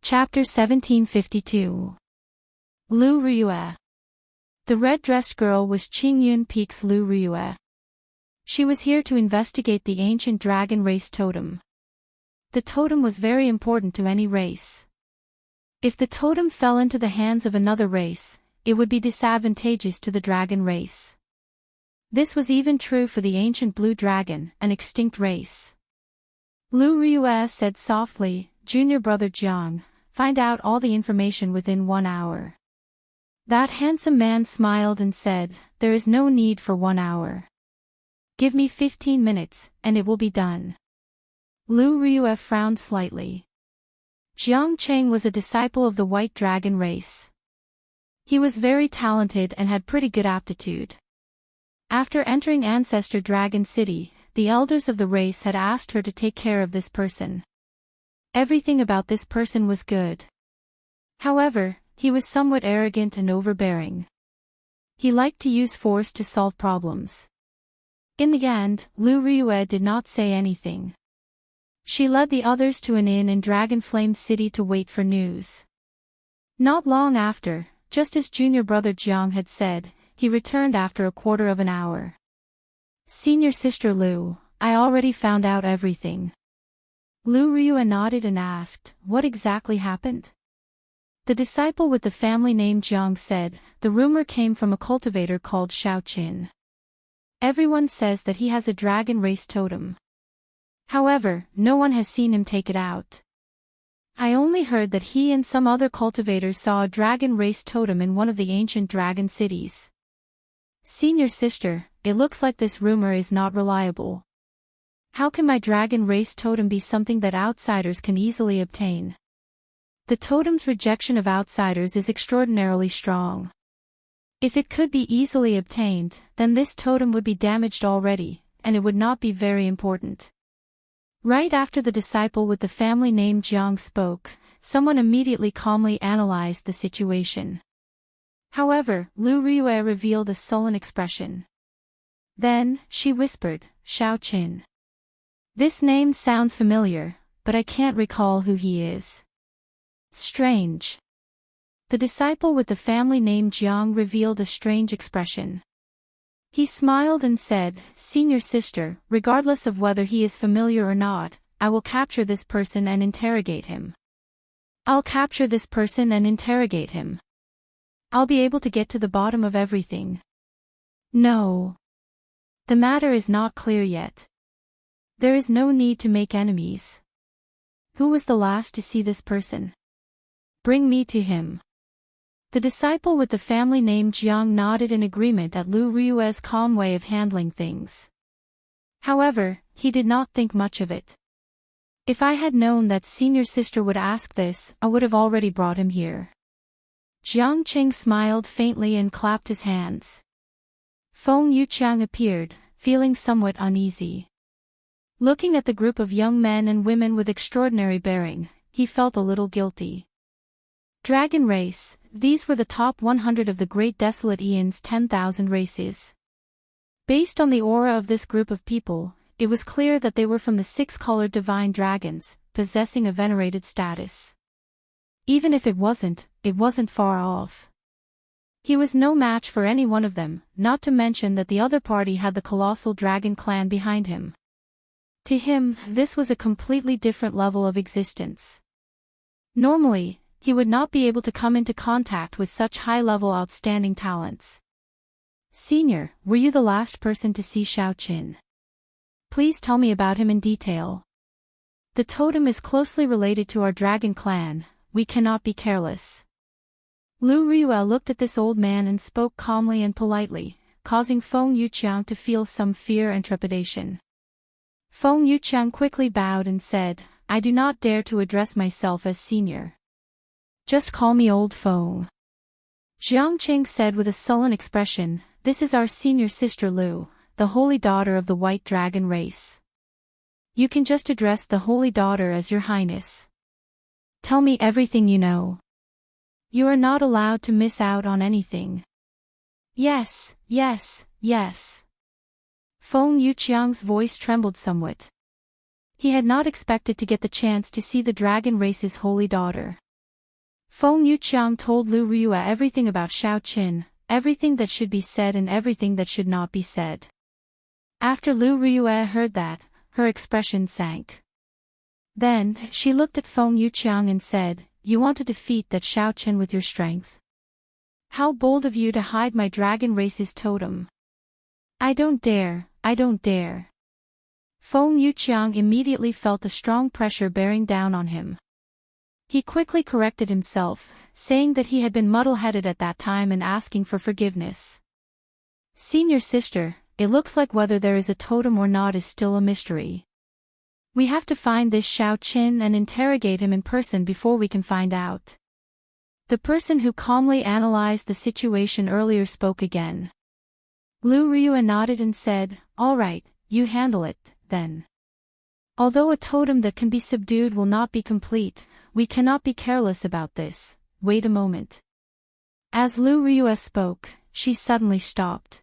Chapter 1752. Lu Ryue. The red-dressed girl was Qingyun Peak's Lu Ryue. She was here to investigate the ancient dragon race totem. The totem was very important to any race. If the totem fell into the hands of another race, it would be disadvantageous to the dragon race. This was even true for the ancient blue dragon, an extinct race. Lu Ryue said softly, "Junior brother Jiang, find out all the information within 1 hour." That handsome man smiled and said, "There is no need for 1 hour. Give me 15 minutes, and it will be done." Lu Ryue frowned slightly. Jiang Cheng was a disciple of the White Dragon race. He was very talented and had pretty good aptitude. After entering Ancestor Dragon City, the elders of the race had asked her to take care of this person. Everything about this person was good. However, he was somewhat arrogant and overbearing. He liked to use force to solve problems. In the end, Lu Ryue did not say anything. She led the others to an inn in Dragonflame City to wait for news. Not long after, just as junior brother Jiang had said, he returned after a quarter of an hour. "Senior sister Lu, I already found out everything." Lu Ryue nodded and asked, "What exactly happened?" The disciple with the family name Jiang said, "The rumor came from a cultivator called Xiaoqin. Everyone says that he has a dragon race totem. However, no one has seen him take it out. I only heard that he and some other cultivators saw a dragon race totem in one of the ancient dragon cities. Senior sister, it looks like this rumor is not reliable. How can my dragon race totem be something that outsiders can easily obtain? The totem's rejection of outsiders is extraordinarily strong. If it could be easily obtained, then this totem would be damaged already, and it would not be very important." Right after the disciple with the family name Jiang spoke, someone immediately calmly analyzed the situation. However, Lu Ryue revealed a sullen expression. Then, she whispered, "Xiaoqin. This name sounds familiar, but I can't recall who he is. Strange." The disciple with the family name Jiang revealed a strange expression. He smiled and said, "Senior sister, regardless of whether he is familiar or not, I will capture this person and interrogate him. I'll capture this person and interrogate him. I'll be able to get to the bottom of everything." "No. The matter is not clear yet. There is no need to make enemies. Who was the last to see this person? Bring me to him." The disciple with the family name Jiang nodded in agreement at Lu Ryue's calm way of handling things. However, he did not think much of it. "If I had known that senior sister would ask this, I would have already brought him here." Jiang Cheng smiled faintly and clapped his hands. Feng Yuqiang appeared, feeling somewhat uneasy. Looking at the group of young men and women with extraordinary bearing, he felt a little guilty. Dragon race, these were the top 100 of the Great Desolate Aeon's 10,000 races. Based on the aura of this group of people, it was clear that they were from the 6-colored divine dragons, possessing a venerated status. Even if it wasn't far off. He was no match for any one of them, not to mention that the other party had the colossal dragon clan behind him. To him, this was a completely different level of existence. Normally, he would not be able to come into contact with such high-level outstanding talents. "Senior, were you the last person to see Xiaoqin? Please tell me about him in detail. The totem is closely related to our dragon clan, we cannot be careless." Lu Ryue looked at this old man and spoke calmly and politely, causing Feng Yuqiang to feel some fear and trepidation. Feng Yuqiang quickly bowed and said, "I do not dare to address myself as senior. Just call me old Feng." Jiang Cheng said with a sullen expression, "This is our senior sister Lu, the holy daughter of the White Dragon race. You can just address the holy daughter as your highness. Tell me everything you know. You are not allowed to miss out on anything." "Yes, yes, yes." Feng Yuqiang's voice trembled somewhat. He had not expected to get the chance to see the dragon race's holy daughter. Feng Yuqiang told Lu Riyue everything about Xiao Qin, everything that should be said and everything that should not be said. After Lu Riyue heard that, her expression sank. Then, she looked at Feng Yuqiang and said, "You want to defeat that Xiao Qin with your strength? How bold of you to hide my dragon race's totem." I don't dare. Feng Yuqiang immediately felt a strong pressure bearing down on him. He quickly corrected himself, saying that he had been muddle-headed at that time and asking for forgiveness. "Senior sister, it looks like whether there is a totem or not is still a mystery. We have to find this Xiao Qin and interrogate him in person before we can find out." The person who calmly analyzed the situation earlier spoke again. Lu Riyue nodded and said, "All right, you handle it, then. Although a totem that can be subdued will not be complete, we cannot be careless about this. Wait a moment." As Lu Riyue spoke, she suddenly stopped.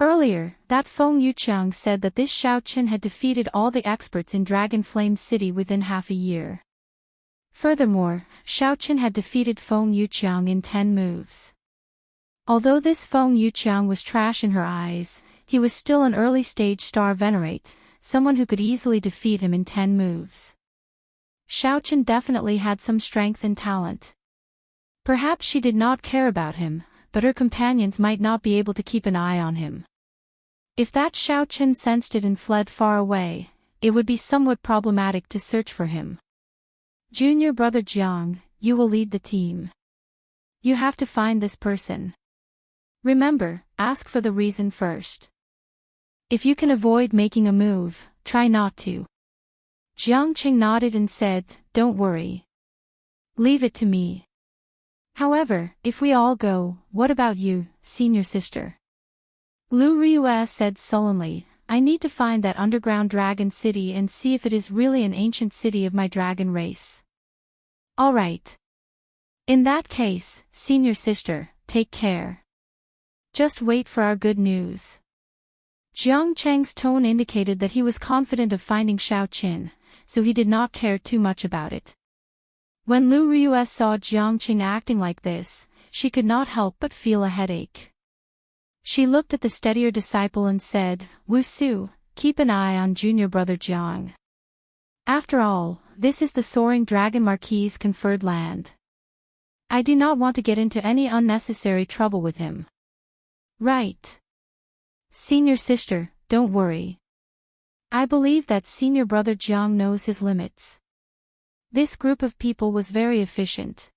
Earlier, that Feng Yuqiang said that this Xiao Qin had defeated all the experts in Dragon Flame City within half a year. Furthermore, Xiao Qin had defeated Feng Yuqiang in 10 moves. Although this Feng Yuqiang was trash in her eyes, he was still an early-stage star venerate, someone who could easily defeat him in 10 moves. Xiao Qin definitely had some strength and talent. Perhaps she did not care about him, but her companions might not be able to keep an eye on him. If that Xiao Qin sensed it and fled far away, it would be somewhat problematic to search for him. "Junior brother Jiang, you will lead the team. You have to find this person. Remember, ask for the reason first. If you can avoid making a move, try not to." Jiang Qing nodded and said, "Don't worry. Leave it to me. However, if we all go, what about you, senior sister?" Lu Riyue said sullenly, "I need to find that underground dragon city and see if it is really an ancient city of my dragon race." "All right. In that case, senior sister, take care. Just wait for our good news." Jiang Cheng's tone indicated that he was confident of finding Xiao Qin, so he did not care too much about it. When Lu Riyue saw Jiang Cheng acting like this, she could not help but feel a headache. She looked at the steadier disciple and said, "Wu Su, keep an eye on junior brother Jiang. After all, this is the Soaring Dragon Marquis's conferred land. I do not want to get into any unnecessary trouble with him." "Right. Senior sister, don't worry. I believe that senior brother Jiang knows his limits." This group of people was very efficient.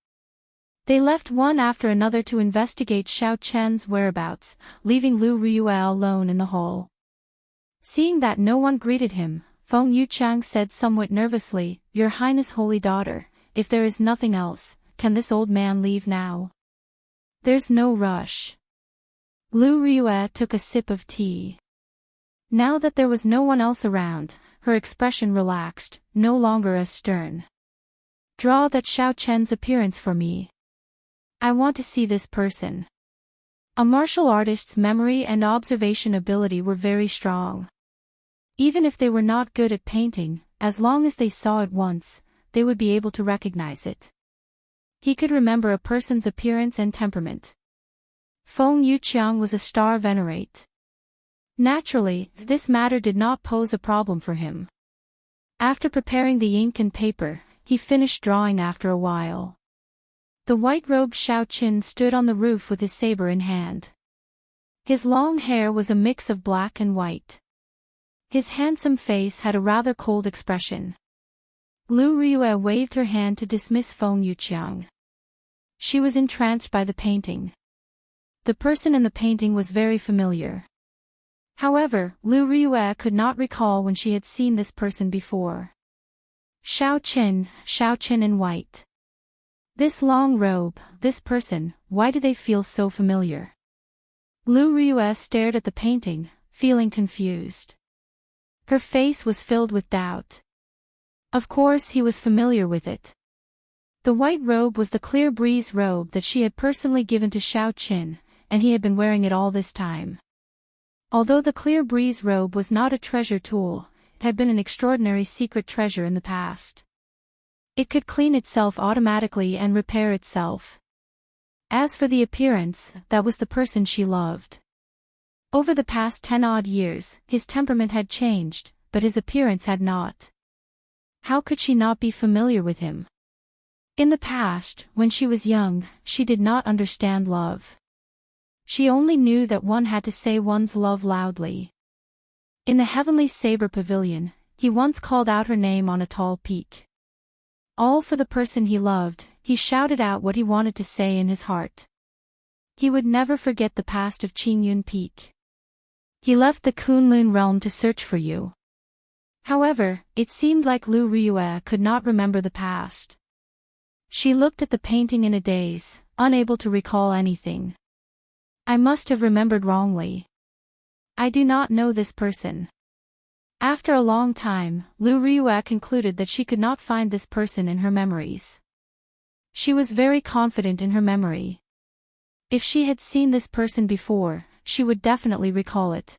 They left one after another to investigate Xiao Chen's whereabouts, leaving Lu Riyue alone in the hall. Seeing that no one greeted him, Feng Yuqiang said somewhat nervously, "Your Highness Holy Daughter, if there is nothing else, can this old man leave now? There's no rush." Lu Riyue took a sip of tea. Now that there was no one else around, her expression relaxed, no longer as stern. "Draw that Xiao Chen's appearance for me. I want to see this person." A martial artist's memory and observation ability were very strong. Even if they were not good at painting, as long as they saw it once, they would be able to recognize it. He could remember a person's appearance and temperament. Feng Yuqiang was a star venerate. Naturally, this matter did not pose a problem for him. After preparing the ink and paper, he finished drawing after a while. The white-robed Xiao Qin stood on the roof with his saber in hand. His long hair was a mix of black and white. His handsome face had a rather cold expression. Lu Riyue waved her hand to dismiss Feng Yuqiang. She was entranced by the painting. The person in the painting was very familiar. However, Lu Riyue could not recall when she had seen this person before. Xiao Qin in white. This long robe, this person, why do they feel so familiar? Lu Riyue stared at the painting, feeling confused. Her face was filled with doubt. Of course he was familiar with it. The white robe was the clear breeze robe that she had personally given to Xiao Qin, and he had been wearing it all this time. Although the clear breeze robe was not a treasure tool, it had been an extraordinary secret treasure in the past. It could clean itself automatically and repair itself. As for the appearance, that was the person she loved. Over the past 10-odd years, his temperament had changed, but his appearance had not. How could she not be familiar with him? In the past, when she was young, she did not understand love. She only knew that one had to say one's love loudly. In the heavenly saber pavilion, he once called out her name on a tall peak. All for the person he loved, he shouted out what he wanted to say in his heart. He would never forget the past of Qingyun Peak. He left the Kunlun realm to search for you. However, it seemed like Lu Riyue could not remember the past. She looked at the painting in a daze, unable to recall anything. I must have remembered wrongly. I do not know this person. After a long time, Lu Riyue concluded that she could not find this person in her memories. She was very confident in her memory. If she had seen this person before, she would definitely recall it.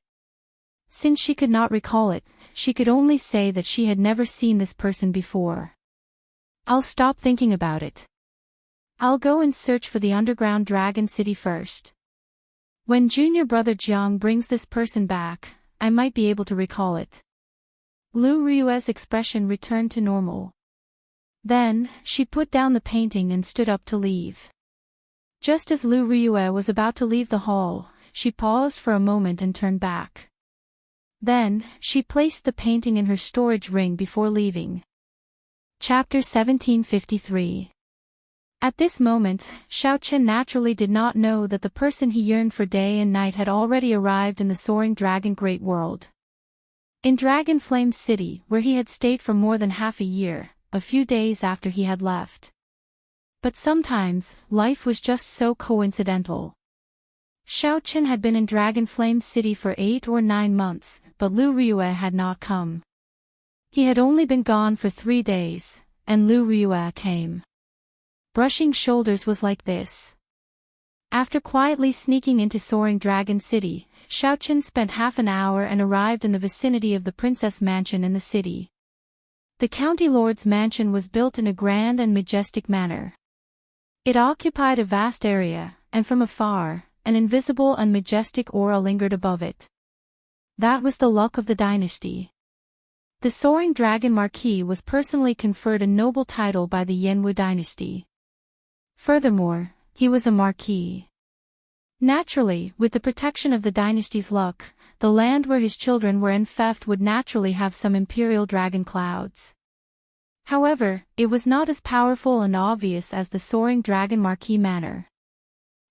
Since she could not recall it, she could only say that she had never seen this person before. I'll stop thinking about it. I'll go and search for the underground dragon city first. When junior brother Jiang brings this person back, I might be able to recall it. Lu Riyue's expression returned to normal. Then, she put down the painting and stood up to leave. Just as Lu Riyue was about to leave the hall, she paused for a moment and turned back. Then, she placed the painting in her storage ring before leaving. Chapter 1753. At this moment, Xiaoqian naturally did not know that the person he yearned for day and night had already arrived in the soaring dragon great world. In Dragon Flame City, where he had stayed for more than half a year, a few days after he had left. But sometimes, life was just so coincidental. Xiaoqian had been in Dragon Flame City for 8 or 9 months, but Lu Riyue had not come. He had only been gone for 3 days, and Lu Riyue came. Brushing shoulders was like this. After quietly sneaking into Soaring Dragon City, Xiaoqian spent half an hour and arrived in the vicinity of the princess mansion in the city. The county lord's mansion was built in a grand and majestic manner. It occupied a vast area, and from afar, an invisible and majestic aura lingered above it. That was the luck of the dynasty. The Soaring Dragon Marquis was personally conferred a noble title by the Yanwu dynasty. Furthermore, he was a marquis. Naturally, with the protection of the dynasty's luck, the land where his children were enfeoffed would naturally have some imperial dragon clouds. However, it was not as powerful and obvious as the Soaring Dragon Marquis manor.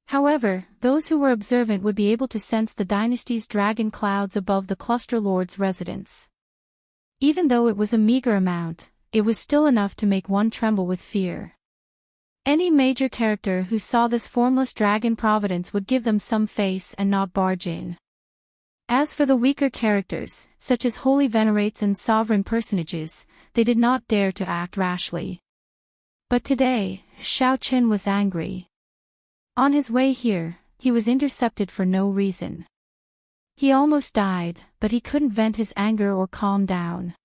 However, those who were observant would be able to sense the dynasty's dragon clouds above the cluster lord's residence. Even though it was a meager amount, it was still enough to make one tremble with fear. Any major character who saw this formless dragon providence would give them some face and not barge in. As for the weaker characters, such as holy venerates and sovereign personages, they did not dare to act rashly. But today, Xiaoqian was angry. On his way here, he was intercepted for no reason. He almost died, but he couldn't vent his anger or calm down.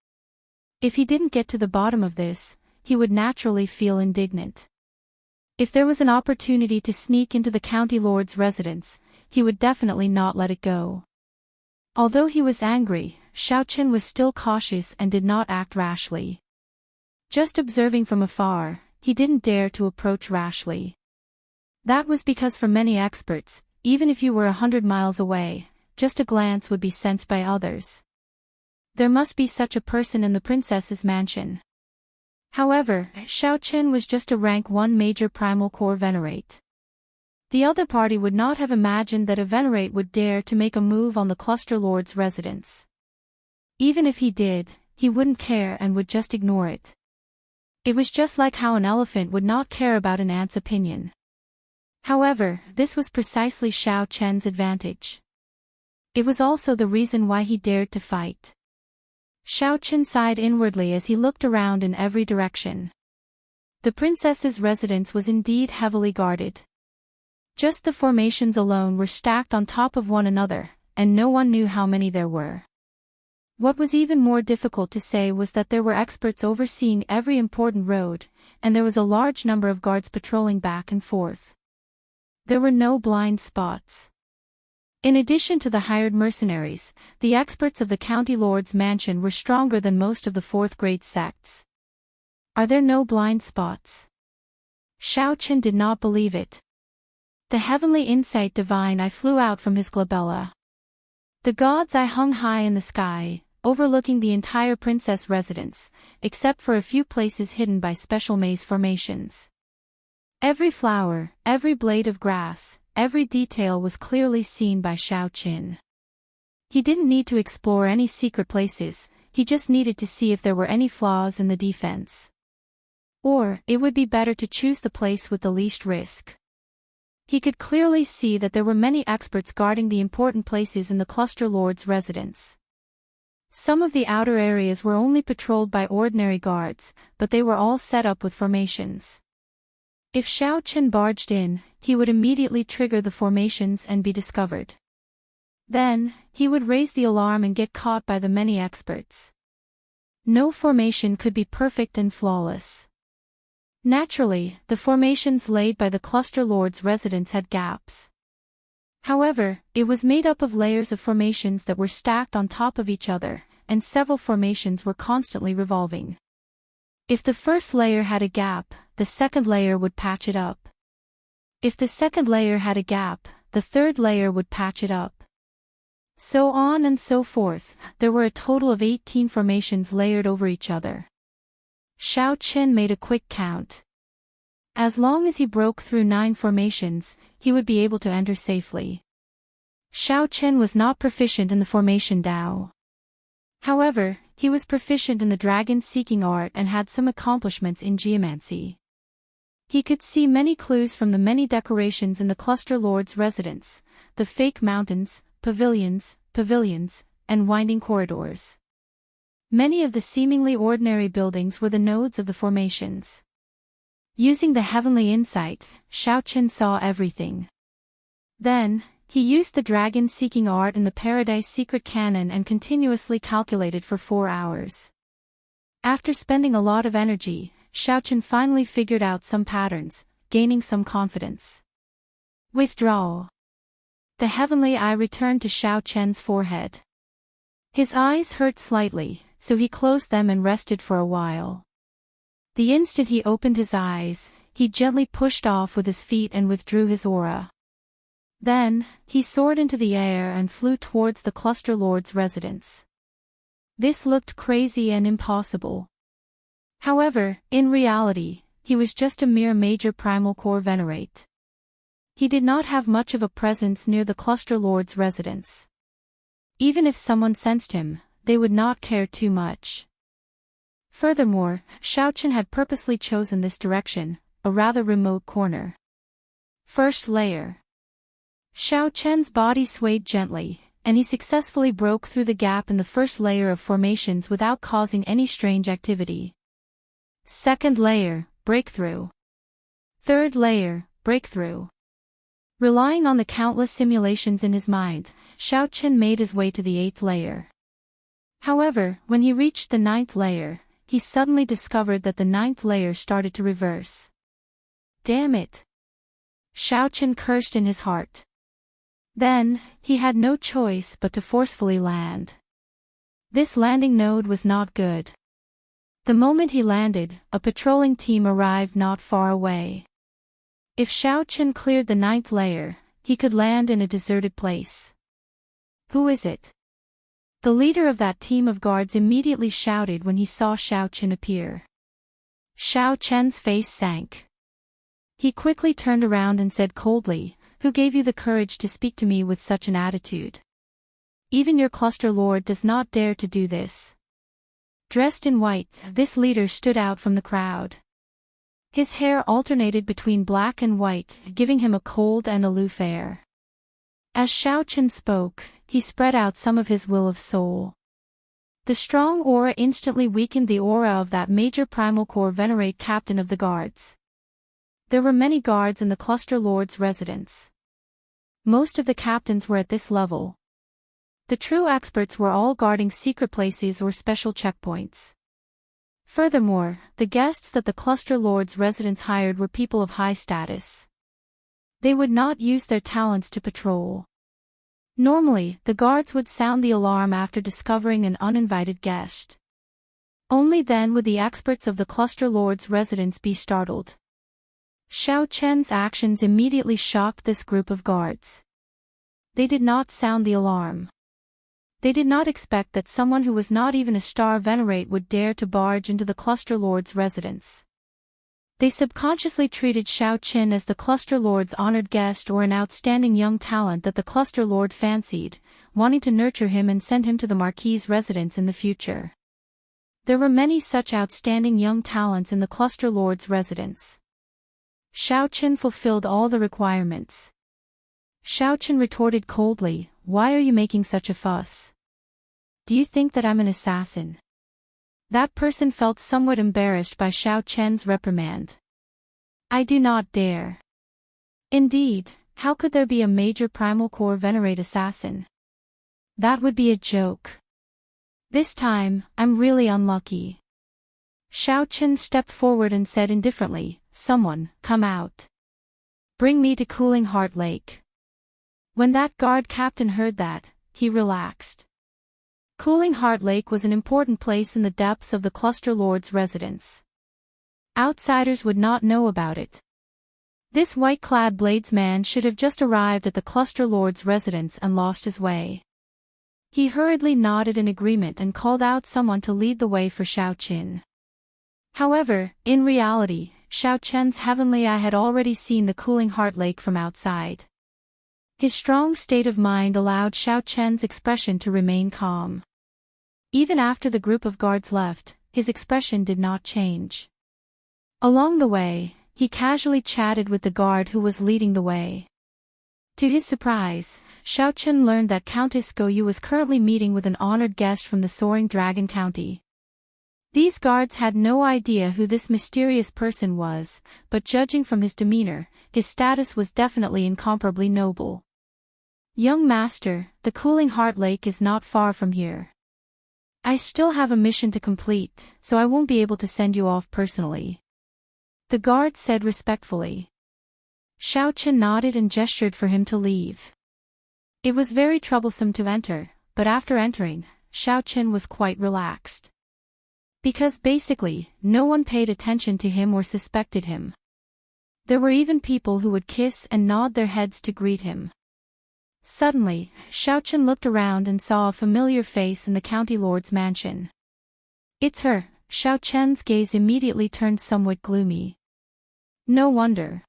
If he didn't get to the bottom of this, he would naturally feel indignant. If there was an opportunity to sneak into the county lord's residence, he would definitely not let it go. Although he was angry, Xiaoqian was still cautious and did not act rashly. Just observing from afar, he didn't dare to approach rashly. That was because for many experts, even if you were 100 miles away, just a glance would be sensed by others. There must be such a person in the princess's mansion. However, Xiaoqian was just a rank 1 major primal core venerate. The other party would not have imagined that a venerate would dare to make a move on the cluster lord's residence. Even if he did, he wouldn't care and would just ignore it. It was just like how an elephant would not care about an ant's opinion. However, this was precisely Xiaoqian's advantage. It was also the reason why he dared to fight. Xiaoqian sighed inwardly as he looked around in every direction. The princess's residence was indeed heavily guarded. Just the formations alone were stacked on top of one another, and no one knew how many there were. What was even more difficult to say was that there were experts overseeing every important road, and there was a large number of guards patrolling back and forth. There were no blind spots. In addition to the hired mercenaries, the experts of the county lord's mansion were stronger than most of the fourth-grade sects. Are there no blind spots? Xiao Qin did not believe it. The heavenly insight divine eye flew out from his glabella. The god's eye hung high in the sky, overlooking the entire princess residence, except for a few places hidden by special maze formations. Every flower, every blade of grass, every detail was clearly seen by Xiao Qin. He didn't need to explore any secret places, he just needed to see if there were any flaws in the defense. Or, it would be better to choose the place with the least risk. He could clearly see that there were many experts guarding the important places in the cluster lord's residence. Some of the outer areas were only patrolled by ordinary guards, but they were all set up with formations. If Xiao Qin barged in, he would immediately trigger the formations and be discovered. Then, he would raise the alarm and get caught by the many experts. No formation could be perfect and flawless. Naturally, the formations laid by the cluster lord's residence had gaps. However, it was made up of layers of formations that were stacked on top of each other, and several formations were constantly revolving. If the first layer had a gap, the second layer would patch it up. If the second layer had a gap, the third layer would patch it up. So on and so forth, there were a total of 18 formations layered over each other. Xiao Qin made a quick count. As long as he broke through 9 formations, he would be able to enter safely. Xiao Qin was not proficient in the formation Dao. However, he was proficient in the dragon-seeking art and had some accomplishments in geomancy. He could see many clues from the many decorations in the cluster lord's residence, the fake mountains, pavilions, and winding corridors. Many of the seemingly ordinary buildings were the nodes of the formations. Using the heavenly insight, Xiao Qin saw everything. Then, he used the dragon-seeking art in the Paradise Secret Canon and continuously calculated for 4 hours. After spending a lot of energy, Xiao Qin finally figured out some patterns, gaining some confidence. Withdrawal. The heavenly eye returned to Xiao Qin's forehead. His eyes hurt slightly, so he closed them and rested for a while. The instant he opened his eyes, he gently pushed off with his feet and withdrew his aura. Then, he soared into the air and flew towards the cluster lord's residence. This looked crazy and impossible. However, in reality, he was just a mere major primal core venerate. He did not have much of a presence near the cluster lord's residence. Even if someone sensed him, they would not care too much. Furthermore, Xiao Qin had purposely chosen this direction, a rather remote corner. First layer. Xiao Qin's body swayed gently, and he successfully broke through the gap in the first layer of formations without causing any strange activity. Second layer, breakthrough. Third layer, breakthrough. Relying on the countless simulations in his mind, Xiao Qin made his way to the 8th layer. However, when he reached the 9th layer, he suddenly discovered that the 9th layer started to reverse. Damn it! Xiao Qin cursed in his heart. Then, he had no choice but to forcefully land. This landing node was not good. The moment he landed, a patrolling team arrived not far away. If Xiao Qin cleared the 9th layer, he could land in a deserted place. Who is it? The leader of that team of guards immediately shouted when he saw Xiao Qin appear. Xiao Qin's face sank. He quickly turned around and said coldly, "Who gave you the courage to speak to me with such an attitude? Even your cluster lord does not dare to do this." Dressed in white, this leader stood out from the crowd. His hair alternated between black and white, giving him a cold and aloof air. As Xiao Qin spoke, he spread out some of his will of soul. The strong aura instantly weakened the aura of that major primal core venerate captain of the guards. There were many guards in the cluster lord's residence. Most of the captains were at this level. The true experts were all guarding secret places or special checkpoints. Furthermore, the guests that the cluster lord's residents hired were people of high status. They would not use their talents to patrol. Normally, the guards would sound the alarm after discovering an uninvited guest. Only then would the experts of the cluster lord's residence be startled. Xiao Chen's actions immediately shocked this group of guards. They did not sound the alarm. They did not expect that someone who was not even a star venerate would dare to barge into the cluster lord's residence. They subconsciously treated Xiao Chen as the cluster lord's honored guest or an outstanding young talent that the cluster lord fancied, wanting to nurture him and send him to the marquis's residence in the future. There were many such outstanding young talents in the cluster lord's residence. Xiao Chen fulfilled all the requirements. Xiao Chen retorted coldly, "Why are you making such a fuss? Do you think that I'm an assassin?" That person felt somewhat embarrassed by Xiao Chen's reprimand. "I do not dare." Indeed, how could there be a major primal core venerate assassin? That would be a joke. This time, I'm really unlucky. Xiao Chen stepped forward and said indifferently, "Someone, come out. Bring me to Cooling Heart Lake." When that guard captain heard that, he relaxed. Cooling Heart Lake was an important place in the depths of the cluster lord's residence. Outsiders would not know about it. This white-clad bladesman should have just arrived at the cluster lord's residence and lost his way. He hurriedly nodded in agreement and called out someone to lead the way for Xiao Chen. However, in reality, Xiao Chen's heavenly eye had already seen the Cooling Heart Lake from outside. His strong state of mind allowed Xiao Chen's expression to remain calm. Even after the group of guards left, his expression did not change. Along the way, he casually chatted with the guard who was leading the way. To his surprise, Xiao Chen learned that Countess Go Yu was currently meeting with an honored guest from the Soaring Dragon County. These guards had no idea who this mysterious person was, but judging from his demeanor, his status was definitely incomparably noble. "Young master, the Cooling Heart Lake is not far from here. I still have a mission to complete, so I won't be able to send you off personally," the guard said respectfully. Xiao Chen nodded and gestured for him to leave. It was very troublesome to enter, but after entering, Xiao Chen was quite relaxed. Because basically, no one paid attention to him or suspected him. There were even people who would kiss and nod their heads to greet him. Suddenly, Xiao Chen looked around and saw a familiar face in the county lord's mansion. "It's her." Xiao Chen's gaze immediately turned somewhat gloomy. No wonder.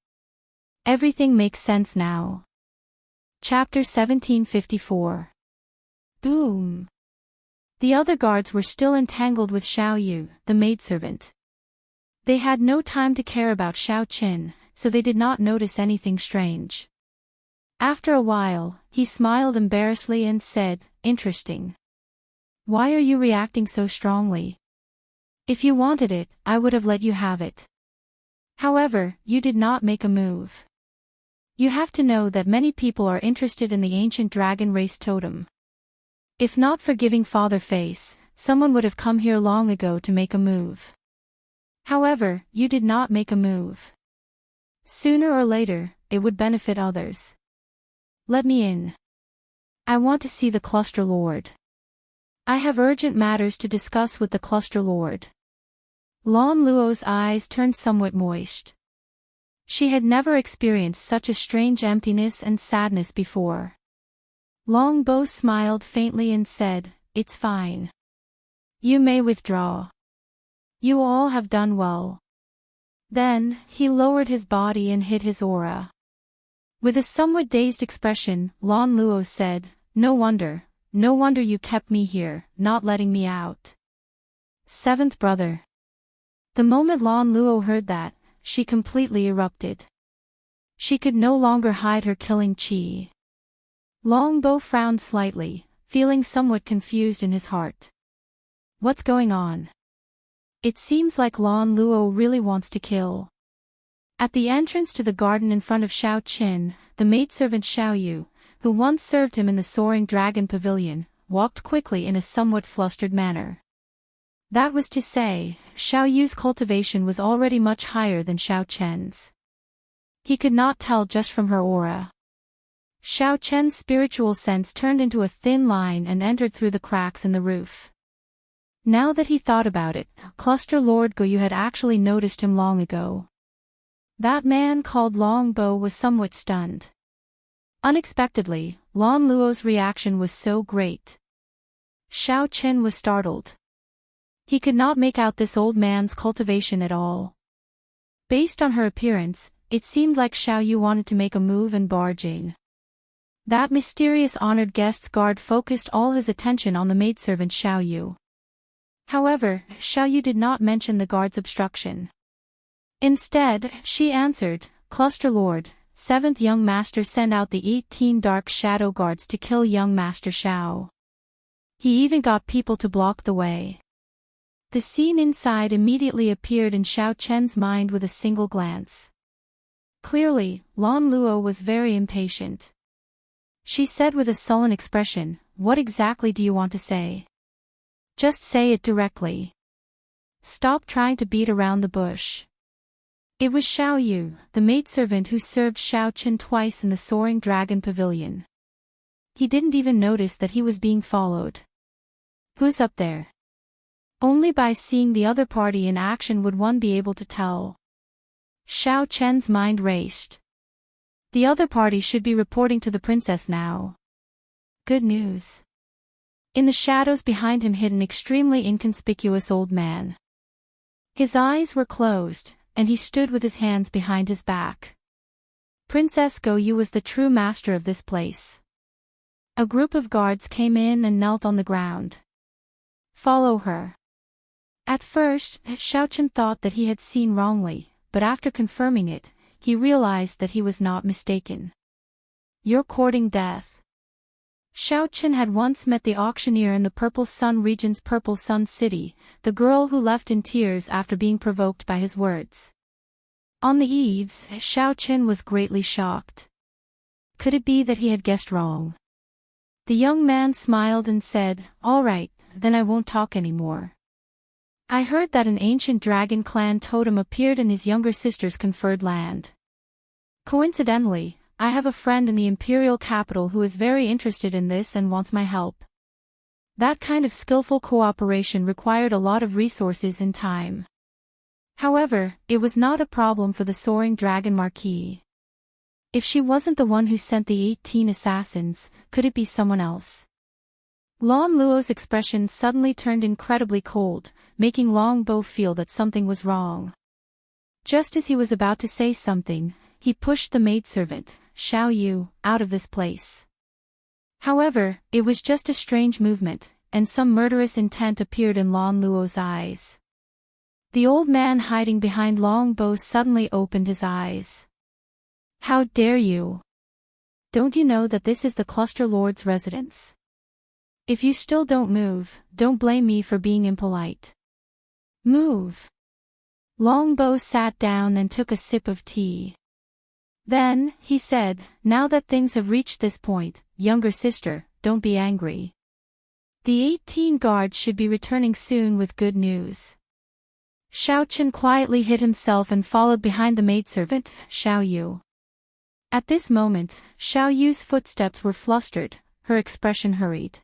Everything makes sense now. Chapter 1754. Boom. The other guards were still entangled with Xiao Yu, the maidservant. They had no time to care about Xiao Chen, so they did not notice anything strange. After a while, he smiled embarrassedly and said, "Interesting. Why are you reacting so strongly? If you wanted it, I would have let you have it. However, you did not make a move. You have to know that many people are interested in the ancient dragon race totem. If not for giving Father Face, someone would have come here long ago to make a move. However, you did not make a move. Sooner or later, it would benefit others. Let me in. I want to see the Cluster Lord. I have urgent matters to discuss with the Cluster Lord." Lan Luo's eyes turned somewhat moist. She had never experienced such a strange emptiness and sadness before. Long Bo smiled faintly and said, "It's fine. You may withdraw. You all have done well." Then, he lowered his body and hid his aura. With a somewhat dazed expression, Lan Luo said, no wonder you kept me here, not letting me out. Seventh brother." The moment Lan Luo heard that, she completely erupted. She could no longer hide her killing chi. Long Bo frowned slightly, feeling somewhat confused in his heart. What's going on? It seems like Lan Luo really wants to kill. At the entrance to the garden in front of Xiao Qin, the maidservant Xiao Yu, who once served him in the Soaring Dragon Pavilion, walked quickly in a somewhat flustered manner. That was to say, Xiao Yu's cultivation was already much higher than Xiao Chen's. He could not tell just from her aura. Xiao Chen's spiritual sense turned into a thin line and entered through the cracks in the roof. Now that he thought about it, Cluster Lord Goyu had actually noticed him long ago. That man called Long Bo was somewhat stunned. Unexpectedly, Lan Luo's reaction was so great. Xiao Chen was startled. He could not make out this old man's cultivation at all. Based on her appearance, it seemed like Xiao Yu wanted to make a move and barge in. That mysterious honored guest's guard focused all his attention on the maidservant Xiao Yu. However, Xiao Yu did not mention the guard's obstruction. Instead, she answered, "Cluster Lord, 7th Young Master sent out the 18 dark shadow guards to kill young Master Xiao. He even got people to block the way." The scene inside immediately appeared in Xiao Chen's mind with a single glance. Clearly, Lan Luo was very impatient. She said with a sullen expression, "What exactly do you want to say? Just say it directly. Stop trying to beat around the bush." It was Xiao Yu, the maidservant who served Xiao Chen twice in the Soaring Dragon Pavilion. He didn't even notice that he was being followed. Who's up there? Only by seeing the other party in action would one be able to tell. Xiao Chen's mind raced. The other party should be reporting to the princess now. Good news. In the shadows behind him hid an extremely inconspicuous old man. His eyes were closed, and he stood with his hands behind his back. Princess Goyu was the true master of this place. A group of guards came in and knelt on the ground. "Follow her." At first, Xiao Chen thought that he had seen wrongly, but after confirming it, he realized that he was not mistaken. "You're courting death." Xiao Chen had once met the auctioneer in the Purple Sun region's Purple Sun City, the girl who left in tears after being provoked by his words. On the eaves, Xiao Chen was greatly shocked. Could it be that he had guessed wrong? The young man smiled and said, "All right, then I won't talk anymore. I heard that an ancient dragon clan totem appeared in his younger sister's conferred land. Coincidentally, I have a friend in the imperial capital who is very interested in this and wants my help." That kind of skillful cooperation required a lot of resources and time. However, it was not a problem for the Soaring Dragon Marquis. If she wasn't the one who sent the 18 assassins, could it be someone else? Lan Luo's expression suddenly turned incredibly cold, making Long Bo feel that something was wrong. Just as he was about to say something, he pushed the maidservant, Xiao Yu, out of this place. However, it was just a strange movement, and some murderous intent appeared in Lan Luo's eyes. The old man hiding behind Long Bo suddenly opened his eyes. "How dare you? Don't you know that this is the Cluster Lord's residence? If you still don't move, don't blame me for being impolite. Move." Long Bo sat down and took a sip of tea. Then, he said, "Now that things have reached this point, younger sister, don't be angry. The 18 guards should be returning soon with good news." Xiao Chen quietly hid himself and followed behind the maidservant, Xiao Yu. At this moment, Xiao Yu's footsteps were flustered, her expression hurried.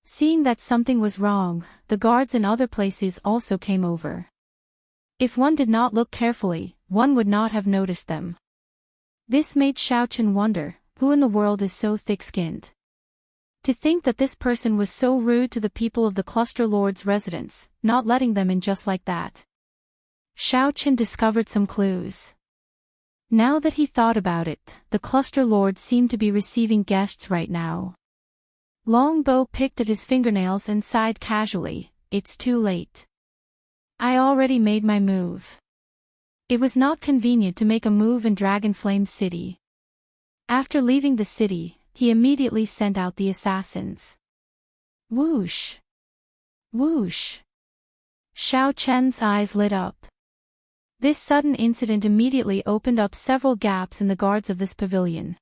Seeing that something was wrong, the guards in other places also came over. If one did not look carefully, one would not have noticed them. This made Xiao Chen wonder, who in the world is so thick-skinned? To think that this person was so rude to the people of the Cluster Lord's residence, not letting them in just like that. Xiao Chen discovered some clues. Now that he thought about it, the Cluster Lord seemed to be receiving guests right now. Long Bo picked at his fingernails and sighed casually, "It's too late. I already made my move." It was not convenient to make a move in Dragonflame City. After leaving the city, he immediately sent out the assassins. Whoosh! Whoosh! Xiao Chen's eyes lit up. This sudden incident immediately opened up several gaps in the guards of this pavilion.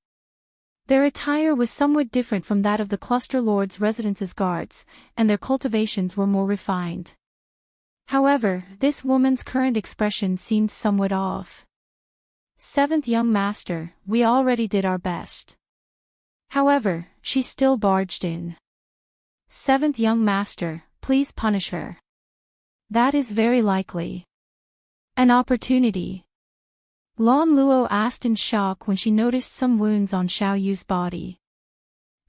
Their attire was somewhat different from that of the cluster lord's residence's guards, and their cultivations were more refined. However, this woman's current expression seemed somewhat off. "Seventh young master, we already did our best." However, she still barged in. "Seventh young master, please punish her." "That is very likely an opportunity," Lan Luo asked in shock when she noticed some wounds on Xiao Yu's body.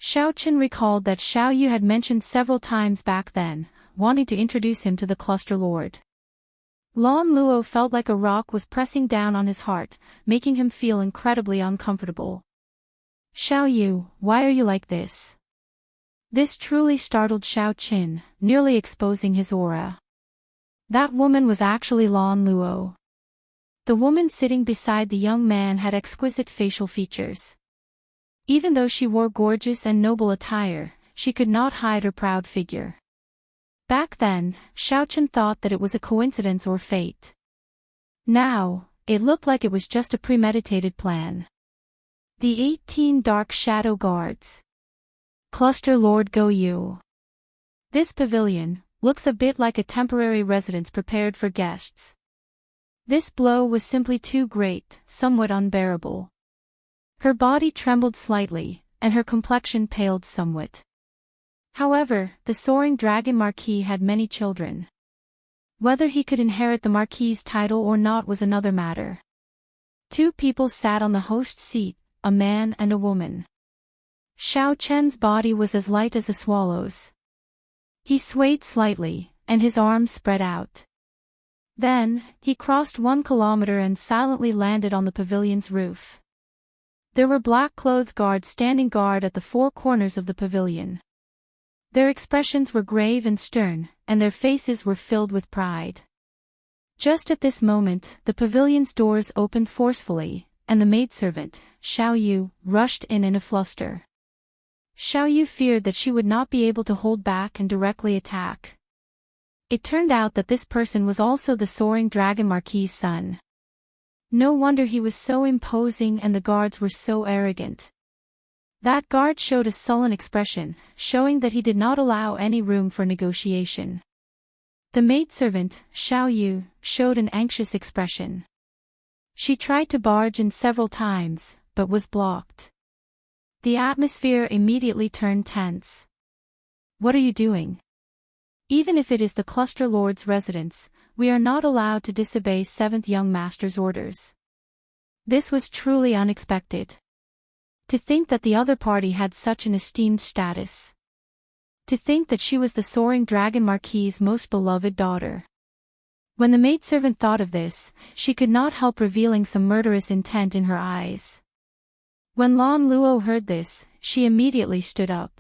Xiao Chen recalled that Xiao Yu had mentioned several times back then, wanting to introduce him to the cluster lord. Lan Luo felt like a rock was pressing down on his heart, making him feel incredibly uncomfortable. "Xiao Yu, why are you like this?" This truly startled Xiao Chen, nearly exposing his aura. That woman was actually Lan Luo. The woman sitting beside the young man had exquisite facial features. Even though she wore gorgeous and noble attire, she could not hide her proud figure. Back then, Xiao Chen thought that it was a coincidence or fate. Now, it looked like it was just a premeditated plan. The 18 Dark Shadow Guards. Cluster Lord Go Yu. This pavilion looks a bit like a temporary residence prepared for guests. This blow was simply too great, somewhat unbearable. Her body trembled slightly, and her complexion paled somewhat. However, the soaring dragon marquis had many children. Whether he could inherit the marquis's title or not was another matter. Two people sat on the host's seat, a man and a woman. Xiao Chen's body was as light as a swallow's. He swayed slightly, and his arms spread out. Then, he crossed 1 kilometer and silently landed on the pavilion's roof. There were black-clothed guards standing guard at the 4 corners of the pavilion. Their expressions were grave and stern, and their faces were filled with pride. Just at this moment, the pavilion's doors opened forcefully, and the maidservant, Xiao Yu, rushed in a fluster. Xiao Yu feared that she would not be able to hold back and directly attack. It turned out that this person was also the soaring dragon marquis's son. No wonder he was so imposing and the guards were so arrogant. That guard showed a sullen expression, showing that he did not allow any room for negotiation. The maidservant, Xiao Yu, showed an anxious expression. She tried to barge in several times, but was blocked. The atmosphere immediately turned tense. "What are you doing?" "Even if it is the cluster lord's residence, we are not allowed to disobey 7th young master's orders." This was truly unexpected. To think that the other party had such an esteemed status. To think that she was the soaring dragon marquis's most beloved daughter. When the maidservant thought of this, she could not help revealing some murderous intent in her eyes. When Lan Luo heard this, she immediately stood up.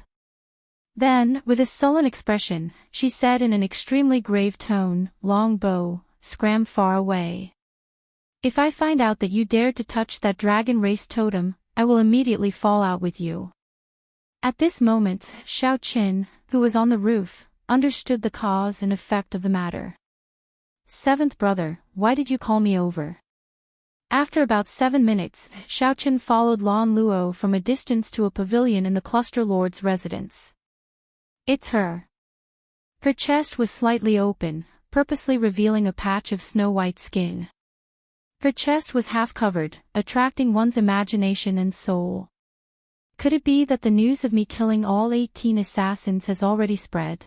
Then, with a sullen expression, she said in an extremely grave tone, "Long bow, scram far away. If I find out that you dared to touch that dragon race totem, I will immediately fall out with you." At this moment, Xiao Qin, who was on the roof, understood the cause and effect of the matter. "7th brother, why did you call me over?" After about 7 minutes, Xiao Qin followed Lan Luo from a distance to a pavilion in the cluster lord's residence. "It's her." Her chest was slightly open, purposely revealing a patch of snow-white skin. Her chest was half covered, attracting one's imagination and soul. Could it be that the news of me killing all 18 assassins has already spread?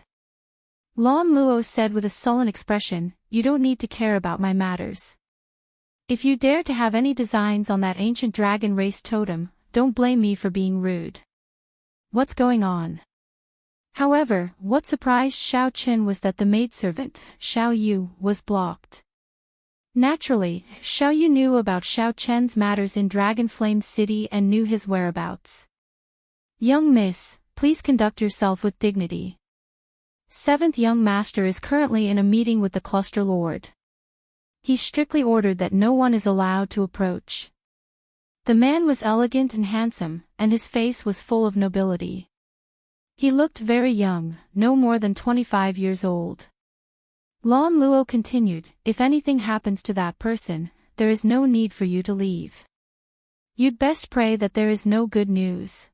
Lan Luo said with a sullen expression, "You don't need to care about my matters. If you dare to have any designs on that ancient dragon race totem, don't blame me for being rude. What's going on?" However, what surprised Xiao Qin was that the maidservant, Xiao Yu, was blocked. Naturally, Xiao Yu knew about Xiao Chen's matters in Dragon Flame City and knew his whereabouts. "Young miss, please conduct yourself with dignity. 7th young master is currently in a meeting with the cluster lord. He strictly ordered that no one is allowed to approach." The man was elegant and handsome, and his face was full of nobility. He looked very young, no more than 25 years old. Lan Luo continued, "If anything happens to that person, there is no need for you to leave." You'd best pray that there is no good news.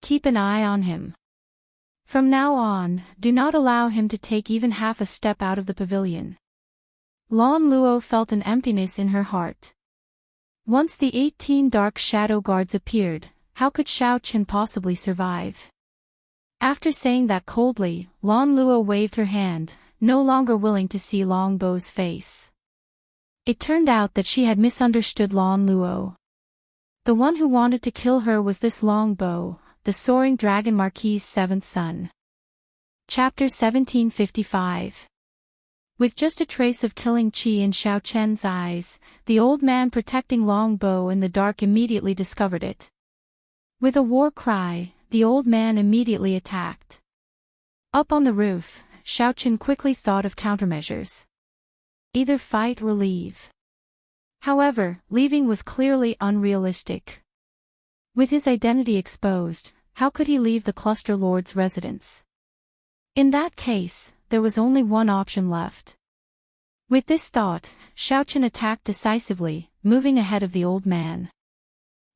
Keep an eye on him. From now on, do not allow him to take even half a step out of the pavilion. Lan Luo felt an emptiness in her heart. Once the 18 dark shadow guards appeared, how could Xiao Chen possibly survive? After saying that coldly, Lan Luo waved her hand, no longer willing to see Long Bo's face. It turned out that she had misunderstood Lan Luo. The one who wanted to kill her was this Long Bo, the soaring dragon marquis's seventh son. Chapter 1755. With just a trace of killing qi in Xiao Chen's eyes, the old man protecting Long Bo in the dark immediately discovered it. With a war cry, the old man immediately attacked. Up on the roof, Xiao Chen quickly thought of countermeasures. Either fight or leave. However, leaving was clearly unrealistic. With his identity exposed, how could he leave the cluster lord's residence? In that case, there was only one option left. With this thought, Xiao Chen attacked decisively, moving ahead of the old man.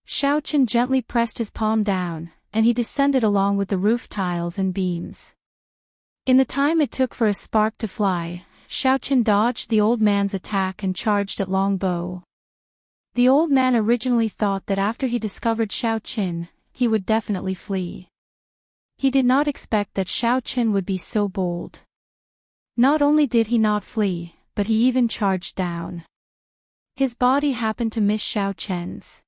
Xiao Chen gently pressed his palm down, and he descended along with the roof tiles and beams. In the time it took for a spark to fly, Xiao Chen dodged the old man's attack and charged at Long Bo. The old man originally thought that after he discovered Xiao Chen, he would definitely flee. He did not expect that Xiao Chen would be so bold. Not only did he not flee, but he even charged down. His body happened to miss Xiao Chen's.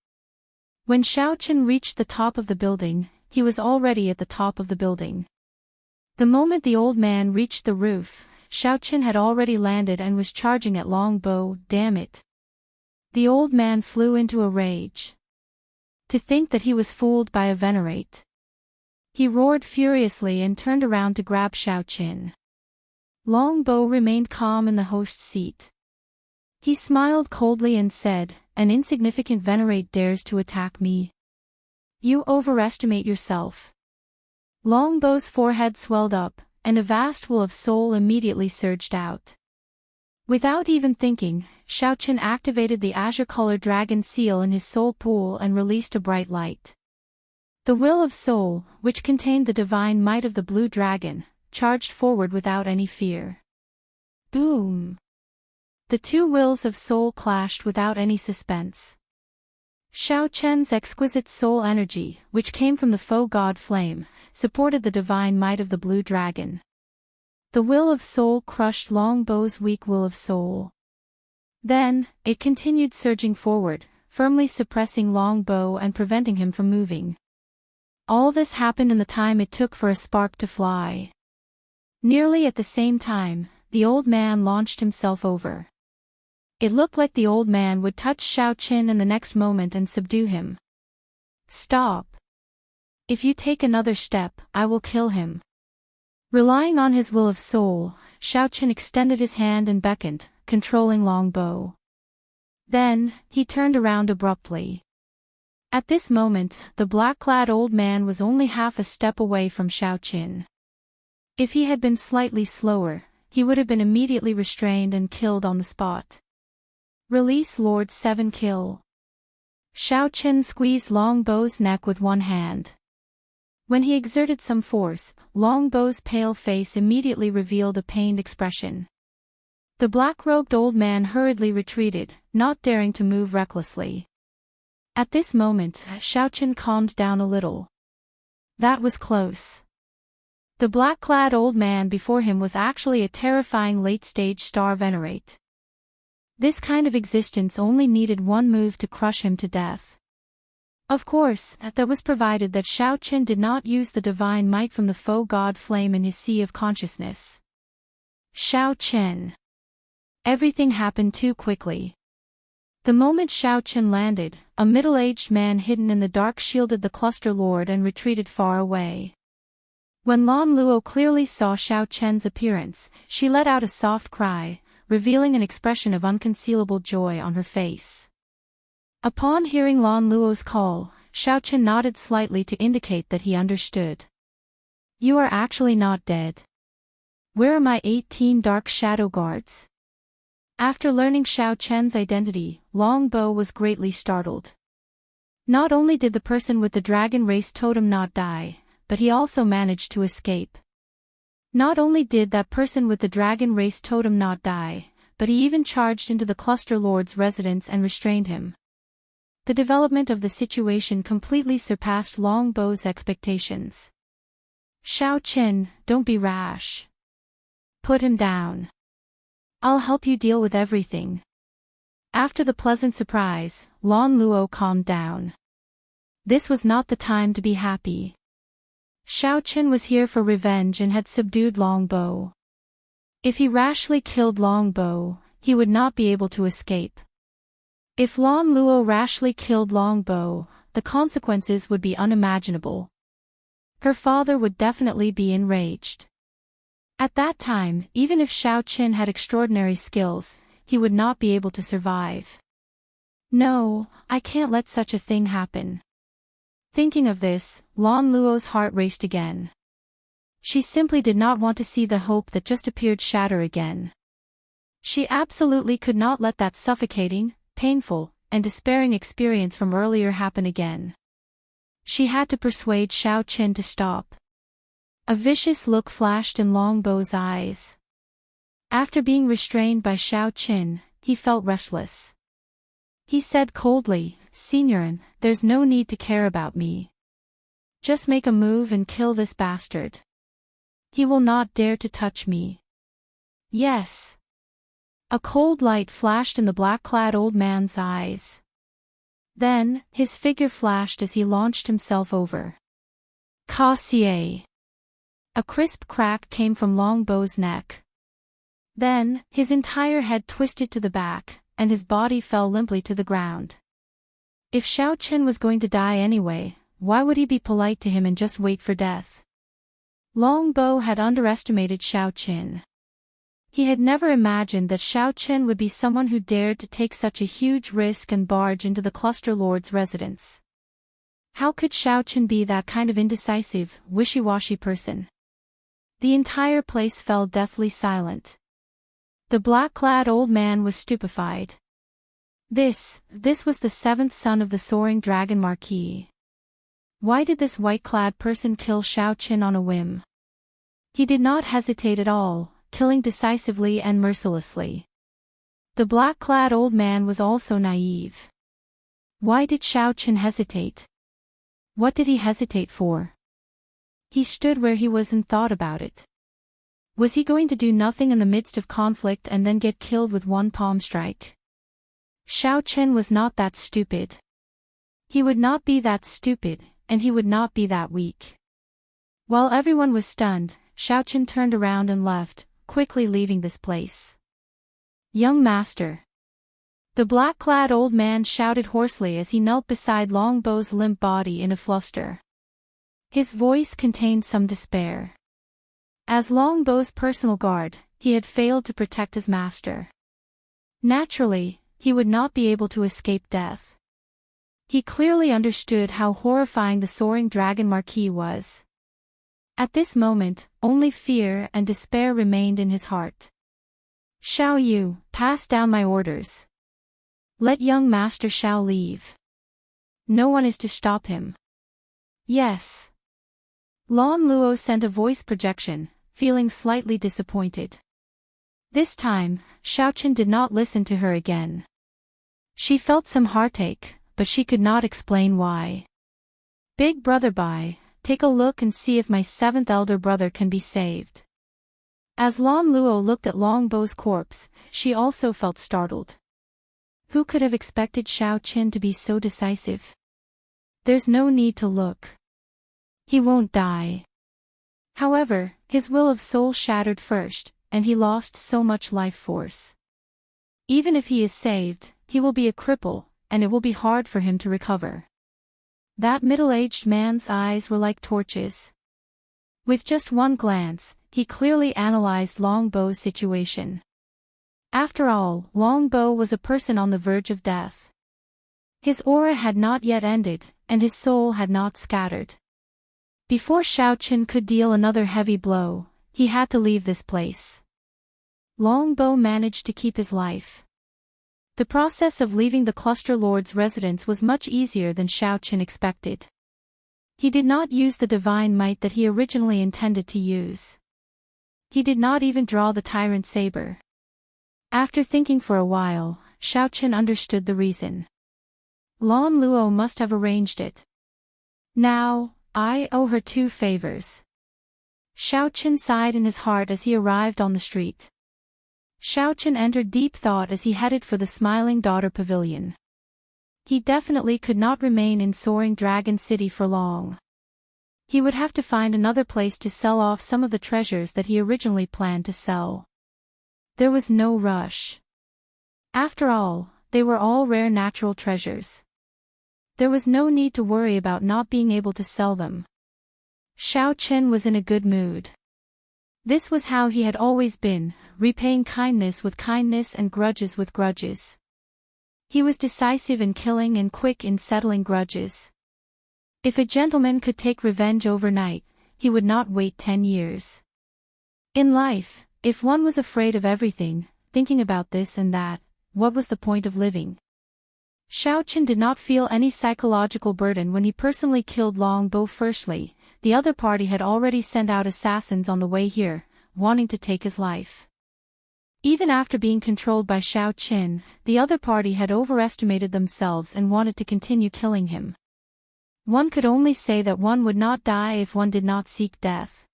When Xiao Chen reached the top of the building, he was already at the top of the building. The moment the old man reached the roof, Xiao Chen had already landed and was charging at Long Bo. Damn it. The old man flew into a rage. To think that he was fooled by a venerate. He roared furiously and turned around to grab Xiao Chen. Long Bo remained calm in the host's seat. He smiled coldly and said, "An insignificant venerate dares to attack me. You overestimate yourself." Long Bo's forehead swelled up, and a vast will of soul immediately surged out. Without even thinking, Xiao Chen activated the azure-colored dragon seal in his soul pool and released a bright light. The will of soul, which contained the divine might of the blue dragon, charged forward without any fear. Boom! The two wills of soul clashed without any suspense. Xiao Chen's exquisite soul energy, which came from the faux god flame, supported the divine might of the blue dragon. The will of soul crushed Long Bo's weak will of soul. Then, it continued surging forward, firmly suppressing Long Bo and preventing him from moving. All this happened in the time it took for a spark to fly. Nearly at the same time, the old man launched himself over. It looked like the old man would touch Xiao Chen in the next moment and subdue him. Stop! If you take another step, I will kill him. Relying on his will of soul, Xiao Chen extended his hand and beckoned, controlling Long Bo. Then, he turned around abruptly. At this moment, the black-clad old man was only half a step away from Xiao Chen. If he had been slightly slower, he would have been immediately restrained and killed on the spot. Release Lord 7 Kill. Xiao Chen squeezed Long Bo's neck with one hand. When he exerted some force, Long Bo's pale face immediately revealed a pained expression. The black-robed old man hurriedly retreated, not daring to move recklessly. At this moment, Xiao Chen calmed down a little. That was close. The black-clad old man before him was actually a terrifying late-stage star venerate. This kind of existence only needed one move to crush him to death. Of course, that was provided that Xiao Chen did not use the divine might from the faux god flame in his sea of consciousness. Xiao Chen. Everything happened too quickly. The moment Xiao Chen landed, a middle-aged man hidden in the dark shielded the cluster lord and retreated far away. When Lan Luo clearly saw Xiao Chen's appearance, she let out a soft cry, revealing an expression of unconcealable joy on her face. Upon hearing Lan Luo's call, Xiao Chen nodded slightly to indicate that he understood. You are actually not dead. Where are my 18 dark shadow guards? After learning Xiao Chen's identity, Long Bo was greatly startled. Not only did the person with the dragon race totem not die, but he also managed to escape. Not only did that person with the dragon race totem not die, but he even charged into the cluster lord's residence and restrained him. The development of the situation completely surpassed Longbow's expectations. Shao Qin, don't be rash. Put him down. I'll help you deal with everything. After the pleasant surprise, Lan Luo calmed down. This was not the time to be happy. Shao Qin was here for revenge and had subdued Longbow. If he rashly killed Longbow, he would not be able to escape. If Lan Luo rashly killed Longbow, the consequences would be unimaginable. Her father would definitely be enraged. At that time, even if Shao Qin had extraordinary skills, he would not be able to survive. No, I can't let such a thing happen. Thinking of this, Lan Luo's heart raced again. She simply did not want to see the hope that just appeared shatter again. She absolutely could not let that suffocating, painful, and despairing experience from earlier happen again. She had to persuade Shao Qin to stop. A vicious look flashed in Longbow's eyes. After being restrained by Shao Qin, he felt restless. He said coldly, "Seniorin, there's no need to care about me. Just make a move and kill this bastard. He will not dare to touch me." Yes. A cold light flashed in the black-clad old man's eyes. Then, his figure flashed as he launched himself over. Cassier. A crisp crack came from Longbow's neck. Then, his entire head twisted to the back, and his body fell limply to the ground. If Shao Qin was going to die anyway, why would he be polite to him and just wait for death? Longbow had underestimated Shao Qin. He had never imagined that Shao Qin would be someone who dared to take such a huge risk and barge into the cluster lord's residence. How could Shao Qin be that kind of indecisive, wishy-washy person? The entire place fell deathly silent. The black-clad old man was stupefied. This was the seventh son of the soaring dragon Marquis. Why did this white-clad person kill Shao Qin on a whim? He did not hesitate at all, killing decisively and mercilessly. The black-clad old man was also naive. Why did Shao Qin hesitate? What did he hesitate for? He stood where he was and thought about it. Was he going to do nothing in the midst of conflict and then get killed with one palm strike? Shao Qin was not that stupid. He would not be that stupid, and he would not be that weak. While everyone was stunned, Shao Qin turned around and left, quickly leaving this place. "Young master." The black-clad old man shouted hoarsely as he knelt beside Longbow's limp body in a fluster. His voice contained some despair. As Longbow's personal guard, he had failed to protect his master. Naturally, he would not be able to escape death. He clearly understood how horrifying the soaring dragon Marquis was. At this moment, only fear and despair remained in his heart. "Shao Yu, pass down my orders. Let young Master Shao leave. No one is to stop him." "Yes." Lan Luo sent a voice projection, feeling slightly disappointed. This time, Shao Qin did not listen to her again. She felt some heartache, but she could not explain why. "Big brother Bai, take a look and see if my seventh elder brother can be saved." As Lan Luo looked at Longbow's corpse, she also felt startled. Who could have expected Shao Qin to be so decisive? There's no need to look. He won't die. However, his will of soul shattered first, and he lost so much life force. Even if he is saved, he will be a cripple, and it will be hard for him to recover. That middle-aged man's eyes were like torches. With just one glance, he clearly analyzed Longbow's situation. After all, Longbow was a person on the verge of death. His aura had not yet ended, and his soul had not scattered. Before Shao Qin could deal another heavy blow, he had to leave this place. Longbow managed to keep his life. The process of leaving the cluster lord's residence was much easier than Xiao Qin expected. He did not use the divine might that he originally intended to use. He did not even draw the tyrant saber. After thinking for a while, Xiao Qin understood the reason. Lan Luo must have arranged it. Now, I owe her 2 favors. Xiao Qin sighed in his heart as he arrived on the street. Xiao Qin entered deep thought as he headed for the Smiling Daughter Pavilion. He definitely could not remain in Soaring Dragon City for long. He would have to find another place to sell off some of the treasures that he originally planned to sell. There was no rush. After all, they were all rare natural treasures. There was no need to worry about not being able to sell them. Xiao Qin was in a good mood. This was how he had always been, repaying kindness with kindness and grudges with grudges. He was decisive in killing and quick in settling grudges. If a gentleman could take revenge overnight, he would not wait 10 years. In life, if one was afraid of everything, thinking about this and that, what was the point of living? Xiao Qin did not feel any psychological burden when he personally killed Long Bo. Firstly, the other party had already sent out assassins on the way here, wanting to take his life. Even after being controlled by Xiao Qin, the other party had overestimated themselves and wanted to continue killing him. One could only say that one would not die if one did not seek death.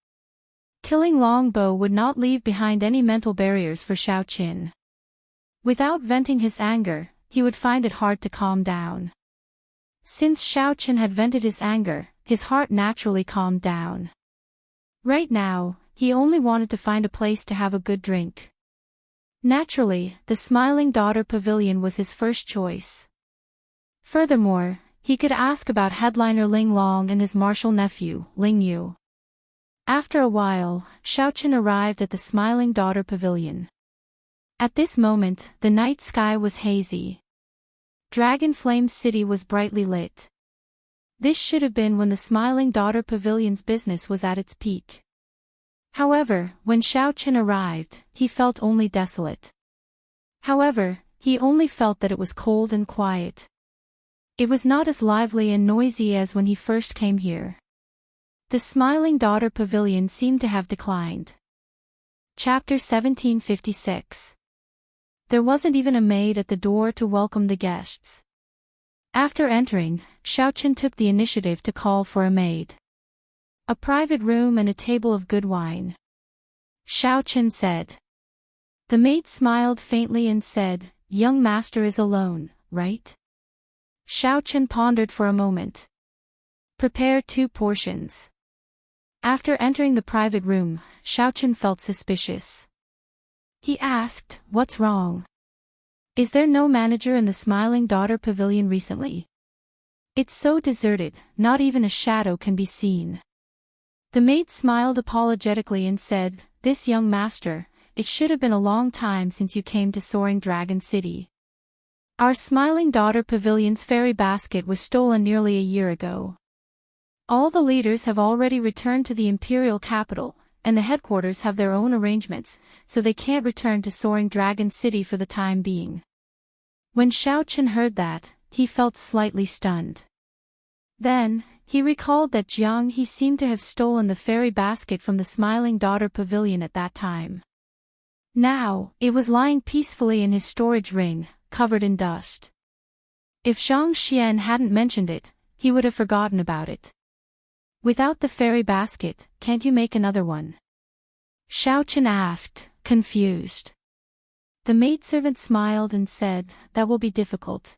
Killing Long Bo would not leave behind any mental barriers for Xiao Qin. Without venting his anger, he would find it hard to calm down. Since Xiao Qin had vented his anger, his heart naturally calmed down. Right now, he only wanted to find a place to have a good drink. Naturally, the Smiling Daughter Pavilion was his first choice. Furthermore, he could ask about headliner Ling Long and his martial nephew, Ling Yu. After a while, Xiao Qin arrived at the Smiling Daughter Pavilion. At this moment, the night sky was hazy. Dragon Flame City was brightly lit. This should have been when the Smiling Daughter Pavilion's business was at its peak. However, when Xiao Qin arrived, he felt only desolate. However, he only felt that it was cold and quiet. It was not as lively and noisy as when he first came here. The Smiling Daughter Pavilion seemed to have declined. Chapter 1756. There wasn't even a maid at the door to welcome the guests. After entering, Xiao Qin took the initiative to call for a maid. A private room and a table of good wine. Xiao Qin said. The maid smiled faintly and said, "Young master is alone, right?" Xiao Qin pondered for a moment. Prepare 2 portions. After entering the private room, Xiao Qin felt suspicious. He asked, "What's wrong? Is there no manager in the Smiling Daughter Pavilion recently? It's so deserted, not even a shadow can be seen." The maid smiled apologetically and said, "This young master, it should have been a long time since you came to Soaring Dragon City. Our Smiling Daughter Pavilion's fairy basket was stolen nearly a year ago. All the leaders have already returned to the imperial capital, and the headquarters have their own arrangements, so they can't return to Soaring Dragon City for the time being." When Xiao Qin heard that, he felt slightly stunned. Then, he recalled that Jiang He seemed to have stolen the fairy basket from the Smiling Daughter Pavilion at that time. Now, it was lying peacefully in his storage ring, covered in dust. If Zhang Xian hadn't mentioned it, he would have forgotten about it. "Without the fairy basket, can't you make another one?" Xiao Qin asked, confused. The maidservant smiled and said, "That will be difficult.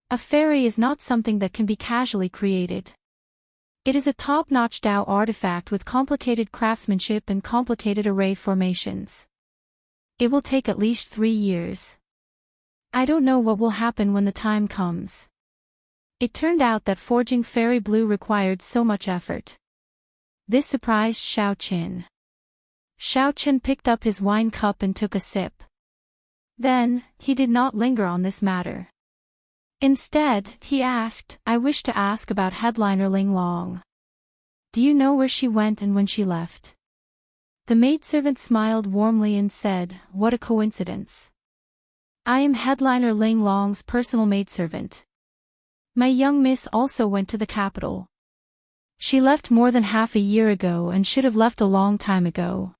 A fairy is not something that can be casually created. It is a top-notch Dao artifact with complicated craftsmanship and complicated array formations. It will take at least 3 years. I don't know what will happen when the time comes." It turned out that forging fairy blue required so much effort. This surprised Xiao Qin. Xiao Qin picked up his wine cup and took a sip. Then, he did not linger on this matter. Instead, he asked, "I wish to ask about headliner Ling Long. Do you know where she went and when she left?" The maidservant smiled warmly and said, "What a coincidence. I am headliner Ling Long's personal maidservant. My young miss also went to the capital. She left more than half a year ago and should have left a long time ago.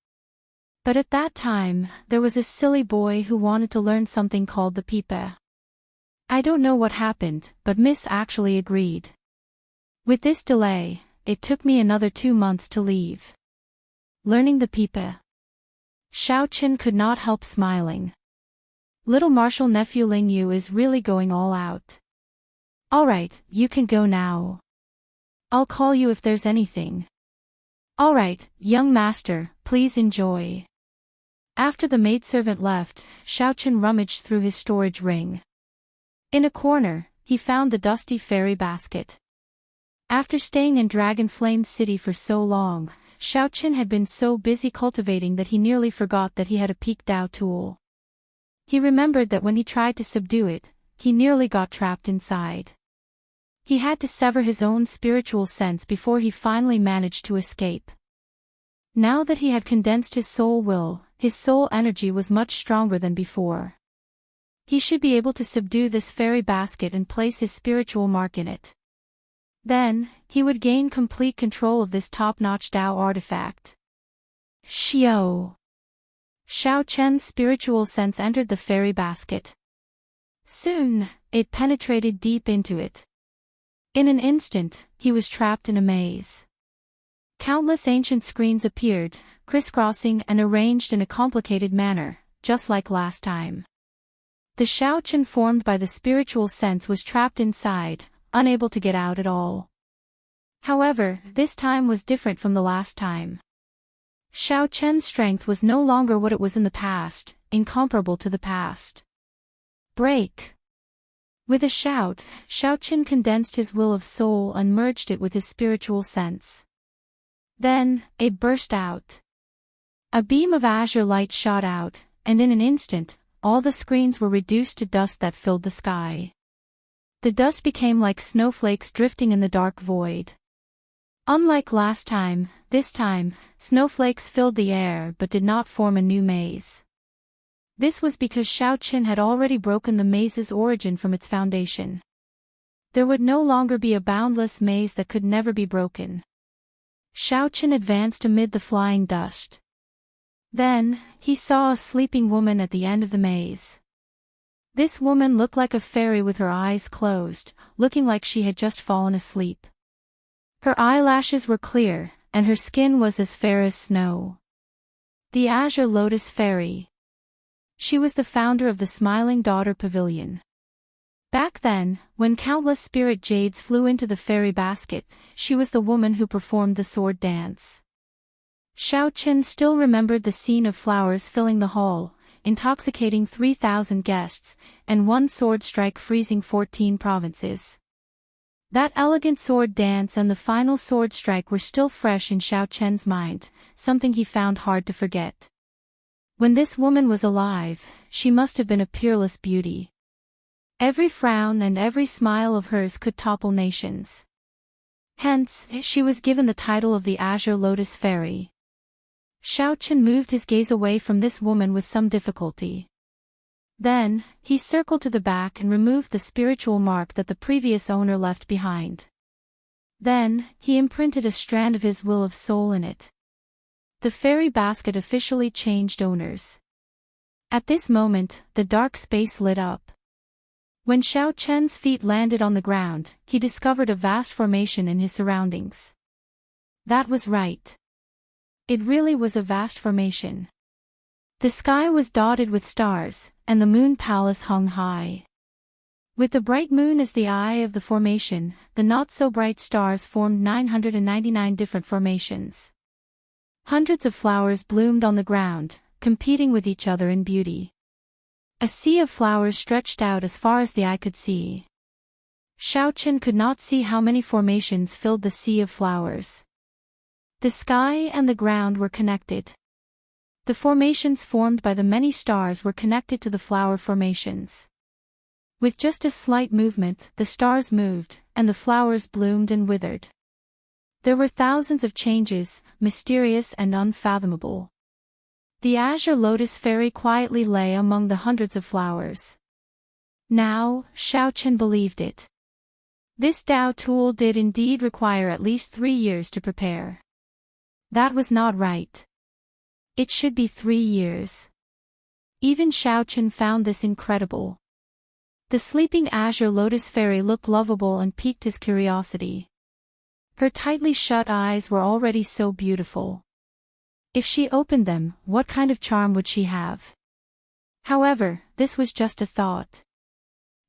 But at that time, there was a silly boy who wanted to learn something called the pipe. I don't know what happened, but Miss actually agreed. With this delay, it took me another 2 months to leave. Learning the pipe. Xiao Chen could not help smiling. Little Marshal nephew Ling Yu is really going all out. Alright, you can go now. I'll call you if there's anything. Alright, young master, please enjoy. After the maidservant left, Xiao Chen rummaged through his storage ring. In a corner, he found the dusty fairy basket. After staying in Dragon Flame City for so long, Xiao Chen had been so busy cultivating that he nearly forgot that he had a peak Dao tool. He remembered that when he tried to subdue it, he nearly got trapped inside. He had to sever his own spiritual sense before he finally managed to escape. Now that he had condensed his soul will, his soul energy was much stronger than before. He should be able to subdue this fairy basket and place his spiritual mark in it. Then, he would gain complete control of this top-notch Dao artifact. Xiao Chen's spiritual sense entered the fairy basket. Soon, it penetrated deep into it. In an instant, he was trapped in a maze. Countless ancient screens appeared, crisscrossing and arranged in a complicated manner, just like last time. The Xiao Chen formed by the spiritual sense was trapped inside, unable to get out at all. However, this time was different from the last time. Xiao Chen's strength was no longer what it was in the past, incomparable to the past. Break! With a shout, Xiao Chen condensed his will of soul and merged it with his spiritual sense. Then, it burst out. A beam of azure light shot out, and in an instant, all the screens were reduced to dust that filled the sky. The dust became like snowflakes drifting in the dark void. Unlike last time, this time, snowflakes filled the air but did not form a new maze. This was because Xiao Chen had already broken the maze's origin from its foundation. There would no longer be a boundless maze that could never be broken. Xiao Chen advanced amid the flying dust. Then, he saw a sleeping woman at the end of the maze. This woman looked like a fairy with her eyes closed, looking like she had just fallen asleep. Her eyelashes were clear, and her skin was as fair as snow. The Azure Lotus Fairy. She was the founder of the Smiling Daughter Pavilion. Back then, when countless spirit jades flew into the fairy basket, she was the woman who performed the sword dance. Xiao Chen still remembered the scene of flowers filling the hall, intoxicating 3,000 guests, and one sword strike freezing 14 provinces. That elegant sword dance and the final sword strike were still fresh in Xiao Chen's mind, something he found hard to forget. When this woman was alive, she must have been a peerless beauty. Every frown and every smile of hers could topple nations. Hence, she was given the title of the Azure Lotus Fairy. Xiao Chen moved his gaze away from this woman with some difficulty. Then, he circled to the back and removed the spiritual mark that the previous owner left behind. Then, he imprinted a strand of his will of soul in it. The fairy basket officially changed owners. At this moment, the dark space lit up. When Xiao Chen's feet landed on the ground, he discovered a vast formation in his surroundings. That was right. It really was a vast formation. The sky was dotted with stars, and the moon palace hung high. With the bright moon as the eye of the formation, the not-so-bright stars formed 999 different formations. Hundreds of flowers bloomed on the ground, competing with each other in beauty. A sea of flowers stretched out as far as the eye could see. Xiao Chen could not see how many formations filled the sea of flowers. The sky and the ground were connected. The formations formed by the many stars were connected to the flower formations. With just a slight movement, the stars moved, and the flowers bloomed and withered. There were thousands of changes, mysterious and unfathomable. The Azure Lotus Fairy quietly lay among the hundreds of flowers. Now, Xiao Chen believed it. This Dao tool did indeed require at least 3 years to prepare. That was not right. It should be 3 years. Even Xiao Chen found this incredible. The sleeping azure lotus fairy looked lovable and piqued his curiosity. Her tightly shut eyes were already so beautiful. If she opened them, what kind of charm would she have? However, this was just a thought.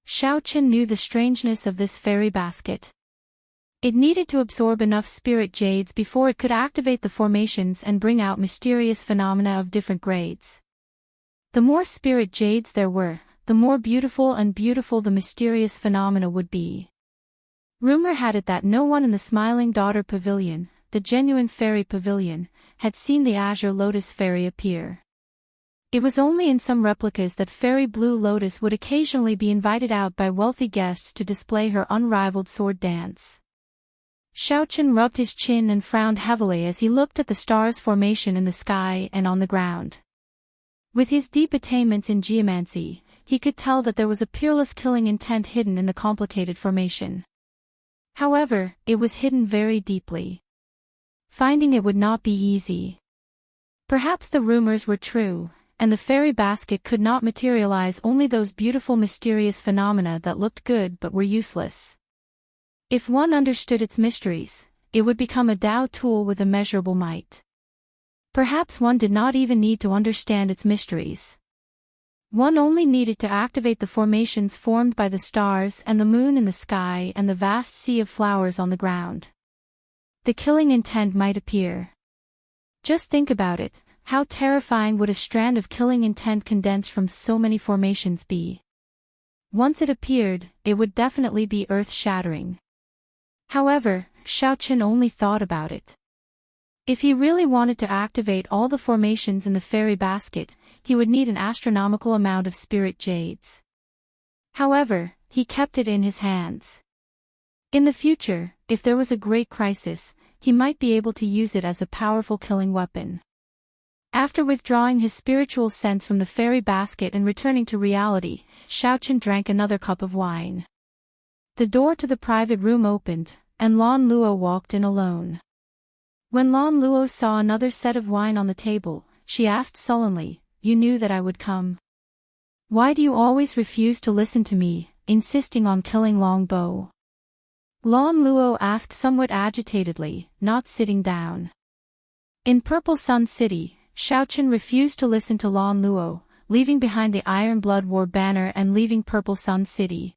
Xiao Chen knew the strangeness of this fairy basket. It needed to absorb enough spirit jades before it could activate the formations and bring out mysterious phenomena of different grades. The more spirit jades there were, the more beautiful the mysterious phenomena would be. Rumor had it that no one in the Smiling Daughter Pavilion, the genuine fairy pavilion, had seen the azure lotus fairy appear. It was only in some replicas that Fairy Blue Lotus would occasionally be invited out by wealthy guests to display her unrivaled sword dance. Xiao Chen rubbed his chin and frowned heavily as he looked at the stars' formation in the sky and on the ground. With his deep attainments in geomancy, he could tell that there was a peerless killing intent hidden in the complicated formation. However, it was hidden very deeply. Finding it would not be easy. Perhaps the rumors were true, and the fairy basket could not materialize only those beautiful mysterious phenomena that looked good but were useless. If one understood its mysteries, it would become a Dao tool with immeasurable might. Perhaps one did not even need to understand its mysteries. One only needed to activate the formations formed by the stars and the moon in the sky and the vast sea of flowers on the ground. The killing intent might appear. Just think about it. How terrifying would a strand of killing intent condensed from so many formations be? Once it appeared, it would definitely be earth-shattering. However, Xiao Chen only thought about it. If he really wanted to activate all the formations in the fairy basket, he would need an astronomical amount of spirit jades. However, he kept it in his hands. In the future, if there was a great crisis, he might be able to use it as a powerful killing weapon. After withdrawing his spiritual sense from the fairy basket and returning to reality, Xiao Chen drank another cup of wine. The door to the private room opened, and Lan Luo walked in alone. When Lan Luo saw another set of wine on the table, she asked sullenly, "You knew that I would come. Why do you always refuse to listen to me, insisting on killing Long Bo?" Lan Luo asked somewhat agitatedly, not sitting down. In Purple Sun City, Xiao Chen refused to listen to Lan Luo, leaving behind the Iron Blood War banner and leaving Purple Sun City.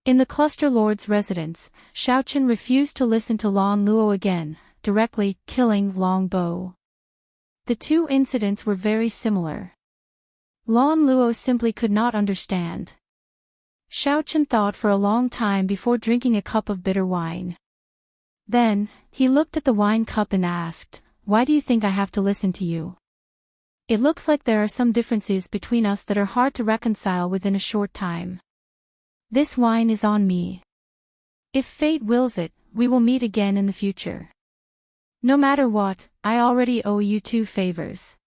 In the Cluster Lord's residence, Xiao Chen refused to listen to Lan Luo again, directly killing Long Bo. The two incidents were very similar. Lan Luo simply could not understand. Xiao Chen thought for a long time before drinking a cup of bitter wine. Then, he looked at the wine cup and asked, "Why do you think I have to listen to you? It looks like there are some differences between us that are hard to reconcile within a short time. This wine is on me. If fate wills it, we will meet again in the future. No matter what, I already owe you 2 favors."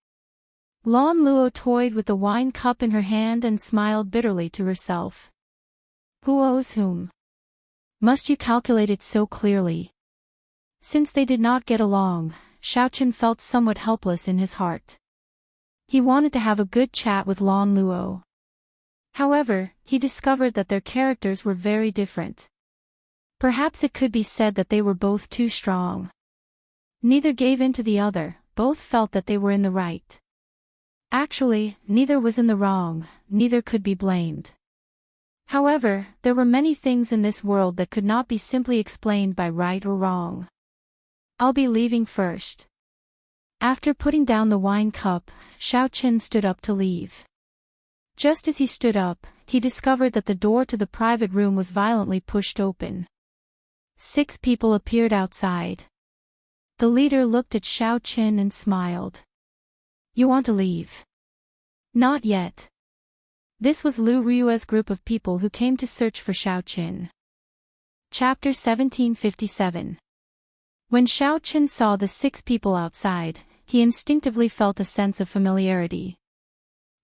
Lan Luo toyed with the wine cup in her hand and smiled bitterly to herself. Who owes whom? Must you calculate it so clearly? Since they did not get along, Xiao Chen felt somewhat helpless in his heart. He wanted to have a good chat with Lan Luo. However, he discovered that their characters were very different. Perhaps it could be said that they were both too strong. Neither gave in to the other, both felt that they were in the right. Actually, neither was in the wrong, neither could be blamed. However, there were many things in this world that could not be simply explained by right or wrong. "I'll be leaving first." After putting down the wine cup, Xiao Chen stood up to leave. Just as he stood up, he discovered that the door to the private room was violently pushed open. 6 people appeared outside. The leader looked at Xiao Chen and smiled. "You want to leave?" "Not yet." This was Lu Ryue's group of people who came to search for Xiao Chen. Chapter 1757. When Xiao Chen saw the 6 people outside, he instinctively felt a sense of familiarity.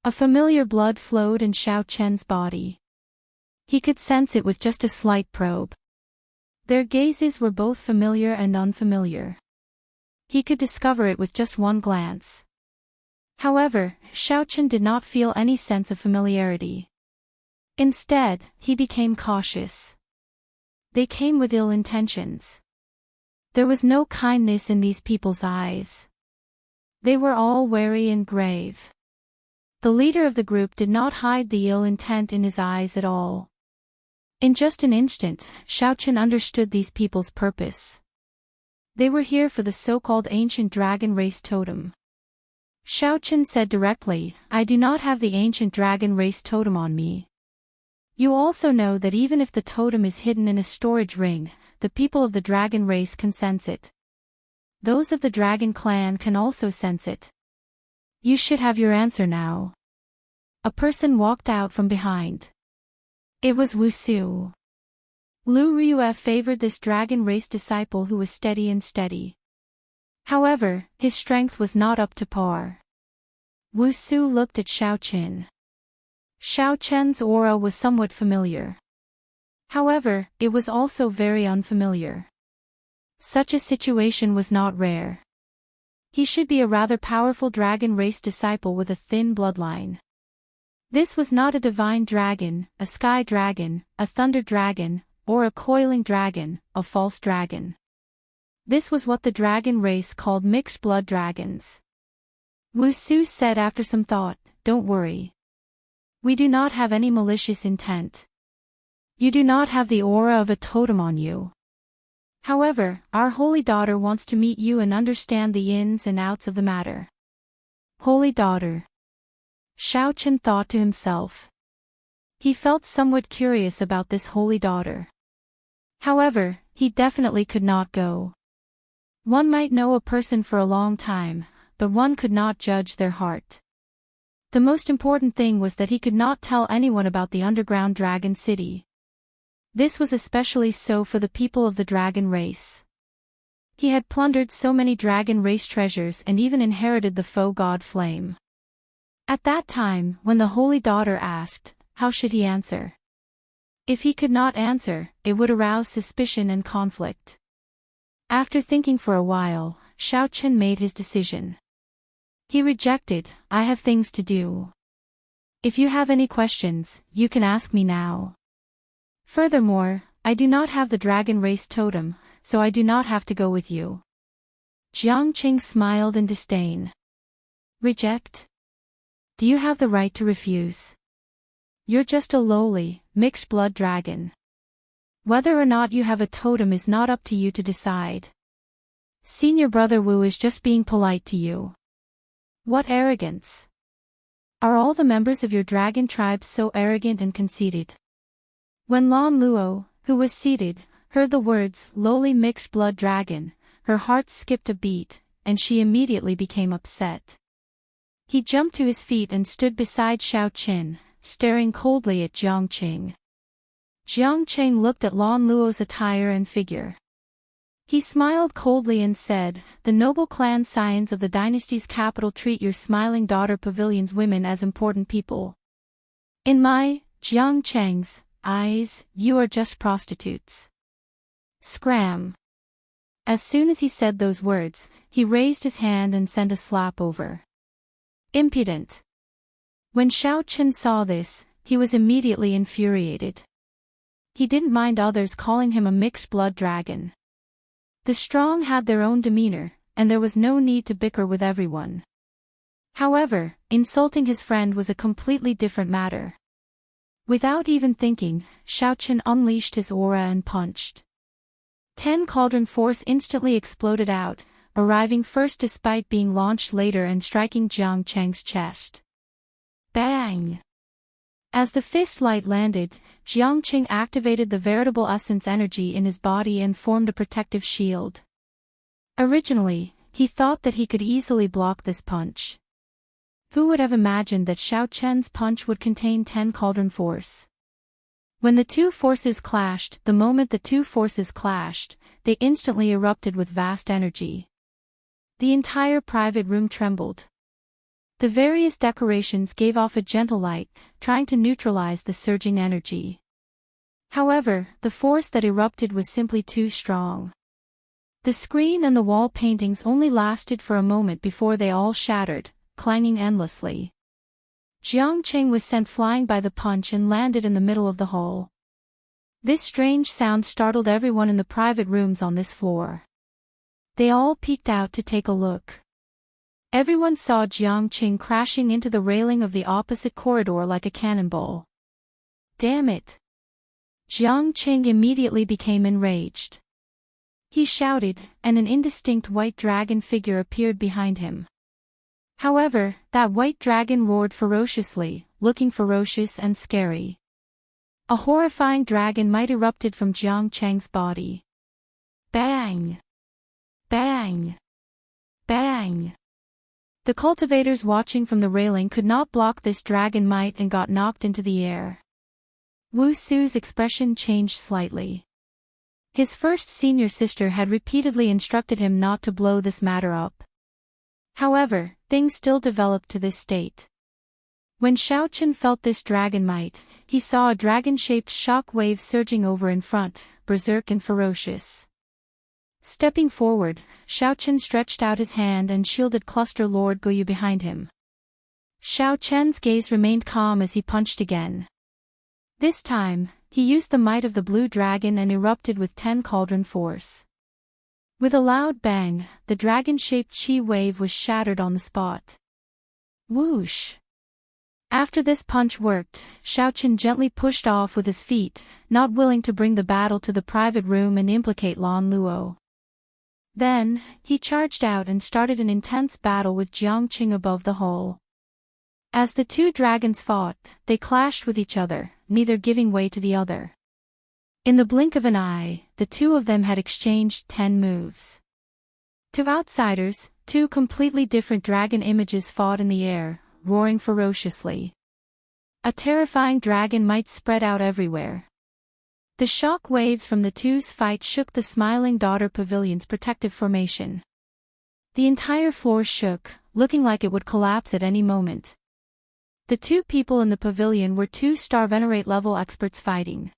A familiar blood flowed in Xiao Chen's body. He could sense it with just a slight probe. Their gazes were both familiar and unfamiliar. He could discover it with just one glance. However, Xiaochen did not feel any sense of familiarity. Instead, he became cautious. They came with ill intentions. There was no kindness in these people's eyes. They were all wary and grave. The leader of the group did not hide the ill intent in his eyes at all. In just an instant, Xiaochen understood these people's purpose. They were here for the so-called ancient dragon race totem. Xiaochen said directly, "I do not have the ancient dragon race totem on me. You also know that even if the totem is hidden in a storage ring, the people of the dragon race can sense it. Those of the dragon clan can also sense it. You should have your answer now." A person walked out from behind. It was Wu Su. Lu Ryue favored this dragon race disciple who was steady and steady. However, his strength was not up to par. Wu Su looked at Xiaochen. Xiaochen's aura was somewhat familiar. However, it was also very unfamiliar. Such a situation was not rare. He should be a rather powerful dragon race disciple with a thin bloodline. This was not a divine dragon, a sky dragon, a thunder dragon, or a coiling dragon, a false dragon. This was what the dragon race called mixed blood dragons. Wu Su said after some thought, "Don't worry. We do not have any malicious intent. You do not have the aura of a totem on you. However, our holy daughter wants to meet you and understand the ins and outs of the matter." Holy daughter. Xiaochen thought to himself. He felt somewhat curious about this holy daughter. However, he definitely could not go. One might know a person for a long time, but one could not judge their heart. The most important thing was that he could not tell anyone about the underground dragon city. This was especially so for the people of the dragon race. He had plundered so many dragon race treasures and even inherited the faux god flame. At that time, when the holy daughter asked, how should he answer? If he could not answer, it would arouse suspicion and conflict. After thinking for a while, Xiaochen made his decision. He rejected, "I have things to do. If you have any questions, you can ask me now. Furthermore, I do not have the dragon race totem, so I do not have to go with you." Jiang Qing smiled in disdain. "Reject? Do you have the right to refuse? You're just a lowly, mixed-blood dragon. Whether or not you have a totem is not up to you to decide. Senior brother Wu is just being polite to you." What arrogance! Are all the members of your dragon tribe so arrogant and conceited? When Lan Luo, who was seated, heard the words, lowly mixed-blood dragon, her heart skipped a beat, and she immediately became upset. He jumped to his feet and stood beside Xiaochen, staring coldly at Jiang Qing. Jiang Qing looked at Lan Luo's attire and figure. He smiled coldly and said, "The noble clan scions of the dynasty's capital treat your smiling daughter pavilion's women as important people. In my, Jiang Cheng's, eyes, you are just prostitutes." Scram. As soon as he said those words, he raised his hand and sent a slap over. Impudent. When Xiaochen saw this, he was immediately infuriated. He didn't mind others calling him a mixed-blood dragon. The strong had their own demeanor, and there was no need to bicker with everyone. However, insulting his friend was a completely different matter. Without even thinking, Xiaochen unleashed his aura and punched. 10 cauldron force instantly exploded out, arriving first despite being launched later and striking Jiang Cheng's chest. Bang! As the fist light landed, Jiang Qing activated the veritable essence energy in his body and formed a protective shield. Originally, he thought that he could easily block this punch. Who would have imagined that Xiaochen's punch would contain 10 cauldron force? When the two forces clashed, the moment the two forces clashed, they instantly erupted with vast energy. The entire private room trembled. The various decorations gave off a gentle light, trying to neutralize the surging energy. However, the force that erupted was simply too strong. The screen and the wall paintings only lasted for a moment before they all shattered, clanging endlessly. Jiangqing was sent flying by the punch and landed in the middle of the hall. This strange sound startled everyone in the private rooms on this floor. They all peeked out to take a look. Everyone saw Jiangqing crashing into the railing of the opposite corridor like a cannonball. Damn it! Jiangqing immediately became enraged. He shouted, and an indistinct white dragon figure appeared behind him. However, that white dragon roared ferociously, looking ferocious and scary. A horrifying dragon might erupted from Jiangqing's body. Bang! Bang! Bang! The cultivators watching from the railing could not block this dragon might and got knocked into the air. Wu Su's expression changed slightly. His first senior sister had repeatedly instructed him not to blow this matter up. However, things still developed to this state. When Xiaochen felt this dragon might, he saw a dragon-shaped shock wave surging over in front, berserk and ferocious. Stepping forward, Xiaochen stretched out his hand and shielded Cluster Lord Goyu behind him. Xiaochen's gaze remained calm as he punched again. This time, he used the might of the blue dragon and erupted with 10 cauldron force. With a loud bang, the dragon-shaped chi wave was shattered on the spot. Whoosh! After this punch worked, Xiaochen gently pushed off with his feet, not willing to bring the battle to the private room and implicate Lan Luo. Then, he charged out and started an intense battle with Jiangqing above the hall. As the two dragons fought, they clashed with each other, neither giving way to the other. In the blink of an eye, the two of them had exchanged 10 moves. To outsiders, two completely different dragon images fought in the air, roaring ferociously. A terrifying dragon might spread out everywhere. The shock waves from the two's fight shook the Smiling Daughter Pavilion's protective formation. The entire floor shook, looking like it would collapse at any moment. The two people in the pavilion were 2-star Venerate level experts fighting.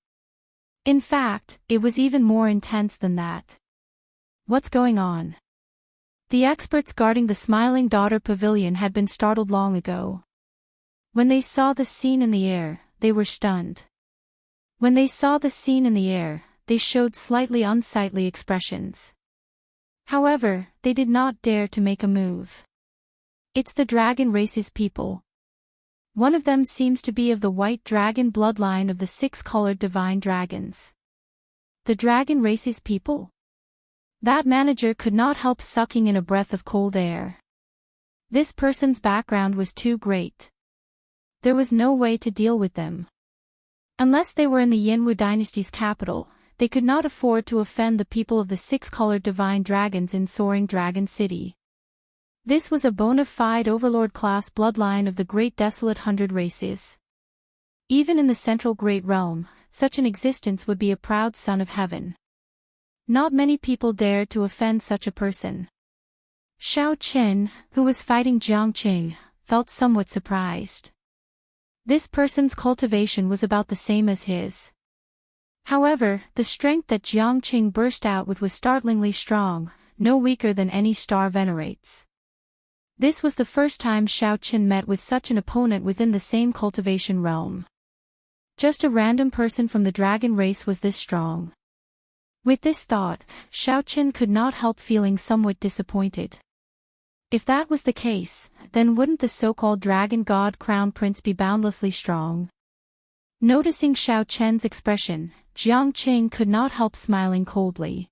In fact, it was even more intense than that. What's going on? The experts guarding the Smiling Daughter Pavilion had been startled long ago. When they saw the scene in the air, they were stunned. When they saw the scene in the air, they showed slightly unsightly expressions. However, they did not dare to make a move. It's the dragon race's people. One of them seems to be of the white dragon bloodline of the 6-colored divine dragons. The dragon race's people? That manager could not help sucking in a breath of cold air. This person's background was too great. There was no way to deal with them. Unless they were in the Yinwu dynasty's capital, they could not afford to offend the people of the 6-colored divine dragons in Soaring Dragon City. This was a bona fide overlord-class bloodline of the Great Desolate 100 races. Even in the Central Great Realm, such an existence would be a proud son of heaven. Not many people dared to offend such a person. Xiao Qin, who was fighting Jiangqing, felt somewhat surprised. This person's cultivation was about the same as his. However, the strength that Jiangqing burst out with was startlingly strong, no weaker than any star venerates. This was the first time Xiao Qin met with such an opponent within the same cultivation realm. Just a random person from the dragon race was this strong. With this thought, Xiao Qin could not help feeling somewhat disappointed. If that was the case, then wouldn't the so-called dragon god crown prince be boundlessly strong? Noticing Xiao Chen's expression, Jiangqing could not help smiling coldly.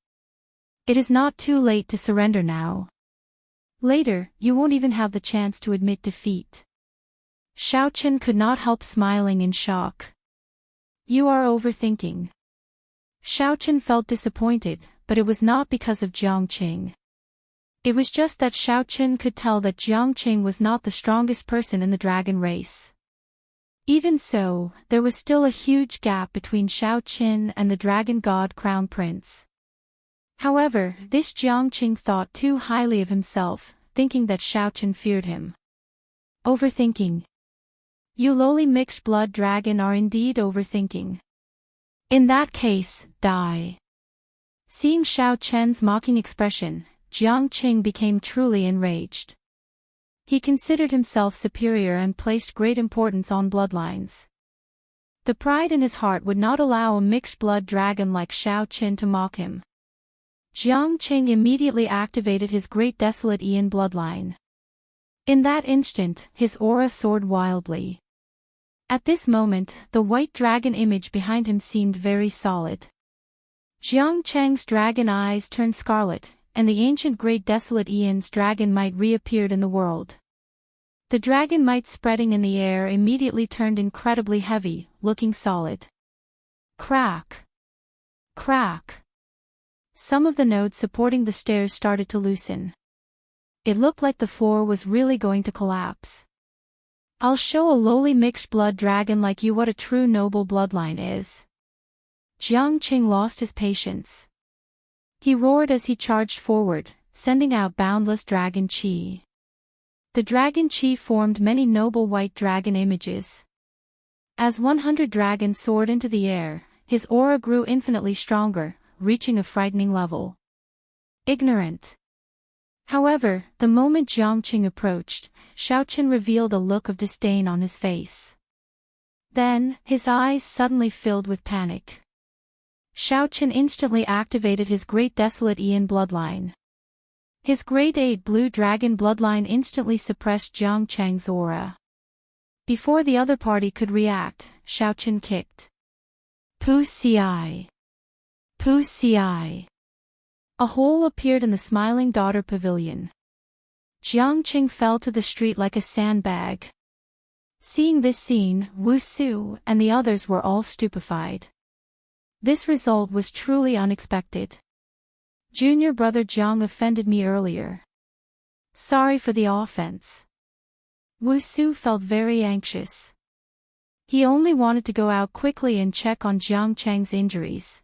It is not too late to surrender now. Later, you won't even have the chance to admit defeat. Xiao Qin could not help smiling in shock. You are overthinking. Xiao Qin felt disappointed, but it was not because of Jiangqing. It was just that Xiao Qin could tell that Jiangqing was not the strongest person in the dragon race. Even so, there was still a huge gap between Xiao Qin and the dragon god crown prince. However, this Jiangqing thought too highly of himself, thinking that Xiao Qin feared him. Overthinking. You lowly mixed blood dragon are indeed overthinking. In that case, die. Seeing Xiao Chen's mocking expression, Jiang Qing became truly enraged. He considered himself superior and placed great importance on bloodlines. The pride in his heart would not allow a mixed-blood dragon like Xiao Qin to mock him. Jiang Qing immediately activated his great desolate Ian bloodline. In that instant, his aura soared wildly. At this moment, the white dragon image behind him seemed very solid. Jiang Cheng's dragon eyes turned scarlet, and the ancient great desolate Ian's dragon might reappeared in the world. The dragon might spreading in the air immediately turned incredibly heavy, looking solid. Crack! Crack! Some of the nodes supporting the stairs started to loosen. It looked like the floor was really going to collapse. I'll show a lowly mixed-blood dragon like you what a true noble bloodline is. Jiang Qing lost his patience. He roared as he charged forward, sending out boundless dragon chi. The dragon chi formed many noble white dragon images. As 100 dragons soared into the air, his aura grew infinitely stronger, reaching a frightening level. Ignorant. However, the moment Jiang Qing approached, Xiao Qin revealed a look of disdain on his face. Then, his eyes suddenly filled with panic. Xiao Qin instantly activated his great desolate Ian bloodline. His great 8 blue dragon bloodline instantly suppressed Jiang Cheng's aura. Before the other party could react, Xiao Qin kicked. Pu Ci. Pu Ci. A hole appeared in the Smiling Daughter Pavilion. Jiang Qing fell to the street like a sandbag. Seeing this scene, Wu Su and the others were all stupefied. This result was truly unexpected. Junior brother Jiang offended me earlier. Sorry for the offense. Wu Su felt very anxious. He only wanted to go out quickly and check on Jiang Cheng's injuries.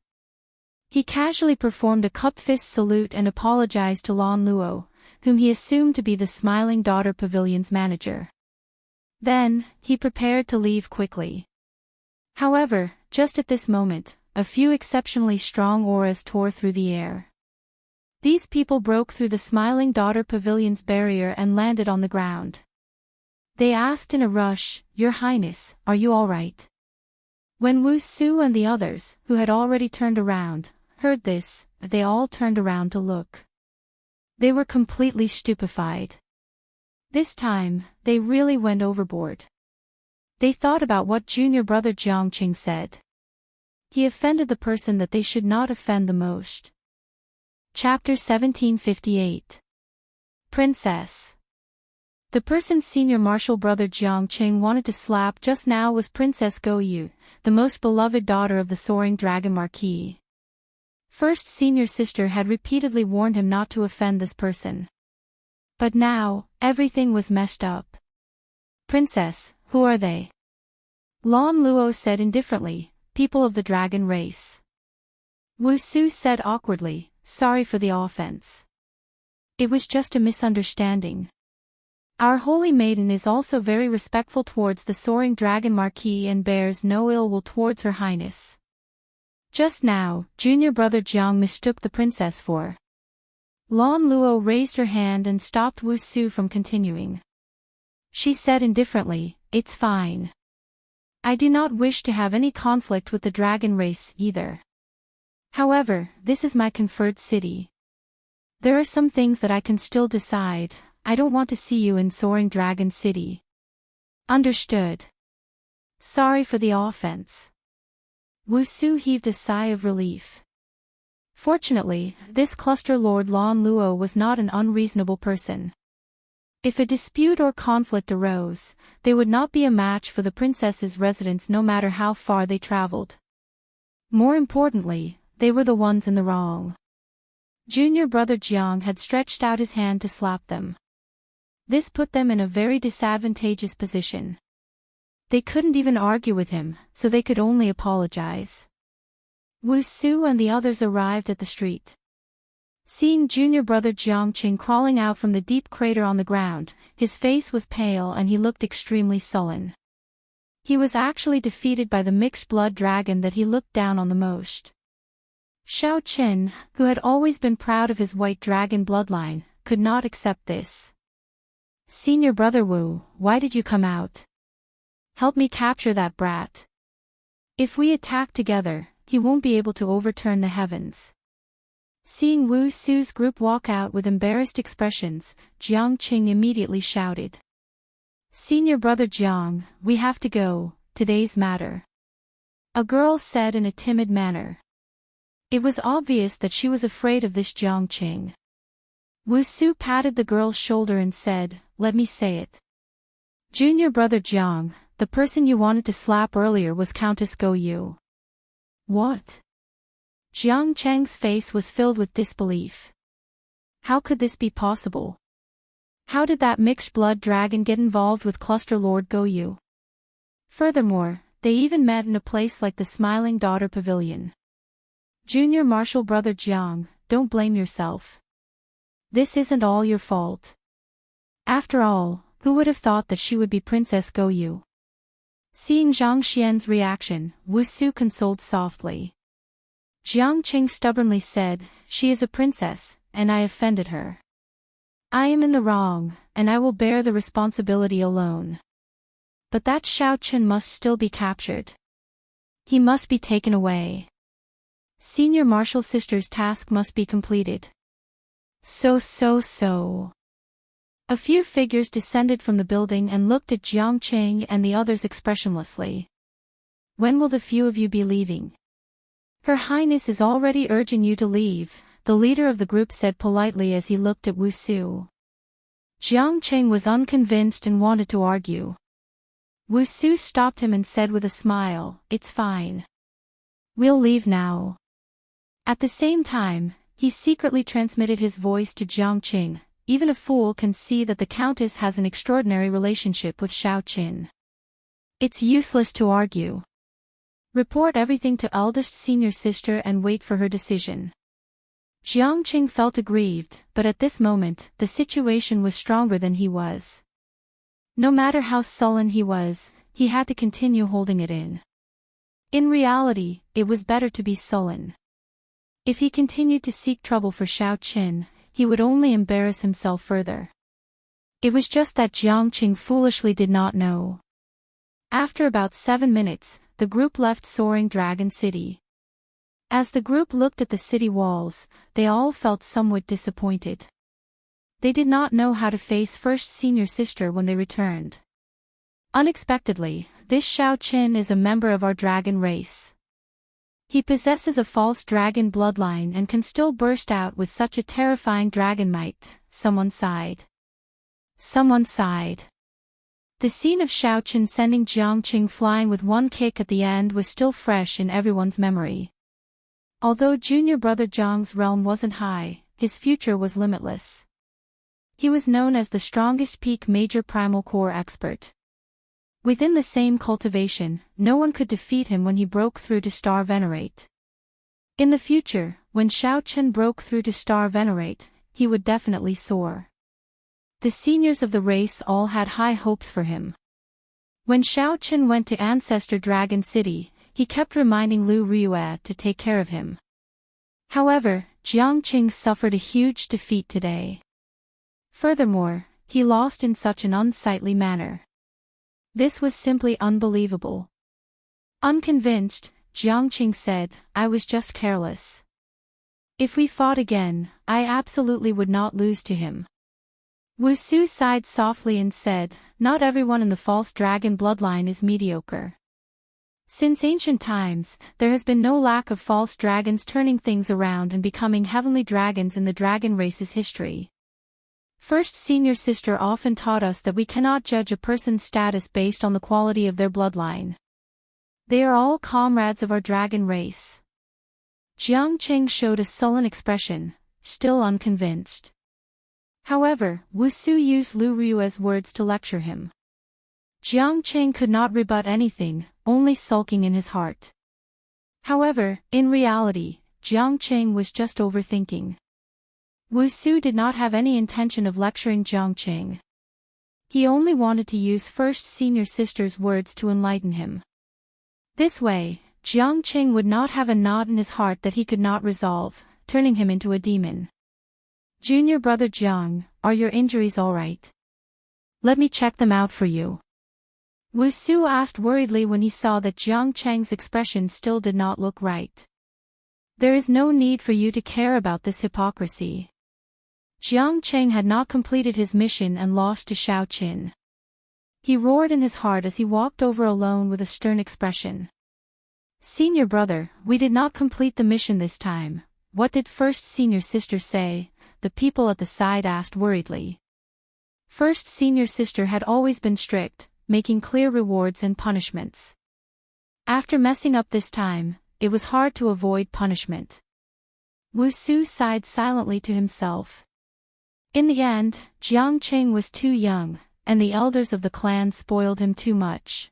He casually performed a cupped fist salute and apologized to Lan Luo, whom he assumed to be the Smiling Daughter Pavilion's manager. Then, he prepared to leave quickly. However, just at this moment, a few exceptionally strong auras tore through the air. These people broke through the Smiling Daughter Pavilion's barrier and landed on the ground. They asked in a rush, "Your Highness, are you all right?" When Wu Su and the others, who had already turned around, heard this, they all turned around to look. They were completely stupefied. This time, they really went overboard. They thought about what junior brother Jiang Qing said. He offended the person that they should not offend the most. Chapter 1758. Princess. The person senior martial brother Jiang Qing wanted to slap just now was Princess Go Yu, the most beloved daughter of the soaring dragon marquis. First senior sister had repeatedly warned him not to offend this person. But now, everything was messed up. Princess, who are they? Lan Luo said indifferently, people of the dragon race. Wu Su said awkwardly, sorry for the offense. It was just a misunderstanding. Our holy maiden is also very respectful towards the soaring dragon marquis and bears no ill will towards her highness. Just now, junior brother Jiang mistook the princess for. Lan Luo raised her hand and stopped Wu Su from continuing. She said indifferently, it's fine. I do not wish to have any conflict with the dragon race either. However, this is my conferred city. There are some things that I can still decide. I don't want to see you in Soaring Dragon City. Understood. Sorry for the offense. Wu Su heaved a sigh of relief. Fortunately, this cluster lord Lan Luo was not an unreasonable person. If a dispute or conflict arose, they would not be a match for the princess's residence no matter how far they traveled. More importantly, they were the ones in the wrong. Junior brother Jiang had stretched out his hand to slap them. This put them in a very disadvantageous position. They couldn't even argue with him, so they could only apologize. Wu Su and the others arrived at the street. Seeing junior brother Jiang Qing crawling out from the deep crater on the ground, his face was pale and he looked extremely sullen. He was actually defeated by the mixed-blood dragon that he looked down on the most. Xiao Qin, who had always been proud of his white dragon bloodline, could not accept this. "Senior brother Wu, why did you come out? Help me capture that brat. If we attack together, he won't be able to overturn the heavens." Seeing Wu Su's group walk out with embarrassed expressions, Jiang Qing immediately shouted. "Senior brother Jiang, we have to go, today's matter," a girl said in a timid manner. It was obvious that she was afraid of this Jiang Qing. Wu Su patted the girl's shoulder and said, "Let me say it. Junior brother Jiang, the person you wanted to slap earlier was Countess Go Yu." "What?" Jiang Cheng's face was filled with disbelief. How could this be possible? How did that mixed-blood dragon get involved with Cluster Lord Go Yu? Furthermore, they even met in a place like the Smiling Daughter Pavilion. "Junior Marshal brother Jiang, don't blame yourself. This isn't all your fault. After all, who would have thought that she would be Princess Go Yu?" Seeing Zhang Xian's reaction, Wu Su consoled softly. Jiang Qing stubbornly said, "She is a princess, and I offended her. I am in the wrong, and I will bear the responsibility alone. But that Xiao Qin must still be captured. He must be taken away. Senior Marshal Sister's task must be completed." So. A few figures descended from the building and looked at Jiang Qing and the others expressionlessly. "When will the few of you be leaving?" "Her Highness is already urging you to leave," the leader of the group said politely as he looked at Wu Su. Jiang Qing was unconvinced and wanted to argue. Wu Su stopped him and said with a smile, "It's fine. We'll leave now." At the same time, he secretly transmitted his voice to Jiang Qing. Even a fool can see that the Countess has an extraordinary relationship with Xiao Qin. It's useless to argue. Report everything to eldest senior sister and wait for her decision. Jiang Qing felt aggrieved, but at this moment, the situation was stronger than he was. No matter how sullen he was, he had to continue holding it in. In reality, it was better to be sullen. If he continued to seek trouble for Xiao Qin, he would only embarrass himself further. It was just that Jiang Qing foolishly did not know. After about 7 minutes, the group left Soaring Dragon City. As the group looked at the city walls, they all felt somewhat disappointed. They did not know how to face first senior sister when they returned. Unexpectedly, this Xiao Qin is a member of our dragon race. He possesses a false dragon bloodline and can still burst out with such a terrifying dragon might, someone sighed. Someone sighed. The scene of Xiao Qin sending Jiang Qing flying with one kick at the end was still fresh in everyone's memory. Although junior brother Jiang's realm wasn't high, his future was limitless. He was known as the strongest peak major primal core expert. Within the same cultivation, no one could defeat him when he broke through to Star Venerate. In the future, when Xiao Qin broke through to Star Venerate, he would definitely soar. The seniors of the race all had high hopes for him. When Xiao Qin went to Ancestor Dragon City, he kept reminding Lu Riyue to take care of him. However, Jiang Qing suffered a huge defeat today. Furthermore, he lost in such an unsightly manner. This was simply unbelievable. Unconvinced, Jiang Qing said, "I was just careless. If we fought again, I absolutely would not lose to him." Wu Su sighed softly and said, "Not everyone in the false dragon bloodline is mediocre. Since ancient times, there has been no lack of false dragons turning things around and becoming heavenly dragons in the dragon race's history. First senior sister often taught us that we cannot judge a person's status based on the quality of their bloodline. They are all comrades of our dragon race." Jiang Qing showed a sullen expression, still unconvinced. However, Wu Su used Lu Riyue's words to lecture him. Jiang Qing could not rebut anything, only sulking in his heart. However, in reality, Jiang Qing was just overthinking. Wu Su did not have any intention of lecturing Jiang Qing. He only wanted to use first senior sister's words to enlighten him. This way, Jiang Qing would not have a knot in his heart that he could not resolve, turning him into a demon. Junior brother Jiang, are your injuries all right? Let me check them out for you. Wu Su asked worriedly when he saw that Jiang Cheng's expression still did not look right. There is no need for you to care about this hypocrisy. Jiang Cheng had not completed his mission and lost to Shao Qin. He roared in his heart as he walked over alone with a stern expression. Senior brother, we did not complete the mission this time. What did first senior sister say? The people at the side asked worriedly. First senior sister had always been strict, making clear rewards and punishments. After messing up this time, it was hard to avoid punishment. Wu Su sighed silently to himself. In the end, Jiang Qing was too young, and the elders of the clan spoiled him too much.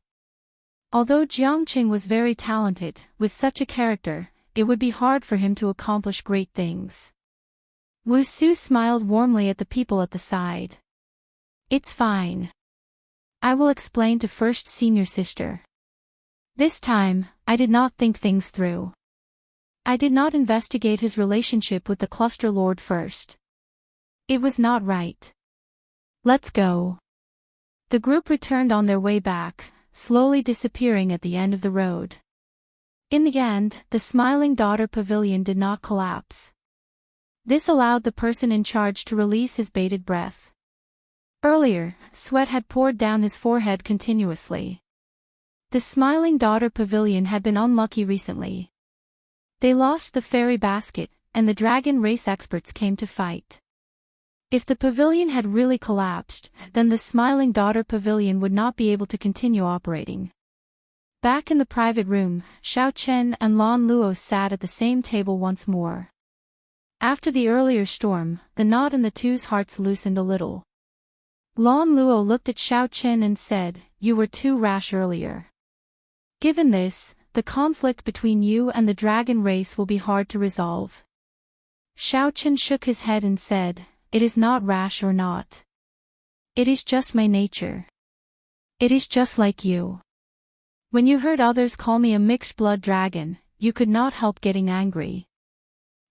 Although Jiang Qing was very talented, with such a character, it would be hard for him to accomplish great things. Wu Su smiled warmly at the people at the side. It's fine. I will explain to first senior sister. This time, I did not think things through. I did not investigate his relationship with the cluster lord first. It was not right. Let's go. The group returned on their way back, slowly disappearing at the end of the road. In the end, the Smiling Daughter Pavilion did not collapse. This allowed the person in charge to release his bated breath. Earlier, sweat had poured down his forehead continuously. The Smiling Daughter Pavilion had been unlucky recently. They lost the fairy basket, and the dragon race experts came to fight. If the pavilion had really collapsed, then the Smiling Daughter Pavilion would not be able to continue operating. Back in the private room, Shao Chen and Lan Luo sat at the same table once more. After the earlier storm, the knot in the two's hearts loosened a little. Lan Luo looked at Shao Chen and said, "You were too rash earlier. Given this, the conflict between you and the dragon race will be hard to resolve." Shao Chen shook his head and said, "It is not rash or not. It is just my nature. It is just like you. When you heard others call me a mixed-blood dragon, you could not help getting angry.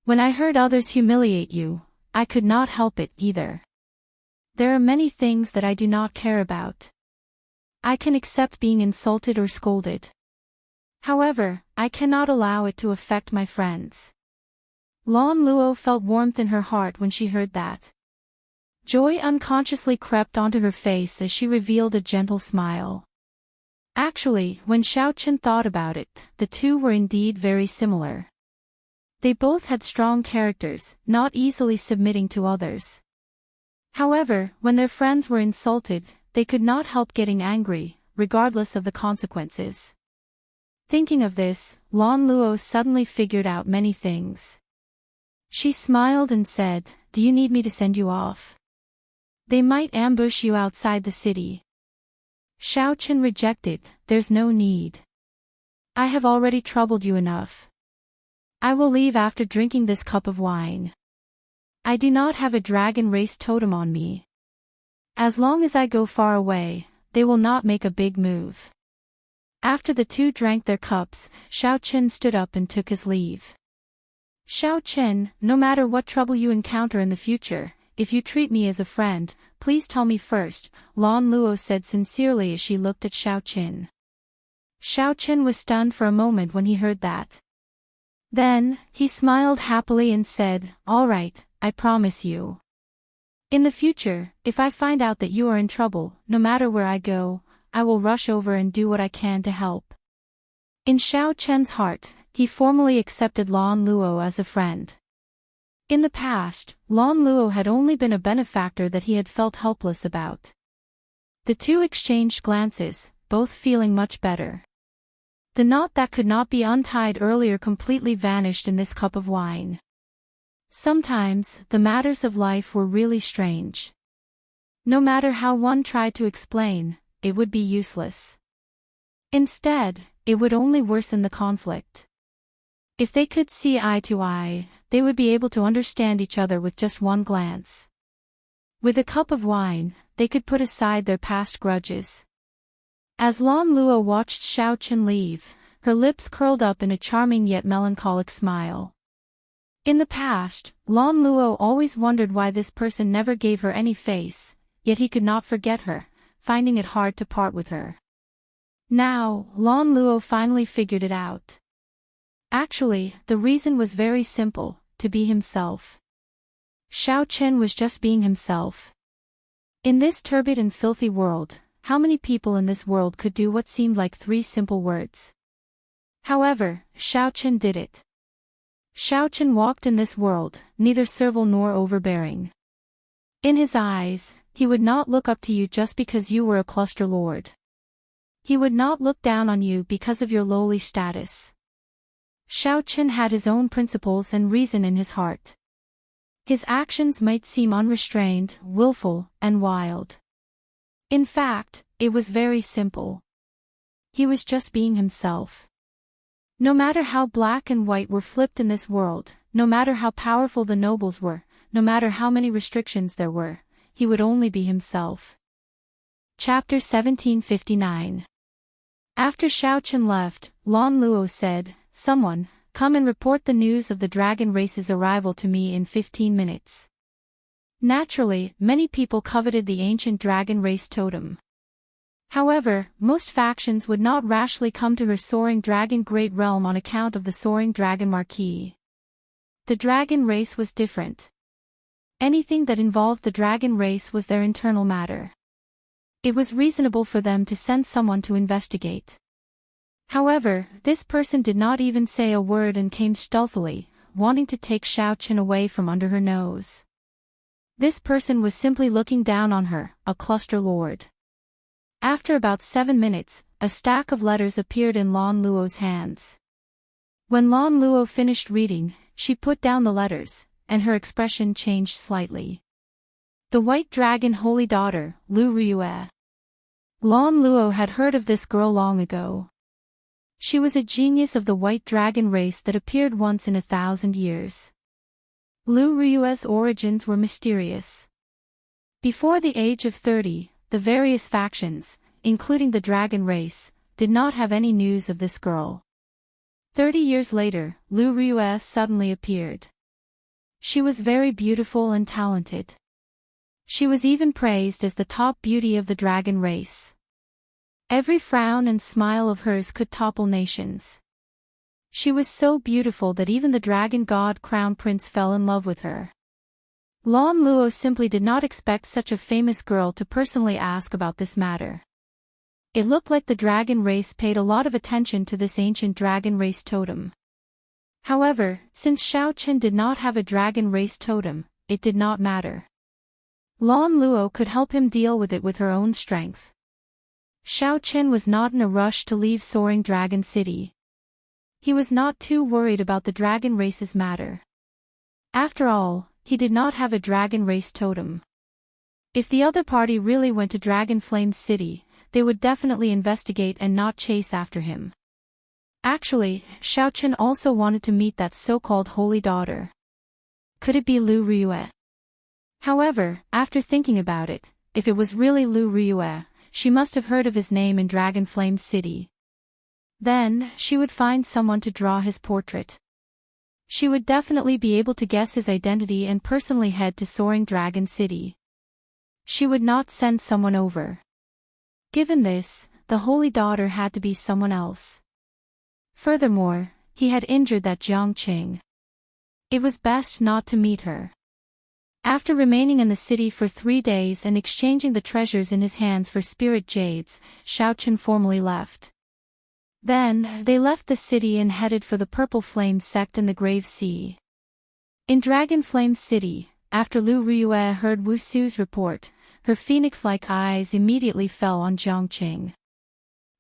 When I heard others humiliate you, I could not help it either. There are many things that I do not care about. I can accept being insulted or scolded. However, I cannot allow it to affect my friends." Lan Luo felt warmth in her heart when she heard that. Joy unconsciously crept onto her face as she revealed a gentle smile. Actually, when Shao Chen thought about it, the two were indeed very similar. They both had strong characters, not easily submitting to others. However, when their friends were insulted, they could not help getting angry, regardless of the consequences. Thinking of this, Lan Luo suddenly figured out many things. She smiled and said, "Do you need me to send you off? They might ambush you outside the city." Shao Chen rejected, "There's no need. I have already troubled you enough. I will leave after drinking this cup of wine. I do not have a dragon race totem on me. As long as I go far away, they will not make a big move." After the two drank their cups, Shao Chen stood up and took his leave. "Shao Chen, no matter what trouble you encounter in the future, if you treat me as a friend, please tell me first," Lan Luo said sincerely as she looked at Shao Chen. Shao Chen was stunned for a moment when he heard that. Then, he smiled happily and said, "All right, I promise you. In the future, if I find out that you are in trouble, no matter where I go, I will rush over and do what I can to help." In Shao Chen's heart, he formally accepted Lan Luo as a friend. In the past, Lan Luo had only been a benefactor that he had felt helpless about. The two exchanged glances, both feeling much better. The knot that could not be untied earlier completely vanished in this cup of wine. Sometimes, the matters of life were really strange. No matter how one tried to explain, it would be useless. Instead, it would only worsen the conflict. If they could see eye to eye, they would be able to understand each other with just one glance. With a cup of wine, they could put aside their past grudges. As Lan Luo watched Xiao Chen leave, her lips curled up in a charming yet melancholic smile. In the past, Lan Luo always wondered why this person never gave her any face, yet he could not forget her, finding it hard to part with her. Now, Lan Luo finally figured it out. Actually, the reason was very simple: to be himself. Xiao Chen was just being himself. In this turbid and filthy world, how many people in this world could do what seemed like 3 simple words? However, Xiao Chen did it. Xiao Chen walked in this world, neither servile nor overbearing. In his eyes, he would not look up to you just because you were a cluster lord. He would not look down on you because of your lowly status. Xiao Chen had his own principles and reason in his heart. His actions might seem unrestrained, willful, and wild. In fact, it was very simple. He was just being himself. No matter how black and white were flipped in this world, no matter how powerful the nobles were, no matter how many restrictions there were, he would only be himself. Chapter 1759. After Xiao Chen left, Lan Luo said, "Someone, come and report the news of the dragon race's arrival to me in 15 minutes. Naturally, many people coveted the ancient dragon race totem. However, most factions would not rashly come to her soaring dragon great realm on account of the soaring dragon marquee. The dragon race was different. Anything that involved the dragon race was their internal matter. It was reasonable for them to send someone to investigate. However, this person did not even say a word and came stealthily, wanting to take Xiao Chen away from under her nose. This person was simply looking down on her, a cluster lord. After about 7 minutes, a stack of letters appeared in Lan Luo's hands. When Lan Luo finished reading, she put down the letters, and her expression changed slightly. The White Dragon Holy Daughter, Lu Riyue. Lan Luo had heard of this girl long ago. She was a genius of the White Dragon race that appeared once in 1,000 years. Lu Riyue's origins were mysterious. Before the age of 30, the various factions, including the dragon race, did not have any news of this girl. 30 years later, Lu Riyue suddenly appeared. She was very beautiful and talented. She was even praised as the top beauty of the dragon race. Every frown and smile of hers could topple nations. She was so beautiful that even the dragon god crown prince fell in love with her. Lan Luo simply did not expect such a famous girl to personally ask about this matter. It looked like the dragon race paid a lot of attention to this ancient dragon race totem. However, since Xiao Chen did not have a dragon race totem, it did not matter. Lan Luo could help him deal with it with her own strength. Xiao Chen was not in a rush to leave Soaring Dragon City. He was not too worried about the dragon race's matter. After all, he did not have a dragon race totem. If the other party really went to Dragon Flame City, they would definitely investigate and not chase after him. Actually, Xiao Chen also wanted to meet that so-called holy daughter. Could it be Lu Riyue? However, after thinking about it, if it was really Lu Riyue, she must have heard of his name in Dragon Flame City. Then, she would find someone to draw his portrait. She would definitely be able to guess his identity and personally head to Soaring Dragon City. She would not send someone over. Given this, the holy daughter had to be someone else. Furthermore, he had injured that Jiang Qing. It was best not to meet her. After remaining in the city for 3 days and exchanging the treasures in his hands for spirit jades, Xiao Chen formally left. Then, they left the city and headed for the Purple Flame sect in the Grave Sea. In Dragon Flame City, after Lu Riyue heard Wu Su's report, her phoenix-like eyes immediately fell on Jiang Qing.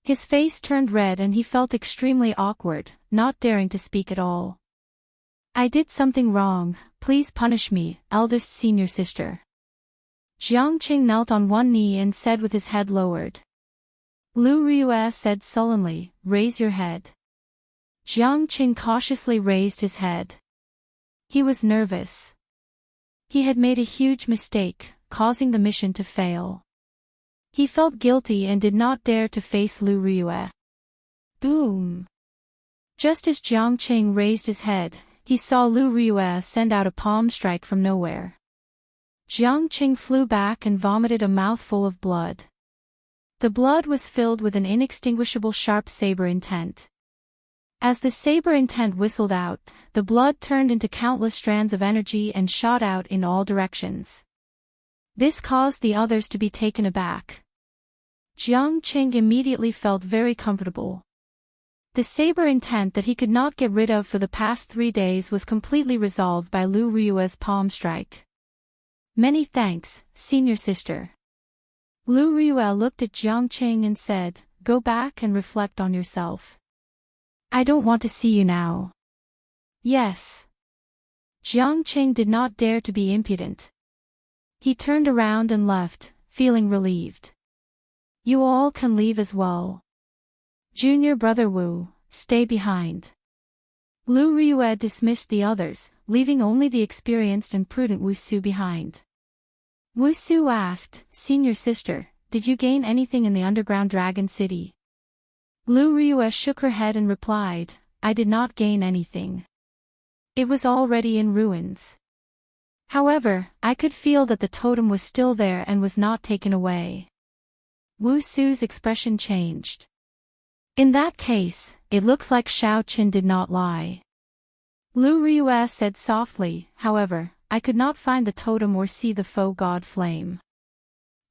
His face turned red and he felt extremely awkward, not daring to speak at all. "I did something wrong, please punish me, eldest senior sister." Jiang Qing knelt on one knee and said with his head lowered. Lu Riyue said sullenly, "Raise your head." Jiang Qing cautiously raised his head. He was nervous. He had made a huge mistake, causing the mission to fail. He felt guilty and did not dare to face Lu Ryue. Boom! Just as Jiang Qing raised his head, he saw Lu Ryue send out a palm strike from nowhere. Jiang Qing flew back and vomited a mouthful of blood. The blood was filled with an inextinguishable sharp saber intent. As the saber intent whistled out, the blood turned into countless strands of energy and shot out in all directions. This caused the others to be taken aback. Jiang Qing immediately felt very comfortable. The saber intent that he could not get rid of for the past 3 days was completely resolved by Lu Ryue's palm strike. Many thanks, senior sister. Lu Ryue looked at Jiang Qing and said, "Go back and reflect on yourself. I don't want to see you now." Yes. Jiang Qing did not dare to be impudent. He turned around and left, feeling relieved. You all can leave as well. Junior brother Wu, stay behind. Lu Ryue dismissed the others, leaving only the experienced and prudent Wu Su behind. Wu Su asked, "Senior sister, did you gain anything in the underground dragon city?" Lu Ryue shook her head and replied, "I did not gain anything. It was already in ruins. However, I could feel that the totem was still there and was not taken away." Wu Su's expression changed. In that case, it looks like Shao Qin did not lie. Lu Ryue said softly, "However, I could not find the totem or see the faux god flame.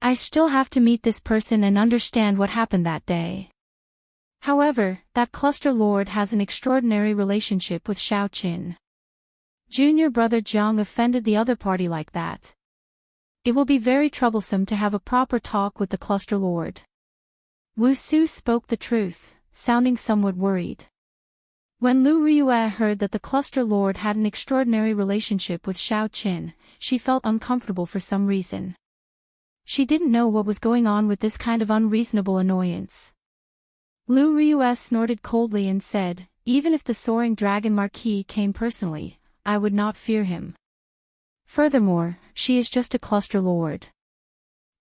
I still have to meet this person and understand what happened that day. However, that cluster lord has an extraordinary relationship with Shao Qin. Junior brother Jiang offended the other party like that. It will be very troublesome to have a proper talk with the cluster lord." Wu Su spoke the truth, sounding somewhat worried. When Lu Ryue heard that the cluster lord had an extraordinary relationship with Shao Qin, she felt uncomfortable for some reason. She didn't know what was going on with this kind of unreasonable annoyance. Lu Ryue snorted coldly and said, "Even if the soaring dragon marquis came personally, I would not fear him. Furthermore, she is just a cluster lord.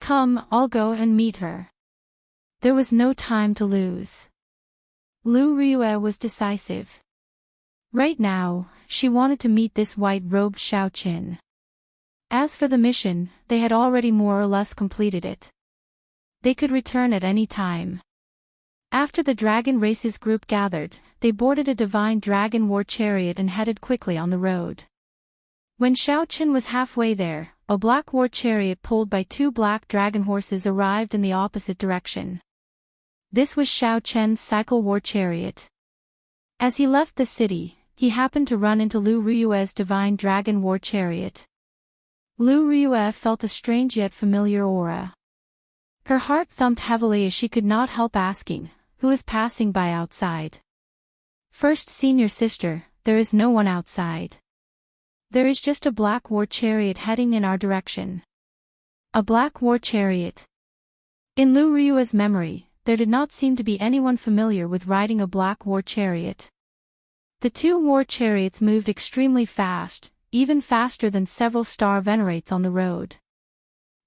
Come, I'll go and meet her." There was no time to lose. Lu Ryue was decisive. Right now, she wanted to meet this white-robed Shao Qin. As for the mission, they had already more or less completed it. They could return at any time. After the dragon races group gathered, they boarded a divine dragon war chariot and headed quickly on the road. When Shao Qin was halfway there, a black war chariot pulled by 2 black dragon horses arrived in the opposite direction. This was Shao Chen's cycle war chariot. As he left the city, he happened to run into Lu Ryue's divine dragon war chariot. Lu Ryue felt a strange yet familiar aura. Her heart thumped heavily as she could not help asking, "Who is passing by outside?" "First senior sister, there is no one outside. There is just a black war chariot heading in our direction." A black war chariot. In Lu Ryue's memory, there did not seem to be anyone familiar with riding a black war chariot. The 2 war chariots moved extremely fast, even faster than several star venerates on the road.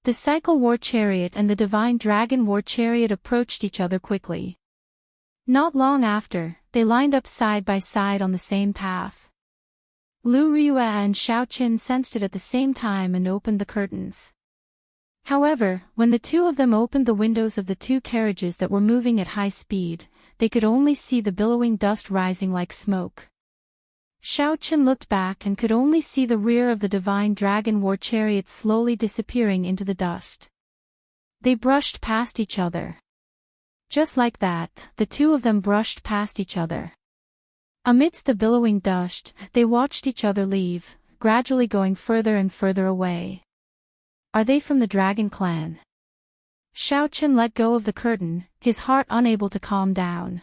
The cycle war chariot and the divine dragon war chariot approached each other quickly. Not long after, they lined up side by side on the same path. Lu Ryue and Shao Qin sensed it at the same time and opened the curtains. However, when the 2 of them opened the windows of the 2 carriages that were moving at high speed, they could only see the billowing dust rising like smoke. Shao Qin looked back and could only see the rear of the divine dragon war chariot slowly disappearing into the dust. They brushed past each other. Just like that, the 2 of them brushed past each other. Amidst the billowing dust, they watched each other leave, gradually going further and further away. Are they from the dragon clan? Shao Qin let go of the curtain, his heart unable to calm down.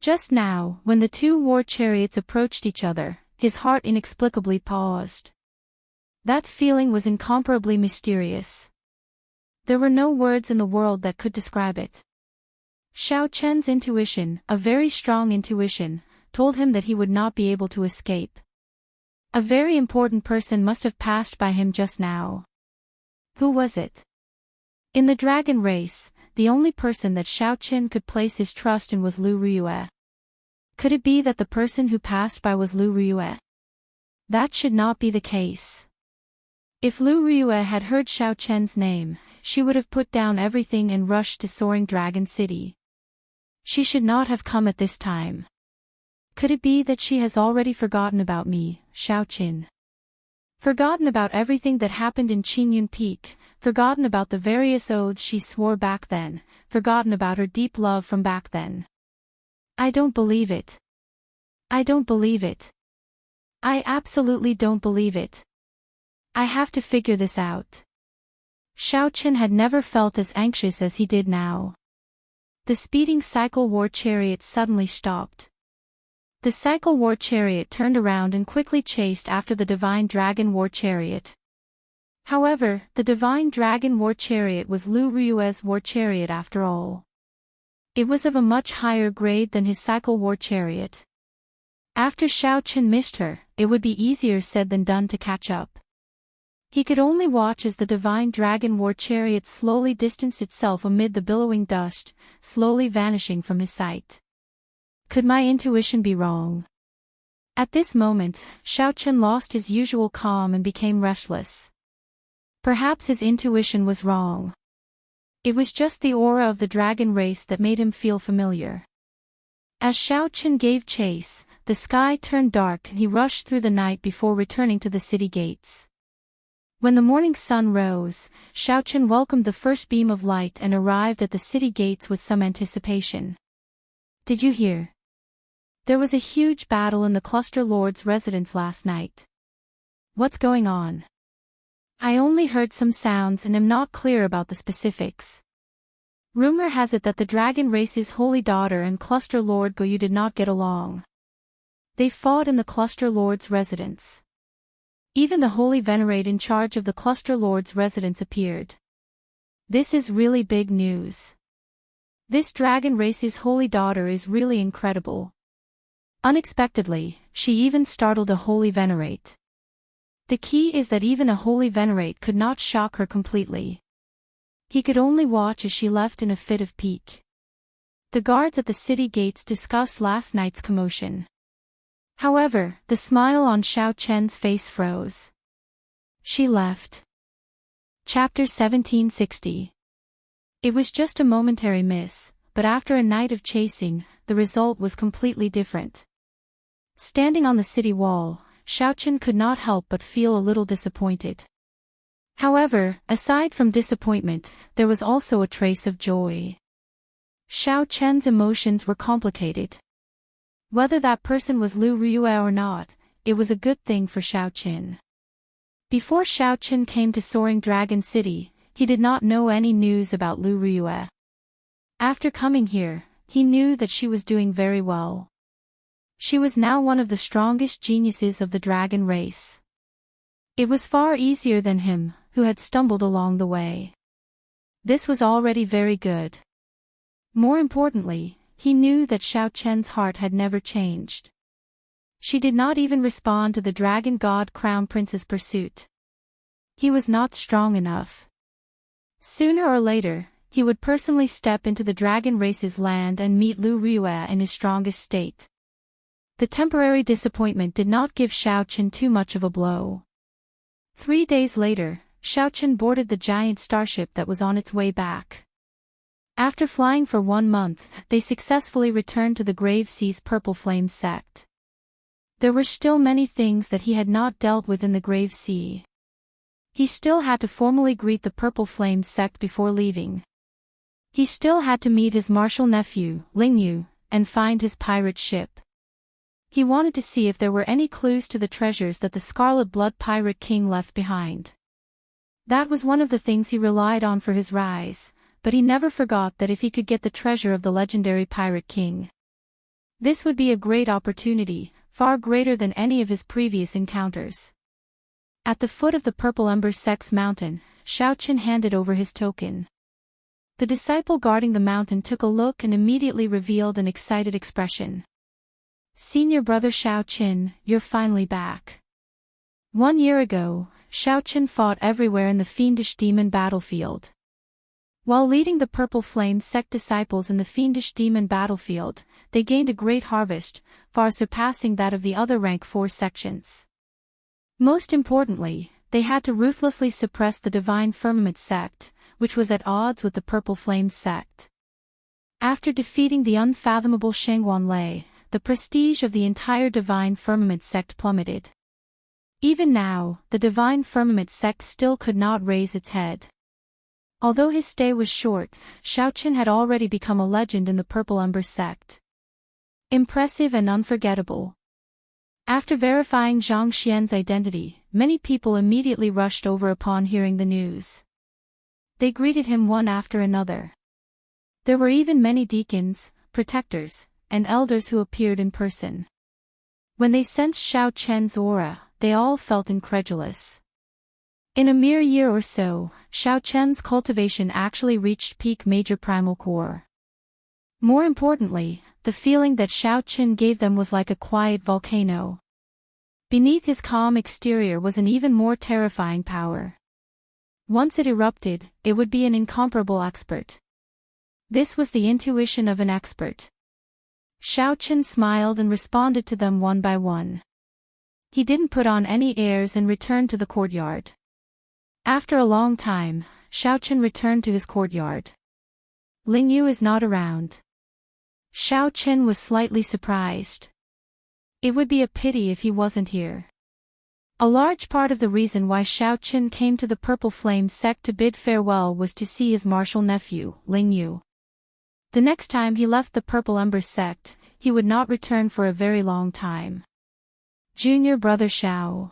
Just now, when the 2 war chariots approached each other, his heart inexplicably paused. That feeling was incomparably mysterious. There were no words in the world that could describe it. Shao Chen's intuition, a very strong intuition, told him that he would not be able to escape. A very important person must have passed by him just now. Who was it? In the dragon race, the only person that Xiao Qin could place his trust in was Lu Riyue. Could it be that the person who passed by was Lu Riyue? That should not be the case. If Lu Riyue had heard Xiao Chen's name, she would have put down everything and rushed to Soaring Dragon City. She should not have come at this time. Could it be that she has already forgotten about me, Xiao Qin? Forgotten about everything that happened in Qingyun Peak, forgotten about the various oaths she swore back then, forgotten about her deep love from back then. I don't believe it. I don't believe it. I absolutely don't believe it. I have to figure this out. Xiao Qin had never felt as anxious as he did now. The speeding cycle war chariot suddenly stopped. The cycle war chariot turned around and quickly chased after the divine dragon war chariot. However, the divine dragon war chariot was Lu Riyue's war chariot after all. It was of a much higher grade than his cycle war chariot. After Xiao Qin missed her, it would be easier said than done to catch up. He could only watch as the divine dragon war chariot slowly distanced itself amid the billowing dust, slowly vanishing from his sight. Could my intuition be wrong? At this moment, Xiao Qin lost his usual calm and became restless. Perhaps his intuition was wrong. It was just the aura of the dragon race that made him feel familiar. As Xiao Qin gave chase, the sky turned dark and he rushed through the night before returning to the city gates. When the morning sun rose, Xiao Qin welcomed the first beam of light and arrived at the city gates with some anticipation. Did you hear? There was a huge battle in the Cluster Lord's residence last night. What's going on? I only heard some sounds and am not clear about the specifics. Rumor has it that the dragon race's holy daughter and Cluster Lord Goyu did not get along. They fought in the Cluster Lord's residence. Even the holy venerate in charge of the Cluster Lord's residence appeared. This is really big news. This dragon race's holy daughter is really incredible. Unexpectedly, she even startled a holy venerate. The key is that even a holy venerate could not shock her completely. He could only watch as she left in a fit of pique. The guards at the city gates discussed last night's commotion. However, the smile on Xiao Chen's face froze. She left. Chapter 1760. It was just a momentary miss, but after a night of chasing, the result was completely different. Standing on the city wall, Xiao Qin could not help but feel a little disappointed. However, aside from disappointment, there was also a trace of joy. Xiao Chen's emotions were complicated. Whether that person was Lu Riyue or not, it was a good thing for Xiao Qin. Before Xiao Qin came to Soaring Dragon City, he did not know any news about Lu Riyue. After coming here, he knew that she was doing very well. She was now one of the strongest geniuses of the dragon race. It was far easier than him, who had stumbled along the way. This was already very good. More importantly, he knew that Xiao Chen's heart had never changed. She did not even respond to the Dragon God Crown Prince's pursuit. He was not strong enough. Sooner or later, he would personally step into the dragon race's land and meet Lu Riyue in his strongest state. The temporary disappointment did not give Xiao Qin too much of a blow. 3 days later, Xiao Qin boarded the giant starship that was on its way back. After flying for 1 month, they successfully returned to the Grave Sea's Purple Flame sect. There were still many things that he had not dealt with in the Grave Sea. He still had to formally greet the Purple Flame sect before leaving. He still had to meet his martial nephew, Lingyu, and find his pirate ship. He wanted to see if there were any clues to the treasures that the Scarlet Blood Pirate King left behind. That was one of the things he relied on for his rise, but he never forgot that if he could get the treasure of the legendary Pirate King, this would be a great opportunity, far greater than any of his previous encounters. At the foot of the Purple Ember Sect's mountain, Xiao Qin handed over his token. The disciple guarding the mountain took a look and immediately revealed an excited expression. "Senior brother Xiao Qin, you're finally back." 1 year ago, Xiaoqin fought everywhere in the fiendish demon battlefield. While leading the Purple Flame sect disciples in the fiendish demon battlefield, they gained a great harvest, far surpassing that of the other rank 4 sections. Most importantly, they had to ruthlessly suppress the Divine Firmament sect, which was at odds with the Purple Flame sect. After defeating the unfathomable Shengguan Lei, the prestige of the entire Divine Firmament sect plummeted. Even now, the Divine Firmament sect still could not raise its head. Although his stay was short, Xiaoqin had already become a legend in the Purple Ember sect. Impressive and unforgettable. After verifying Zhang Xian's identity, many people immediately rushed over upon hearing the news. They greeted him one after another. There were even many deacons, protectors, and elders who appeared in person. When they sensed Xiaoqian's aura, they all felt incredulous. In a mere year or so, Xiaoqian's cultivation actually reached peak major primal core. More importantly, the feeling that Xiaoqin gave them was like a quiet volcano. Beneath his calm exterior was an even more terrifying power. Once it erupted, it would be an incomparable expert. This was the intuition of an expert. Xiaoqin smiled and responded to them one by one. He didn't put on any airs and returned to the courtyard. After a long time, Xiaoqin returned to his courtyard. Lingyu is not around. Xiaoqin was slightly surprised. It would be a pity if he wasn't here. A large part of the reason why Xiaoqin came to the Purple Flame sect to bid farewell was to see his martial nephew, Lingyu. The next time he left the Purple Ember sect, he would not return for a very long time. Junior brother Xiao.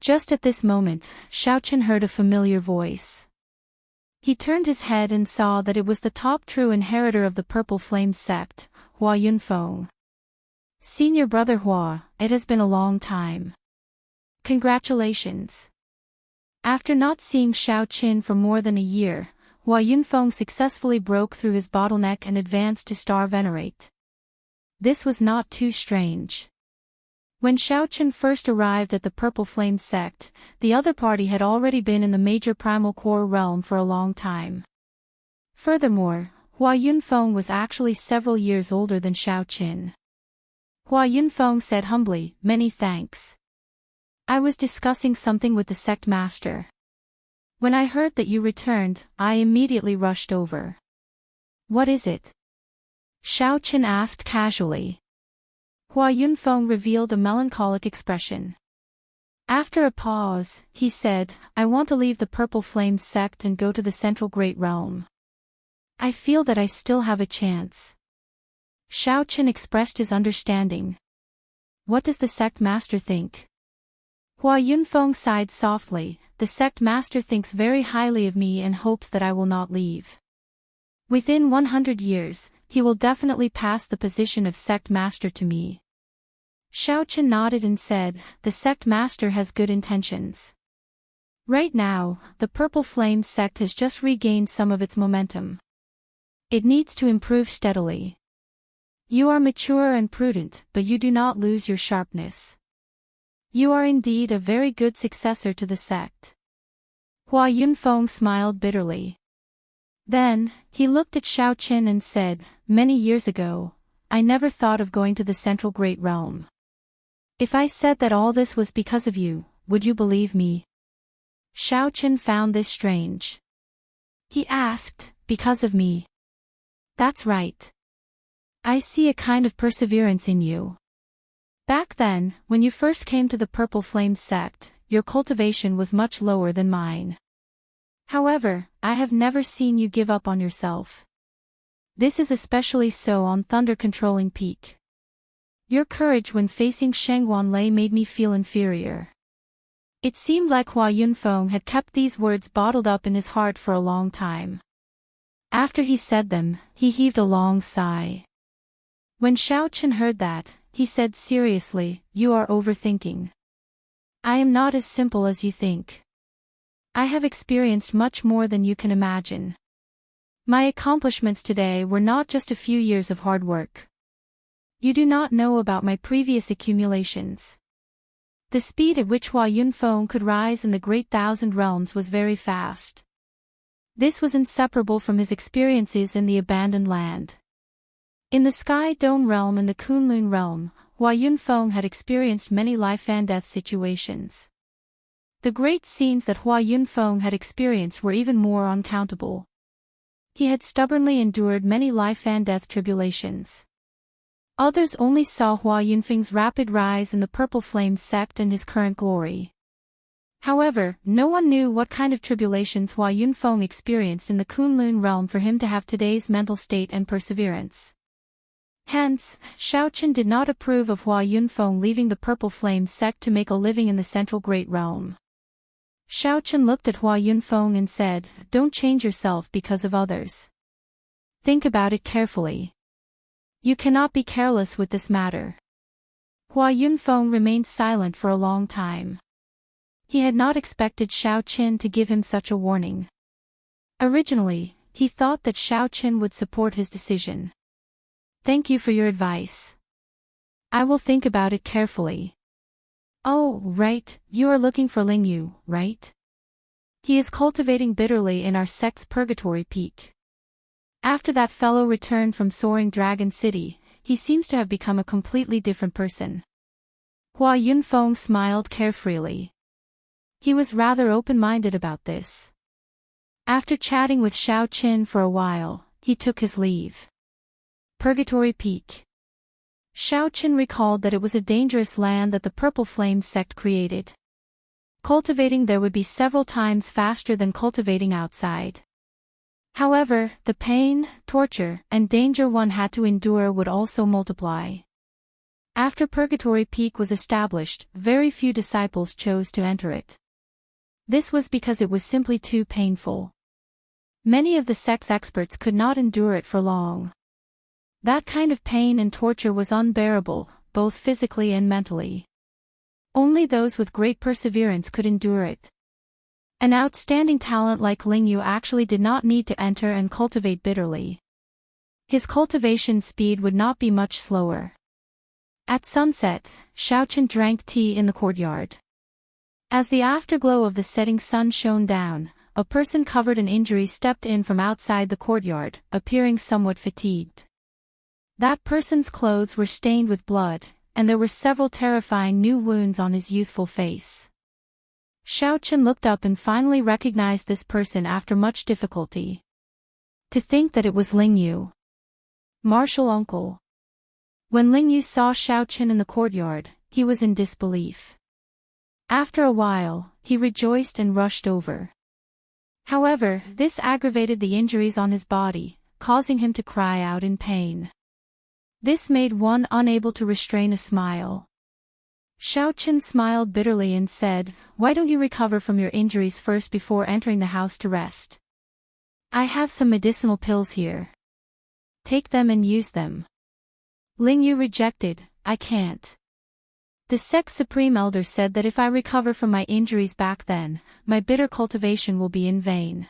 Just at this moment, Xiaoqin heard a familiar voice. He turned his head and saw that it was the top true inheritor of the Purple Flame sect, Hua Yunfeng. Senior brother Hua, it has been a long time. Congratulations. After not seeing Xiaoqin for more than a year, Hua Yunfeng successfully broke through his bottleneck and advanced to Star Venerate. This was not too strange. When Xiaoqin first arrived at the Purple Flame sect, the other party had already been in the major primal core realm for a long time. Furthermore, Hua Yunfeng was actually several years older than Xiaoqin. Hua Yunfeng said humbly, "Many thanks. I was discussing something with the sect master. When I heard that you returned, I immediately rushed over." "What is it?" Xiaoqin asked casually. Hua Yunfeng revealed a melancholic expression. After a pause, he said, "I want to leave the Purple Flame sect and go to the Central Great Realm. I feel that I still have a chance." Xiaoqin expressed his understanding. "What does the sect master think?" Hua Yunfeng sighed softly. "The sect master thinks very highly of me and hopes that I will not leave. Within 100 years, he will definitely pass the position of sect master to me." Xiaoqin nodded and said, "The sect master has good intentions. Right now, the Purple Flame sect has just regained some of its momentum. It needs to improve steadily. You are mature and prudent, but you do not lose your sharpness. You are indeed a very good successor to the sect." Hua Yunfeng smiled bitterly. Then, he looked at Xiaoqin and said, "Many years ago, I never thought of going to the Central Great Realm. If I said that all this was because of you, would you believe me?" Xiaoqin found this strange. He asked, "Because of me?" "That's right. I see a kind of perseverance in you. Back then, when you first came to the Purple Flame sect, your cultivation was much lower than mine. However, I have never seen you give up on yourself. This is especially so on Thunder Controlling Peak. Your courage when facing Shengguan Lei made me feel inferior." It seemed like Hua Yunfeng had kept these words bottled up in his heart for a long time. After he said them, he heaved a long sigh. When Xiaoqin heard that, he said seriously, "You are overthinking. I am not as simple as you think. I have experienced much more than you can imagine. My accomplishments today were not just a few years of hard work. You do not know about my previous accumulations. The speed at which Hua Yunfeng could rise in the Great Thousand Realms was very fast. This was inseparable from his experiences in the Abandoned Land. In the Sky Dome Realm and the Kunlun Realm, Hua Yunfeng had experienced many life-and-death situations. The great scenes that Hua Yunfeng had experienced were even more uncountable. He had stubbornly endured many life-and-death tribulations. Others only saw Hua Yunfeng's rapid rise in the Purple Flame sect and his current glory. However, no one knew what kind of tribulations Hua Yunfeng experienced in the Kunlun realm for him to have today's mental state and perseverance. Hence, Shaoqin did not approve of Hua Yunfeng leaving the Purple Flame sect to make a living in the Central Great Realm. Shaoqin looked at Hua Yunfeng and said, "Don't change yourself because of others. Think about it carefully. You cannot be careless with this matter." Hua Yunfeng remained silent for a long time. He had not expected Shaoqin to give him such a warning. Originally, he thought that Shaoqin would support his decision. "Thank you for your advice. I will think about it carefully." "Oh, right, you are looking for Lingyu, right? He is cultivating bitterly in our sect's Purgatory Peak. After that fellow returned from Soaring Dragon City, he seems to have become a completely different person." Hua Yunfeng smiled carefreely. He was rather open-minded about this. After chatting with Shaoqin for a while, he took his leave. Purgatory Peak. Shaoqin recalled that it was a dangerous land that the Purple Flame sect created. Cultivating there would be several times faster than cultivating outside. However, the pain, torture, and danger one had to endure would also multiply. After Purgatory Peak was established, very few disciples chose to enter it. This was because it was simply too painful. Many of the sect's experts could not endure it for long. That kind of pain and torture was unbearable, both physically and mentally. Only those with great perseverance could endure it. An outstanding talent like Lingyu actually did not need to enter and cultivate bitterly. His cultivation speed would not be much slower. At sunset, Shaoqin drank tea in the courtyard. As the afterglow of the setting sun shone down, a person covered in injuries stepped in from outside the courtyard, appearing somewhat fatigued. That person's clothes were stained with blood, and there were several terrifying new wounds on his youthful face. Shaoqin looked up and finally recognized this person after much difficulty. To think that it was Lingyu. Martial uncle. When Lingyu saw Shaoqin in the courtyard, he was in disbelief. After a while, he rejoiced and rushed over. However, this aggravated the injuries on his body, causing him to cry out in pain. This made one unable to restrain a smile. Shaoqin smiled bitterly and said, "Why don't you recover from your injuries first before entering the house to rest? I have some medicinal pills here. Take them and use them." Lingyu rejected, "I can't. The sect's supreme elder said that if I recover from my injuries back then, my bitter cultivation will be in vain.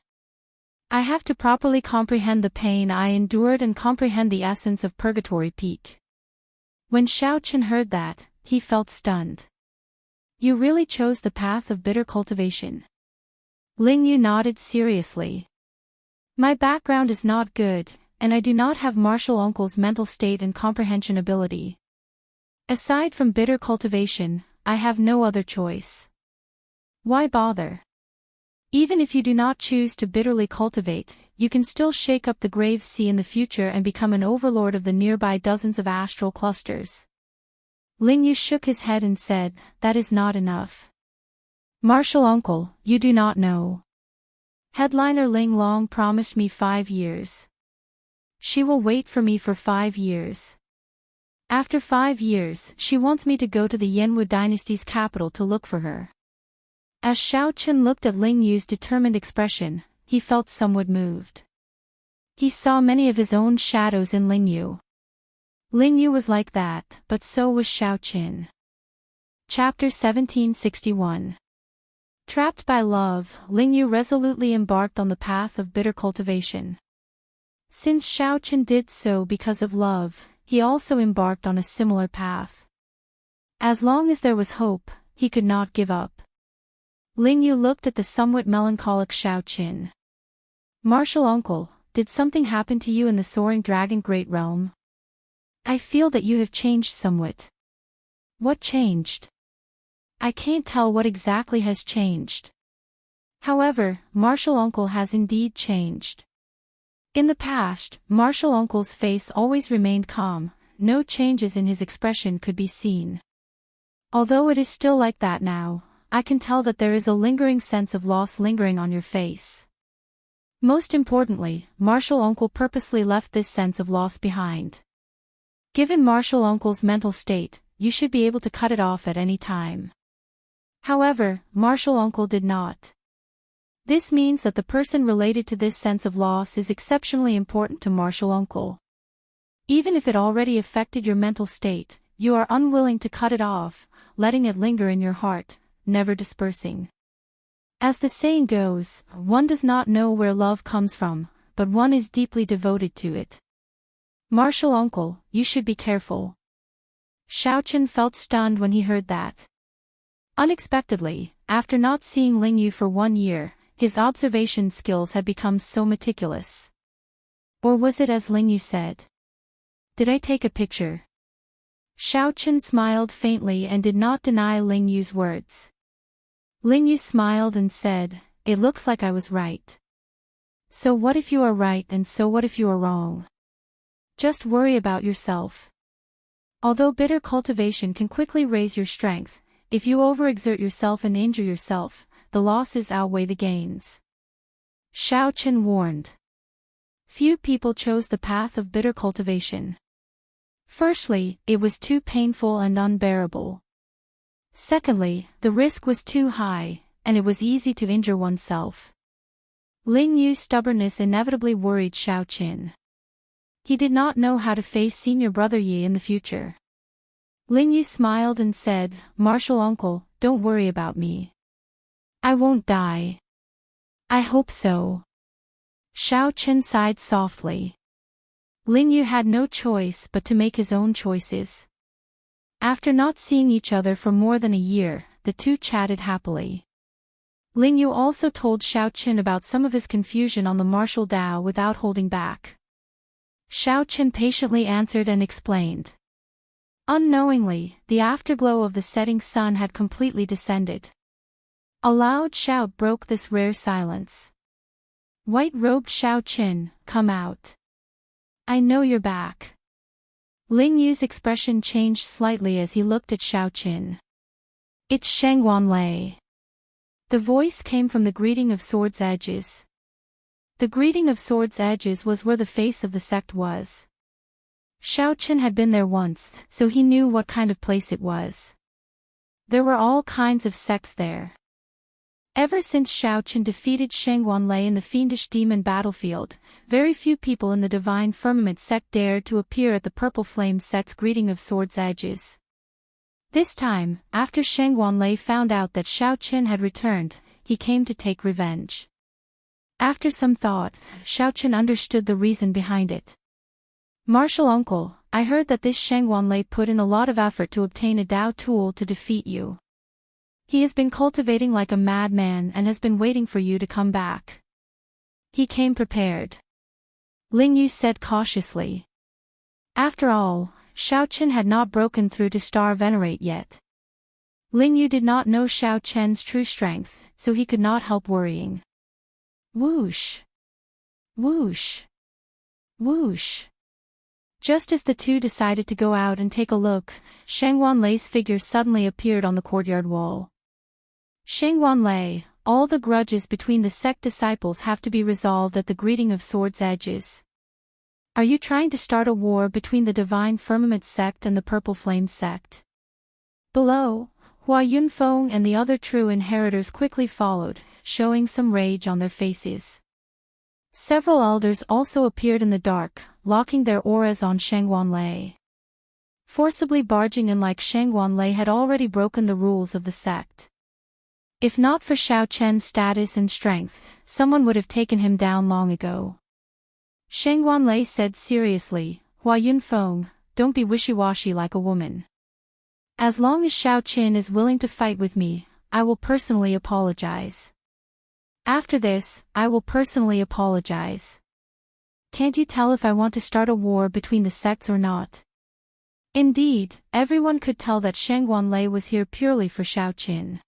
I have to properly comprehend the pain I endured and comprehend the essence of Purgatory Peak." When Shaoqin heard that, he felt stunned. "You really chose the path of bitter cultivation?" Lingyu nodded seriously. "My background is not good, and I do not have Martial Uncle's mental state and comprehension ability. Aside from bitter cultivation, I have no other choice. Why bother? Even if you do not choose to bitterly cultivate, you can still shake up the grave sea in the future and become an overlord of the nearby dozens of astral clusters." Lingyu shook his head and said, "That is not enough. Martial uncle, you do not know. Headliner Ling Long promised me 5 years. She will wait for me for 5 years. After 5 years, she wants me to go to the Yanwu dynasty's capital to look for her." As Shaoqin looked at Lingyu's determined expression, he felt somewhat moved. He saw many of his own shadows in Lingyu. Lingyu was like that, but so was Shaoqin. Chapter 1761. Trapped by love, Lingyu resolutely embarked on the path of bitter cultivation. Since Shaoqin did so because of love, he also embarked on a similar path. As long as there was hope, he could not give up. Ling Yu looked at the somewhat melancholic Xiao Qin. Martial uncle, did something happen to you in the soaring dragon great realm? I feel that you have changed somewhat. What changed? I can't tell what exactly has changed. However, Martial uncle has indeed changed. In the past, Martial uncle's face always remained calm, no changes in his expression could be seen. Although it is still like that now, I can tell that there is a lingering sense of loss lingering on your face. Most importantly, Martial uncle purposely left this sense of loss behind. Given Martial uncle's mental state, you should be able to cut it off at any time. However, Martial uncle did not. This means that the person related to this sense of loss is exceptionally important to Martial uncle. Even if it already affected your mental state, you are unwilling to cut it off, letting it linger in your heart, never dispersing. As the saying goes, one does not know where love comes from, but one is deeply devoted to it. Martial uncle, you should be careful. Xiao Qin felt stunned when he heard that. Unexpectedly, after not seeing Ling Yu for 1 year, his observation skills had become so meticulous. Or was it as Ling Yu said? Did I take a picture? Xiao Qin smiled faintly and did not deny Ling Yu's words. Ling Yu smiled and said, "It looks like I was right." So what if you are right and so what if you are wrong? Just worry about yourself. Although bitter cultivation can quickly raise your strength, if you overexert yourself and injure yourself, the losses outweigh the gains. Xiao Qin warned. Few people chose the path of bitter cultivation. Firstly, it was too painful and unbearable. Secondly, the risk was too high, and it was easy to injure oneself. Ling Yu's stubbornness inevitably worried Xiao Qin. He did not know how to face senior brother Yi in the future. Ling Yu smiled and said, "Martial uncle, don't worry about me. I won't die." I hope so. Xiao Qin sighed softly. Ling Yu had no choice but to make his own choices. After not seeing each other for more than a year, the two chatted happily. Ling Yu also told Xiao Qin about some of his confusion on the martial Tao without holding back. Xiao Qin patiently answered and explained. Unknowingly, the afterglow of the setting sun had completely descended. A loud shout broke this rare silence. White-robed Xiao Qin, come out. I know you're back. Ling Yu's expression changed slightly as he looked at Xiao Qin. It's Shangguan Lei. The voice came from the greeting of Swords Edges. The greeting of Swords Edges was where the face of the sect was. Xiao Qin had been there once, so he knew what kind of place it was. There were all kinds of sects there. Ever since Xiao Qin defeated Shangguan Lei in the fiendish demon battlefield, very few people in the Divine Firmament sect dared to appear at the Purple Flame sect's greeting of Swords Edges. This time, after Shangguan Lei found out that Xiao Qin had returned, he came to take revenge. After some thought, Xiao Qin understood the reason behind it. Martial uncle, I heard that this Shangguan Lei put in a lot of effort to obtain a Dao tool to defeat you. He has been cultivating like a madman and has been waiting for you to come back. He came prepared. Ling Yu said cautiously. After all, Xiao Qin had not broken through to Star Venerate yet. Ling Yu did not know Xiao Qin's true strength, so he could not help worrying. Whoosh! Whoosh! Whoosh! Just as the two decided to go out and take a look, Shangguan Lei's figure suddenly appeared on the courtyard wall. Shangguan Lei, all the grudges between the sect disciples have to be resolved at the greeting of Swords Edges. Are you trying to start a war between the Divine Firmament sect and the Purple Flame sect? Below, Hua Yunfeng and the other true inheritors quickly followed, showing some rage on their faces. Several elders also appeared in the dark, locking their auras on Shangguan Lei. Forcibly barging in like Shangguan Lei had already broken the rules of the sect. If not for Xiao Qin's status and strength, someone would have taken him down long ago. Shangguan Lei said seriously, Hua Yunfeng, don't be wishy-washy like a woman. As long as Xiao Qin is willing to fight with me, I will personally apologize. After this, I will personally apologize. Can't you tell if I want to start a war between the sects or not? Indeed, everyone could tell that Shang Wanlei was here purely for Xiao Qin.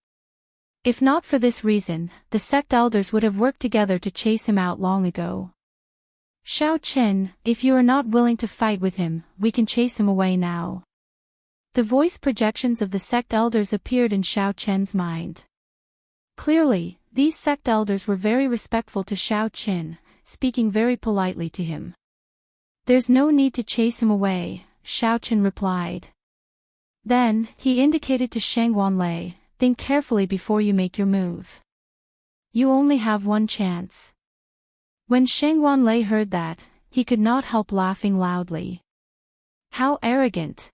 If not for this reason, the sect elders would have worked together to chase him out long ago. Xiao Qin, if you are not willing to fight with him, we can chase him away now. The voice projections of the sect elders appeared in Xiao Qin's mind. Clearly, these sect elders were very respectful to Xiao Qin, speaking very politely to him. There's no need to chase him away, Xiao Qin replied. Then, he indicated to Shang Wanlei, think carefully before you make your move. You only have one chance. When Shang Wanlei heard that, he could not help laughing loudly. How arrogant!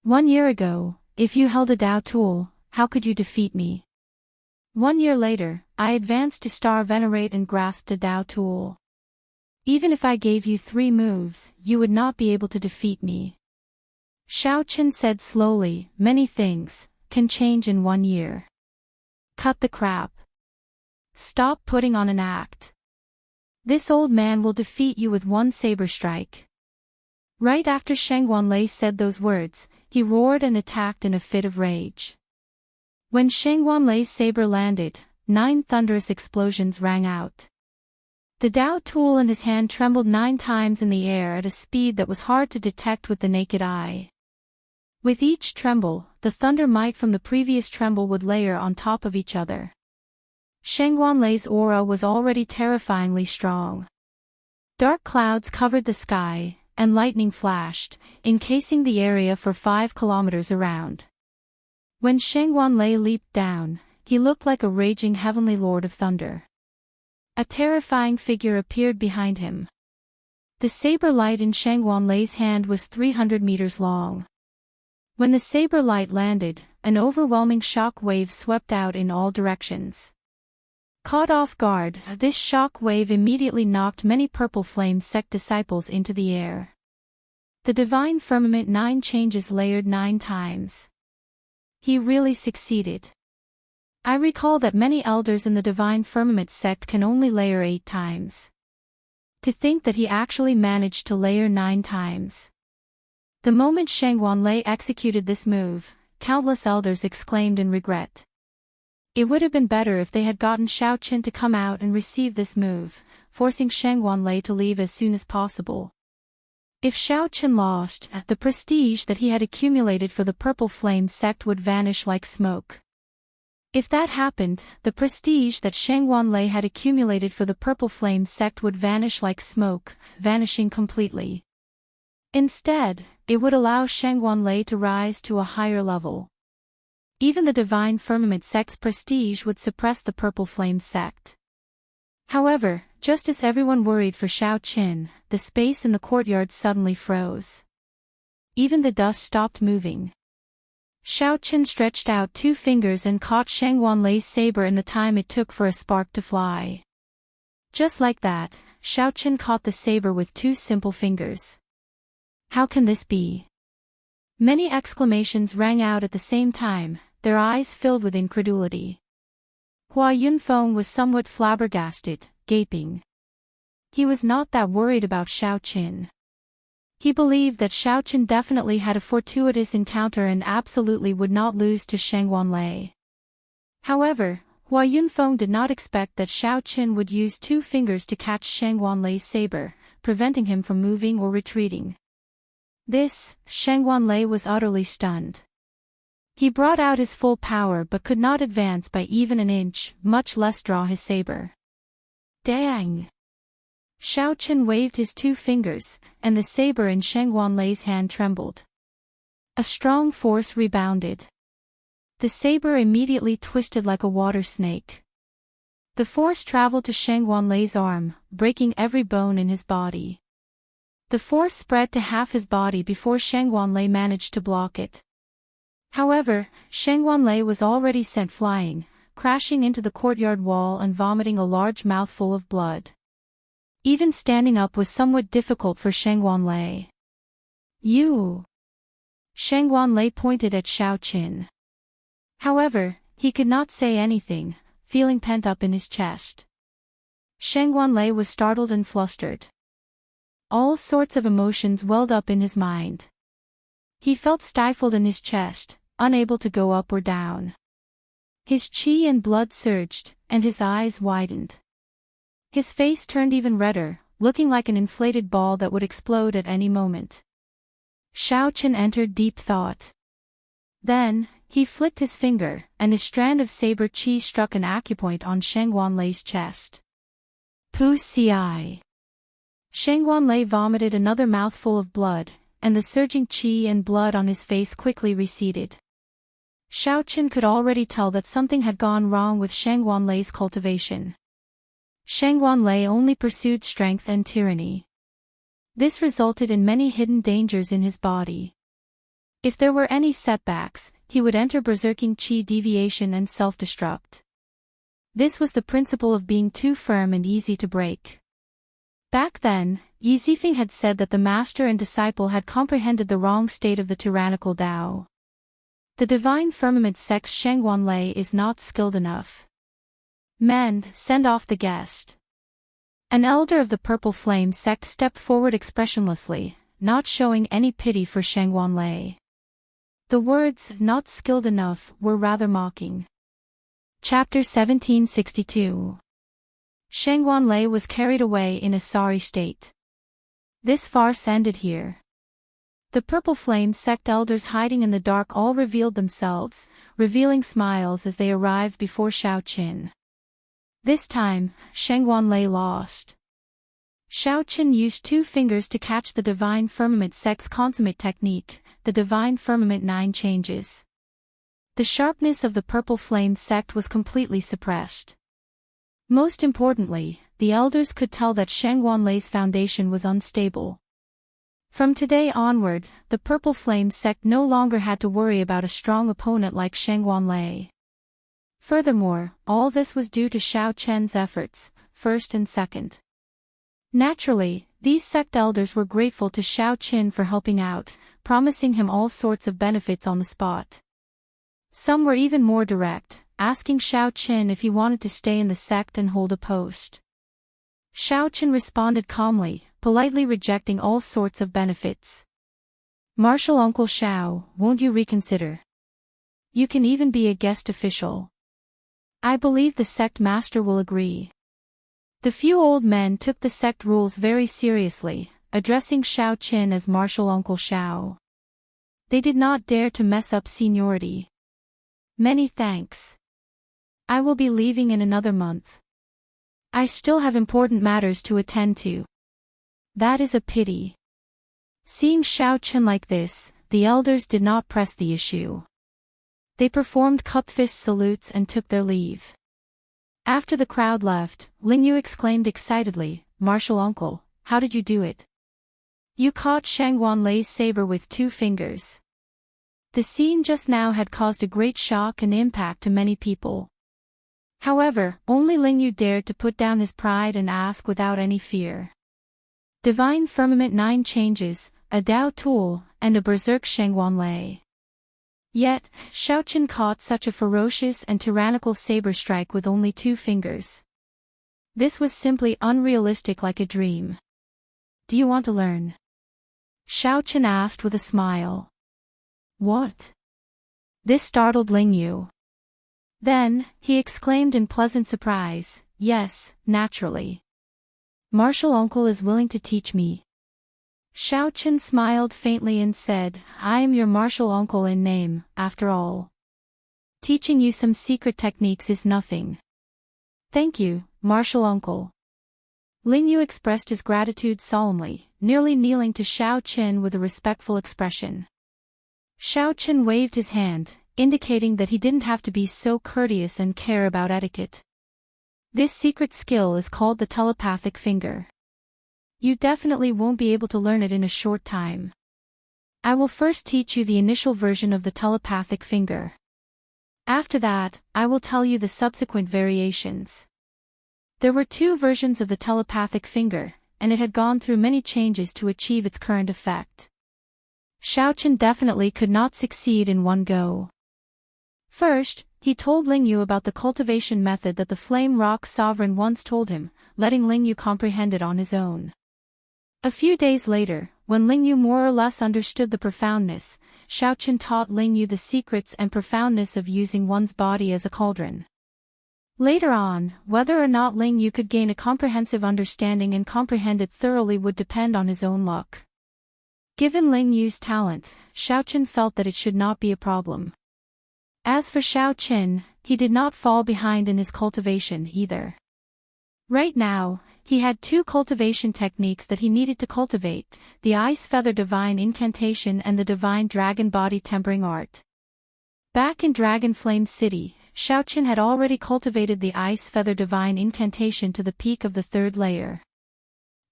1 year ago, if you held a Dao tool, how could you defeat me? 1 year later, I advanced to Star Venerate and grasped a Dao tool. Even if I gave you 3 moves, you would not be able to defeat me. Xiao Qin said slowly, many things can change in 1 year. Cut the crap. Stop putting on an act. This old man will defeat you with 1 saber strike. Right after Shang Wanlei said those words, he roared and attacked in a fit of rage. When Shang Wanlei's saber landed, 9 thunderous explosions rang out. The Dao tool in his hand trembled 9 times in the air at a speed that was hard to detect with the naked eye. With each tremble, the thunder might from the previous tremble would layer on top of each other. Shang Wanlei's aura was already terrifyingly strong. Dark clouds covered the sky, and lightning flashed, encasing the area for 5 kilometers around. When Shang Wanlei leaped down, he looked like a raging heavenly lord of thunder. A terrifying figure appeared behind him. The saber light in Shang Wanlei's hand was 300 meters long. When the saber light landed, an overwhelming shock wave swept out in all directions. Caught off guard, this shock wave immediately knocked many Purple Flame sect disciples into the air. The divine firmament 9 changes layered 9 times. He really succeeded. I recall that many elders in the divine firmament sect can only layer 8 times. To think that he actually managed to layer 9 times. The moment Shang Wanlei executed this move, countless elders exclaimed in regret. It would have been better if they had gotten Xiao Qin to come out and receive this move, forcing Shang Wanlei to leave as soon as possible. If Xiao Qin lost, the prestige that he had accumulated for the Purple Flame sect would vanish like smoke. If that happened, the prestige that Shang Wanlei had accumulated for the Purple Flame sect would vanish like smoke, vanishing completely. Instead, it would allow Shang Wanlei to rise to a higher level. Even the divine firmament sect's prestige would suppress the Purple Flame sect. However, just as everyone worried for Xiao Qin, the space in the courtyard suddenly froze. Even the dust stopped moving. Xiao Qin stretched out 2 fingers and caught Shang Wanlei's saber in the time it took for a spark to fly. Just like that, Xiao Qin caught the saber with 2 simple fingers. How can this be? Many exclamations rang out at the same time, their eyes filled with incredulity. Hua Yunfeng was somewhat flabbergasted, gaping. He was not that worried about Xiao Qin. He believed that Xiao Qin definitely had a fortuitous encounter and absolutely would not lose to Shang Wanlei. However, Hua Yunfeng did not expect that Xiao Qin would use 2 fingers to catch Shang Wanlei's saber, preventing him from moving or retreating. This, Shang Wanlei was utterly stunned. He brought out his full power but could not advance by even an inch, much less draw his saber. Dang! Xiao Qin waved his 2 fingers, and the saber in Shang Wanlei's hand trembled. A strong force rebounded. The saber immediately twisted like a water snake. The force traveled to Shang Wanlei's arm, breaking every bone in his body. The force spread to half his body before Shang Wanlei managed to block it. However, Shang Wanlei was already sent flying, crashing into the courtyard wall and vomiting a large mouthful of blood. Even standing up was somewhat difficult for Shang Wanlei. You! Shang Wanlei pointed at Xiao Qin. However, he could not say anything, feeling pent up in his chest. Shang Wanlei was startled and flustered. All sorts of emotions welled up in his mind. He felt stifled in his chest, unable to go up or down. His qi and blood surged, and his eyes widened. His face turned even redder, looking like an inflated ball that would explode at any moment. Xiao Qin entered deep thought. Then, he flicked his finger, and his strand of saber qi struck an acupoint on Shang Wanlei's chest. Pu ci. Shang Wanlei vomited another mouthful of blood, and the surging qi and blood on his face quickly receded. Xiao Qin could already tell that something had gone wrong with Shang Wanlei's cultivation. Shang Wanlei only pursued strength and tyranny. This resulted in many hidden dangers in his body. If there were any setbacks, he would enter berserking qi deviation and self-destruct. This was the principle of being too firm and easy to break. Back then, Yi Zifeng had said that the master and disciple had comprehended the wrong state of the tyrannical Tao. The divine firmament sect's Shang Wanlei is not skilled enough. Men, send off the guest. An elder of the Purple Flame sect stepped forward expressionlessly, not showing any pity for Shang Wanlei. The words, not skilled enough, were rather mocking. Chapter 1762. Shang Wanlei was carried away in a sorry state. This farce ended here. The Purple Flame sect elders hiding in the dark all revealed themselves, revealing smiles as they arrived before Xiao Qin. This time, Shang Wanlei lost. Xiao Qin used 2 fingers to catch the Divine Firmament sect's consummate technique, the Divine Firmament 9 changes. The sharpness of the Purple Flame sect was completely suppressed. Most importantly, the elders could tell that Shang Wanlei's foundation was unstable. From today onward, the Purple Flame sect no longer had to worry about a strong opponent like Shang Wanlei. Furthermore, all this was due to Xiao Chen's efforts, first and second. Naturally, these sect elders were grateful to Xiao Qin for helping out, promising him all sorts of benefits on the spot. Some were even more direct, asking Xiao Qin if he wanted to stay in the sect and hold a post. Xiao Qin responded calmly, politely rejecting all sorts of benefits. Martial Uncle Xiao, won't you reconsider? You can even be a guest official. I believe the sect master will agree. The few old men took the sect rules very seriously, addressing Xiao Qin as Martial Uncle Xiao. They did not dare to mess up seniority. Many thanks. I will be leaving in another month. I still have important matters to attend to. That is a pity. Seeing Xiao Qin like this, the elders did not press the issue. They performed cup-fist salutes and took their leave. After the crowd left, Lingyu exclaimed excitedly, Martial Uncle, how did you do it? You caught Shang Wanlei's saber with 2 fingers. The scene just now had caused a great shock and impact to many people. However, only Lingyu dared to put down his pride and ask without any fear. Divine Firmament 9 changes, a Tao tool, and a berserk Shang Wanlei. Yet, Xiao Qin caught such a ferocious and tyrannical saber strike with only 2 fingers. This was simply unrealistic, like a dream. Do you want to learn? Xiao Qin asked with a smile. What? This startled Lingyu. Then, he exclaimed in pleasant surprise, yes, naturally. Martial Uncle is willing to teach me. Xiao Qin smiled faintly and said, I am your martial uncle in name, after all. Teaching you some secret techniques is nothing. Thank you, martial uncle. Lingyu expressed his gratitude solemnly, nearly kneeling to Xiao Qin with a respectful expression. Xiao Qin waved his hand, indicating that he didn't have to be so courteous and care about etiquette. This secret skill is called the telepathic finger. You definitely won't be able to learn it in a short time. I will first teach you the initial version of the telepathic finger. After that, I will tell you the subsequent variations. There were 2 versions of the telepathic finger, and it had gone through many changes to achieve its current effect. Xiaochen definitely could not succeed in one go. First, he told Ling Yu about the cultivation method that the Flame Rock Sovereign once told him, letting Ling Yu comprehend it on his own. A few days later, when Ling Yu more or less understood the profoundness, Xiaochen taught Ling Yu the secrets and profoundness of using one's body as a cauldron. Later on, whether or not Ling Yu could gain a comprehensive understanding and comprehend it thoroughly would depend on his own luck. Given Ling Yu's talent, Xiaochen felt that it should not be a problem. As for Xiaochen, he did not fall behind in his cultivation either. Right now, he had two cultivation techniques that he needed to cultivate, the Ice Feather Divine Incantation and the Divine Dragon Body Tempering Art. Back in Dragon Flame City, Xiaochen had already cultivated the Ice Feather Divine Incantation to the peak of the 3rd layer.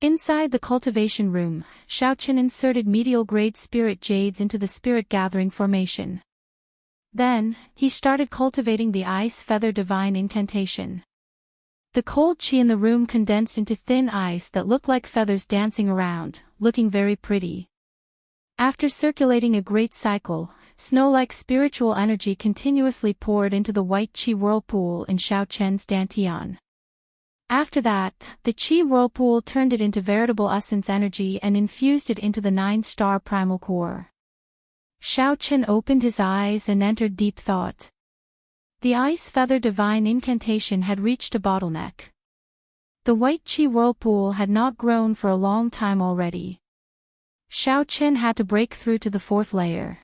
Inside the cultivation room, Xiaochen inserted medial-grade spirit jades into the spirit gathering formation. Then, he started cultivating the Ice Feather Divine Incantation. The cold chi in the room condensed into thin ice that looked like feathers dancing around, looking very pretty. After circulating a great cycle, snow-like spiritual energy continuously poured into the white chi whirlpool in Xiaochen's dantian. After that, the chi whirlpool turned it into veritable essence energy and infused it into the 9-star primal core. Xiaochen opened his eyes and entered deep thought. The Ice Feather Divine Incantation had reached a bottleneck. The white chi whirlpool had not grown for a long time already. Xiaochen had to break through to the 4th layer.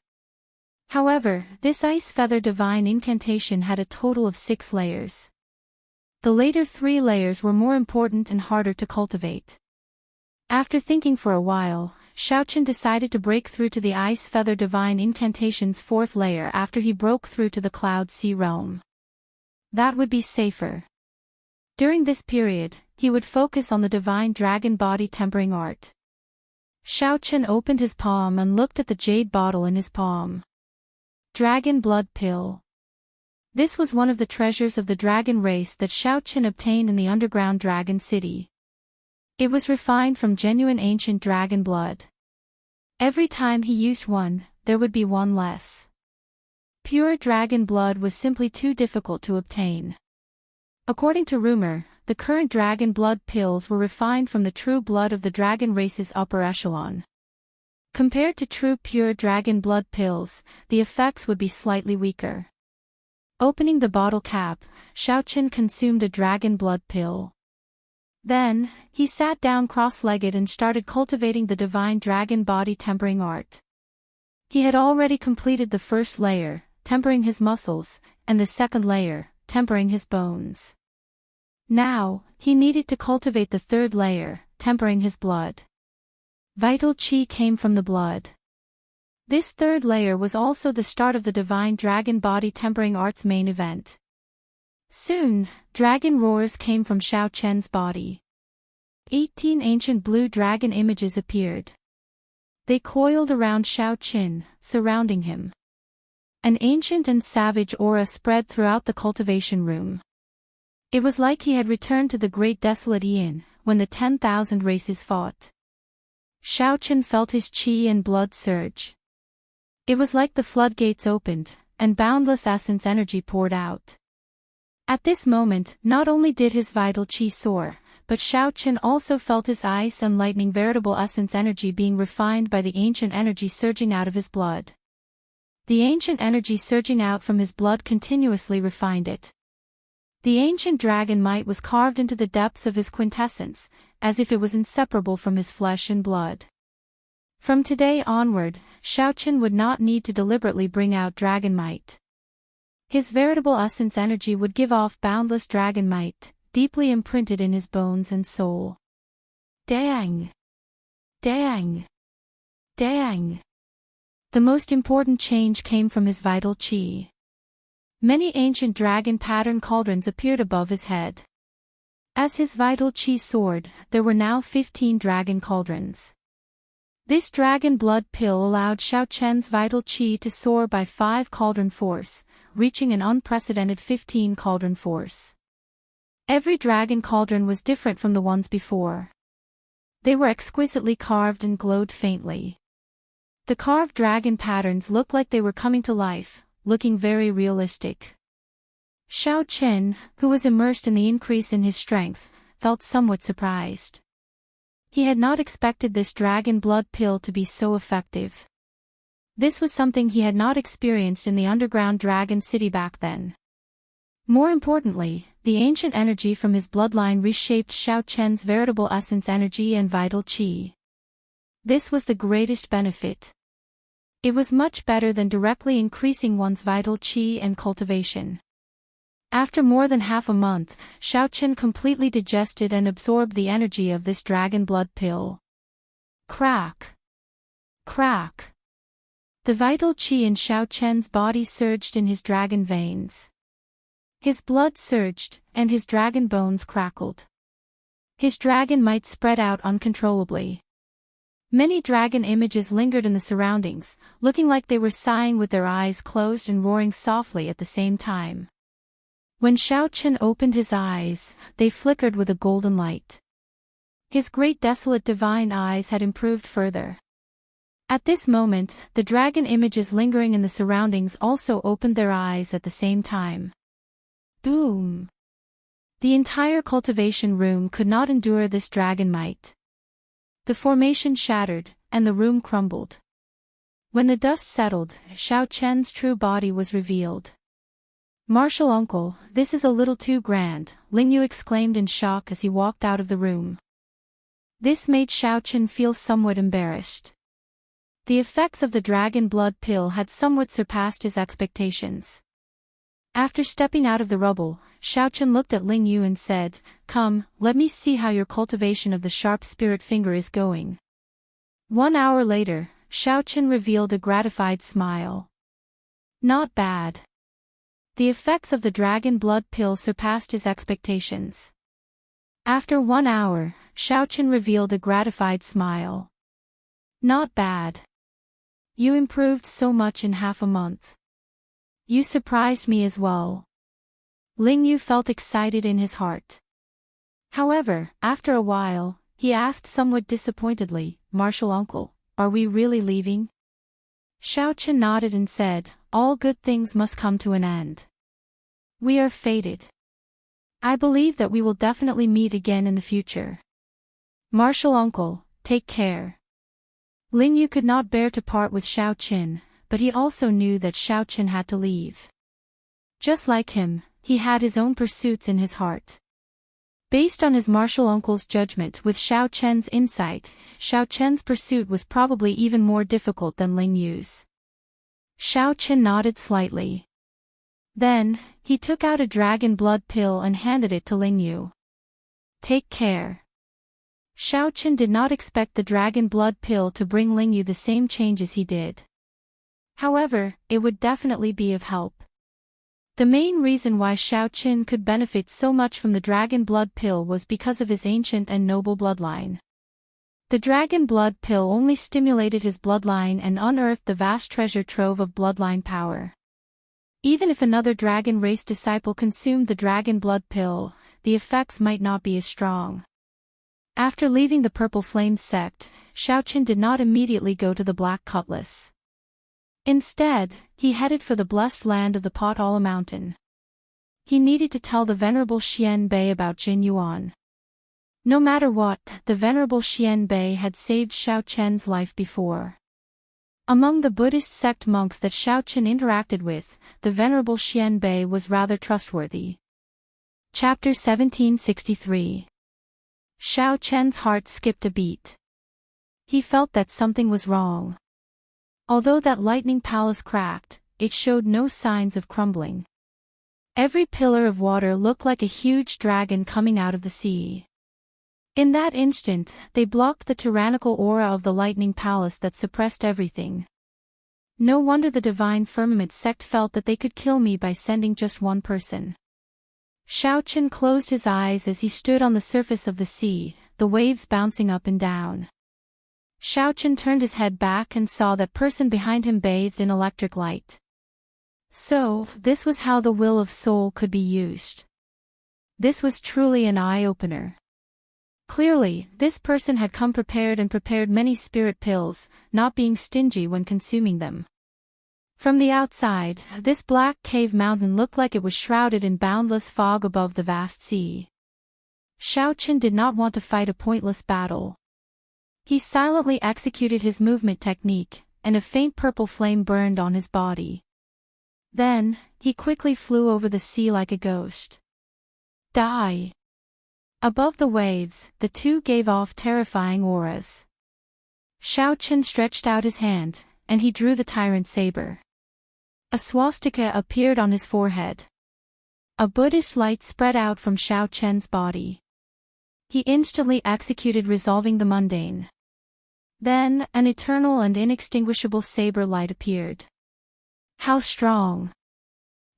However, this Ice Feather Divine Incantation had a total of 6 layers. The later 3 layers were more important and harder to cultivate. After thinking for a while, Xiaochen decided to break through to the Ice Feather Divine Incantation's 4th layer after he broke through to the Cloud Sea realm. That would be safer. During this period, he would focus on the Divine Dragon Body Tempering Art. Xiaochen opened his palm and looked at the jade bottle in his palm. Dragon Blood Pill. This was one of the treasures of the dragon race that Xiaochen obtained in the underground dragon city. It was refined from genuine ancient dragon blood. Every time he used one, there would be one less. Pure dragon blood was simply too difficult to obtain. According to rumor, the current dragon blood pills were refined from the true blood of the dragon race's upper echelon. Compared to true pure dragon blood pills, the effects would be slightly weaker. Opening the bottle cap, Xiaochen consumed a dragon blood pill. Then, he sat down cross-legged and started cultivating the Divine Dragon Body Tempering Art. He had already completed the 1st layer, tempering his muscles, and the 2nd layer, tempering his bones. Now, he needed to cultivate the 3rd layer, tempering his blood. Vital chi came from the blood. This 3rd layer was also the start of the Divine Dragon Body Tempering Art's main event. Soon, dragon roars came from Xiaochen's body. 18 ancient blue dragon images appeared. They coiled around Xiaochen, surrounding him. An ancient and savage aura spread throughout the cultivation room. It was like he had returned to the great desolate Aeon, when the 10,000 races fought. Xiaochen felt his chi and blood surge. It was like the floodgates opened, and boundless essence energy poured out. At this moment, not only did his vital chi soar, but Xiaochen also felt his ice and lightning veritable essence energy being refined by the ancient energy surging out of his blood. The ancient energy surging out from his blood continuously refined it. The ancient dragon might was carved into the depths of his quintessence, as if it was inseparable from his flesh and blood. From today onward, Xiaochen would not need to deliberately bring out dragon might. His veritable essence energy would give off boundless dragon might, deeply imprinted in his bones and soul. Dang! Dang! Dang! The most important change came from his vital chi. Many ancient dragon pattern cauldrons appeared above his head. As his vital chi soared, there were now 15 dragon cauldrons. This dragon blood pill allowed Xiaochen's vital chi to soar by 5 cauldron force, reaching an unprecedented 15 cauldron force. Every dragon cauldron was different from the ones before. They were exquisitely carved and glowed faintly. The carved dragon patterns looked like they were coming to life, looking very realistic. Xiao Chen, who was immersed in the increase in his strength, felt somewhat surprised. He had not expected this dragon blood pill to be so effective. This was something he had not experienced in the underground dragon city back then. More importantly, the ancient energy from his bloodline reshaped Xiao Chen's veritable essence energy and vital qi. This was the greatest benefit. It was much better than directly increasing one's vital qi and cultivation. After more than half a month, Xiao Chen completely digested and absorbed the energy of this dragon blood pill. Crack! Crack! The vital qi in Xiao Chen's body surged in his dragon veins. His blood surged, and his dragon bones crackled. His dragon might spread out uncontrollably. Many dragon images lingered in the surroundings, looking like they were sighing with their eyes closed and roaring softly at the same time. When Xiao Chen opened his eyes, they flickered with a golden light. His great desolate divine eyes had improved further. At this moment, the dragon images lingering in the surroundings also opened their eyes at the same time. Boom! The entire cultivation room could not endure this dragon might. The formation shattered, and the room crumbled. When the dust settled, Xiao Chen's true body was revealed. "Martial uncle, this is a little too grand," Ling Yu exclaimed in shock as he walked out of the room. This made Xiao Chen feel somewhat embarrassed. The effects of the dragon blood pill had somewhat surpassed his expectations. After stepping out of the rubble, Xiao Chen looked at Ling Yu and said, "Come, let me see how your cultivation of the sharp spirit finger is going." 1 hour later, Xiao Chen revealed a gratified smile. Not bad. The effects of the dragon blood pill surpassed his expectations. After 1 hour, Xiao Chen revealed a gratified smile. Not bad. You improved so much in half a month. You surprised me as well. Ling Yu felt excited in his heart. However, after a while, he asked somewhat disappointedly, "Martial uncle, are we really leaving?" Xiao Chen nodded and said, "All good things must come to an end. We are fated. I believe that we will definitely meet again in the future. Martial uncle, take care." Ling Yu could not bear to part with Xiao Chen, but he also knew that Xiao Chen had to leave. Just like him, he had his own pursuits in his heart. Based on his martial uncle's judgment with Xiao Chen's insight, Xiao Chen's pursuit was probably even more difficult than Ling Yu's. Xiao Chen nodded slightly. Then, he took out a dragon blood pill and handed it to Ling Yu. Take care. Xiao Chen did not expect the dragon blood pill to bring Ling Yu the same changes he did. However, it would definitely be of help. The main reason why Xiao Chen could benefit so much from the dragon blood pill was because of his ancient and noble bloodline. The dragon blood pill only stimulated his bloodline and unearthed the vast treasure trove of bloodline power. Even if another dragon race disciple consumed the dragon blood pill, the effects might not be as strong. After leaving the Purple Flame sect, Xiao Chen did not immediately go to the Black Cutlass. Instead, he headed for the blessed land of the Potala Mountain. He needed to tell the Venerable Xian Bei about Jin Yuan. No matter what, the Venerable Xian Bei had saved Xiao Chen's life before. Among the Buddhist sect monks that Xiao Chen interacted with, the Venerable Xian Bei was rather trustworthy. Chapter 1763. Xiao Chen's heart skipped a beat. He felt that something was wrong. Although that lightning palace cracked, it showed no signs of crumbling. Every pillar of water looked like a huge dragon coming out of the sea. In that instant, they blocked the tyrannical aura of the lightning palace that suppressed everything. No wonder the Divine Firmament sect felt that they could kill me by sending just one person. Xiao Chen closed his eyes as he stood on the surface of the sea, the waves bouncing up and down. Xiao Chen turned his head back and saw that person behind him bathed in electric light. So, this was how the will of soul could be used. This was truly an eye-opener. Clearly, this person had come prepared and prepared many spirit pills, not being stingy when consuming them. From the outside, this black cave mountain looked like it was shrouded in boundless fog above the vast sea. Xiao Qin did not want to fight a pointless battle. He silently executed his movement technique, and a faint purple flame burned on his body. Then, he quickly flew over the sea like a ghost. Die! Above the waves, the two gave off terrifying auras. Xiao Qin stretched out his hand, and he drew the tyrant saber. A swastika appeared on his forehead. A Buddhist light spread out from Xiao Qin's body. He instantly executed resolving the mundane. Then, an eternal and inextinguishable saber light appeared. How strong!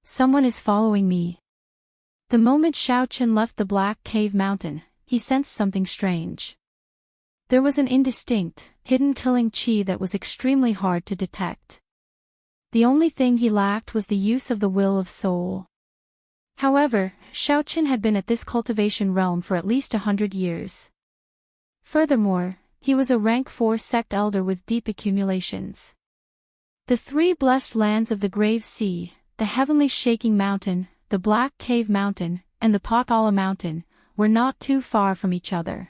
Someone is following me. The moment Xiao Qin left the black cave mountain, he sensed something strange. There was an indistinct, hidden killing qi that was extremely hard to detect. The only thing he lacked was the use of the will of soul. However, Xiao Qin had been at this cultivation realm for at least 100 years. Furthermore, he was a rank 4 sect elder with deep accumulations. The 3 blessed lands of the Grave Sea, the heavenly shaking mountain, the black cave mountain, and the Potala mountain, were not too far from each other.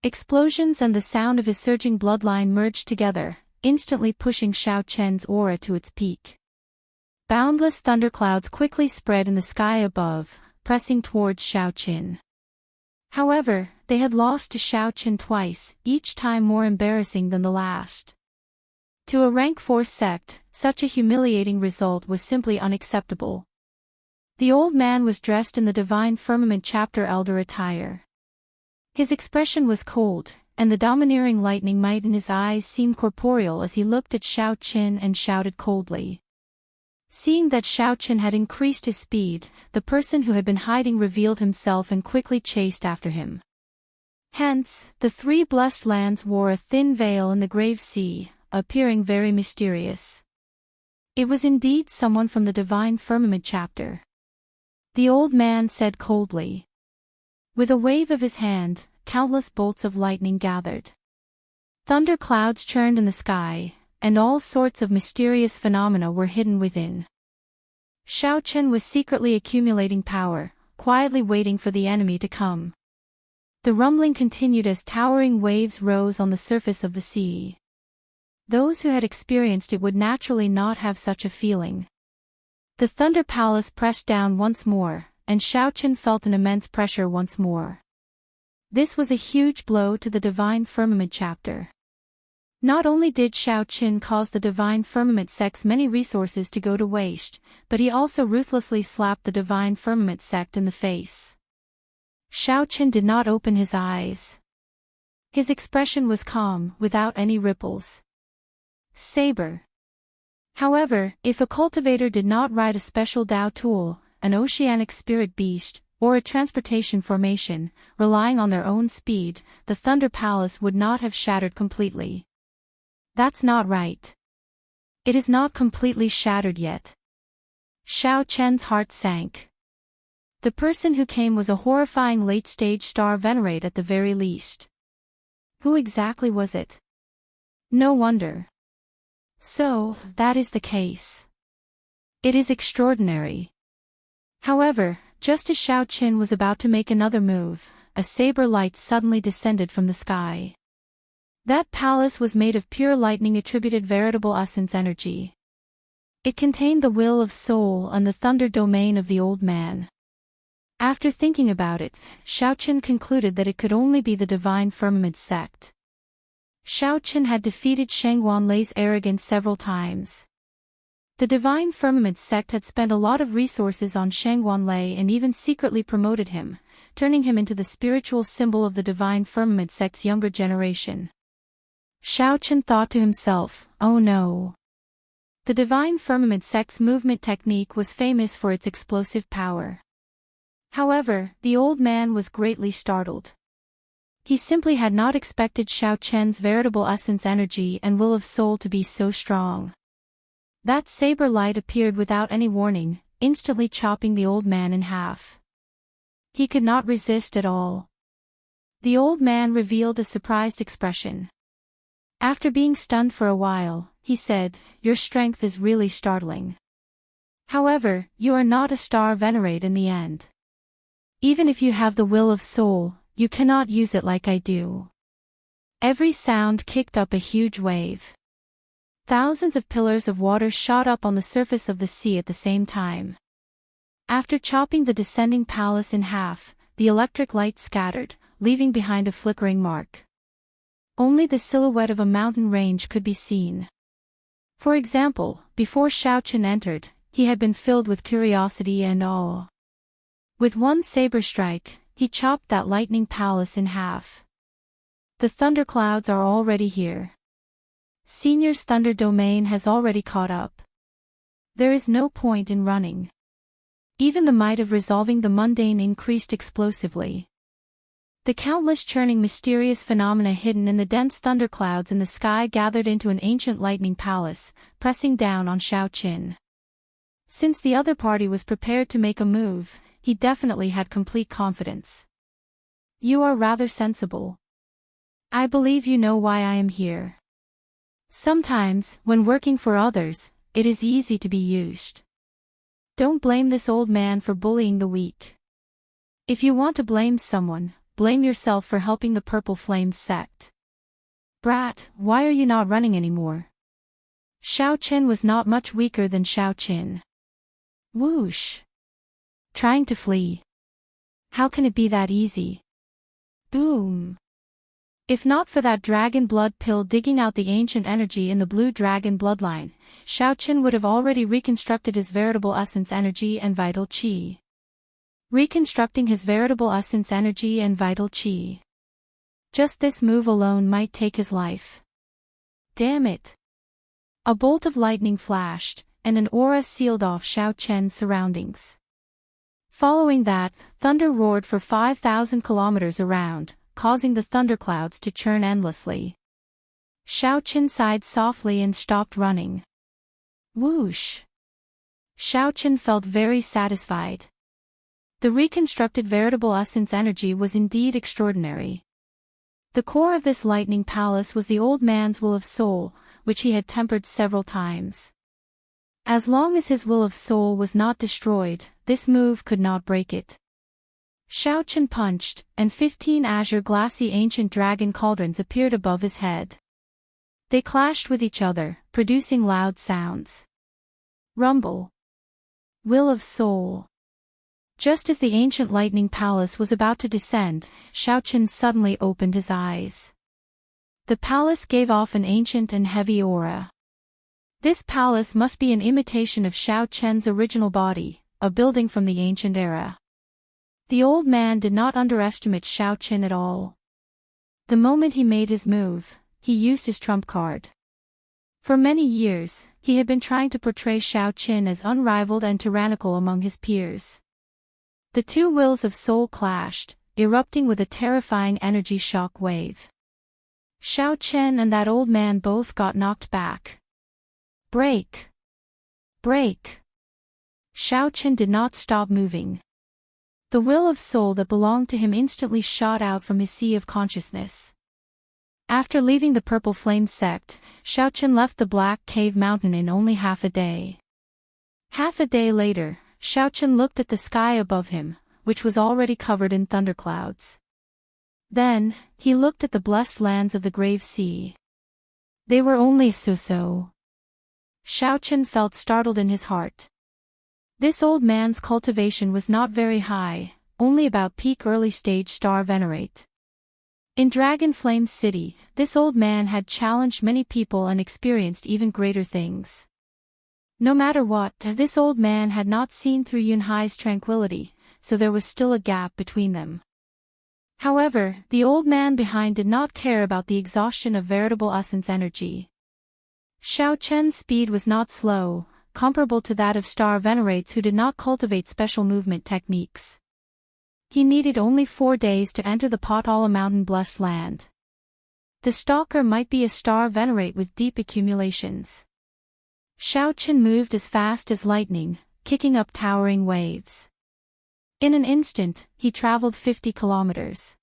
Explosions and the sound of his surging bloodline merged together, instantly pushing Xiao Qin's aura to its peak. Boundless thunderclouds quickly spread in the sky above, pressing towards Xiao Qin. However, they had lost to Xiao Qin twice, each time more embarrassing than the last. To a rank 4 sect, such a humiliating result was simply unacceptable. The old man was dressed in the Divine Firmament chapter elder attire. His expression was cold, and the domineering lightning might in his eyes seemed corporeal as he looked at Xiao Qin and shouted coldly. Seeing that Xiao Qin had increased his speed, the person who had been hiding revealed himself and quickly chased after him. Hence, the 3 blessed lands wore a thin veil in the Grave Sea, appearing very mysterious. It was indeed someone from the Divine Firmament chapter. The old man said coldly. With a wave of his hand, countless bolts of lightning gathered. Thunder clouds churned in the sky, and all sorts of mysterious phenomena were hidden within. Xiao Qin was secretly accumulating power, quietly waiting for the enemy to come. The rumbling continued as towering waves rose on the surface of the sea. Those who had experienced it would naturally not have such a feeling. The Thunder Palace pressed down once more, and Xiao Qin felt an immense pressure once more. This was a huge blow to the Divine Firmament chapter. Not only did Xiao Qin cause the Divine Firmament sect's many resources to go to waste, but he also ruthlessly slapped the Divine Firmament sect in the face. Xiao Qin did not open his eyes. His expression was calm, without any ripples. Saber. However, if a cultivator did not ride a special Dao tool, an oceanic spirit beast, or a transportation formation, relying on their own speed, the Thunder Palace would not have shattered completely. That's not right. It is not completely shattered yet. Xiao Qin's heart sank. The person who came was a horrifying late-stage star venerate at the very least. Who exactly was it? No wonder. So, that is the case. It is extraordinary. However, just as Xiao Qin was about to make another move, a saber light suddenly descended from the sky. That palace was made of pure lightning attributed veritable essence energy. It contained the will of soul and the thunder domain of the old man. After thinking about it, Xiao Qin concluded that it could only be the Divine Firmament sect. Xiao Qin had defeated Shangguan Lei's arrogance several times. The Divine Firmament sect had spent a lot of resources on Shangguan Lei and even secretly promoted him, turning him into the spiritual symbol of the Divine Firmament sect's younger generation. Xiao Qin thought to himself, oh no. The Divine Firmament sect's movement technique was famous for its explosive power. However, the old man was greatly startled. He simply had not expected Xiao Qin's veritable essence energy and will of soul to be so strong. That saber light appeared without any warning, instantly chopping the old man in half. He could not resist at all. The old man revealed a surprised expression. After being stunned for a while, he said, "Your strength is really startling. However, you are not a star venerate in the end. Even if you have the will of soul, you cannot use it like I do." Every sound kicked up a huge wave. Thousands of pillars of water shot up on the surface of the sea at the same time. After chopping the descending palace in half, the electric light scattered, leaving behind a flickering mark. Only the silhouette of a mountain range could be seen. For example, before Xiaoqin entered, he had been filled with curiosity and awe. With one saber strike, he chopped that lightning palace in half. The thunderclouds are already here. Senior's thunder domain has already caught up. There is no point in running. Even the might of resolving the mundane increased explosively. The countless churning mysterious phenomena hidden in the dense thunderclouds in the sky gathered into an ancient lightning palace, pressing down on Xiaoqin. Since the other party was prepared to make a move, he definitely had complete confidence. "You are rather sensible. I believe you know why I am here. Sometimes, when working for others, it is easy to be used. Don't blame this old man for bullying the weak. If you want to blame someone, blame yourself for helping the Purple Flames sect. Brat, why are you not running anymore?" Xiaoqin was not much weaker than Xiaoqin. Whoosh! Trying to flee. How can it be that easy? Boom! If not for that dragon blood pill digging out the ancient energy in the blue dragon bloodline, Xiaoqin would have already reconstructed his veritable essence energy and vital qi. Reconstructing his veritable essence energy and vital qi. Just this move alone might take his life. Damn it! A bolt of lightning flashed, and an aura sealed off Xiaoqin's surroundings. Following that, thunder roared for 5,000 kilometers around, causing the thunderclouds to churn endlessly. Xiaoqin sighed softly and stopped running. Whoosh! Xiaoqin felt very satisfied. The reconstructed veritable essence energy was indeed extraordinary. The core of this lightning palace was the old man's will of soul, which he had tempered several times. As long as his will of soul was not destroyed, this move could not break it. Xiaoqin punched, and 15 azure glassy ancient dragon cauldrons appeared above his head. They clashed with each other, producing loud sounds. Rumble. Will of soul. Just as the ancient lightning palace was about to descend, Xiaoqin suddenly opened his eyes. The palace gave off an ancient and heavy aura. This palace must be an imitation of Xiaoqin's original body, a building from the ancient era. The old man did not underestimate Xiaoqin at all. The moment he made his move, he used his trump card. For many years, he had been trying to portray Xiaoqin as unrivaled and tyrannical among his peers. The two wills of soul clashed, erupting with a terrifying energy shock wave. Xiaoqin and that old man both got knocked back. Break! Break! Xiaoqin did not stop moving. The will of soul that belonged to him instantly shot out from his sea of consciousness. After leaving the Purple Flame sect, Xiaoqin left the Black Cave Mountain in only half a day. Half a day later, Xiaoqin looked at the sky above him, which was already covered in thunderclouds. Then, he looked at the blessed lands of the Grave Sea. They were only so-so. Xiaoqin felt startled in his heart. This old man's cultivation was not very high, only about peak early-stage star venerate. In Dragon Flame City, this old man had challenged many people and experienced even greater things. No matter what, this old man had not seen through Yunhai's tranquility, so there was still a gap between them. However, the old man behind did not care about the exhaustion of veritable essence energy. Xiaoqin's speed was not slow, comparable to that of star venerates who did not cultivate special movement techniques. He needed only 4 days to enter the Potala Mountain blessed land. The stalker might be a star venerate with deep accumulations. Xiaoqin moved as fast as lightning, kicking up towering waves. In an instant, he traveled 50 kilometers.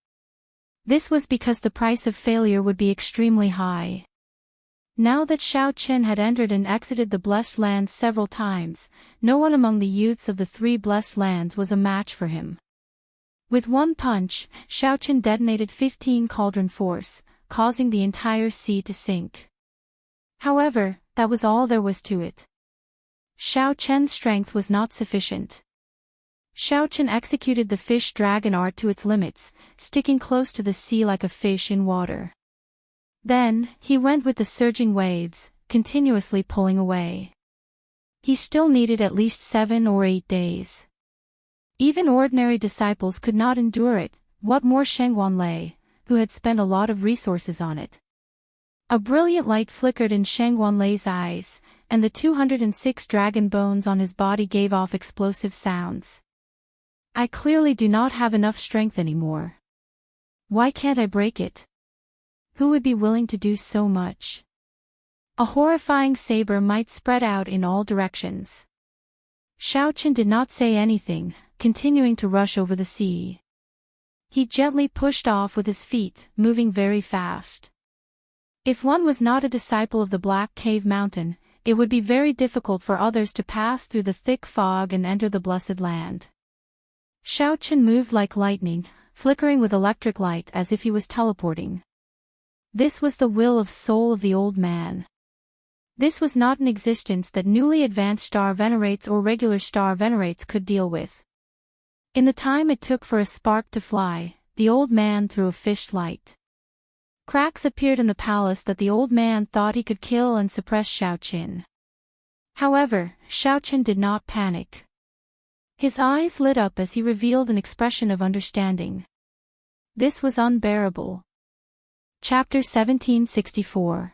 This was because the price of failure would be extremely high. Now that Xiao Chen had entered and exited the Blessed Lands several times, no one among the youths of the three Blessed Lands was a match for him. With one punch, Xiao Chen detonated 15 cauldron force, causing the entire sea to sink. However, that was all there was to it. Xiao Chen's strength was not sufficient. Xiao Chen executed the fish dragon art to its limits, sticking close to the sea like a fish in water. Then, he went with the surging waves, continuously pulling away. He still needed at least 7 or 8 days. Even ordinary disciples could not endure it, what more Shengguan Lei, who had spent a lot of resources on it. A brilliant light flickered in Shengguan Lei's eyes, and the 206 dragon bones on his body gave off explosive sounds. I clearly do not have enough strength anymore. Why can't I break it? Who would be willing to do so much? A horrifying saber might spread out in all directions. Xiao Chen did not say anything, continuing to rush over the sea. He gently pushed off with his feet, moving very fast. If one was not a disciple of the Black Cave Mountain, it would be very difficult for others to pass through the thick fog and enter the Blessed Land. Xiao Chen moved like lightning, flickering with electric light as if he was teleporting. This was the will of soul of the old man. This was not an existence that newly advanced star venerates or regular star venerates could deal with. In the time it took for a spark to fly, the old man threw a fish light. Cracks appeared in the palace that the old man thought he could kill and suppress Xiao Chen. However, Xiao Chen did not panic. His eyes lit up as he revealed an expression of understanding. This was unbearable. Chapter 1764.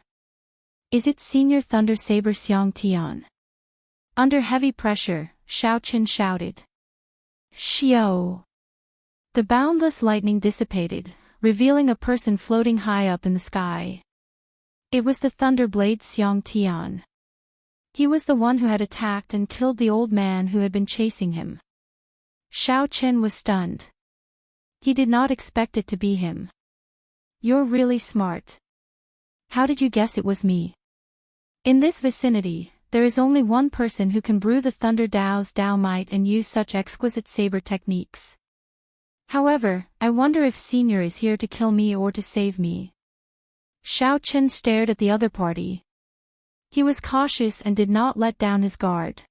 Is it Senior Thunder Saber Xiang Tian? Under heavy pressure, Xiao Chen shouted. Xiao! The boundless lightning dissipated, revealing a person floating high up in the sky. It was the Thunder Blade Xiang Tian. He was the one who had attacked and killed the old man who had been chasing him. Xiao Chen was stunned. He did not expect it to be him. You're really smart. How did you guess it was me? In this vicinity, there is only one person who can brew the Thunder Dao's Dao might and use such exquisite saber techniques. However, I wonder if Senior is here to kill me or to save me. Xiao Chen stared at the other party. He was cautious and did not let down his guard.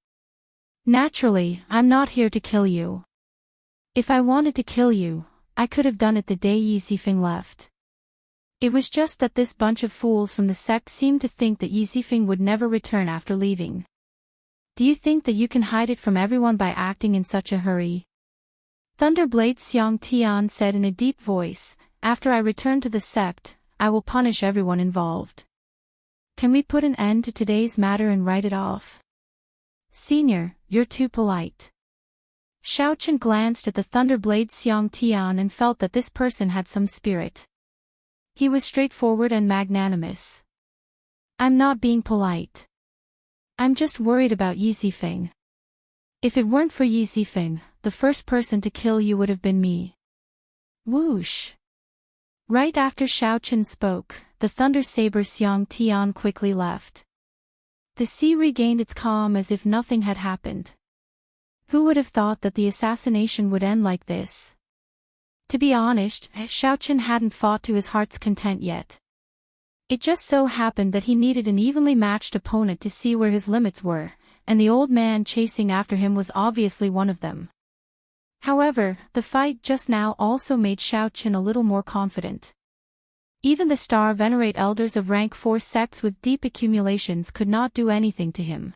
Naturally, I'm not here to kill you. If I wanted to kill you, I could have done it the day Yi Zifeng left. It was just that this bunch of fools from the sect seemed to think that Yi Zifeng would never return after leaving. Do you think that you can hide it from everyone by acting in such a hurry? Thunderblade Xiang Tian said in a deep voice, after I return to the sect, I will punish everyone involved. Can we put an end to today's matter and write it off? Senior, you're too polite. Xiao Chen glanced at the Thunderblade Xiang Tian and felt that this person had some spirit. He was straightforward and magnanimous. I'm not being polite. I'm just worried about Yi Zifeng. If it weren't for Yi Zifeng, the first person to kill you would have been me. Whoosh! Right after Xiao Chen spoke, the Thunder Saber Xiang Tian quickly left. The sea regained its calm as if nothing had happened. Who would have thought that the assassination would end like this? To be honest, Xiao Chen hadn't fought to his heart's content yet. It just so happened that he needed an evenly matched opponent to see where his limits were, and the old man chasing after him was obviously one of them. However, the fight just now also made Xiao Chen a little more confident. Even the Star Venerate elders of rank 4 sects with deep accumulations could not do anything to him.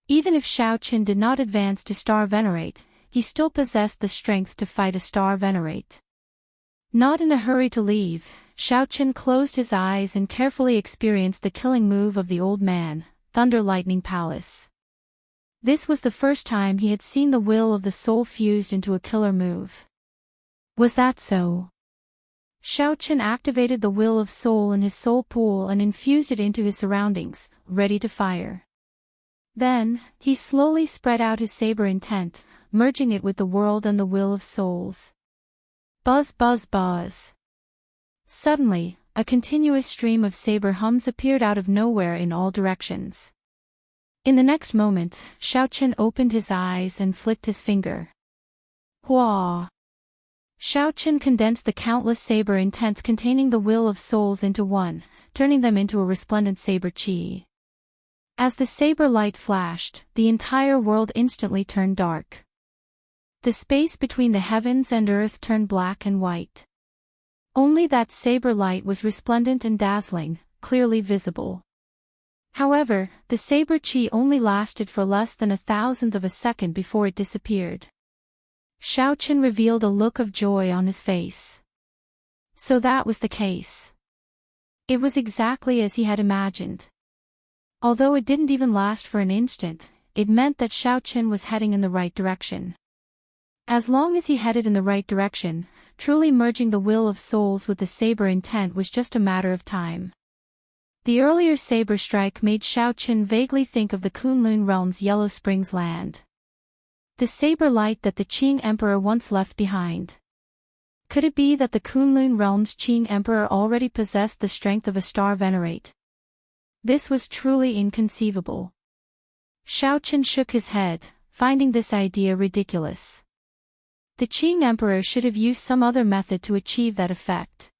Even if Xiao Chen did not advance to Star Venerate, he still possessed the strength to fight a Star Venerate. Not in a hurry to leave, Xiao Chen closed his eyes and carefully experienced the killing move of the old man, Thunder Lightning Palace. This was the first time he had seen the will of the soul fused into a killer move. Was that so? Xiao Chen activated the will of soul in his soul pool and infused it into his surroundings, ready to fire. Then, he slowly spread out his saber intent, merging it with the world and the will of souls. Buzz buzz buzz. Suddenly, a continuous stream of saber hums appeared out of nowhere in all directions. In the next moment, Xiaochen opened his eyes and flicked his finger. Hua! Xiaochen condensed the countless saber intents containing the will of souls into one, turning them into a resplendent saber chi. As the saber light flashed, the entire world instantly turned dark. The space between the heavens and earth turned black and white. Only that saber light was resplendent and dazzling, clearly visible. However, the saber chi only lasted for less than 1,000th of a second before it disappeared. Xiaochen revealed a look of joy on his face. So that was the case. It was exactly as he had imagined. Although it didn't even last for an instant, it meant that Xiaochen was heading in the right direction. As long as he headed in the right direction, truly merging the will of souls with the saber intent was just a matter of time. The earlier saber strike made Xiaochen vaguely think of the Kunlun realm's Yellow Springs land. The saber light that the Qing Emperor once left behind. Could it be that the Kunlun realm's Qing Emperor already possessed the strength of a star venerate? This was truly inconceivable. Xiaochen shook his head, finding this idea ridiculous. The Qing Emperor should have used some other method to achieve that effect.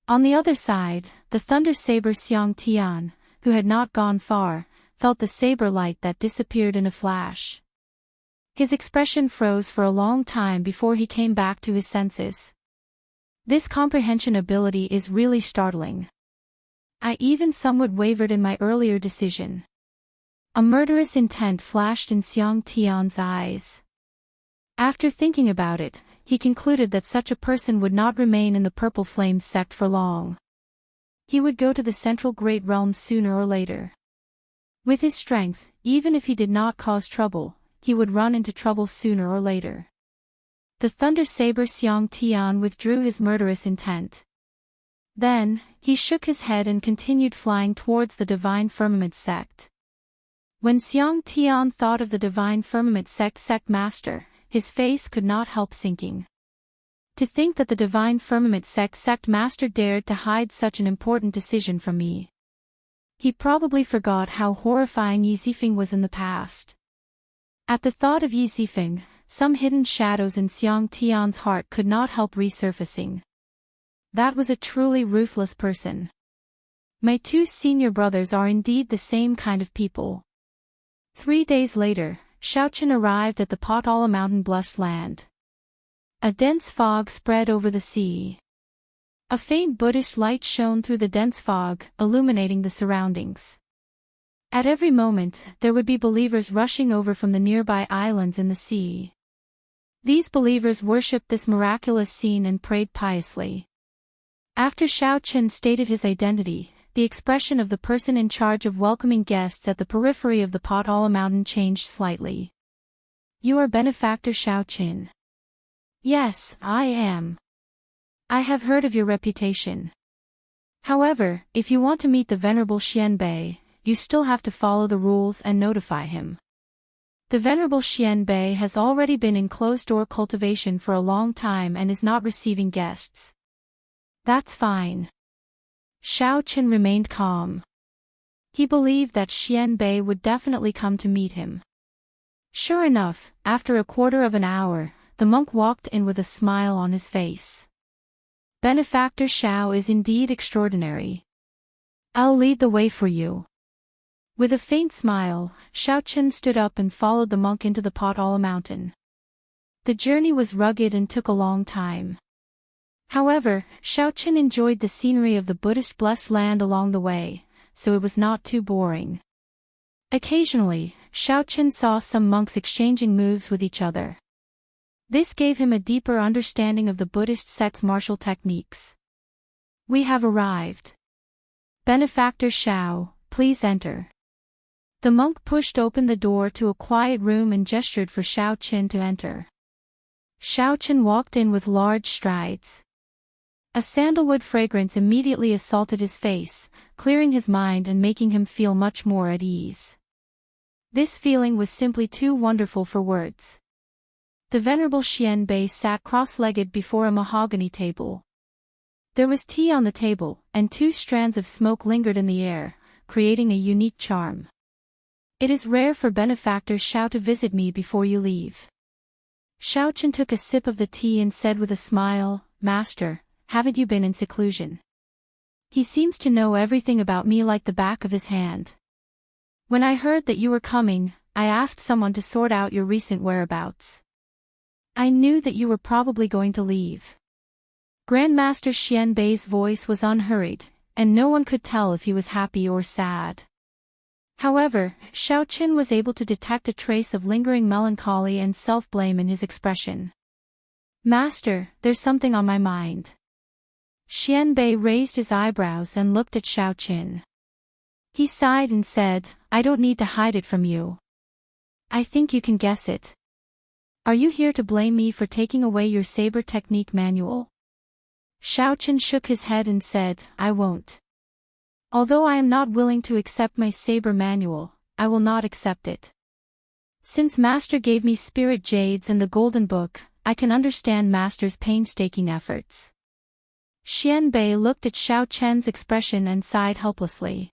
On the other side, the thunder saber Xiang Tian, who had not gone far, felt the saber light that disappeared in a flash. His expression froze for a long time before he came back to his senses. This comprehension ability is really startling. I even somewhat wavered in my earlier decision. A murderous intent flashed in Xiang Tian's eyes. After thinking about it, he concluded that such a person would not remain in the Purple Flames sect for long. He would go to the Central Great Realm sooner or later. With his strength, even if he did not cause trouble, he would run into trouble sooner or later. The Thunder Saber Xiang Tian withdrew his murderous intent. Then, he shook his head and continued flying towards the Divine Firmament sect. When Xiang Tian thought of the Divine Firmament sect master, his face could not help sinking. To think that the Divine Firmament sect master dared to hide such an important decision from me. He probably forgot how horrifying Yi Zifeng was in the past. At the thought of Yi Zifeng, some hidden shadows in Xiang Tian's heart could not help resurfacing. That was a truly ruthless person. My two senior brothers are indeed the same kind of people. 3 days later, Xiaochen arrived at the Potala Mountain blessed land. A dense fog spread over the sea. A faint Buddhist light shone through the dense fog, illuminating the surroundings. At every moment, there would be believers rushing over from the nearby islands in the sea. These believers worshipped this miraculous scene and prayed piously. After Xiaochen stated his identity, the expression of the person in charge of welcoming guests at the periphery of the Potala Mountain changed slightly. You are Benefactor Xiaochen. Yes, I am. I have heard of your reputation. However, if you want to meet the Venerable Xianbei, you still have to follow the rules and notify him. The Venerable Xianbei has already been in closed-door cultivation for a long time and is not receiving guests. That's fine. Xiaochen remained calm. He believed that Xianbei would definitely come to meet him. Sure enough, after a quarter of an hour, the monk walked in with a smile on his face. Benefactor Xiao is indeed extraordinary. I'll lead the way for you. With a faint smile, Xiaochen stood up and followed the monk into the Potala Mountain. The journey was rugged and took a long time. However, Xiaochen enjoyed the scenery of the Buddhist blessed land along the way, so it was not too boring. Occasionally, Xiaochen saw some monks exchanging moves with each other. This gave him a deeper understanding of the Buddhist sect's martial techniques. We have arrived. Benefactor Xiao, please enter. The monk pushed open the door to a quiet room and gestured for Xiaochen to enter. Xiaochen walked in with large strides. A sandalwood fragrance immediately assaulted his face, clearing his mind and making him feel much more at ease. This feeling was simply too wonderful for words. The Venerable Xianbei sat cross-legged before a mahogany table. There was tea on the table, and 2 strands of smoke lingered in the air, creating a unique charm. It is rare for benefactor Xiao to visit me before you leave. Xiaochen took a sip of the tea and said with a smile, Master, haven't you been in seclusion? He seems to know everything about me like the back of his hand. When I heard that you were coming, I asked someone to sort out your recent whereabouts. I knew that you were probably going to leave. Grandmaster Xianbei's voice was unhurried, and no one could tell if he was happy or sad. However, Xiaochen was able to detect a trace of lingering melancholy and self-blame in his expression. Master, there's something on my mind. Xianbei raised his eyebrows and looked at Xiaochen. He sighed and said, I don't need to hide it from you. I think you can guess it. Are you here to blame me for taking away your saber technique manual? Xiaochen shook his head and said, I won't. Although I am not willing to accept my saber manual, I will not accept it. Since Master gave me spirit jades and the golden book, I can understand Master's painstaking efforts. Xianbei looked at Xiaochen's expression and sighed helplessly.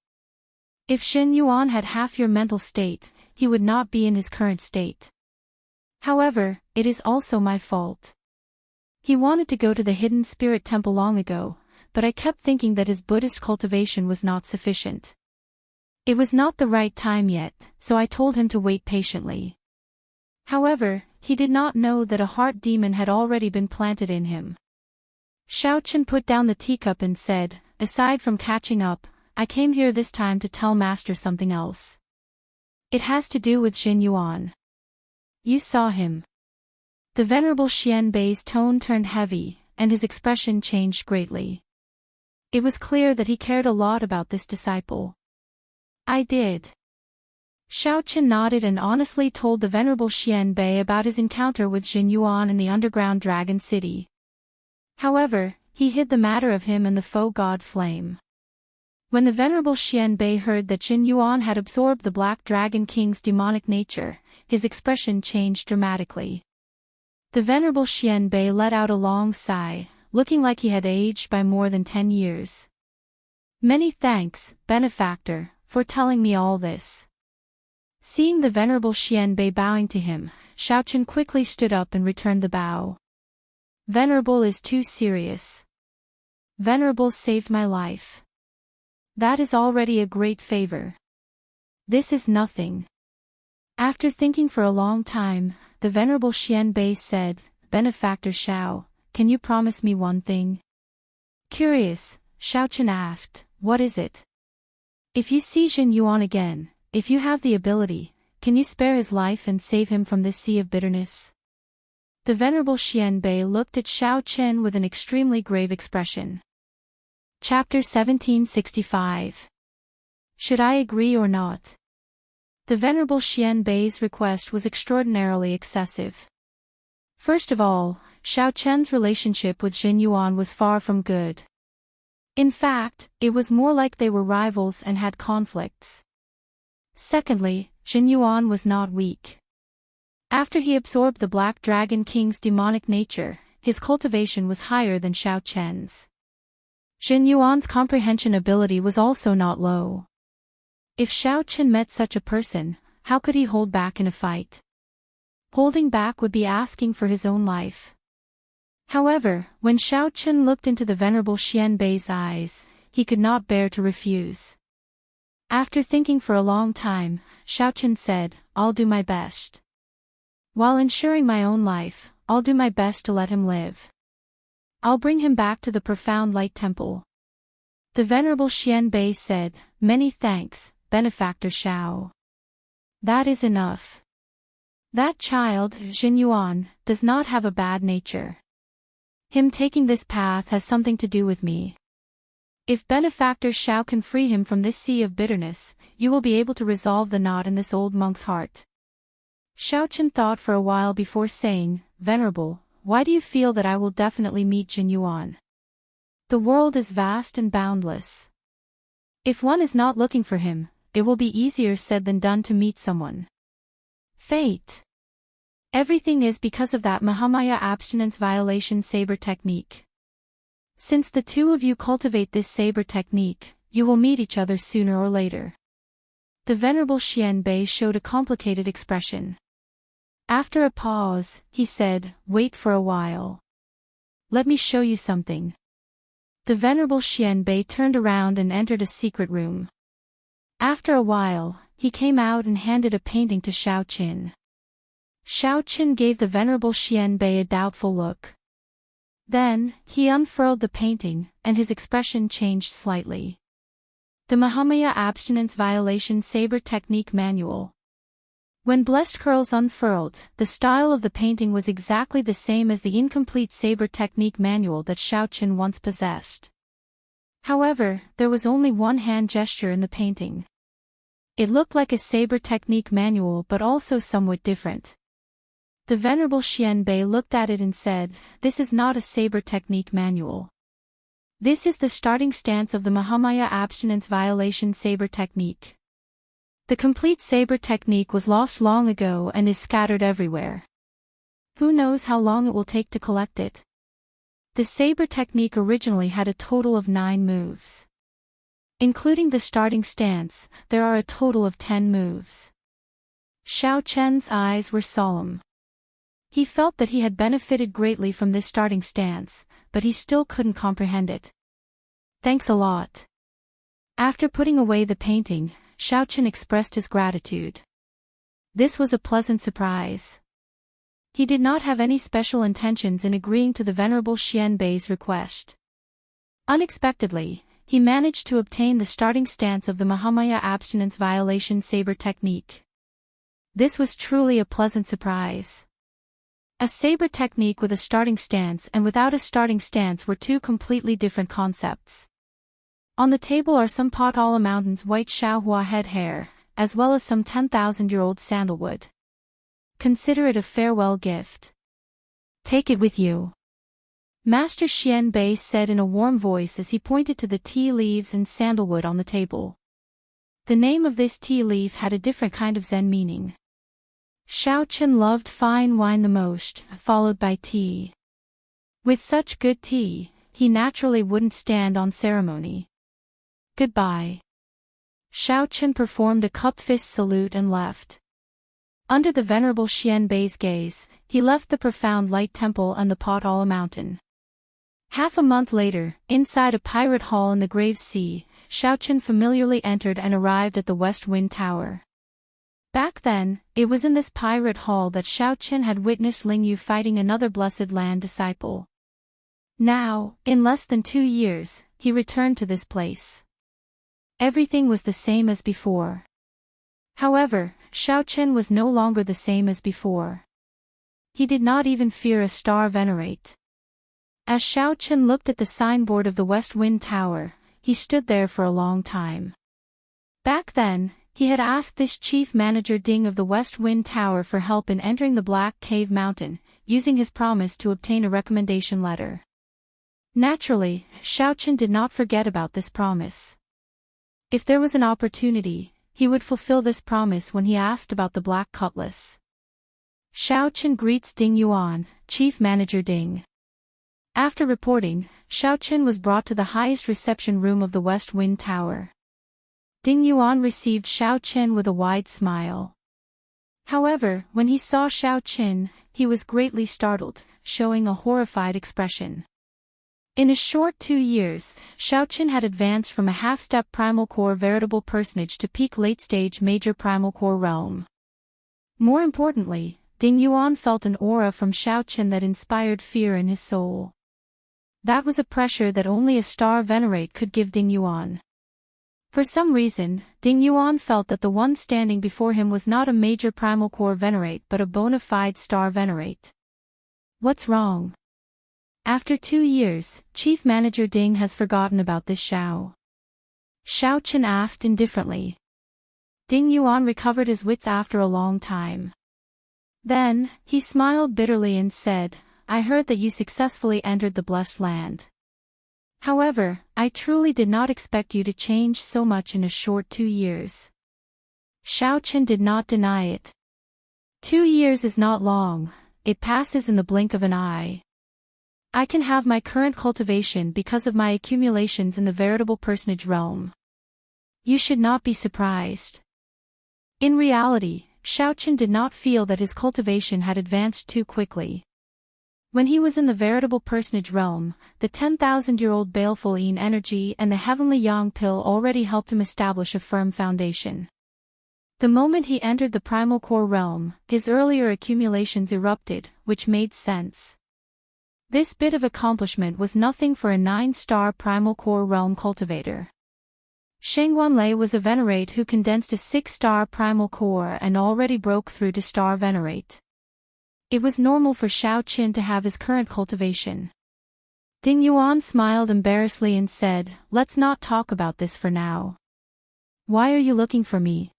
If Xin Yuan had half your mental state, he would not be in his current state. However, it is also my fault. He wanted to go to the hidden spirit temple long ago, but I kept thinking that his Buddhist cultivation was not sufficient. It was not the right time yet, so I told him to wait patiently. However, he did not know that a heart demon had already been planted in him. Xiaochen put down the teacup and said, aside from catching up, I came here this time to tell Master something else. It has to do with Xin Yuan. You saw him. The Venerable Xianbei's tone turned heavy, and his expression changed greatly. It was clear that he cared a lot about this disciple. I did. Xiaochen nodded and honestly told the Venerable Xianbei about his encounter with Xin Yuan in the underground dragon city. However, he hid the matter of him and the foe god Flame. When the Venerable Xianbei heard that Xin Yuan had absorbed the Black Dragon King's demonic nature, his expression changed dramatically. The Venerable Xianbei let out a long sigh, looking like he had aged by more than 10 years. Many thanks, benefactor, for telling me all this. Seeing the Venerable Xianbei bowing to him, Xiaochen quickly stood up and returned the bow. Venerable is too serious. Venerable saved my life. That is already a great favor. This is nothing. After thinking for a long time, the Venerable Xianbei said, Benefactor Xiao, can you promise me one thing? Curious, Xiaochen asked, what is it? If you see Xin Yuan again, if you have the ability, can you spare his life and save him from this sea of bitterness? The Venerable Xianbei looked at Xiaochen with an extremely grave expression. Chapter 1765. Should I agree or not? The Venerable Xianbei's request was extraordinarily excessive. First of all, Xiaochen's relationship with Xin Yuan was far from good. In fact, it was more like they were rivals and had conflicts. Secondly, Xin Yuan was not weak. After he absorbed the Black Dragon King's demonic nature, his cultivation was higher than Xiaochen's. Xin Yuan's comprehension ability was also not low. If Xiaochen met such a person, how could he hold back in a fight? Holding back would be asking for his own life. However, when Xiaochen looked into the Venerable Xianbei's eyes, he could not bear to refuse. After thinking for a long time, Xiaochen said, I'll do my best. While ensuring my own life, I'll do my best to let him live. I'll bring him back to the Profound Light Temple. The Venerable Xianbei said, Many thanks, Benefactor Xiao. That is enough. That child, Xin Yuan, does not have a bad nature. Him taking this path has something to do with me. If Benefactor Xiao can free him from this sea of bitterness, you will be able to resolve the knot in this old monk's heart. Xiaochen thought for a while before saying, Venerable, why do you feel that I will definitely meet Xin Yuan? The world is vast and boundless. If one is not looking for him, it will be easier said than done to meet someone. Fate. Everything is because of that Mahamaya abstinence violation saber technique. Since the two of you cultivate this saber technique, you will meet each other sooner or later. The Venerable Xianbei showed a complicated expression. After a pause, he said, "Wait for a while. Let me show you something." The Venerable Xianbei turned around and entered a secret room. After a while, he came out and handed a painting to Xiaoqin. Xiaoqin gave the Venerable Xianbei a doubtful look. Then, he unfurled the painting, and his expression changed slightly. The Mahamaya Abstinence Violation Saber Technique Manual. When Blessed Curls unfurled, the style of the painting was exactly the same as the incomplete saber technique manual that Xiaoqin once possessed. However, there was only one hand gesture in the painting. It looked like a saber technique manual but also somewhat different. The Venerable Xianbei looked at it and said, "This is not a saber technique manual. This is the starting stance of the Mahamaya Abstinence Violation Saber Technique. The complete saber technique was lost long ago and is scattered everywhere. Who knows how long it will take to collect it?" The saber technique originally had a total of 9 moves. Including the starting stance, there are a total of 10 moves. Xiaoqian's eyes were solemn. He felt that he had benefited greatly from this starting stance, but he still couldn't comprehend it. "Thanks a lot." After putting away the painting, Xiaoqin expressed his gratitude. This was a pleasant surprise. He did not have any special intentions in agreeing to the Venerable Xianbei's request. Unexpectedly, he managed to obtain the starting stance of the Mahamaya Abstinence Violation Saber Technique. This was truly a pleasant surprise. A saber technique with a starting stance and without a starting stance were two completely different concepts. On the table are some Potala Mountain's white Xiaohua head hair, as well as some 10,000-year-old sandalwood. Consider it a farewell gift. Take it with you. Master Xianbei said in a warm voice as he pointed to the tea leaves and sandalwood on the table. The name of this tea leaf had a different kind of Zen meaning. Xiaoqin loved fine wine the most, followed by tea. With such good tea, he naturally wouldn't stand on ceremony. "Goodbye." Xiaoqin performed a cup-fist salute and left. Under the Venerable Xianbei's gaze, he left the profound light temple and the Potala Mountain. Half a month later, inside a pirate hall in the Grave Sea, Xiaoqin familiarly entered and arrived at the West Wind Tower. Back then, it was in this pirate hall that Xiaoqin had witnessed Lingyu fighting another Blessed Land disciple. Now, in less than 2 years, he returned to this place. Everything was the same as before. However, Xiaoqin was no longer the same as before. He did not even fear a star venerate. As Xiaoqin looked at the signboard of the West Wind Tower, he stood there for a long time. Back then, he had asked this chief manager Ding of the West Wind Tower for help in entering the Black Cave Mountain, using his promise to obtain a recommendation letter. Naturally, Xiaoqin did not forget about this promise. If there was an opportunity, he would fulfill this promise when he asked about the Black Cutlass. Xiaoqin greets Ding Yuan, Chief Manager Ding. After reporting, Xiaoqin was brought to the highest reception room of the West Wind Tower. Ding Yuan received Xiaoqin with a wide smile. However, when he saw Xiaoqin, he was greatly startled, showing a horrified expression. In a short 2 years, Xiaoqin had advanced from a half-step primal core veritable personage to peak late-stage major primal core realm. More importantly, Ding Yuan felt an aura from Xiaoqin that inspired fear in his soul. That was a pressure that only a star venerate could give Ding Yuan. For some reason, Ding Yuan felt that the one standing before him was not a major primal core venerate but a bona fide star venerate. What's wrong? After 2 years, Chief Manager Ding has forgotten about this Xiao. Xiaoqin asked indifferently. Ding Yuan recovered his wits after a long time. Then, he smiled bitterly and said, "I heard that you successfully entered the Blessed Land. However, I truly did not expect you to change so much in a short 2 years." Xiaoqin did not deny it. 2 years is not long, it passes in the blink of an eye. I can have my current cultivation because of my accumulations in the veritable personage realm. You should not be surprised. In reality, Xiaoqian did not feel that his cultivation had advanced too quickly. When he was in the veritable personage realm, the 10,000-year-old baleful Yin energy and the heavenly Yang pill already helped him establish a firm foundation. The moment he entered the primal core realm, his earlier accumulations erupted, which made sense. This bit of accomplishment was nothing for a 9-star primal core realm cultivator. Sheng Wanlei was a venerate who condensed a 6-star primal core and already broke through to star venerate. It was normal for Xiaoqian to have his current cultivation. Ding Yuan smiled embarrassedly and said, "Let's not talk about this for now. Why are you looking for me?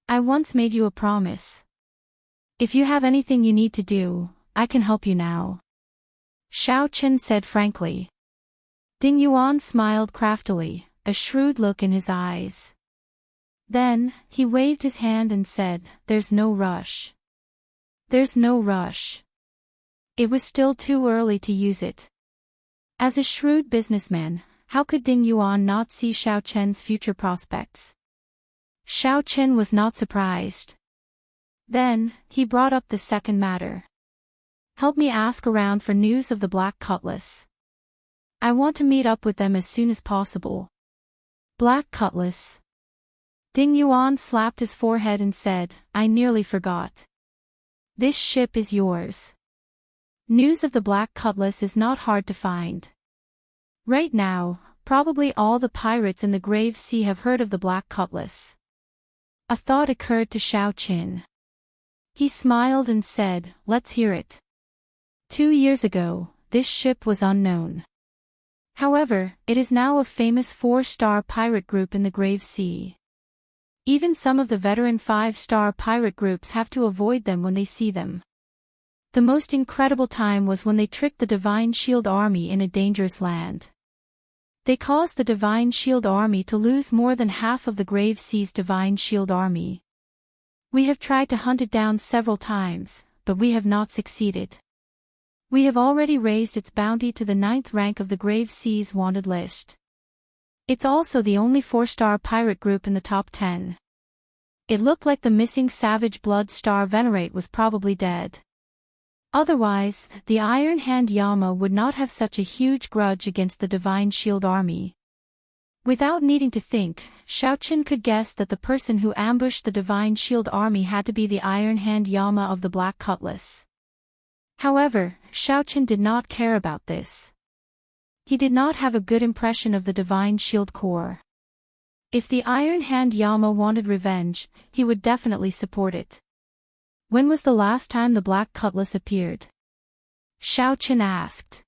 I once made you a promise. If you have anything you need to do, I can help you now," Xiaoqian said frankly. Ding Yuan smiled craftily, a shrewd look in his eyes. Then, he waved his hand and said, "There's no rush. There's no rush." It was still too early to use it. As a shrewd businessman, how could Ding Yuan not see Xiaoqian's future prospects? Xiaoqian was not surprised. Then, he brought up the second matter. "Help me ask around for news of the Black Cutlass. I want to meet up with them as soon as possible." Black Cutlass. Ding Yuan slapped his forehead and said, "I nearly forgot. This ship is yours. News of the Black Cutlass is not hard to find. Right now, probably all the pirates in the Grave Sea have heard of the Black Cutlass." A thought occurred to Xiaoqian. He smiled and said, "Let's hear it." 2 years ago, this ship was unknown. However, it is now a famous 4-star pirate group in the Grave Sea. Even some of the veteran 5-star pirate groups have to avoid them when they see them. The most incredible time was when they tricked the Divine Shield Army in a dangerous land. They caused the Divine Shield Army to lose more than half of the Grave Sea's Divine Shield Army. We have tried to hunt it down several times, but we have not succeeded. We have already raised its bounty to the 9th rank of the Grave Sea's wanted list. It's also the only 4-star pirate group in the top 10. It looked like the missing Savage Blood Star Venerate was probably dead. Otherwise, the Iron Hand Yama would not have such a huge grudge against the Divine Shield Army. Without needing to think, Xiaoqian could guess that the person who ambushed the Divine Shield Army had to be the Iron Hand Yama of the Black Cutlass. However, Xiaoqian did not care about this. He did not have a good impression of the Divine Shield Corps. If the Iron Hand Yama wanted revenge, he would definitely support it. When was the last time the Black Cutlass appeared? Xiaoqian asked.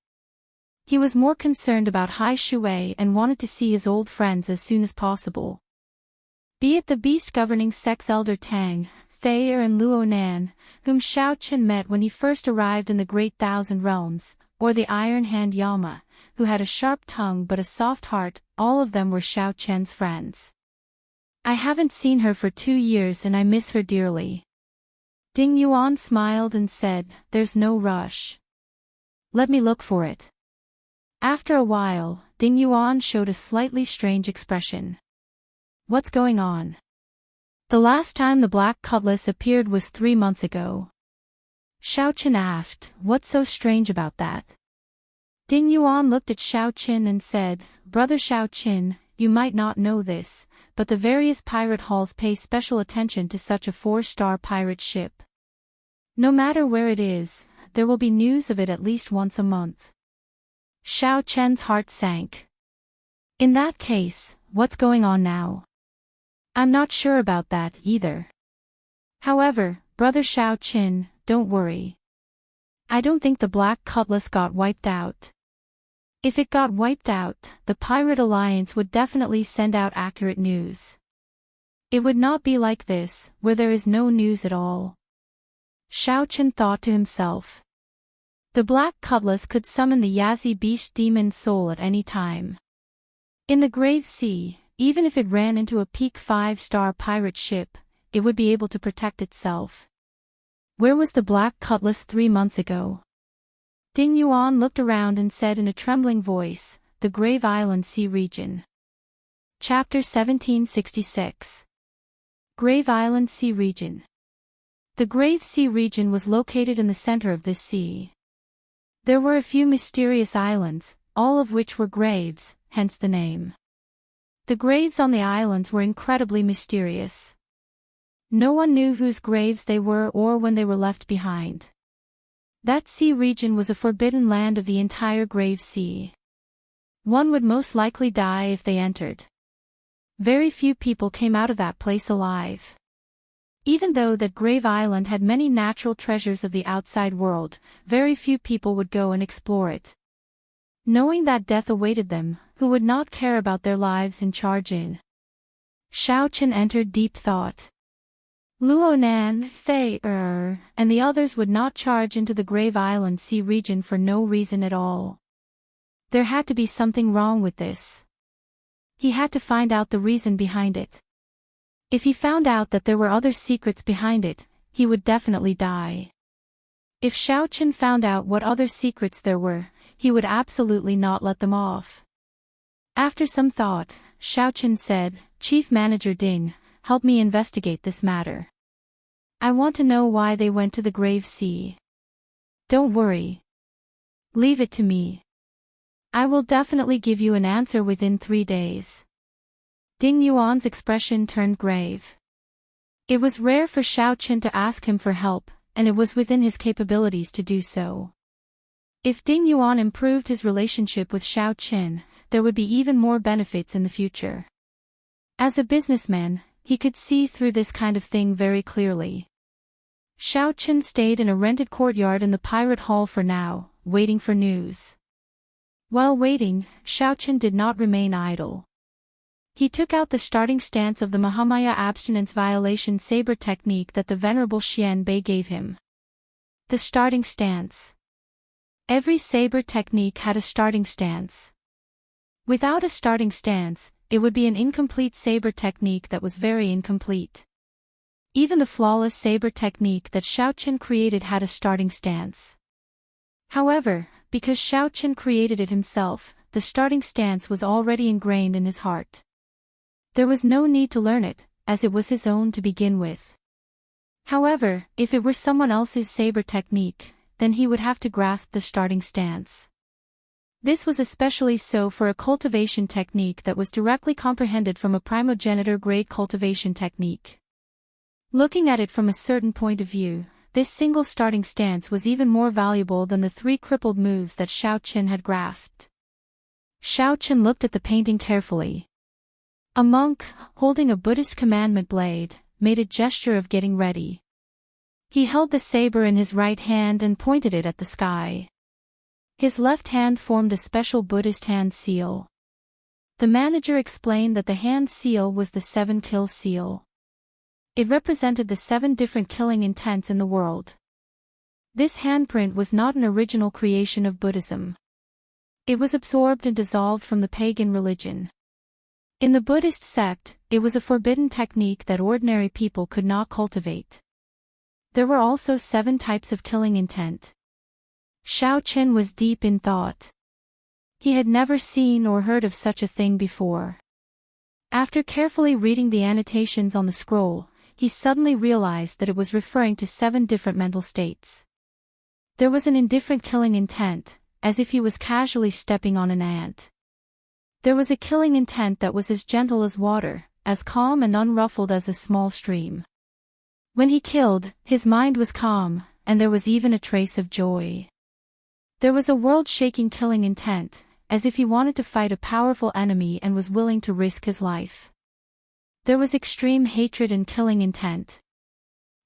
He was more concerned about Hai Shui and wanted to see his old friends as soon as possible. Be it the beast governing sex elder Tang, Fei and Luo Nan, whom Xiaoqian met when he first arrived in the Great Thousand Realms, or the Iron Hand Yama, who had a sharp tongue but a soft heart, all of them were Xiaoqian's friends. "I haven't seen her for 2 years and I miss her dearly." Ding Yuan smiled and said, "There's no rush. Let me look for it." After a while, Ding Yuan showed a slightly strange expression. "What's going on?" "The last time the Black Cutlass appeared was 3 months ago." Xiaoqian asked, "What's so strange about that?" Ding Yuan looked at Xiaoqian and said, "Brother Xiaoqian, you might not know this, but the various pirate halls pay special attention to such a 4-star pirate ship. No matter where it is, there will be news of it at least once a month." Xiaoqian's heart sank. "In that case, what's going on now?" "I'm not sure about that either. However, Brother Xiaoqian, don't worry. I don't think the Black Cutlass got wiped out. If it got wiped out, the Pirate Alliance would definitely send out accurate news. It would not be like this, where there is no news at all." Xiaoqian thought to himself. The Black Cutlass could summon the Yazi Beast Demon Soul at any time. In the Grave Sea, even if it ran into a peak 5-star pirate ship, it would be able to protect itself. Where was the Black Cutlass 3 months ago? Ding Yuan looked around and said in a trembling voice, "The Grave Island Sea Region." Chapter 1766. Grave Island Sea Region. The Grave Sea Region was located in the center of this sea. There were a few mysterious islands, all of which were graves, hence the name. The graves on the islands were incredibly mysterious. No one knew whose graves they were or when they were left behind. That sea region was a forbidden land of the entire Grave Sea. One would most likely die if they entered. Very few people came out of that place alive. Even though that Grave Island had many natural treasures of the outside world, very few people would go and explore it. Knowing that death awaited them, who would not care about their lives and charge in? Shao Chen entered deep thought. Luo Nan, Fei and the others would not charge into the Grave Island Sea region for no reason at all. There had to be something wrong with this. He had to find out the reason behind it. If he found out that there were other secrets behind it, he would definitely die. If Shao Chen found out what other secrets there were, he would absolutely not let them off. After some thought, Shao Chen said, "Chief Manager Ding, help me investigate this matter. I want to know why they went to the Grave Sea. Don't worry. Leave it to me. I will definitely give you an answer within 3 days." Ding Yuan's expression turned grave. It was rare for Shao Chen to ask him for help, and it was within his capabilities to do so. If Ding Yuan improved his relationship with Shao Chen, there would be even more benefits in the future. As a businessman, he could see through this kind of thing very clearly. Shao Chen stayed in a rented courtyard in the pirate hall for now, waiting for news. While waiting, Shao Chen did not remain idle. He took out the starting stance of the Mahamaya abstinence violation saber technique that the Venerable Xian Bei gave him. The starting stance. Every saber technique had a starting stance. Without a starting stance, it would be an incomplete saber technique that was very incomplete. Even the flawless saber technique that Shao Chen created had a starting stance. However, because Shao Chen created it himself, the starting stance was already ingrained in his heart. There was no need to learn it, as it was his own to begin with. However, if it were someone else's saber technique, then he would have to grasp the starting stance. This was especially so for a cultivation technique that was directly comprehended from a primogenitor grade cultivation technique. Looking at it from a certain point of view, this single starting stance was even more valuable than the 3 crippled moves that Shao Chen had grasped. Shao Chen looked at the painting carefully. A monk, holding a Buddhist commandment blade, made a gesture of getting ready. He held the saber in his right hand and pointed it at the sky. His left hand formed a special Buddhist hand seal. The manager explained that the hand seal was the 7-kill seal. It represented the 7 different killing intents in the world. This handprint was not an original creation of Buddhism. It was absorbed and dissolved from the pagan religion. In the Buddhist sect, it was a forbidden technique that ordinary people could not cultivate. There were also 7 types of killing intent. Shao Chen was deep in thought. He had never seen or heard of such a thing before. After carefully reading the annotations on the scroll, he suddenly realized that it was referring to 7 different mental states. There was an indifferent killing intent, as if he was casually stepping on an ant. There was a killing intent that was as gentle as water, as calm and unruffled as a small stream. When he killed, his mind was calm, and there was even a trace of joy. There was a world-shaking killing intent, as if he wanted to fight a powerful enemy and was willing to risk his life. There was extreme hatred and killing intent.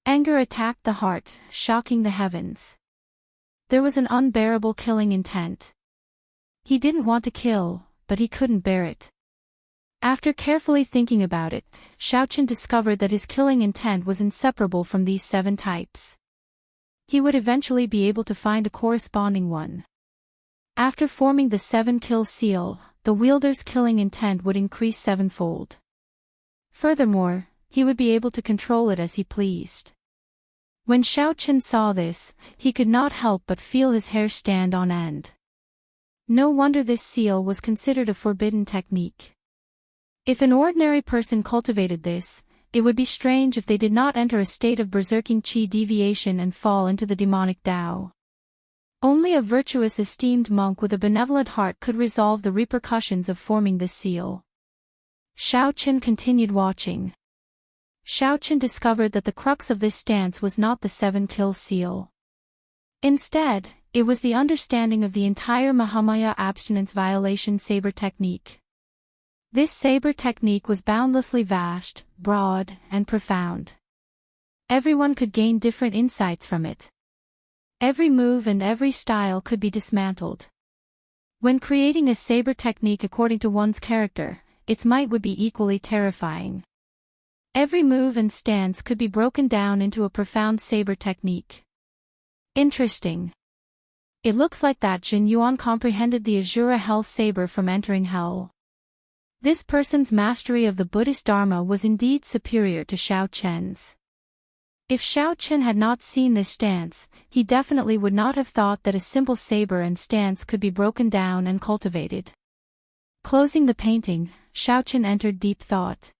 Anger attacked the heart, shocking the heavens. There was an unbearable killing intent. He didn't want to kill, but he couldn't bear it. After carefully thinking about it, Shao Chen discovered that his killing intent was inseparable from these 7 types. He would eventually be able to find a corresponding one. After forming the 7-kill seal, the wielder's killing intent would increase 7-fold. Furthermore, he would be able to control it as he pleased. When Xiao Chen saw this, he could not help but feel his hair stand on end. No wonder this seal was considered a forbidden technique. If an ordinary person cultivated this, it would be strange if they did not enter a state of berserking qi deviation and fall into the demonic Tao. Only a virtuous esteemed monk with a benevolent heart could resolve the repercussions of forming this seal. Xiao Chen continued watching. Xiao Chen discovered that the crux of this stance was not the 7-kill seal. Instead, it was the understanding of the entire Mahamaya abstinence violation saber technique. This saber technique was boundlessly vast, broad, and profound. Everyone could gain different insights from it. Every move and every style could be dismantled. When creating a saber technique according to one's character, its might would be equally terrifying. Every move and stance could be broken down into a profound saber technique. Interesting. It looks like that Jin Yuan comprehended the Azura Hell saber from entering hell. This person's mastery of the Buddhist Dharma was indeed superior to Xiao Chen's. If Xiao Chen had not seen this stance, he definitely would not have thought that a simple saber and stance could be broken down and cultivated. Closing the painting, Xiao Chen entered deep thought.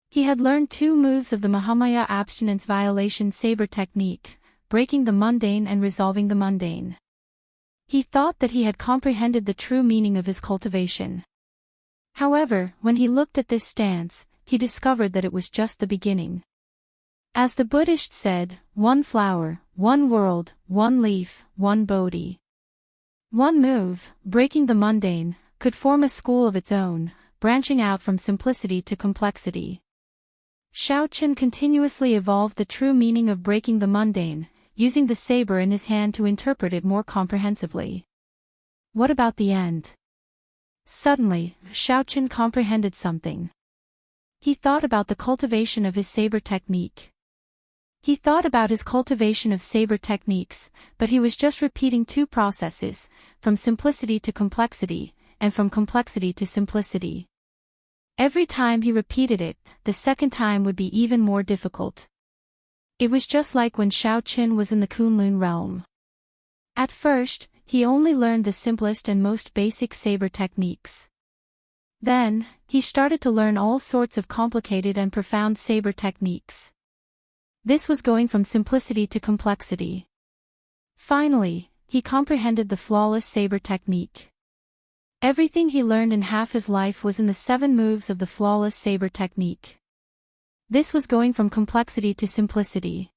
He had learned 2 moves of the Mahamaya abstinence violation saber technique, breaking the mundane and resolving the mundane. He thought that he had comprehended the true meaning of his cultivation. However, when he looked at this stance, he discovered that it was just the beginning. As the Buddhist said, 1 flower, 1 world, 1 leaf, 1 Bodhi. 1 move, breaking the mundane, could form a school of its own, branching out from simplicity to complexity. Xiao Chen continuously evolved the true meaning of breaking the mundane, using the saber in his hand to interpret it more comprehensively. What about the end? Suddenly, Xiao Chen comprehended something. He thought about the cultivation of his saber technique. He thought about his cultivation of saber techniques, but he was just repeating 2 processes, from simplicity to complexity, and from complexity to simplicity. Every time he repeated it, the second time would be even more difficult. It was just like when Xiao Chen was in the Kunlun realm. At first, he only learned the simplest and most basic saber techniques. Then, he started to learn all sorts of complicated and profound saber techniques. This was going from simplicity to complexity. Finally, he comprehended the flawless saber technique. Everything he learned in half his life was in the 7 moves of the flawless saber technique. This was going from complexity to simplicity.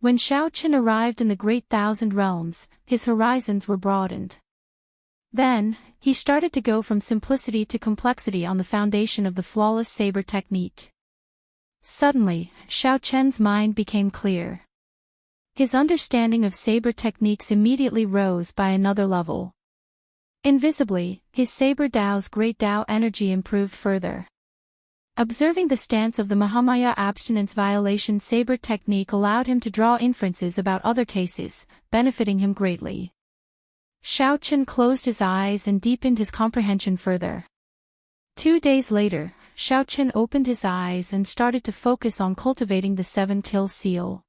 When Xiao Chen arrived in the Great Thousand Realms, his horizons were broadened. Then, he started to go from simplicity to complexity on the foundation of the flawless saber technique. Suddenly, Xiao Chen's mind became clear. His understanding of saber techniques immediately rose by another level. Invisibly, his saber Tao's great Tao energy improved further. Observing the stance of the Mahamaya abstinence violation saber technique allowed him to draw inferences about other cases, benefiting him greatly. Xiao Chen closed his eyes and deepened his comprehension further. 2 days later, Xiao Chen opened his eyes and started to focus on cultivating the 7-kill seal.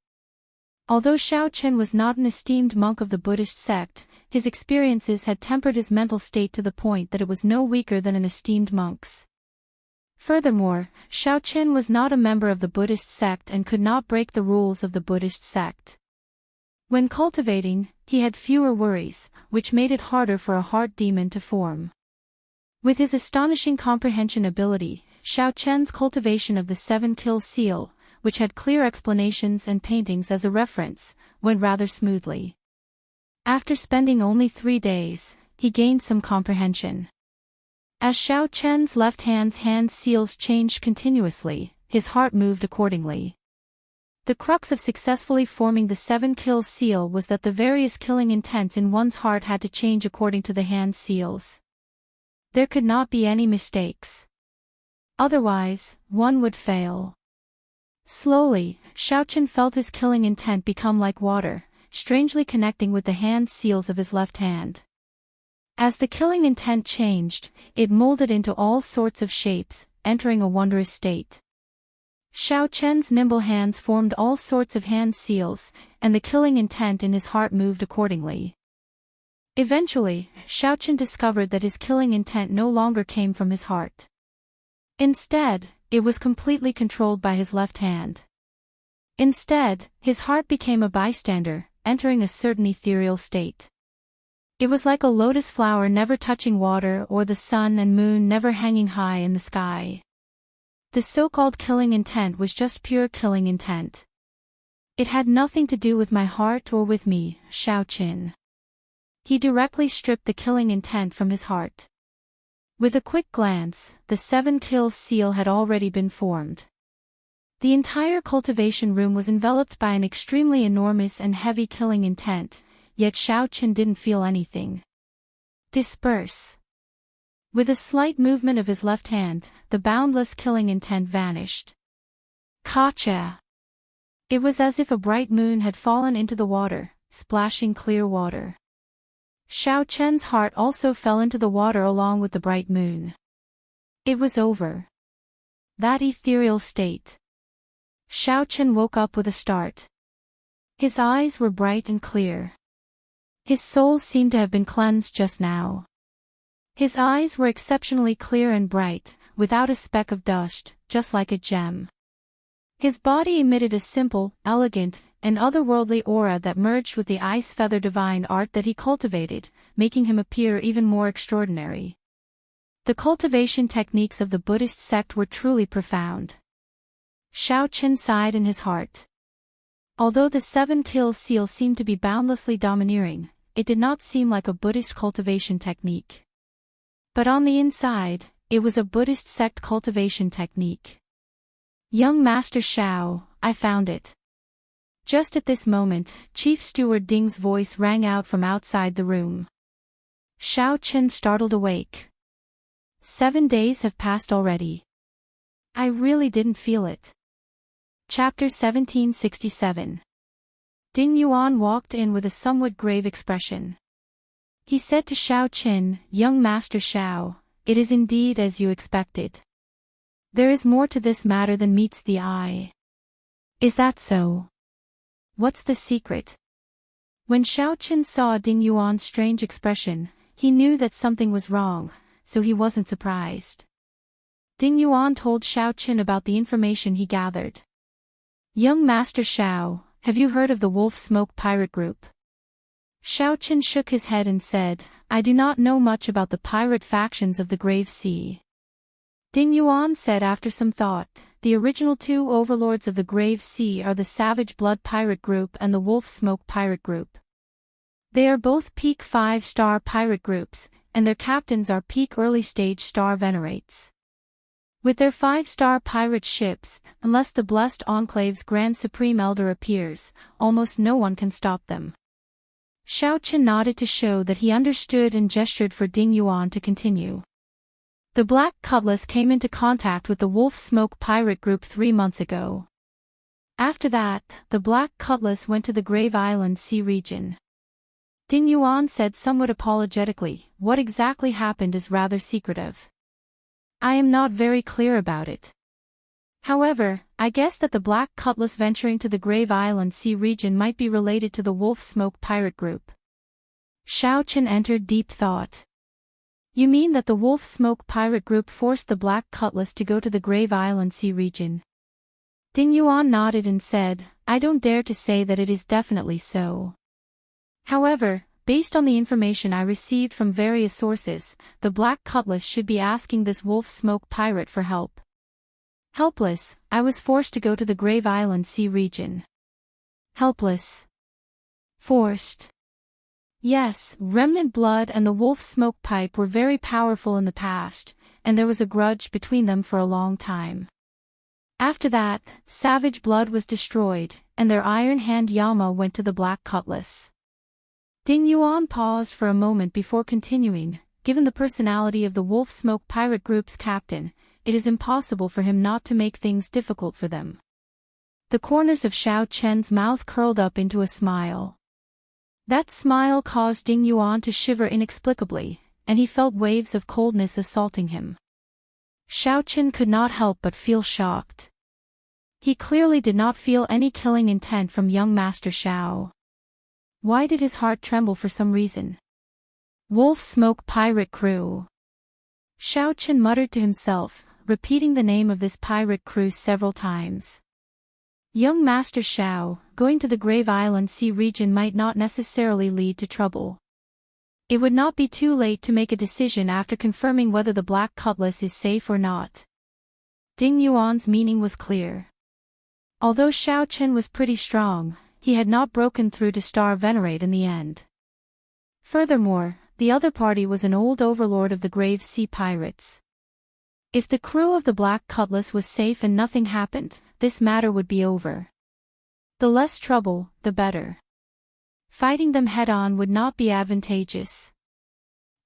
Although Xiao Chen was not an esteemed monk of the Buddhist sect, his experiences had tempered his mental state to the point that it was no weaker than an esteemed monk's. Furthermore, Xiao Chen was not a member of the Buddhist sect and could not break the rules of the Buddhist sect. When cultivating, he had fewer worries, which made it harder for a heart demon to form. With his astonishing comprehension ability, Xiao Chen's cultivation of the 7-kill seal, which had clear explanations and paintings as a reference, went rather smoothly. After spending only 3 days, he gained some comprehension. As Xiao Chen's left hand's hand seals changed continuously, his heart moved accordingly. The crux of successfully forming the 7-kill seal was that the various killing intents in one's heart had to change according to the hand seals. There could not be any mistakes. Otherwise, one would fail. Slowly, Xiao Chen felt his killing intent become like water, strangely connecting with the hand seals of his left hand. As the killing intent changed, it molded into all sorts of shapes, entering a wondrous state. Xiao Chen's nimble hands formed all sorts of hand seals, and the killing intent in his heart moved accordingly. Eventually, Xiao Chen discovered that his killing intent no longer came from his heart. Instead, it was completely controlled by his left hand. Instead, his heart became a bystander, entering a certain ethereal state. It was like a lotus flower never touching water or the sun and moon never hanging high in the sky. The so-called killing intent was just pure killing intent. It had nothing to do with my heart or with me, Xiao Chen. He directly stripped the killing intent from his heart. With a quick glance, the 7 kills seal had already been formed. The entire cultivation room was enveloped by an extremely enormous and heavy killing intent, yet Xiao Chen didn't feel anything. Disperse. With a slight movement of his left hand, the boundless killing intent vanished. Gotcha! It was as if a bright moon had fallen into the water, splashing clear water. Xiao Chen's heart also fell into the water along with the bright moon. It was over. That ethereal state. Xiao Chen woke up with a start. His eyes were bright and clear. His soul seemed to have been cleansed just now. His eyes were exceptionally clear and bright, without a speck of dust, just like a gem. His body emitted a simple, elegant, and otherworldly aura that merged with the ice feather divine art that he cultivated, making him appear even more extraordinary. The cultivation techniques of the Buddhist sect were truly profound. Xiao Chen sighed in his heart. Although the 7 kill seal seemed to be boundlessly domineering, it did not seem like a Buddhist cultivation technique. But on the inside, it was a Buddhist sect cultivation technique. Young Master Xiao, I found it. Just at this moment, Chief Steward Ding's voice rang out from outside the room. Xiao Chen startled awake. 7 days have passed already. I really didn't feel it. Chapter 1767. Ding Yuan walked in with a somewhat grave expression. He said to Xiao Chen, Young Master Xiao, it is indeed as you expected. There is more to this matter than meets the eye. Is that so? What's the secret? When Xiao Chen saw Ding Yuan's strange expression, he knew that something was wrong, so he wasn't surprised. Ding Yuan told Xiao Chen about the information he gathered. Young Master Xiao, have you heard of the Wolf Smoke Pirate Group? Xiao Chen shook his head and said, I do not know much about the pirate factions of the Grave Sea. Ding Yuan said after some thought, the original 2 overlords of the Grave Sea are the Savage Blood Pirate Group and the Wolf Smoke Pirate Group. They are both peak 5-star pirate groups, and their captains are peak early-stage star venerates. With their 5-star pirate ships, unless the Blessed Enclave's Grand Supreme Elder appears, almost no one can stop them. Xiao Chen nodded to show that he understood and gestured for Ding Yuan to continue. The Black Cutlass came into contact with the Wolf Smoke Pirate Group 3 months ago. After that, the Black Cutlass went to the Grave Island Sea region. Ding Yuan said somewhat apologetically, what exactly happened is rather secretive. I am not very clear about it. However, I guess that the Black Cutlass venturing to the Grave Island Sea region might be related to the Wolf Smoke Pirate Group. Xiao Chen entered deep thought. You mean that the Wolf Smoke Pirate Group forced the Black Cutlass to go to the Grave Island Sea region? Ding Yuan nodded and said, I don't dare to say that it is definitely so. However, based on the information I received from various sources, the Black Cutlass should be asking this Wolf Smoke Pirate for help. Helpless, I was forced to go to the Grave Island Sea region. Helpless. Forced. Yes, Remnant Blood and the Wolf Smoke Pipe were very powerful in the past, and there was a grudge between them for a long time. After that, Savage Blood was destroyed, and their Iron Hand Yama went to the Black Cutlass. Ding Yuan paused for a moment before continuing, given the personality of the Wolf Smoke Pirate Group's captain, it is impossible for him not to make things difficult for them. The corners of Xiao Chen's mouth curled up into a smile. That smile caused Ding Yuan to shiver inexplicably, and he felt waves of coldness assaulting him. Xiao Chen could not help but feel shocked. He clearly did not feel any killing intent from young Master Xiao. Why did his heart tremble for some reason? Wolf Smoke Pirate Crew. Xiao Chen muttered to himself, repeating the name of this pirate crew several times. Young Master Xiao, going to the Grave Island Sea region might not necessarily lead to trouble. It would not be too late to make a decision after confirming whether the Black Cutlass is safe or not. Ding Yuan's meaning was clear. Although Xiao Chen was pretty strong, he had not broken through to Star Venerate in the end. Furthermore, the other party was an old overlord of the Grave Sea Pirates. If the crew of the Black Cutlass was safe and nothing happened, this matter would be over. The less trouble, the better. Fighting them head-on would not be advantageous.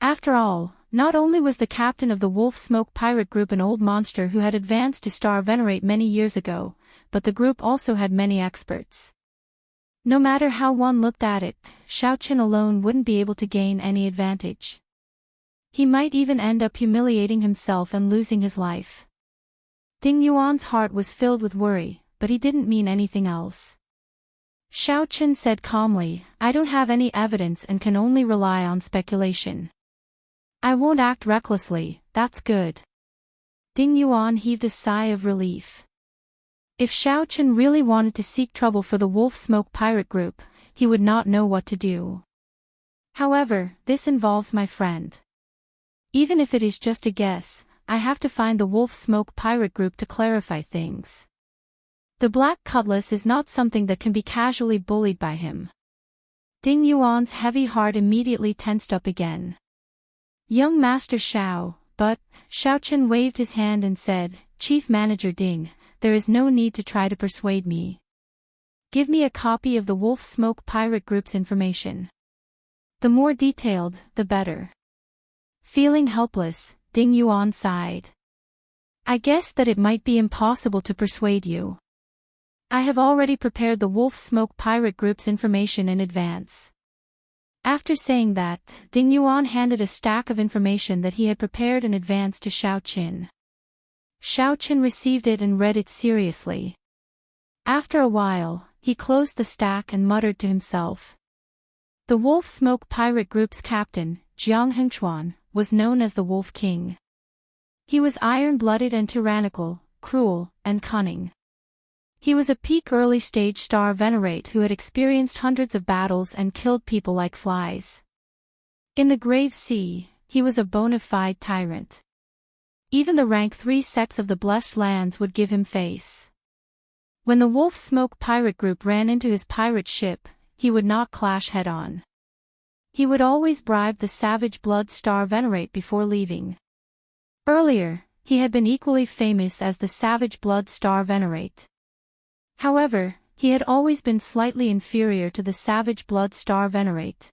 After all, not only was the captain of the Wolf Smoke Pirate Group an old monster who had advanced to Star Venerate many years ago, but the group also had many experts. No matter how one looked at it, Xiao Chen alone wouldn't be able to gain any advantage. He might even end up humiliating himself and losing his life. Ding Yuan's heart was filled with worry, but he didn't mean anything else. Xiao Chen said calmly, "I don't have any evidence and can only rely on speculation. I won't act recklessly, that's good." Ding Yuan heaved a sigh of relief. If Xiao Chen really wanted to seek trouble for the Wolf Smoke Pirate Group, he would not know what to do. However, this involves my friend. Even if it is just a guess, I have to find the Wolf Smoke Pirate Group to clarify things. The Black Cutlass is not something that can be casually bullied by him. Ding Yuan's heavy heart immediately tensed up again. Young Master Xiao, but, Xiao Chen waved his hand and said, "Chief Manager Ding, there is no need to try to persuade me. Give me a copy of the Wolf Smoke Pirate Group's information. The more detailed, the better." Feeling helpless, Ding Yuan sighed. "I guess that it might be impossible to persuade you. I have already prepared the Wolf Smoke Pirate Group's information in advance." After saying that, Ding Yuan handed a stack of information that he had prepared in advance to Xiao Chen. Xiao Chen received it and read it seriously. After a while, he closed the stack and muttered to himself. The Wolf Smoke Pirate Group's captain, Jiang Hengchuan, was known as the Wolf King. He was iron-blooded and tyrannical, cruel, and cunning. He was a peak early-stage Star Venerate who had experienced hundreds of battles and killed people like flies. In the Grave Sea, he was a bona fide tyrant. Even the rank 3 sects of the Blessed Lands would give him face. When the Wolf Smoke Pirate Group ran into his pirate ship, he would not clash head-on. He would always bribe the Savage Blood Star Venerate before leaving. Earlier, he had been equally famous as the Savage Blood Star Venerate. However, he had always been slightly inferior to the Savage Blood Star Venerate.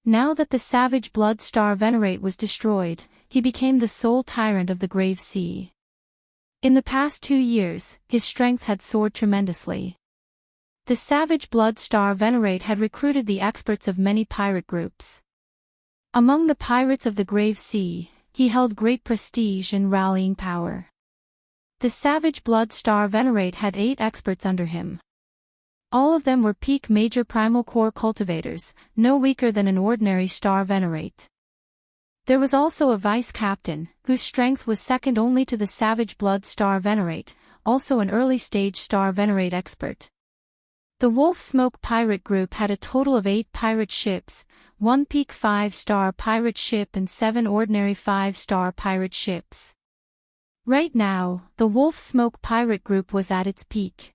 Now that the Savage Blood Star Venerate was destroyed, he became the sole tyrant of the Grave Sea. In the past 2 years, his strength had soared tremendously. The Savage Blood Star Venerate had recruited the experts of many pirate groups. Among the pirates of the Grave Sea, he held great prestige and rallying power. The Savage Blood Star Venerate had 8 experts under him. All of them were peak major primal core cultivators, no weaker than an ordinary Star Venerate. There was also a vice captain, whose strength was second only to the Savage Blood Star Venerate, also an early-stage Star Venerate expert. The Wolf Smoke Pirate Group had a total of 8 pirate ships, 1 peak 5-star pirate ship and 7 ordinary 5-star pirate ships. Right now, the Wolf Smoke Pirate Group was at its peak.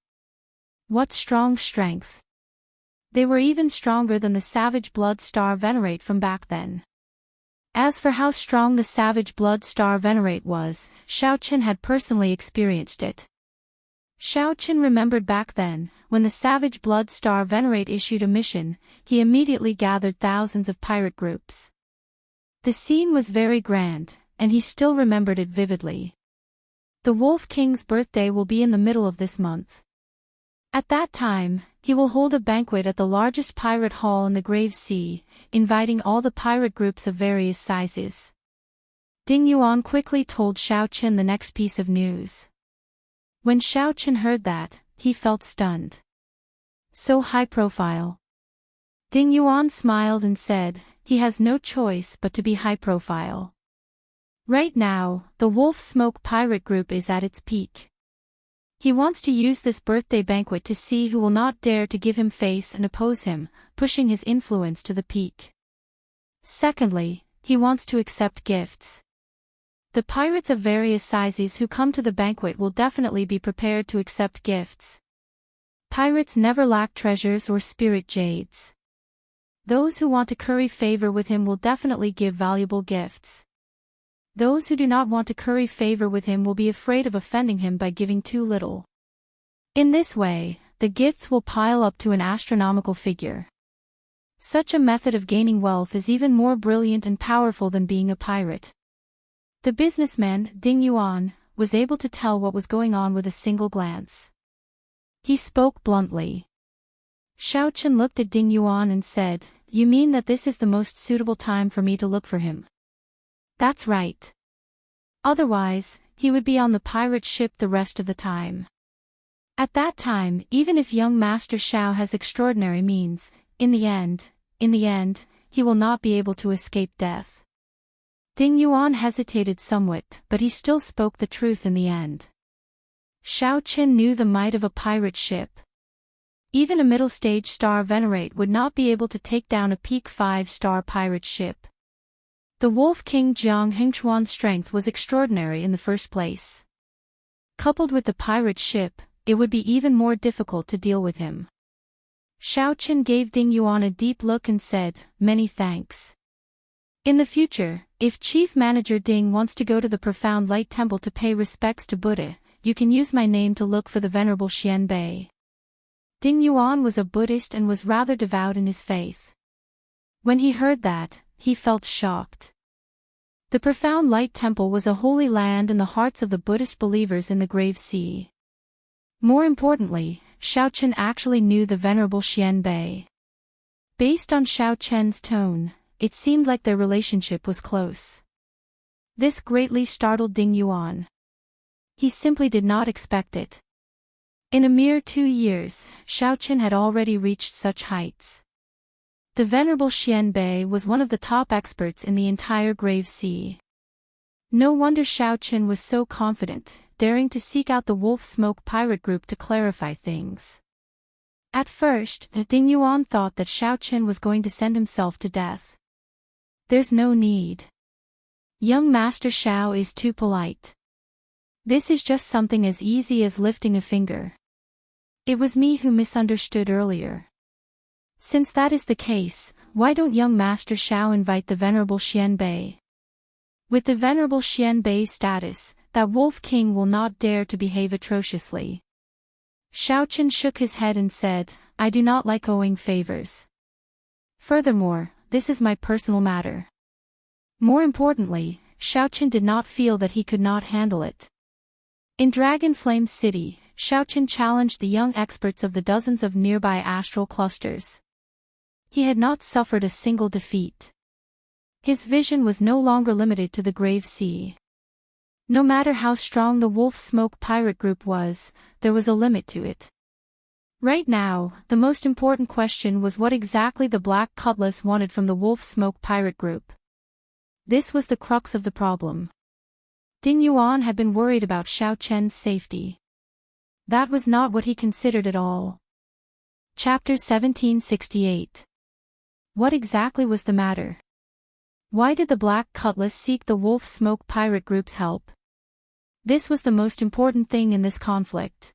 What strong strength! They were even stronger than the Savage Blood Star Venerate from back then. As for how strong the Savage Blood Star Venerate was, Xiao Chen had personally experienced it. Xiao Chen remembered back then, when the Savage Blood Star Venerate issued a mission, he immediately gathered thousands of pirate groups. The scene was very grand, and he still remembered it vividly. The Wolf King's birthday will be in the middle of this month. At that time, he will hold a banquet at the largest pirate hall in the Grave Sea, inviting all the pirate groups of various sizes. Ding Yuan quickly told Xiao Chen the next piece of news. When Xiao Chen heard that, he felt stunned. So high profile. Ding Yuan smiled and said, he has no choice but to be high profile. Right now, the Wolf Smoke Pirate Group is at its peak. He wants to use this birthday banquet to see who will not dare to give him face and oppose him, pushing his influence to the peak. Secondly, he wants to accept gifts. The pirates of various sizes who come to the banquet will definitely be prepared to accept gifts. Pirates never lack treasures or spirit jades. Those who want to curry favor with him will definitely give valuable gifts. Those who do not want to curry favor with him will be afraid of offending him by giving too little. In this way, the gifts will pile up to an astronomical figure. Such a method of gaining wealth is even more brilliant and powerful than being a pirate. The businessman, Ding Yuan, was able to tell what was going on with a single glance. He spoke bluntly. Xiao Chen looked at Ding Yuan and said, "You mean that this is the most suitable time for me to look for him?" "That's right. Otherwise, he would be on the pirate ship the rest of the time. At that time, even if young Master Xiao has extraordinary means, in the end, he will not be able to escape death." Ding Yuan hesitated somewhat, but he still spoke the truth in the end. Xiao Chen knew the might of a pirate ship. Even a middle-stage star venerate would not be able to take down a peak 5-star pirate ship. The Wolf King Jiang Hengchuan's strength was extraordinary in the first place. Coupled with the pirate ship, it would be even more difficult to deal with him. Xiao Chen gave Ding Yuan a deep look and said, "Many thanks. In the future, if Chief Manager Ding wants to go to the Profound Light Temple to pay respects to Buddha, you can use my name to look for the Venerable Xian Bei." Ding Yuan was a Buddhist and was rather devout in his faith. When he heard that, he felt shocked. The Profound Light Temple was a holy land in the hearts of the Buddhist believers in the Grave Sea. More importantly, Xiao Chen actually knew the Venerable Xian Bei. Based on Xiao Chen's tone, it seemed like their relationship was close. This greatly startled Ding Yuan. He simply did not expect it. In a mere 2 years, Xiao Chen had already reached such heights. The Venerable Xian Bei was one of the top experts in the entire Grave Sea. No wonder Xiao Chen was so confident, daring to seek out the Wolf Smoke Pirate Group to clarify things. At first, Ding Yuan thought that Xiao Chen was going to send himself to death. There's no need. Young Master Xiao is too polite. This is just something as easy as lifting a finger. It was me who misunderstood earlier. Since that is the case, why don't young Master Xiao invite the Venerable Xian Bei? With the Venerable Xian Bei's status, that Wolf King will not dare to behave atrociously. Xiao Chen shook his head and said, "I do not like owing favors. Furthermore, this is my personal matter." More importantly, Xiao Chen did not feel that he could not handle it. In Dragon Flame City, Xiao Chen challenged the young experts of the dozens of nearby astral clusters. He had not suffered a single defeat. His vision was no longer limited to the Grave Sea. No matter how strong the Wolf Smoke Pirate Group was, there was a limit to it. Right now, the most important question was what exactly the Black Cutlass wanted from the Wolf Smoke Pirate Group. This was the crux of the problem. Ding Yuan had been worried about Xiao Chen's safety. That was not what he considered at all. Chapter 1768. What exactly was the matter? Why did the Black Cutlass seek the Wolf Smoke Pirate Group's help? This was the most important thing in this conflict.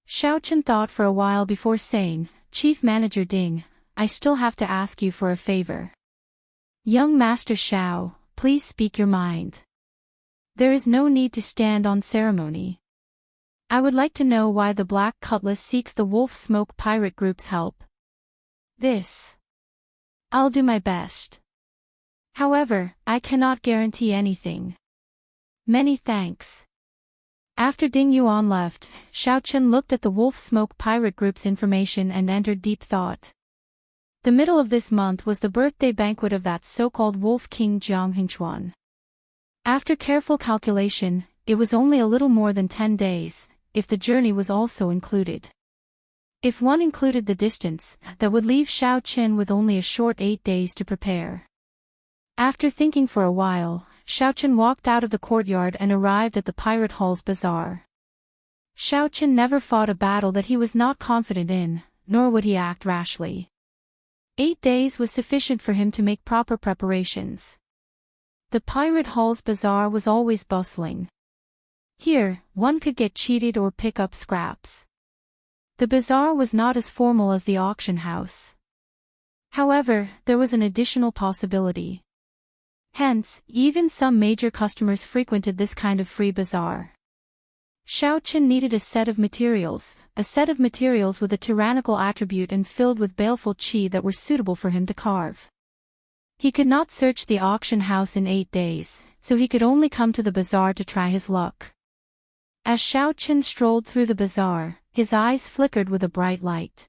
Xiao Chen thought for a while before saying, "Chief Manager Ding, I still have to ask you for a favor. Young Master Xiao, please speak your mind. There is no need to stand on ceremony. I would like to know why the Black Cutlass seeks the Wolf Smoke Pirate Group's help. I'll do my best. However, I cannot guarantee anything. Many thanks." After Ding Yuan left, Xiao Chen looked at the Wolf Smoke Pirate Group's information and entered deep thought. The middle of this month was the birthday banquet of that so-called Wolf King Jiang Hengchuan. After careful calculation, it was only a little more than 10 days, if the journey was also included. If one included the distance, that would leave Xiao Qin with only a short 8 days to prepare. After thinking for a while, Xiao Qin walked out of the courtyard and arrived at the pirate hall's bazaar. Xiao Qin never fought a battle that he was not confident in, nor would he act rashly. 8 days was sufficient for him to make proper preparations. The pirate hall's bazaar was always bustling. Here, one could get cheated or pick up scraps. The bazaar was not as formal as the auction house. However, there was an additional possibility. Hence, even some major customers frequented this kind of free bazaar. Xiao Qin needed a set of materials with a tyrannical attribute and filled with baleful qi that were suitable for him to carve. He could not search the auction house in 8 days, so he could only come to the bazaar to try his luck. As Xiao Qin strolled through the bazaar, his eyes flickered with a bright light.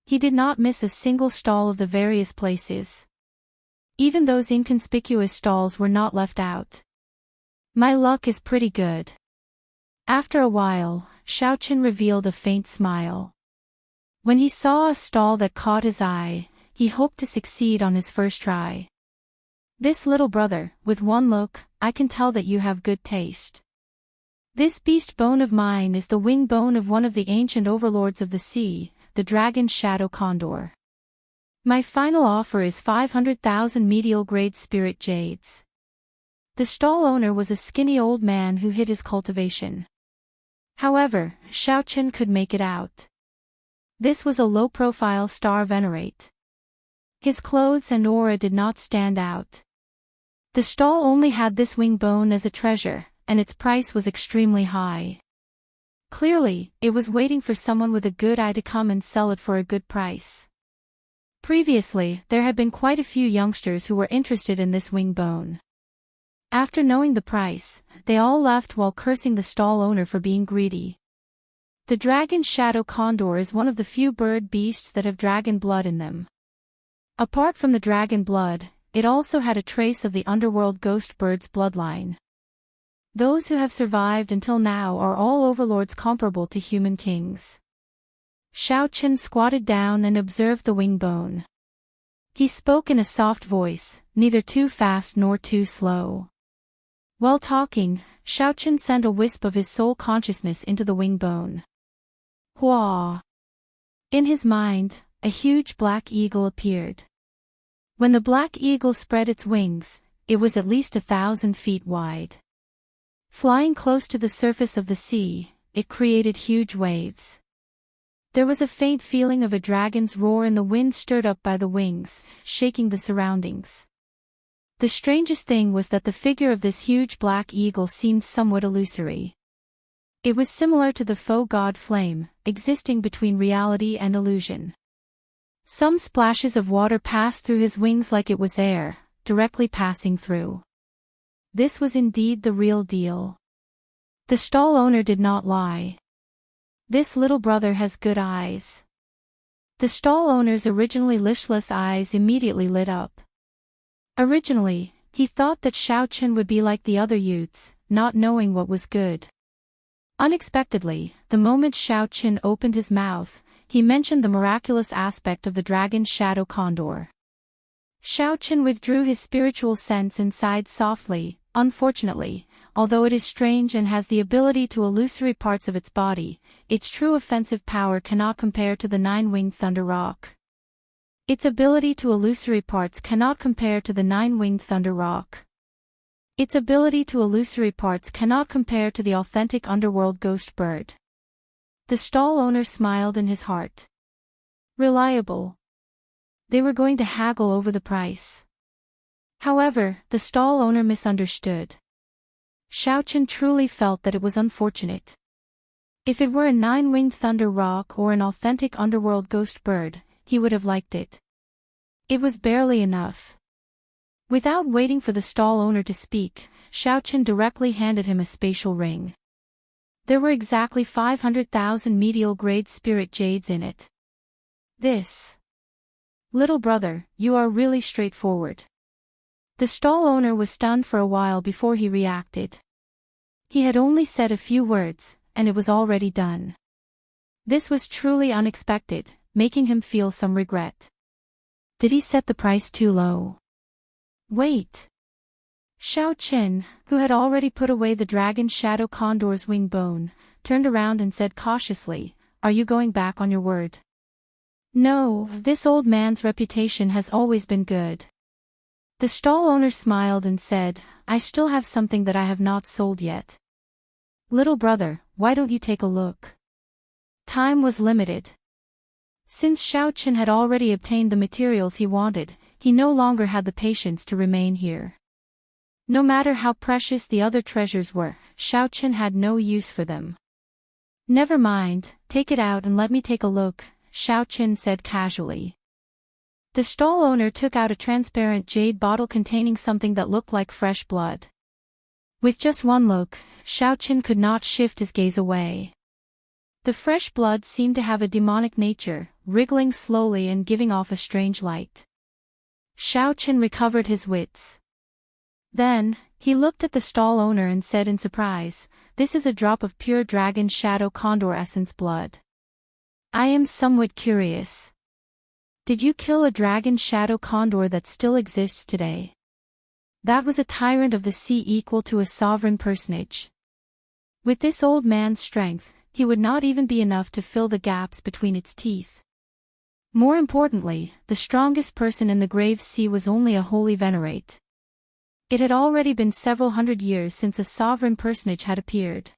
He did not miss a single stall of the various places. Even those inconspicuous stalls were not left out. My luck is pretty good. After a while, Xiao Qin revealed a faint smile. When he saw a stall that caught his eye, he hoped to succeed on his first try. This little brother, with one look, I can tell that you have good taste. This beast bone of mine is the wing bone of one of the ancient overlords of the sea, the dragon shadow condor. My final offer is 500,000 medial-grade spirit jades. The stall owner was a skinny old man who hid his cultivation. However, Xiao Qin could make it out. This was a low-profile star venerate. His clothes and aura did not stand out. The stall only had this wing bone as a treasure, and its price was extremely high. Clearly, it was waiting for someone with a good eye to come and sell it for a good price. Previously, there had been quite a few youngsters who were interested in this wing bone. After knowing the price, they all left while cursing the stall owner for being greedy. The dragon shadow condor is one of the few bird beasts that have dragon blood in them. Apart from the dragon blood, it also had a trace of the underworld ghost bird's bloodline. Those who have survived until now are all overlords comparable to human kings. Xiao Qin squatted down and observed the wing bone. He spoke in a soft voice, neither too fast nor too slow. While talking, Xiao Qin sent a wisp of his soul consciousness into the wing bone. Hua! In his mind, a huge black eagle appeared. When the black eagle spread its wings, it was at least 1,000 feet wide. Flying close to the surface of the sea, it created huge waves. There was a faint feeling of a dragon's roar in the wind stirred up by the wings, shaking the surroundings. The strangest thing was that the figure of this huge black eagle seemed somewhat illusory. It was similar to the faux god flame, existing between reality and illusion. Some splashes of water passed through his wings like it was air, directly passing through. This was indeed the real deal. The stall owner did not lie. This little brother has good eyes. The stall owner's originally listless eyes immediately lit up. Originally, he thought that Xiao Qin would be like the other youths, not knowing what was good. Unexpectedly, the moment Xiao Qin opened his mouth, he mentioned the miraculous aspect of the dragon shadow condor. Xiao Qin withdrew his spiritual sense and sighed softly. Unfortunately, although it is strange and has the ability to illusory parts of its body, its true offensive power cannot compare to the nine-winged thunder roc. Its ability to illusory parts cannot compare to the nine-winged thunder roc. Its ability to illusory parts cannot compare to the authentic underworld ghost bird. The stall owner smiled in his heart. Reliable. They were going to haggle over the price. However, the stall owner misunderstood. Xiao Qin truly felt that it was unfortunate. If it were a nine-winged thunder roc or an authentic underworld ghost bird, he would have liked it. It was barely enough. Without waiting for the stall owner to speak, Xiao Qin directly handed him a spatial ring. There were exactly 500,000 medial-grade spirit jades in it. This. Little brother, you are really straightforward. The stall owner was stunned for a while before he reacted. He had only said a few words, and it was already done. This was truly unexpected, making him feel some regret. Did he set the price too low? Wait. Xiao Qin, who had already put away the dragon shadow condor's wing bone, turned around and said cautiously, "Are you going back on your word?" "No, this old man's reputation has always been good." The stall owner smiled and said, "I still have something that I have not sold yet. Little brother, why don't you take a look?" Time was limited. Since Xiao Qin had already obtained the materials he wanted, he no longer had the patience to remain here. No matter how precious the other treasures were, Xiao Qin had no use for them. "Never mind, take it out and let me take a look," Xiao Qin said casually. The stall owner took out a transparent jade bottle containing something that looked like fresh blood. With just one look, Xiao Qin could not shift his gaze away. The fresh blood seemed to have a demonic nature, wriggling slowly and giving off a strange light. Xiao Qin recovered his wits. Then, he looked at the stall owner and said in surprise, "This is a drop of pure dragon shadow condor essence blood. I am somewhat curious. Did you kill a dragon shadow condor that still exists today?" That was a tyrant of the sea equal to a sovereign personage. With this old man's strength, he would not even be enough to fill the gaps between its teeth. More importantly, the strongest person in the grave sea was only a holy venerate. It had already been several hundred years since a sovereign personage had appeared.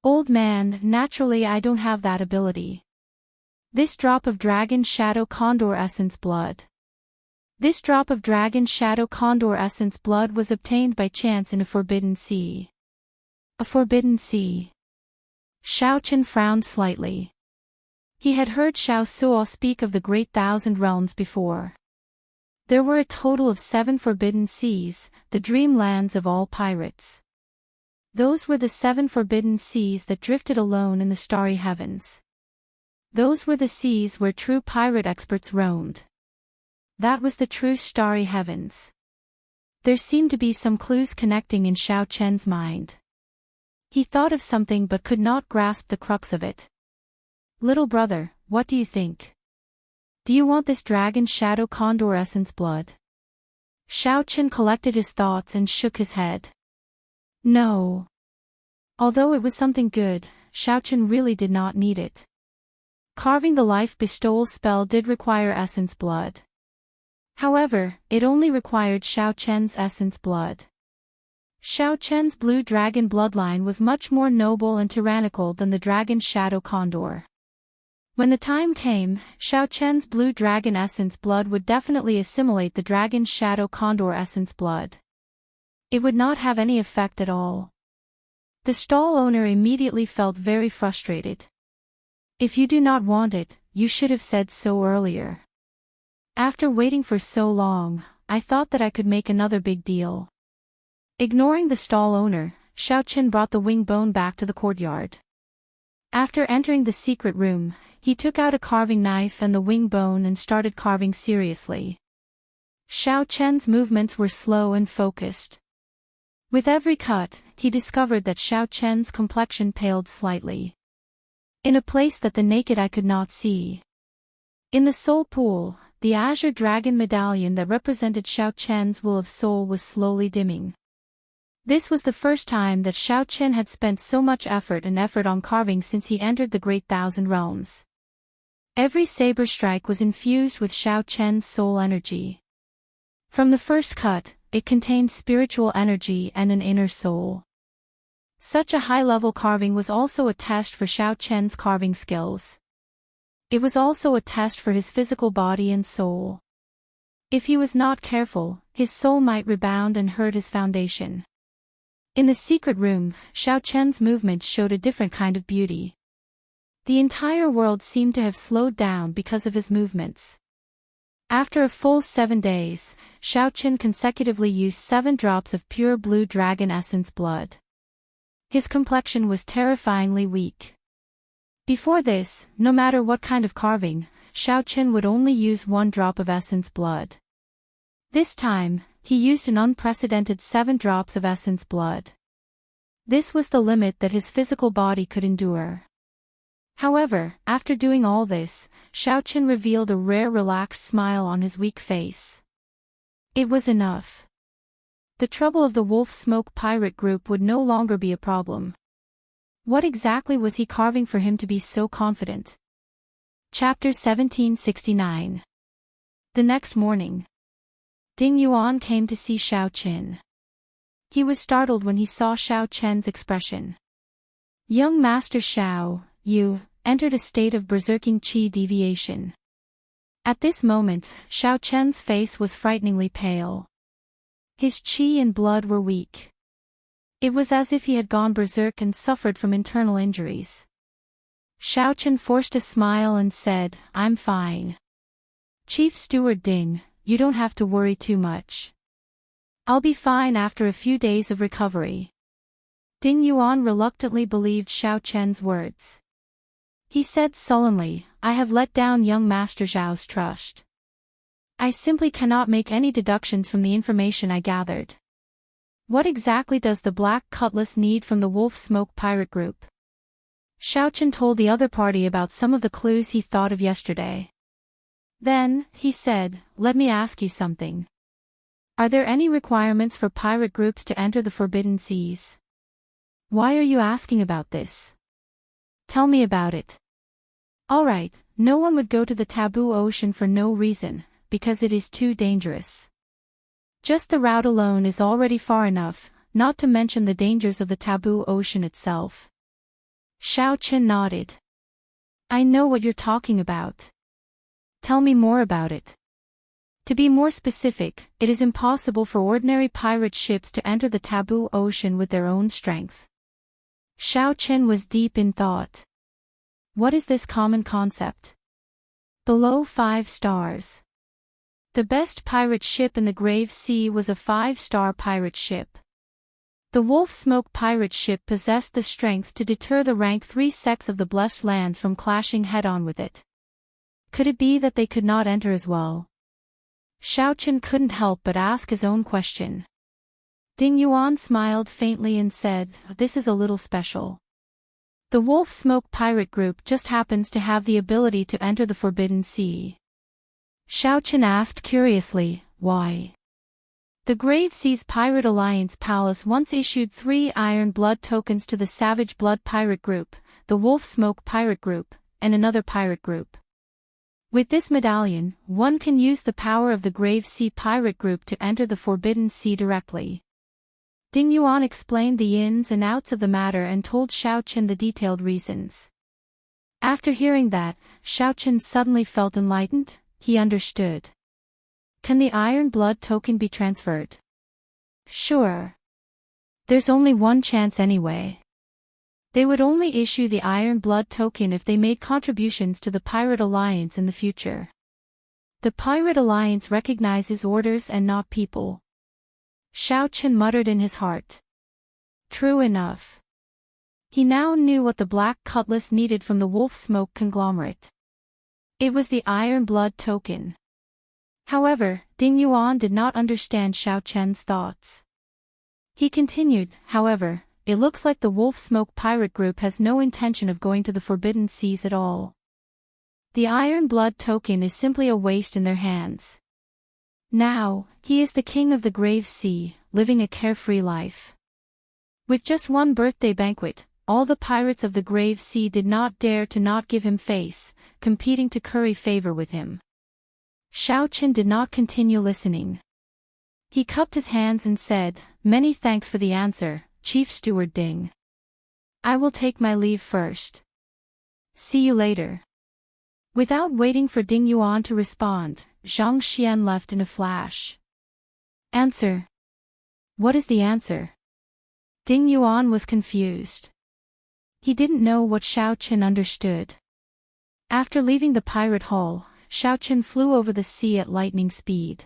"Old man, naturally I don't have that ability. This drop of dragon shadow condor essence blood. This drop of dragon shadow condor essence blood was obtained by chance in a forbidden sea." A forbidden sea. Xiao Qin frowned slightly. He had heard Xiao Suo speak of the Great Thousand Realms before. There were a total of 7 forbidden seas, the dreamlands of all pirates. Those were the 7 forbidden seas that drifted alone in the starry heavens. Those were the seas where true pirate experts roamed. That was the true starry heavens. There seemed to be some clues connecting in Xiao Chen's mind. He thought of something but could not grasp the crux of it. "Little brother, what do you think? Do you want this dragon shadow condor essence blood?" Xiao Qin collected his thoughts and shook his head. No. Although it was something good, Xiao Qin really did not need it. Carving the life bestowal spell did require essence blood. However, it only required Xiao Chen's essence blood. Xiao Chen's blue dragon bloodline was much more noble and tyrannical than the dragon shadow condor. When the time came, Xiao Chen's blue dragon essence blood would definitely assimilate the dragon shadow condor essence blood. It would not have any effect at all. The stall owner immediately felt very frustrated. "If you do not want it, you should have said so earlier. After waiting for so long, I thought that I could make another big deal." Ignoring the stall owner, Xiao Qin brought the wing bone back to the courtyard. After entering the secret room, he took out a carving knife and the wing bone and started carving seriously. Xiao Chen's movements were slow and focused. With every cut, he discovered that Xiao Chen's complexion paled slightly. In a place that the naked eye could not see. In the soul pool, the azure dragon medallion that represented Xiao Chen's will of soul was slowly dimming. This was the first time that Xiao Chen had spent so much effort on carving since he entered the Great Thousand Realms. Every saber strike was infused with Xiao Chen's soul energy. From the first cut, it contained spiritual energy and an inner soul. Such a high-level carving was also a test for Xiao Chen's carving skills. It was also a test for his physical body and soul. If he was not careful, his soul might rebound and hurt his foundation. In the secret room, Xiao Chen's movements showed a different kind of beauty. The entire world seemed to have slowed down because of his movements. After a full 7 days, Xiao Chen consecutively used 7 drops of pure blue dragon essence blood. His complexion was terrifyingly weak. Before this, no matter what kind of carving, Xiao Chen would only use 1 drop of essence blood. This time, he used an unprecedented 7 drops of essence blood. This was the limit that his physical body could endure. However, after doing all this, Xiaochen revealed a rare relaxed smile on his weak face. It was enough. The trouble of the Wolf Smoke pirate group would no longer be a problem. What exactly was he carving for him to be so confident? Chapter 1769. The next morning, Ding Yuan came to see Xiaochen. He was startled when he saw Xiaochen's expression. Young Master Xiao, you entered a state of berserking qi deviation. At this moment, Xiaochen's face was frighteningly pale. His qi and blood were weak. It was as if he had gone berserk and suffered from internal injuries. Xiaochen forced a smile and said, I'm fine. Chief Steward Ding, you don't have to worry too much. I'll be fine after a few days of recovery. Ding Yuan reluctantly believed Xiaochen's words. He said sullenly, I have let down young Master Zhao's trust. I simply cannot make any deductions from the information I gathered. What exactly does the Black Cutlass need from the Wolf Smoke pirate group? Xiaochen told the other party about some of the clues he thought of yesterday. Then, he said, let me ask you something. Are there any requirements for pirate groups to enter the Forbidden Seas? Why are you asking about this? Tell me about it. Alright, no one would go to the Taboo Ocean for no reason, because it is too dangerous. Just the route alone is already far enough, not to mention the dangers of the Taboo Ocean itself. Xiaochen nodded. I know what you're talking about. Tell me more about it. To be more specific, it is impossible for ordinary pirate ships to enter the Taboo Ocean with their own strength. Xiaochen was deep in thought. What is this common concept? Below 5 stars. The best pirate ship in the Grave Sea was a 5-star pirate ship. The Wolf Smoke pirate ship possessed the strength to deter the rank 3 sects of the Blessed Lands from clashing head-on with it. Could it be that they could not enter as well? Xiaochen couldn't help but ask his own question. Ding Yuan smiled faintly and said, this is a little special. The Wolf Smoke pirate group just happens to have the ability to enter the Forbidden Sea. Xiaochen asked curiously, why? The Grave Seas Pirate Alliance Palace once issued 3 Iron Blood tokens to the Savage Blood pirate group, the Wolf Smoke pirate group, and another pirate group. With this medallion, one can use the power of the Grave Sea pirate group to enter the Forbidden Sea directly. Ding Yuan explained the ins and outs of the matter and told Xiaochen the detailed reasons. After hearing that, Xiaochen suddenly felt enlightened. He understood. Can the Iron Blood token be transferred? Sure. There's only one chance anyway. They would only issue the Iron Blood token if they made contributions to the Pirate Alliance in the future. The Pirate Alliance recognizes orders and not people. Xiaochen muttered in his heart. True enough. He now knew what the Black Cutlass needed from the Wolf Smoke conglomerate. It was the Iron Blood token. However, Ding Yuan did not understand Xiaochen's thoughts. He continued, however, it looks like the Wolf Smoke pirate group has no intention of going to the Forbidden Seas at all. The Iron Blood token is simply a waste in their hands. Now, he is the king of the Grave Sea, living a carefree life. With just one birthday banquet, all the pirates of the Grave Sea did not dare to not give him face, competing to curry favor with him. Xiaochen did not continue listening. He cupped his hands and said, many thanks for the answer, Chief Steward Ding. I will take my leave first. See you later. Without waiting for Ding Yuan to respond, Zhang Xian left in a flash. Answer. What is the answer? Ding Yuan was confused. He didn't know what Xiaochen understood. After leaving the pirate hall, Xiaochen flew over the sea at lightning speed.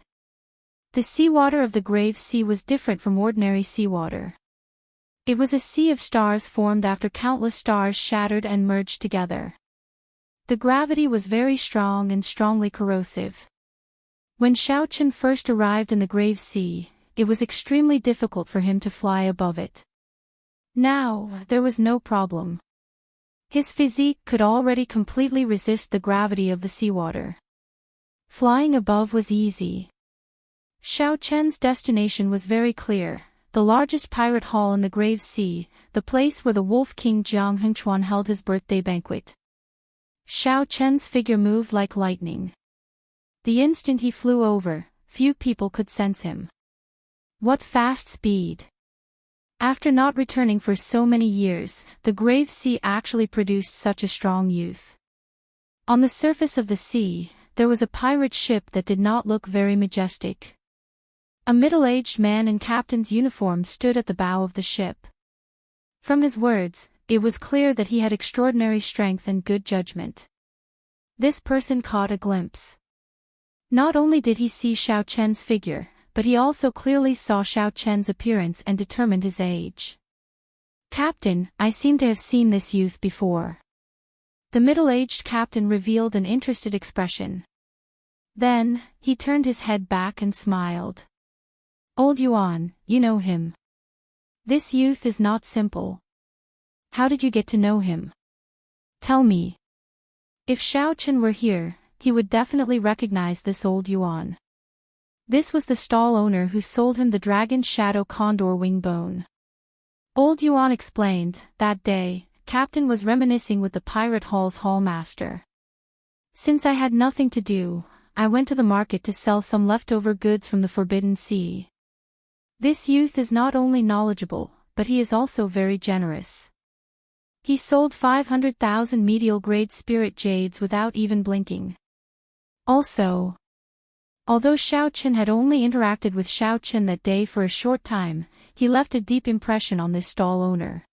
The seawater of the Grave Sea was different from ordinary seawater. It was a sea of stars formed after countless stars shattered and merged together. The gravity was very strong and strongly corrosive. When Xiaochen first arrived in the Grave Sea, it was extremely difficult for him to fly above it. Now, there was no problem. His physique could already completely resist the gravity of the seawater. Flying above was easy. Xiao Chen's destination was very clear, the largest pirate hall in the Grave Sea, the place where the Wolf King Jiang Hengchuan held his birthday banquet. Xiao Chen's figure moved like lightning. The instant he flew over, few people could sense him. What fast speed! After not returning for so many years, the Grave Sea actually produced such a strong youth. On the surface of the sea, there was a pirate ship that did not look very majestic. A middle-aged man in captain's uniform stood at the bow of the ship. From his words, it was clear that he had extraordinary strength and good judgment. This person caught a glimpse. Not only did he see Xiao Chen's figure, but he also clearly saw Xiao Chen's appearance and determined his age. "Captain, I seem to have seen this youth before." The middle-aged captain revealed an interested expression. Then, he turned his head back and smiled. "Old Yuan, you know him. This youth is not simple. How did you get to know him? Tell me." If Xiao Chen were here, he would definitely recognize this old Yuan. This was the stall owner who sold him the dragon shadow condor wing bone. Old Yuan explained, that day, Captain was reminiscing with the pirate hall's hallmaster. "Since I had nothing to do, I went to the market to sell some leftover goods from the Forbidden Sea. This youth is not only knowledgeable, but he is also very generous. He sold 500,000 medial-grade spirit jades without even blinking. Also, although Xiao Chen had only interacted with Xiao Chen that day for a short time, he left a deep impression on this stall owner.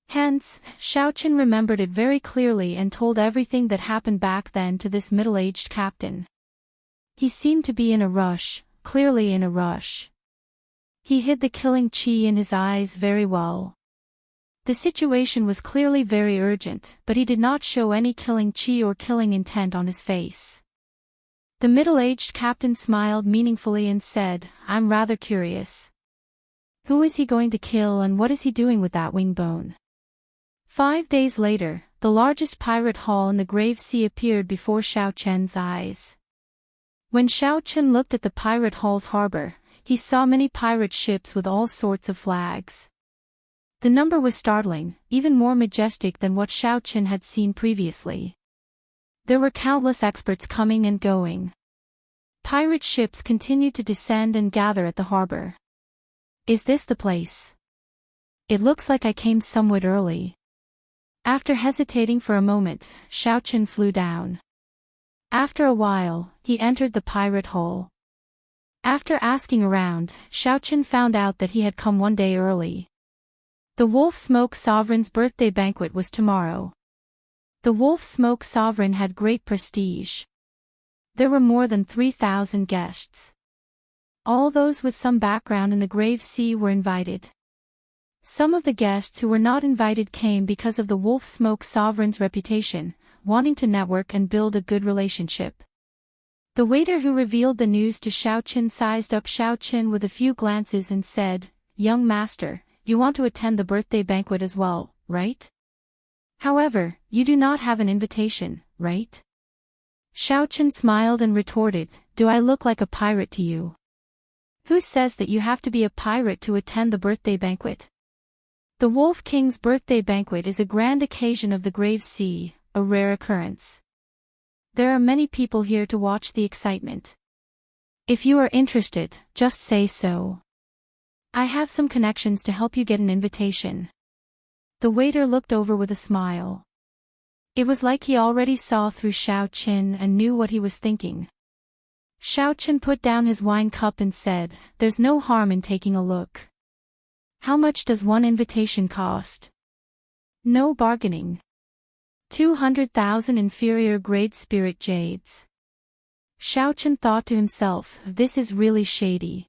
Hence, Xiao Chen remembered it very clearly and told everything that happened back then to this middle-aged captain. He seemed to be in a rush, clearly in a rush. He hid the killing chi in his eyes very well. The situation was clearly very urgent, but he did not show any killing chi or killing intent on his face. The middle-aged captain smiled meaningfully and said, "I'm rather curious. Who is he going to kill and what is he doing with that wing bone?" 5 days later, the largest pirate hall in the Grave Sea appeared before Xiao Chen's eyes. When Xiao Chen looked at the pirate hall's harbor, he saw many pirate ships with all sorts of flags. The number was startling, even more majestic than what Xiao Chen had seen previously. There were countless experts coming and going. Pirate ships continued to descend and gather at the harbor. "Is this the place? It looks like I came somewhat early." After hesitating for a moment, Xiao Chen flew down. After a while, he entered the pirate hall. After asking around, Xiao Chen found out that he had come one day early. The Wolf Smoke Sovereign's birthday banquet was tomorrow. The Wolf Smoke Sovereign had great prestige. There were more than 3,000 guests. All those with some background in the Grave Sea were invited. Some of the guests who were not invited came because of the Wolf Smoke Sovereign's reputation, wanting to network and build a good relationship. The waiter who revealed the news to Xiao Chen sized up Xiao Chen with a few glances and said, "Young master, you want to attend the birthday banquet as well, right? However, you do not have an invitation, right?" Xiao Chen smiled and retorted, "Do I look like a pirate to you? Who says that you have to be a pirate to attend the birthday banquet? The Wolf King's birthday banquet is a grand occasion of the Grave Sea, a rare occurrence. There are many people here to watch the excitement. If you are interested, just say so. I have some connections to help you get an invitation." The waiter looked over with a smile. It was like he already saw through Xiao Chen and knew what he was thinking. Xiao Chen put down his wine cup and said, "There's no harm in taking a look. How much does one invitation cost?" "No bargaining." 200,000 inferior grade spirit jades. Xiao Chen thought to himself, this is really shady.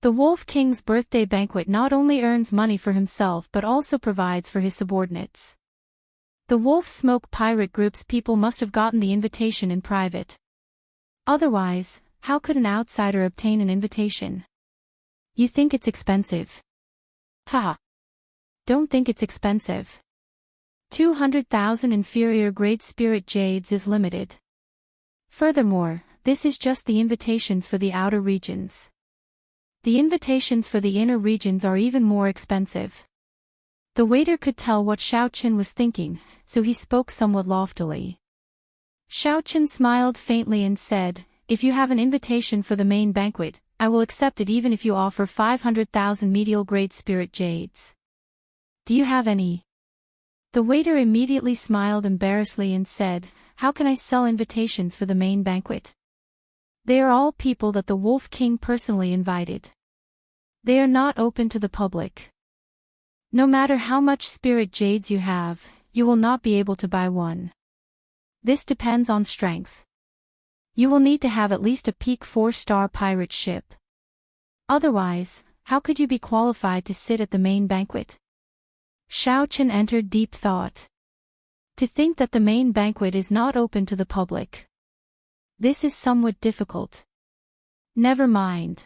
The Wolf King's birthday banquet not only earns money for himself but also provides for his subordinates. The Wolf Smoke pirate group's people must have gotten the invitation in private. Otherwise, how could an outsider obtain an invitation? You think it's expensive? Haha. don't think it's expensive. 200,000 inferior grade spirit jades is limited. Furthermore, this is just the invitations for the outer regions. The invitations for the inner regions are even more expensive. The waiter could tell what Xiaochen was thinking, so he spoke somewhat loftily. Xiaochen smiled faintly and said, "If you have an invitation for the main banquet, I will accept it even if you offer 500,000 medial grade spirit jades. Do you have any?" The waiter immediately smiled embarrassedly and said, "How can I sell invitations for the main banquet? They are all people that the Wolf King personally invited. They are not open to the public. No matter how much spirit jades you have, you will not be able to buy one. This depends on strength. You will need to have at least a peak 4-star pirate ship. Otherwise, how could you be qualified to sit at the main banquet?" Xiaochen entered deep thought. To think that the main banquet is not open to the public. This is somewhat difficult. Never mind.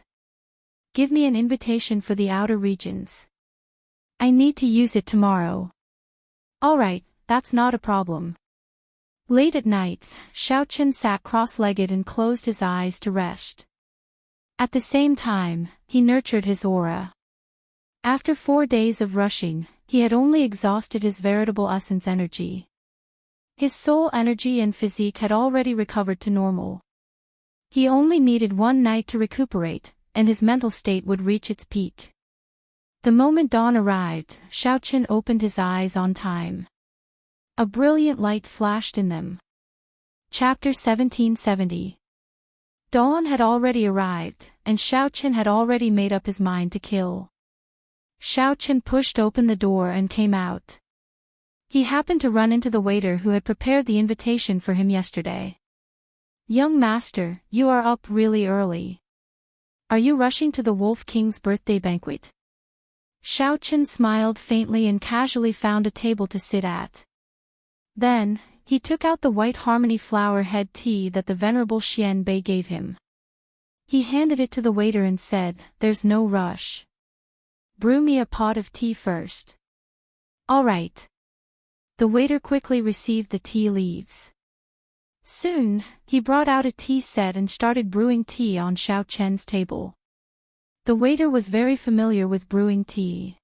Give me an invitation for the outer regions. I need to use it tomorrow. Alright, that's not a problem. Late at night, Xiaochen sat cross-legged and closed his eyes to rest. At the same time, he nurtured his aura. After 4 days of rushing, he had only exhausted his veritable essence energy. His soul energy and physique had already recovered to normal. He only needed 1 night to recuperate, and his mental state would reach its peak. The moment dawn arrived, Xiaochen opened his eyes on time. A brilliant light flashed in them. Chapter 1770. Dawn had already arrived, and Xiaochen had already made up his mind to kill. Xiaochen pushed open the door and came out. He happened to run into the waiter who had prepared the invitation for him yesterday. "Young master, you are up really early. Are you rushing to the Wolf King's birthday banquet?" Xiaochen smiled faintly and casually found a table to sit at. Then, he took out the white harmony flower head tea that the venerable Xian Bei gave him. He handed it to the waiter and said, "There's no rush. Brew me a pot of tea first." "All right." The waiter quickly received the tea leaves. Soon, he brought out a tea set and started brewing tea on Xiaochen's table. The waiter was very familiar with brewing tea.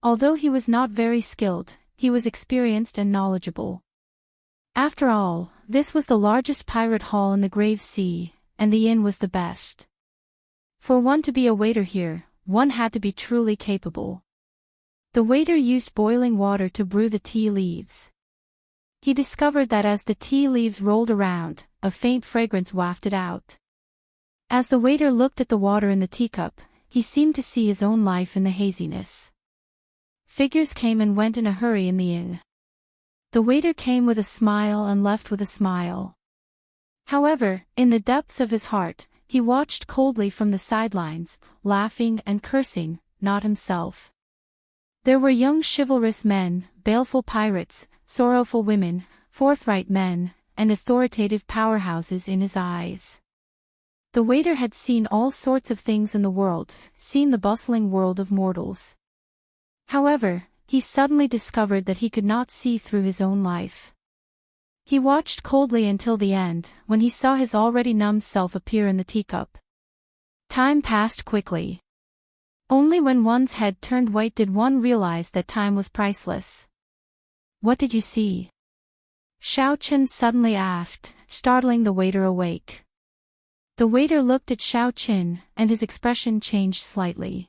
Although he was not very skilled, he was experienced and knowledgeable. After all, this was the largest pirate hall in the Grave Sea, and the inn was the best. For one to be a waiter here, one had to be truly capable. The waiter used boiling water to brew the tea leaves. He discovered that as the tea leaves rolled around, a faint fragrance wafted out. As the waiter looked at the water in the teacup, he seemed to see his own life in the haziness. Figures came and went in a hurry in the inn. The waiter came with a smile and left with a smile. However, in the depths of his heart, he watched coldly from the sidelines, laughing and cursing, not himself. There were young chivalrous men, baleful pirates, sorrowful women, forthright men, and authoritative powerhouses in his eyes. The waiter had seen all sorts of things in the world, seen the bustling world of mortals. However, he suddenly discovered that he could not see through his own life. He watched coldly until the end, when he saw his already numb self appear in the teacup. Time passed quickly. Only when one's head turned white did one realize that time was priceless. "What did you see?" Xiaochen suddenly asked, startling the waiter awake. The waiter looked at Xiaochen, and his expression changed slightly.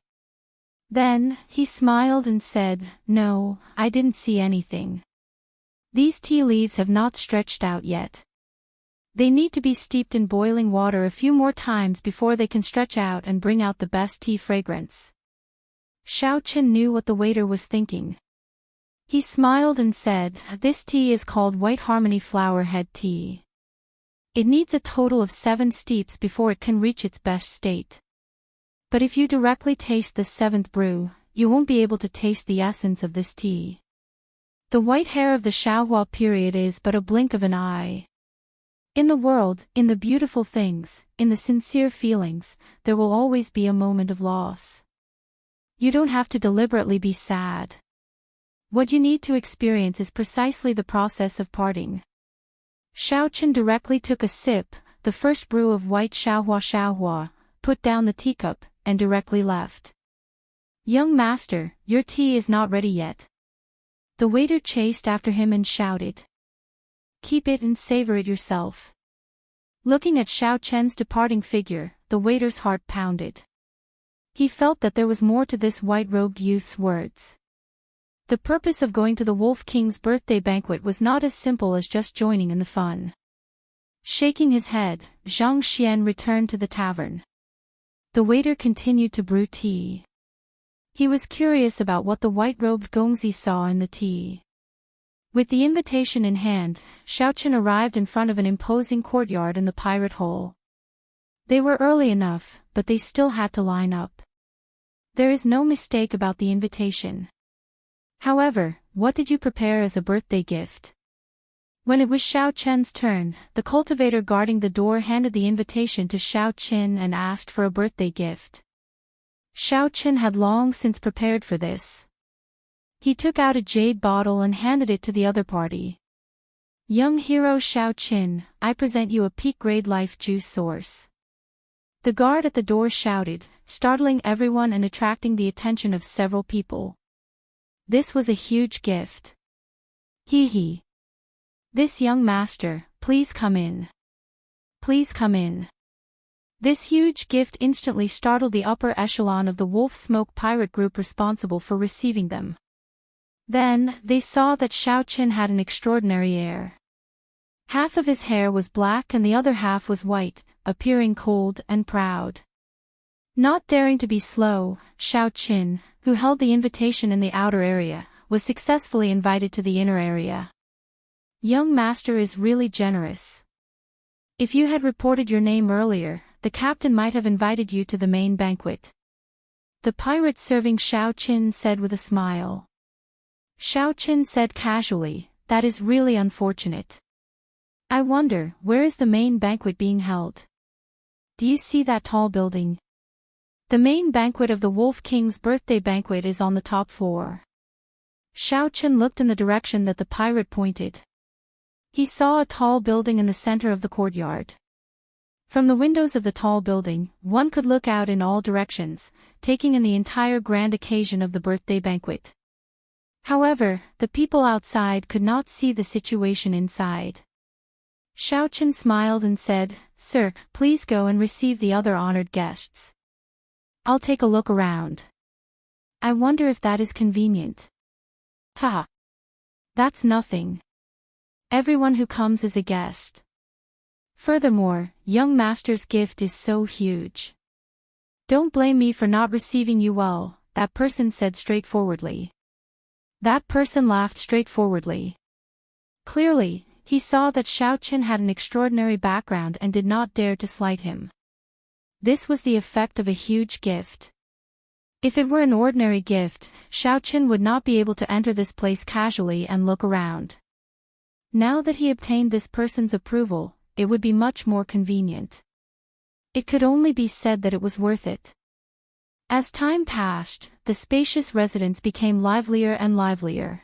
Then, he smiled and said, "No, I didn't see anything. These tea leaves have not stretched out yet. They need to be steeped in boiling water a few more times before they can stretch out and bring out the best tea fragrance." Xiaochen knew what the waiter was thinking. He smiled and said, "This tea is called White Harmony Flower Head Tea. It needs a total of 7 steeps before it can reach its best state. But if you directly taste the 7th brew, you won't be able to taste the essence of this tea. The white hair of the Xiaohua period is but a blink of an eye. In the world, in the beautiful things, in the sincere feelings, there will always be a moment of loss. You don't have to deliberately be sad. What you need to experience is precisely the process of parting. Xiaochen directly took a sip, the first brew of white xiaohua, put down the teacup, and directly left. Young master, your tea is not ready yet. The waiter chased after him and shouted. Keep it and savor it yourself. Looking at Xiaochen's departing figure, the waiter's heart pounded. He felt that there was more to this white-robed youth's words. The purpose of going to the Wolf King's birthday banquet was not as simple as just joining in the fun. Shaking his head, Zhang Xian returned to the tavern. The waiter continued to brew tea. He was curious about what the white-robed Gongzi saw in the tea. With the invitation in hand, Xiaochen arrived in front of an imposing courtyard in the pirate hole. They were early enough, but they still had to line up. There is no mistake about the invitation. However, what did you prepare as a birthday gift? When it was Xiaochen's turn, the cultivator guarding the door handed the invitation to Xiaochen and asked for a birthday gift. Xiaochen had long since prepared for this. He took out a jade bottle and handed it to the other party. Young hero Xiaochen, I present you a peak-grade life juice source. The guard at the door shouted, startling everyone and attracting the attention of several people. This was a huge gift. Hee. This young master, please come in. Please come in. This huge gift instantly startled the upper echelon of the Wolf Smoke pirate group responsible for receiving them. Then, they saw that Xiaochen had an extraordinary air. Half of his hair was black and the other half was white, appearing cold and proud. Not daring to be slow, Xiaochen, who held the invitation in the outer area, was successfully invited to the inner area. Young master is really generous. If you had reported your name earlier, the captain might have invited you to the main banquet. The pirate serving Xiaochen said with a smile. Xiaochen said casually, that is really unfortunate. I wonder, where is the main banquet being held? Do you see that tall building? The main banquet of the Wolf King's birthday banquet is on the top floor. Xiaochen looked in the direction that the pirate pointed. He saw a tall building in the center of the courtyard. From the windows of the tall building, one could look out in all directions, taking in the entire grand occasion of the birthday banquet. However, the people outside could not see the situation inside. Xiaochen smiled and said, Sir, please go and receive the other honored guests. I'll take a look around. I wonder if that is convenient. Haha. That's nothing. Everyone who comes is a guest. Furthermore, young master's gift is so huge. Don't blame me for not receiving you well, that person said straightforwardly. That person laughed straightforwardly. Clearly, he saw that Xiaochen had an extraordinary background and did not dare to slight him. This was the effect of a huge gift. If it were an ordinary gift, Xiaochen would not be able to enter this place casually and look around. Now that he obtained this person's approval, it would be much more convenient. It could only be said that it was worth it. As time passed, the spacious residence became livelier and livelier.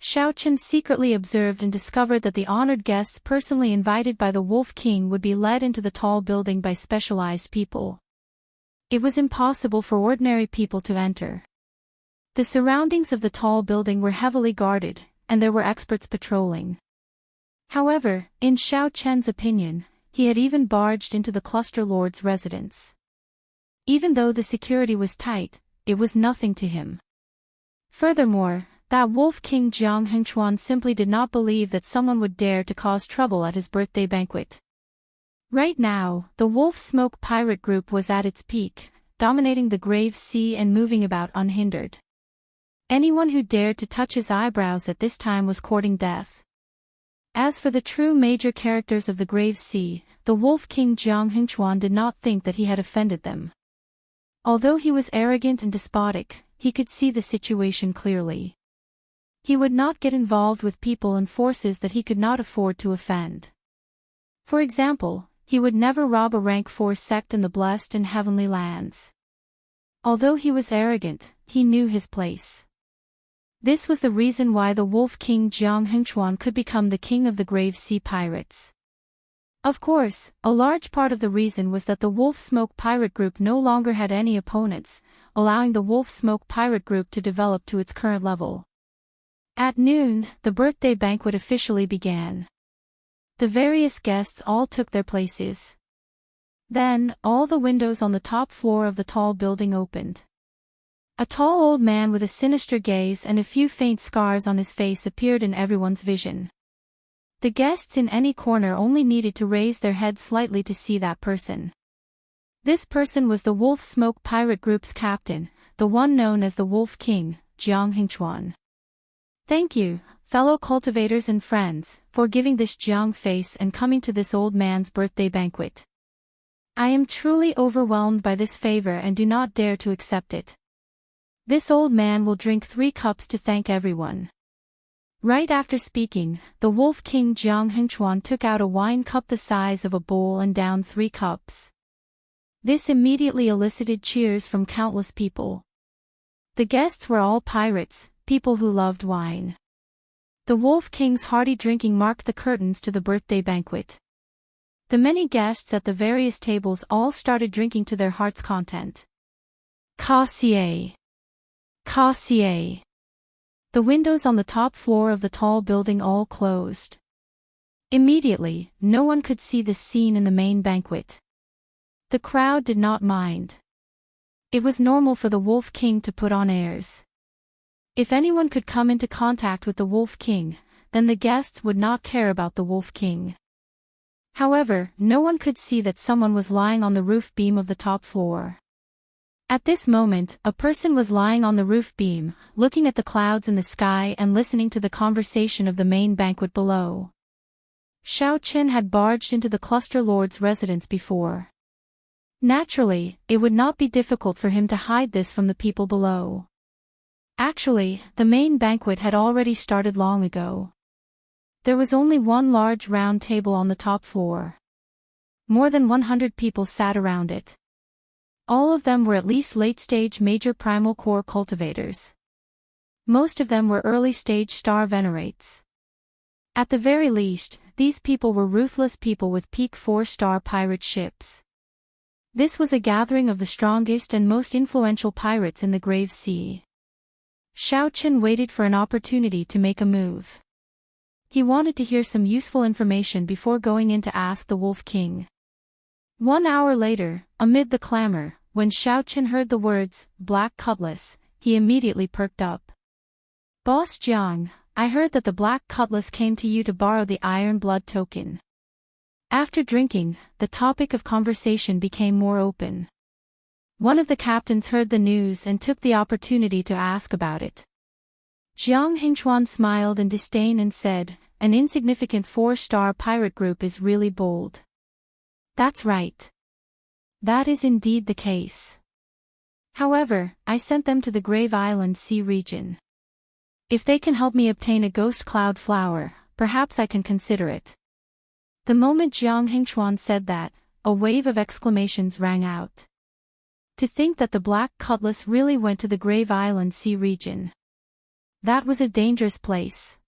Xiaochen secretly observed and discovered that the honored guests personally invited by the Wolf King would be led into the tall building by specialized people. It was impossible for ordinary people to enter. The surroundings of the tall building were heavily guarded, and there were experts patrolling. However, in Xiaochen's opinion, he had even barged into the cluster lord's residence. Even though the security was tight, it was nothing to him. Furthermore, that Wolf King Jiang Hengchuan simply did not believe that someone would dare to cause trouble at his birthday banquet. Right now, the Wolf Smoke pirate group was at its peak, dominating the Grave Sea and moving about unhindered. Anyone who dared to touch his eyebrows at this time was courting death. As for the true major characters of the Grave Sea, the Wolf King Jiang Hengchuan did not think that he had offended them. Although he was arrogant and despotic, he could see the situation clearly. He would not get involved with people and forces that he could not afford to offend. For example, he would never rob a rank 4 sect in the blessed and heavenly lands. Although he was arrogant, he knew his place. This was the reason why the Wolf King Jiang Hengchuan could become the king of the Grave Sea Pirates. Of course, a large part of the reason was that the Wolf Smoke Pirate Group no longer had any opponents, allowing the Wolf Smoke Pirate Group to develop to its current level. At noon, the birthday banquet officially began. The various guests all took their places. Then, all the windows on the top floor of the tall building opened. A tall old man with a sinister gaze and a few faint scars on his face appeared in everyone's vision. The guests in any corner only needed to raise their heads slightly to see that person. This person was the Wolf Smoke Pirate Group's captain, the one known as the Wolf King, Jiang Hengchuan. Thank you, fellow cultivators and friends, for giving this Jiang face and coming to this old man's birthday banquet. I am truly overwhelmed by this favor and do not dare to accept it. This old man will drink 3 cups to thank everyone. Right after speaking, the Wolf King Jiang Hengchuan took out a wine cup the size of a bowl and downed 3 cups. This immediately elicited cheers from countless people. The guests were all pirates, people who loved wine. The Wolf King's hearty drinking marked the curtains to the birthday banquet. The many guests at the various tables all started drinking to their heart's content. Cassier. Cassier. The windows on the top floor of the tall building all closed. Immediately, no one could see this scene in the main banquet. The crowd did not mind. It was normal for the Wolf King to put on airs. If anyone could come into contact with the Wolf King, then the guests would not care about the Wolf King. However, no one could see that someone was lying on the roof beam of the top floor. At this moment, a person was lying on the roof beam, looking at the clouds in the sky and listening to the conversation of the main banquet below. Xiao Qin had barged into the cluster lord's residence before. Naturally, it would not be difficult for him to hide this from the people below. Actually, the main banquet had already started long ago. There was only one large round table on the top floor. More than 100 people sat around it. All of them were at least late-stage major primal core cultivators. Most of them were early-stage star venerates. At the very least, these people were ruthless people with peak 4-star pirate ships. This was a gathering of the strongest and most influential pirates in the Grave Sea. Xiao Qin waited for an opportunity to make a move. He wanted to hear some useful information before going in to ask the Wolf King. 1 hour later, amid the clamor, when Xiao Qin heard the words, Black Cutlass, he immediately perked up. Boss Jiang, I heard that the Black Cutlass came to you to borrow the Iron Blood token. After drinking, the topic of conversation became more open. One of the captains heard the news and took the opportunity to ask about it. Jiang Hengchuan smiled in disdain and said, an insignificant 4-star pirate group is really bold. That's right. That is indeed the case. However, I sent them to the Grave Island Sea region. If they can help me obtain a ghost cloud flower, perhaps I can consider it. The moment Jiang Hengchuan said that, a wave of exclamations rang out. To think that the Black Cutlass really went to the Grave Island Sea region. That was a dangerous place.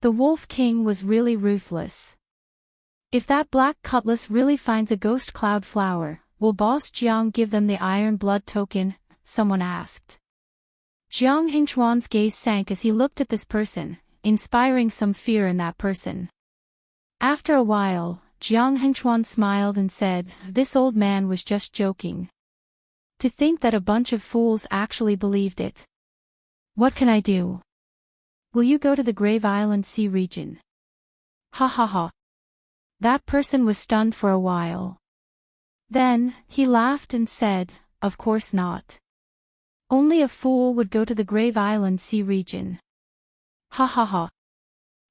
The Wolf King was really ruthless. If that Black Cutlass really finds a ghost cloud flower, will Boss Jiang give them the Iron Blood token? Someone asked. Jiang Hengchuan's gaze sank as he looked at this person, inspiring some fear in that person. After a while, Jiang Hengchuan smiled and said, this old man was just joking. To think that a bunch of fools actually believed it. What can I do? Will you go to the Grave Island Sea region? Ha ha ha. That person was stunned for a while. Then, he laughed and said, of course not. Only a fool would go to the Grave Island Sea region. Ha ha ha.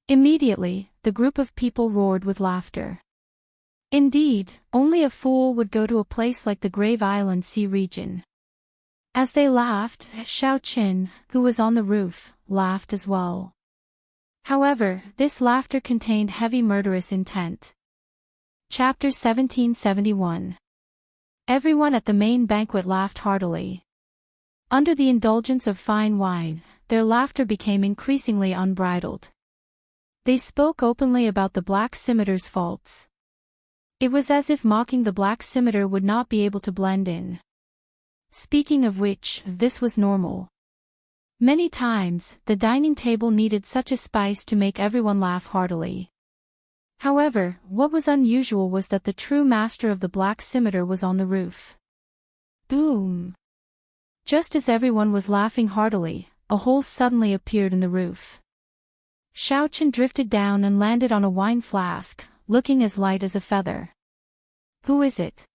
Immediately, the group of people roared with laughter. Indeed, only a fool would go to a place like the Grave Island Sea region. As they laughed, Xiao Qin, who was on the roof, laughed as well. However, this laughter contained heavy murderous intent. Chapter 1771. Everyone at the main banquet laughed heartily. Under the indulgence of fine wine, their laughter became increasingly unbridled. They spoke openly about the black scimitar's faults. It was as if mocking the black scimitar would not be able to blend in. Speaking of which, this was normal. Many times, the dining table needed such a spice to make everyone laugh heartily. However, what was unusual was that the true master of the black scimitar was on the roof. Boom! Just as everyone was laughing heartily, a hole suddenly appeared in the roof. Xiaochen drifted down and landed on a wine flask, looking as light as a feather. Who is it?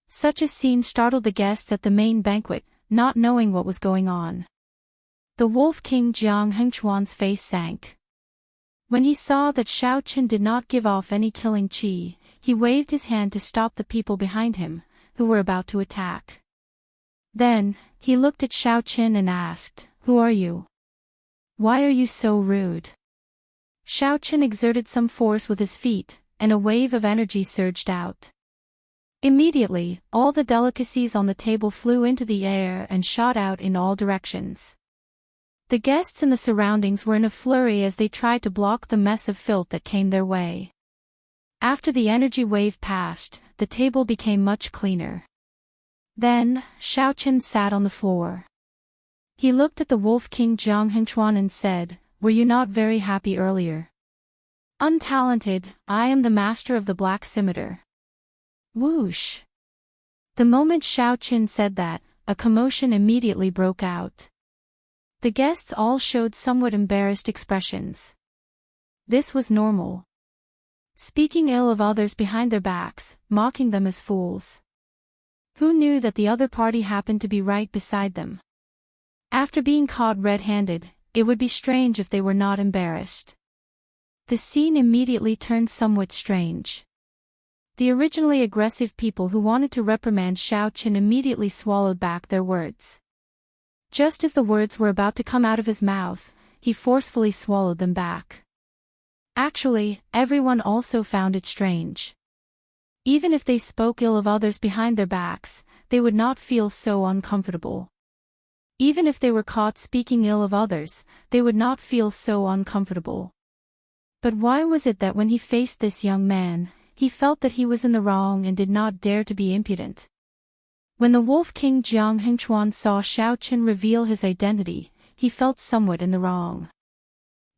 Such a scene startled the guests at the main banquet, not knowing what was going on. The Wolf King Jiang Hengchuan's face sank. When he saw that Xiaochen did not give off any killing qi, he waved his hand to stop the people behind him, who were about to attack. Then, he looked at Xiaochen and asked, "Who are you? Why are you so rude?" Xiaochen exerted some force with his feet, and a wave of energy surged out. Immediately, all the delicacies on the table flew into the air and shot out in all directions. The guests and the surroundings were in a flurry as they tried to block the mess of filth that came their way. After the energy wave passed, the table became much cleaner. Then, Xiaochen sat on the floor. He looked at the Wolf King Jiang Hengchuan and said, "Were you not very happy earlier? Untalented, I am the master of the black scimitar." Whoosh! The moment Xiaochen said that, a commotion immediately broke out. The guests all showed somewhat embarrassed expressions. This was normal. Speaking ill of others behind their backs, mocking them as fools. Who knew that the other party happened to be right beside them? After being caught red-handed, it would be strange if they were not embarrassed. The scene immediately turned somewhat strange. The originally aggressive people who wanted to reprimand Xiaochen immediately swallowed back their words. Just as the words were about to come out of his mouth, he forcefully swallowed them back. Actually, everyone also found it strange. Even if they spoke ill of others behind their backs, they would not feel so uncomfortable. Even if they were caught speaking ill of others, they would not feel so uncomfortable. But why was it that when he faced this young man, he felt that he was in the wrong and did not dare to be impudent? When the Wolf King Jiang Hengchuan saw Xiaochen reveal his identity, he felt somewhat in the wrong.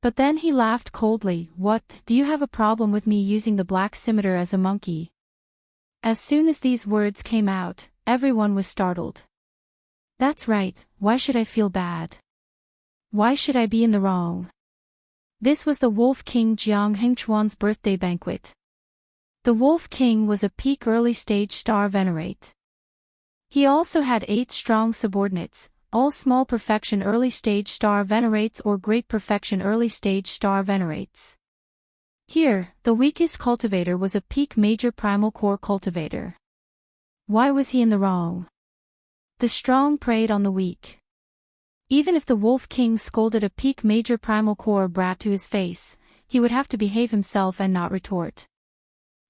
But then he laughed coldly. "What, do you have a problem with me using the black scimitar as a monkey?" As soon as these words came out, everyone was startled. That's right, why should I feel bad? Why should I be in the wrong? This was the Wolf King Jiang Hengchuan's birthday banquet. The Wolf King was a peak early-stage star venerate. He also had 8 strong subordinates, all small perfection early-stage star venerates or great perfection early-stage star venerates. Here, the weakest cultivator was a peak major primal core cultivator. Why was he in the wrong? The strong preyed on the weak. Even if the Wolf King scolded a peak major primal core brat to his face, he would have to behave himself and not retort.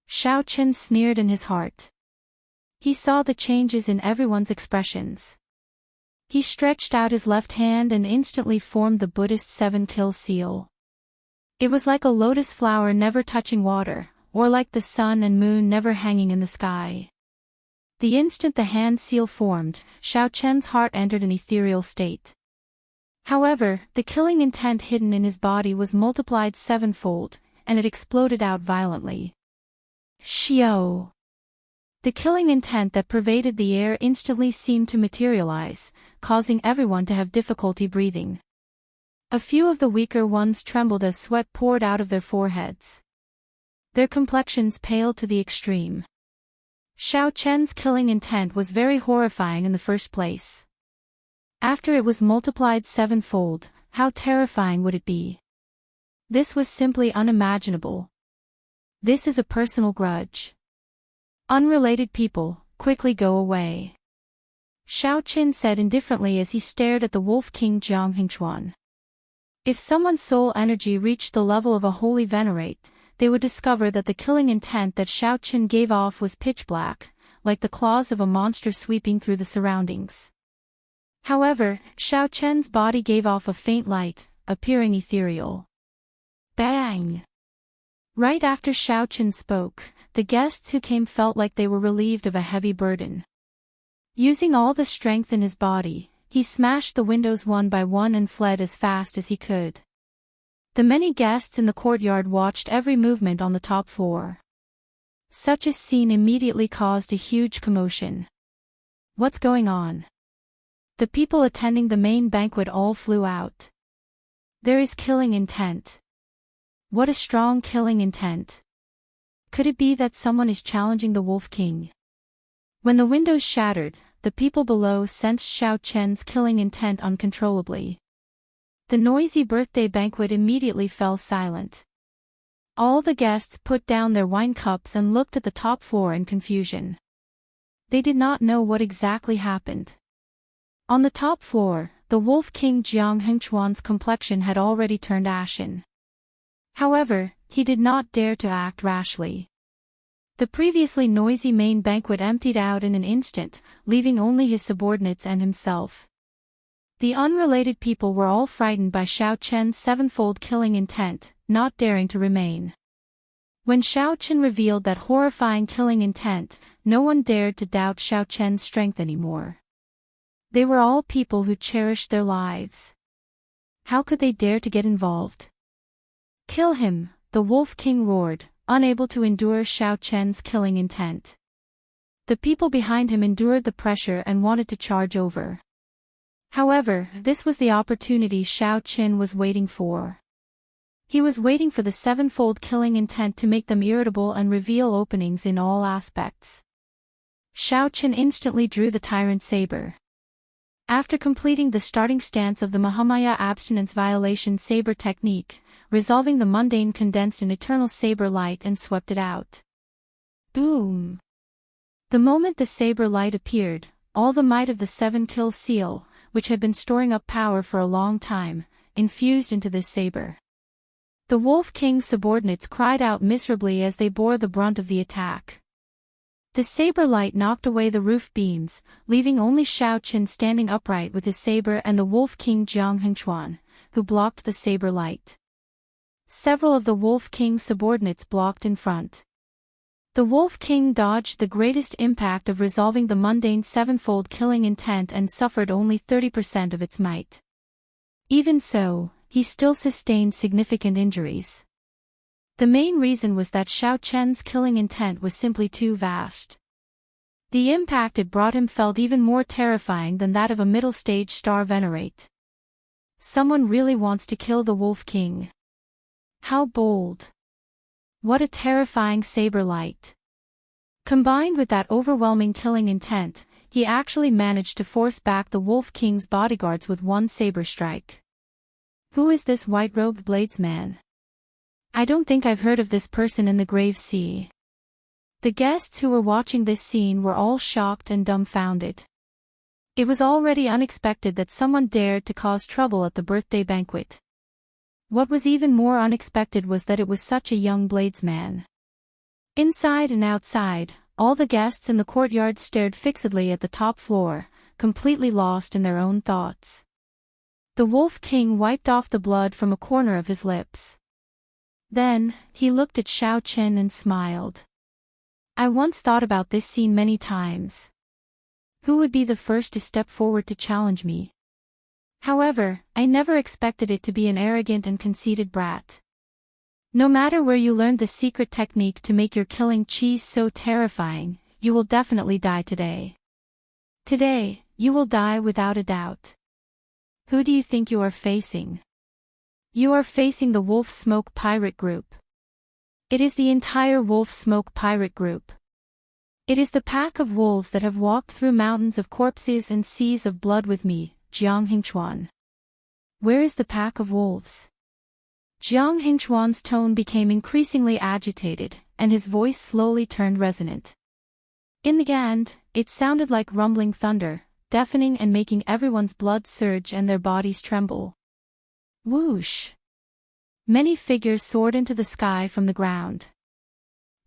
Xiaochen sneered in his heart. He saw the changes in everyone's expressions. He stretched out his left hand and instantly formed the Buddhist 7-kill seal. It was like a lotus flower never touching water, or like the sun and moon never hanging in the sky. The instant the hand seal formed, Xiaochen's heart entered an ethereal state. However, the killing intent hidden in his body was multiplied 7-fold, and it exploded out violently. Xiao! The killing intent that pervaded the air instantly seemed to materialize, causing everyone to have difficulty breathing. A few of the weaker ones trembled as sweat poured out of their foreheads. Their complexions paled to the extreme. Xiaochen's killing intent was very horrifying in the first place. After it was multiplied 7-fold, how terrifying would it be? This was simply unimaginable. This is a personal grudge. Unrelated people, quickly go away. Xiaochen said indifferently as he stared at the Wolf King Jiang Hengchuan. If someone's soul energy reached the level of a holy venerate, they would discover that the killing intent that Xiaochen gave off was pitch black, like the claws of a monster sweeping through the surroundings. However, Xiao Chen's body gave off a faint light, appearing ethereal. Bang! Right after Xiao Chen spoke, the guests who came felt like they were relieved of a heavy burden. Using all the strength in his body, he smashed the windows one by one and fled as fast as he could. The many guests in the courtyard watched every movement on the top floor. Such a scene immediately caused a huge commotion. What's going on? The people attending the main banquet all flew out. There is killing intent. What a strong killing intent. Could it be that someone is challenging the Wolf King? When the windows shattered, the people below sensed Xiao Chen's killing intent uncontrollably. The noisy birthday banquet immediately fell silent. All the guests put down their wine cups and looked at the top floor in confusion. They did not know what exactly happened. On the top floor, the Wolf King Jiang Hengchuan's complexion had already turned ashen. However, he did not dare to act rashly. The previously noisy main banquet emptied out in an instant, leaving only his subordinates and himself. The unrelated people were all frightened by Xiao Chen's sevenfold killing intent, not daring to remain. When Xiao Chen revealed that horrifying killing intent, no one dared to doubt Xiao Chen's strength anymore. They were all people who cherished their lives. How could they dare to get involved? Kill him, the Wolf King roared, unable to endure Xiao Chen's killing intent. The people behind him endured the pressure and wanted to charge over. However, this was the opportunity Xiao Chen was waiting for. He was waiting for the sevenfold killing intent to make them irritable and reveal openings in all aspects. Xiao Chen instantly drew the tyrant saber. After completing the starting stance of the Mahamaya abstinence violation saber technique, resolving the mundane condensed an eternal saber light and swept it out. Boom! The moment the saber light appeared, all the might of the seven-kill seal, which had been storing up power for a long time, infused into this saber. The Wolf King's subordinates cried out miserably as they bore the brunt of the attack. The saber light knocked away the roof beams, leaving only Xiao Chen standing upright with his saber and the Wolf King Jiang Hengchuan, who blocked the saber light. Several of the Wolf King's subordinates blocked in front. The Wolf King dodged the greatest impact of resolving the mundane sevenfold killing intent and suffered only 30% of its might. Even so, he still sustained significant injuries. The main reason was that Xiao Chen's killing intent was simply too vast. The impact it brought him felt even more terrifying than that of a middle-stage star venerate. Someone really wants to kill the Wolf King. How bold! What a terrifying saber light! Combined with that overwhelming killing intent, he actually managed to force back the Wolf King's bodyguards with one saber strike. Who is this white-robed bladesman? I don't think I've heard of this person in the Grave Sea. The guests who were watching this scene were all shocked and dumbfounded. It was already unexpected that someone dared to cause trouble at the birthday banquet. What was even more unexpected was that it was such a young bladesman. Inside and outside, all the guests in the courtyard stared fixedly at the top floor, completely lost in their own thoughts. The Wolf King wiped off the blood from a corner of his lips. Then, he looked at Xiao Chen and smiled. I once thought about this scene many times. Who would be the first to step forward to challenge me? However, I never expected it to be an arrogant and conceited brat. No matter where you learned the secret technique to make your killing cheese so terrifying, you will definitely die today. Today, you will die without a doubt. Who do you think you are facing? You are facing the Wolf Smoke Pirate Group. It is the entire Wolf Smoke Pirate Group. It is the pack of wolves that have walked through mountains of corpses and seas of blood with me, Jiang Hengchuan. Where is the pack of wolves? Jiang Hengchuan's tone became increasingly agitated, and his voice slowly turned resonant. In the end, it sounded like rumbling thunder, deafening and making everyone's blood surge and their bodies tremble. Whoosh! Many figures soared into the sky from the ground.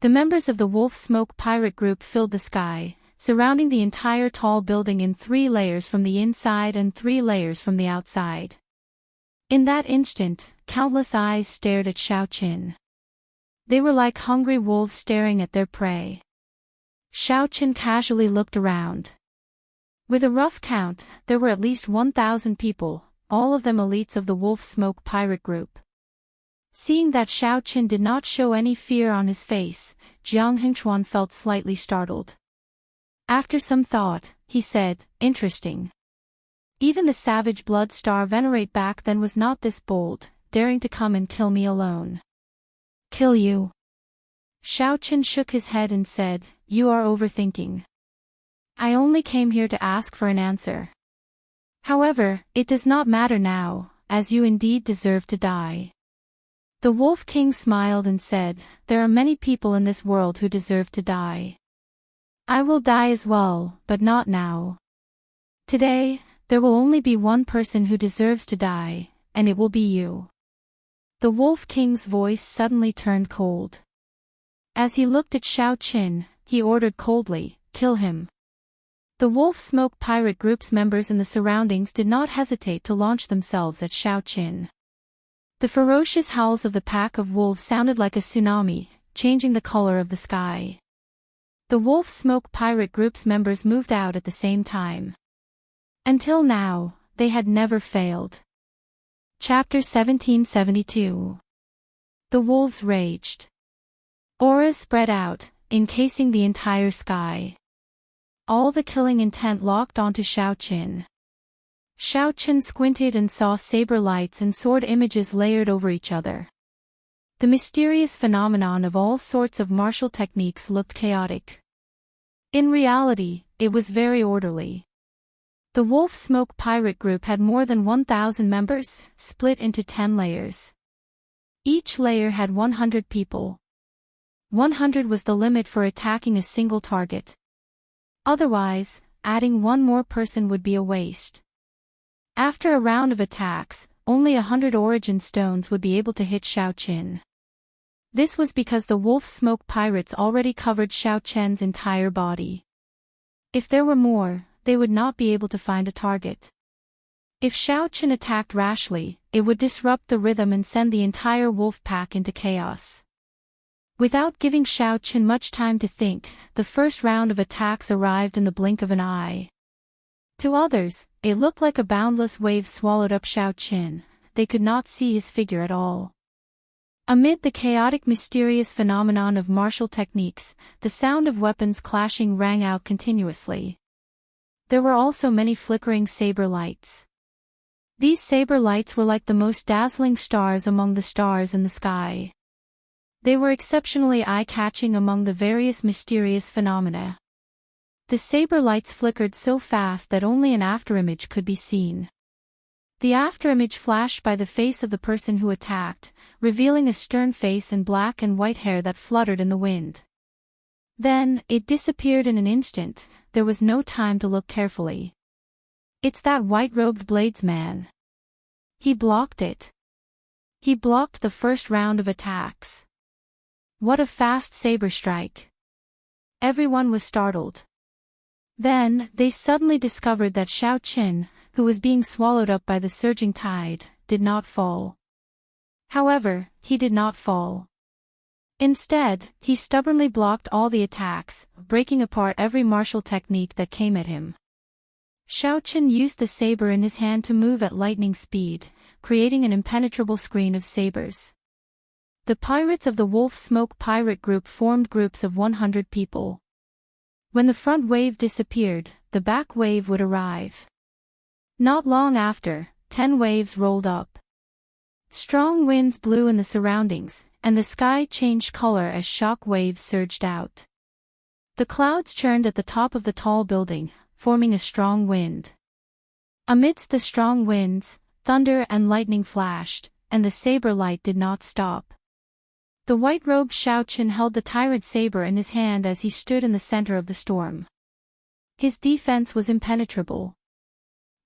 The members of the Wolf Smoke Pirate Group filled the sky, surrounding the entire tall building in 3 layers from the inside and 3 layers from the outside. In that instant, countless eyes stared at Xiaoqin. They were like hungry wolves staring at their prey. Xiaoqin casually looked around. With a rough count, there were at least 1,000 people, all of them elites of the Wolf Smoke pirate group. Seeing that Xiaoqin did not show any fear on his face, Jiang Hengchuan felt slightly startled. After some thought, he said, "Interesting. Even the savage blood star venerate back then was not this bold, daring to come and kill me alone." "Kill you?" Xiaoqin shook his head and said, "You are overthinking. I only came here to ask for an answer. However, it does not matter now, as you indeed deserve to die." The Wolf King smiled and said, "There are many people in this world who deserve to die. I will die as well, but not now. Today, there will only be one person who deserves to die, and it will be you." The Wolf King's voice suddenly turned cold. As he looked at Xiaoqin, he ordered coldly, "Kill him." The Wolf Smoke pirate group's members in the surroundings did not hesitate to launch themselves at Xiaoqin. The ferocious howls of the pack of wolves sounded like a tsunami, changing the color of the sky. The Wolf Smoke pirate group's members moved out at the same time. Until now, they had never failed. Chapter 1772. The wolves raged. Auras spread out, encasing the entire sky. All the killing intent locked onto Xiaoqin. Xiaoqin squinted and saw saber lights and sword images layered over each other. The mysterious phenomenon of all sorts of martial techniques looked chaotic. In reality, it was very orderly. The Wolf Smoke pirate group had more than 1,000 members, split into 10 layers. Each layer had 100 people. 100 was the limit for attacking a single target. Otherwise, adding one more person would be a waste. After a round of attacks, only 100 origin stones would be able to hit Xiaoqin. This was because the Wolf Smoke pirates already covered Xiaoqin's entire body. If there were more, they would not be able to find a target. If Xiaoqin attacked rashly, it would disrupt the rhythm and send the entire wolf pack into chaos. Without giving Xiaoqin much time to think, the first round of attacks arrived in the blink of an eye. To others, it looked like a boundless wave swallowed up Xiaoqin. They could not see his figure at all. Amid the chaotic mysterious phenomenon of martial techniques, the sound of weapons clashing rang out continuously. There were also many flickering saber lights. These saber lights were like the most dazzling stars among the stars in the sky. They were exceptionally eye-catching among the various mysterious phenomena. The saber lights flickered so fast that only an afterimage could be seen. The afterimage flashed by the face of the person who attacked, revealing a stern face and black and white hair that fluttered in the wind. Then, it disappeared in an instant. There was no time to look carefully. "It's that white-robed bladesman." He blocked it. He blocked the first round of attacks. What a fast saber strike. Everyone was startled. Then, they suddenly discovered that Xiaoqin, who was being swallowed up by the surging tide, did not fall. However, he did not fall. Instead, he stubbornly blocked all the attacks, breaking apart every martial technique that came at him. Xiaoqin used the saber in his hand to move at lightning speed, creating an impenetrable screen of sabers. The pirates of the Wolf Smoke pirate group formed groups of 100 people. When the front wave disappeared, the back wave would arrive. Not long after, 10 waves rolled up. Strong winds blew in the surroundings, and the sky changed color as shock waves surged out. The clouds churned at the top of the tall building, forming a strong wind. Amidst the strong winds, thunder and lightning flashed, and the saber light did not stop. The white-robed Xiaoqin held the tyrant saber in his hand as he stood in the center of the storm. His defense was impenetrable.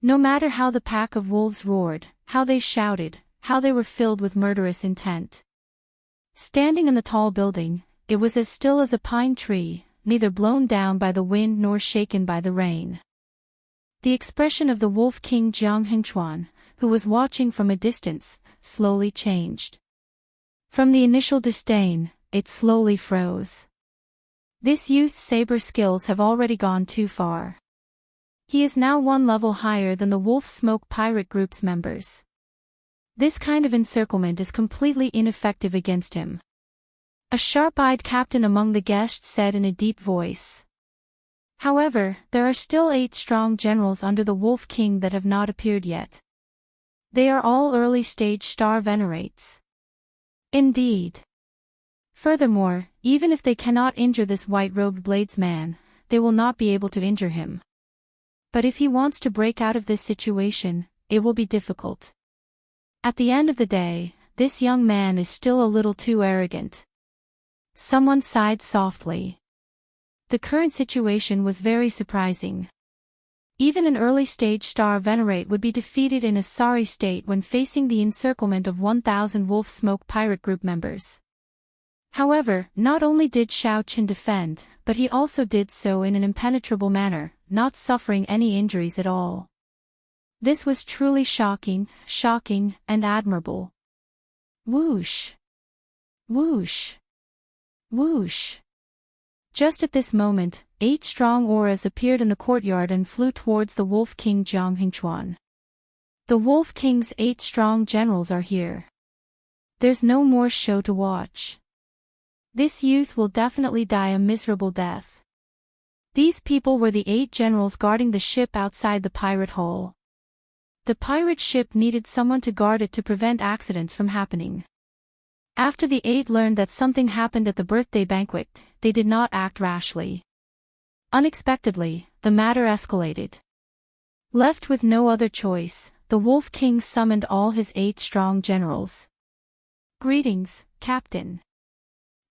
No matter how the pack of wolves roared, how they shouted, how they were filled with murderous intent. Standing in the tall building, it was as still as a pine tree, neither blown down by the wind nor shaken by the rain. The expression of the Wolf King Jiang Hengchuan, who was watching from a distance, slowly changed. From the initial disdain, it slowly froze. This youth's saber skills have already gone too far. He is now one level higher than the Wolf Smoke Pirate Group's members. This kind of encirclement is completely ineffective against him. A sharp-eyed captain among the guests said in a deep voice. However, there are still 8 strong generals under the Wolf King that have not appeared yet. They are all early-stage star venerates. Indeed. Furthermore, even if they cannot injure this white-robed bladesman, they will not be able to injure him. But if he wants to break out of this situation, it will be difficult. At the end of the day, this young man is still a little too arrogant. Someone sighed softly. The current situation was very surprising. Even an early-stage star venerate would be defeated in a sorry state when facing the encirclement of 1,000 Wolf Smoke Pirate Group members. However, not only did Xiao Qin defend, but he also did so in an impenetrable manner, not suffering any injuries at all. This was truly shocking, and admirable. Whoosh! Whoosh! Whoosh! Just at this moment, 8 strong auras appeared in the courtyard and flew towards the Wolf King Jiang Hengchuan. The Wolf King's 8 strong generals are here. There's no more show to watch. This youth will definitely die a miserable death. These people were the 8 generals guarding the ship outside the pirate hall. The pirate ship needed someone to guard it to prevent accidents from happening. After the 8 learned that something happened at the birthday banquet, they did not act rashly. Unexpectedly, the matter escalated. Left with no other choice, the Wolf King summoned all his 8 strong generals. Greetings, Captain.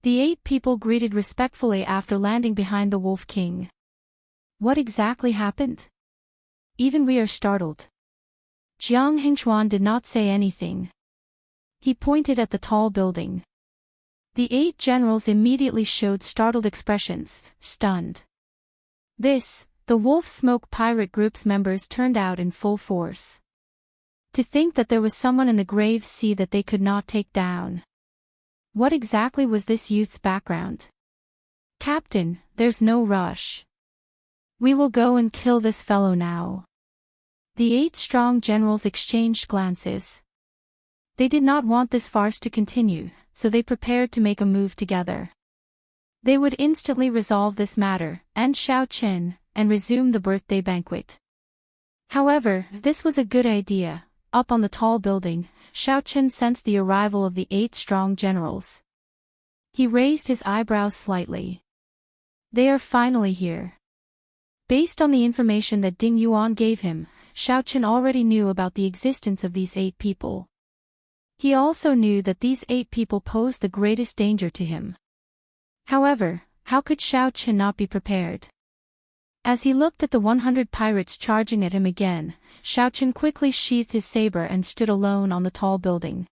The 8 people greeted respectfully after landing behind the Wolf King. What exactly happened? Even we are startled. Jiang Hengchuan did not say anything. He pointed at the tall building. The 8 generals immediately showed startled expressions, stunned. The Wolf Smoke Pirate Group's members turned out in full force. To think that there was someone in the grave sea that they could not take down. What exactly was this youth's background? Captain, there's no rush. We will go and kill this fellow now. The 8 strong generals exchanged glances. They did not want this farce to continue, so they prepared to make a move together. They would instantly resolve this matter, end Xiao Qin, and resume the birthday banquet. However, this was a good idea. Up on the tall building, Xiao Qin sensed the arrival of the 8 strong generals. He raised his eyebrows slightly. They are finally here. Based on the information that Ding Yuan gave him, Xiao Qin already knew about the existence of these 8 people. He also knew that these 8 people posed the greatest danger to him. However, how could Xiao Qin not be prepared? As he looked at the 100 pirates charging at him again, Xiao Qin quickly sheathed his saber and stood alone on the tall building.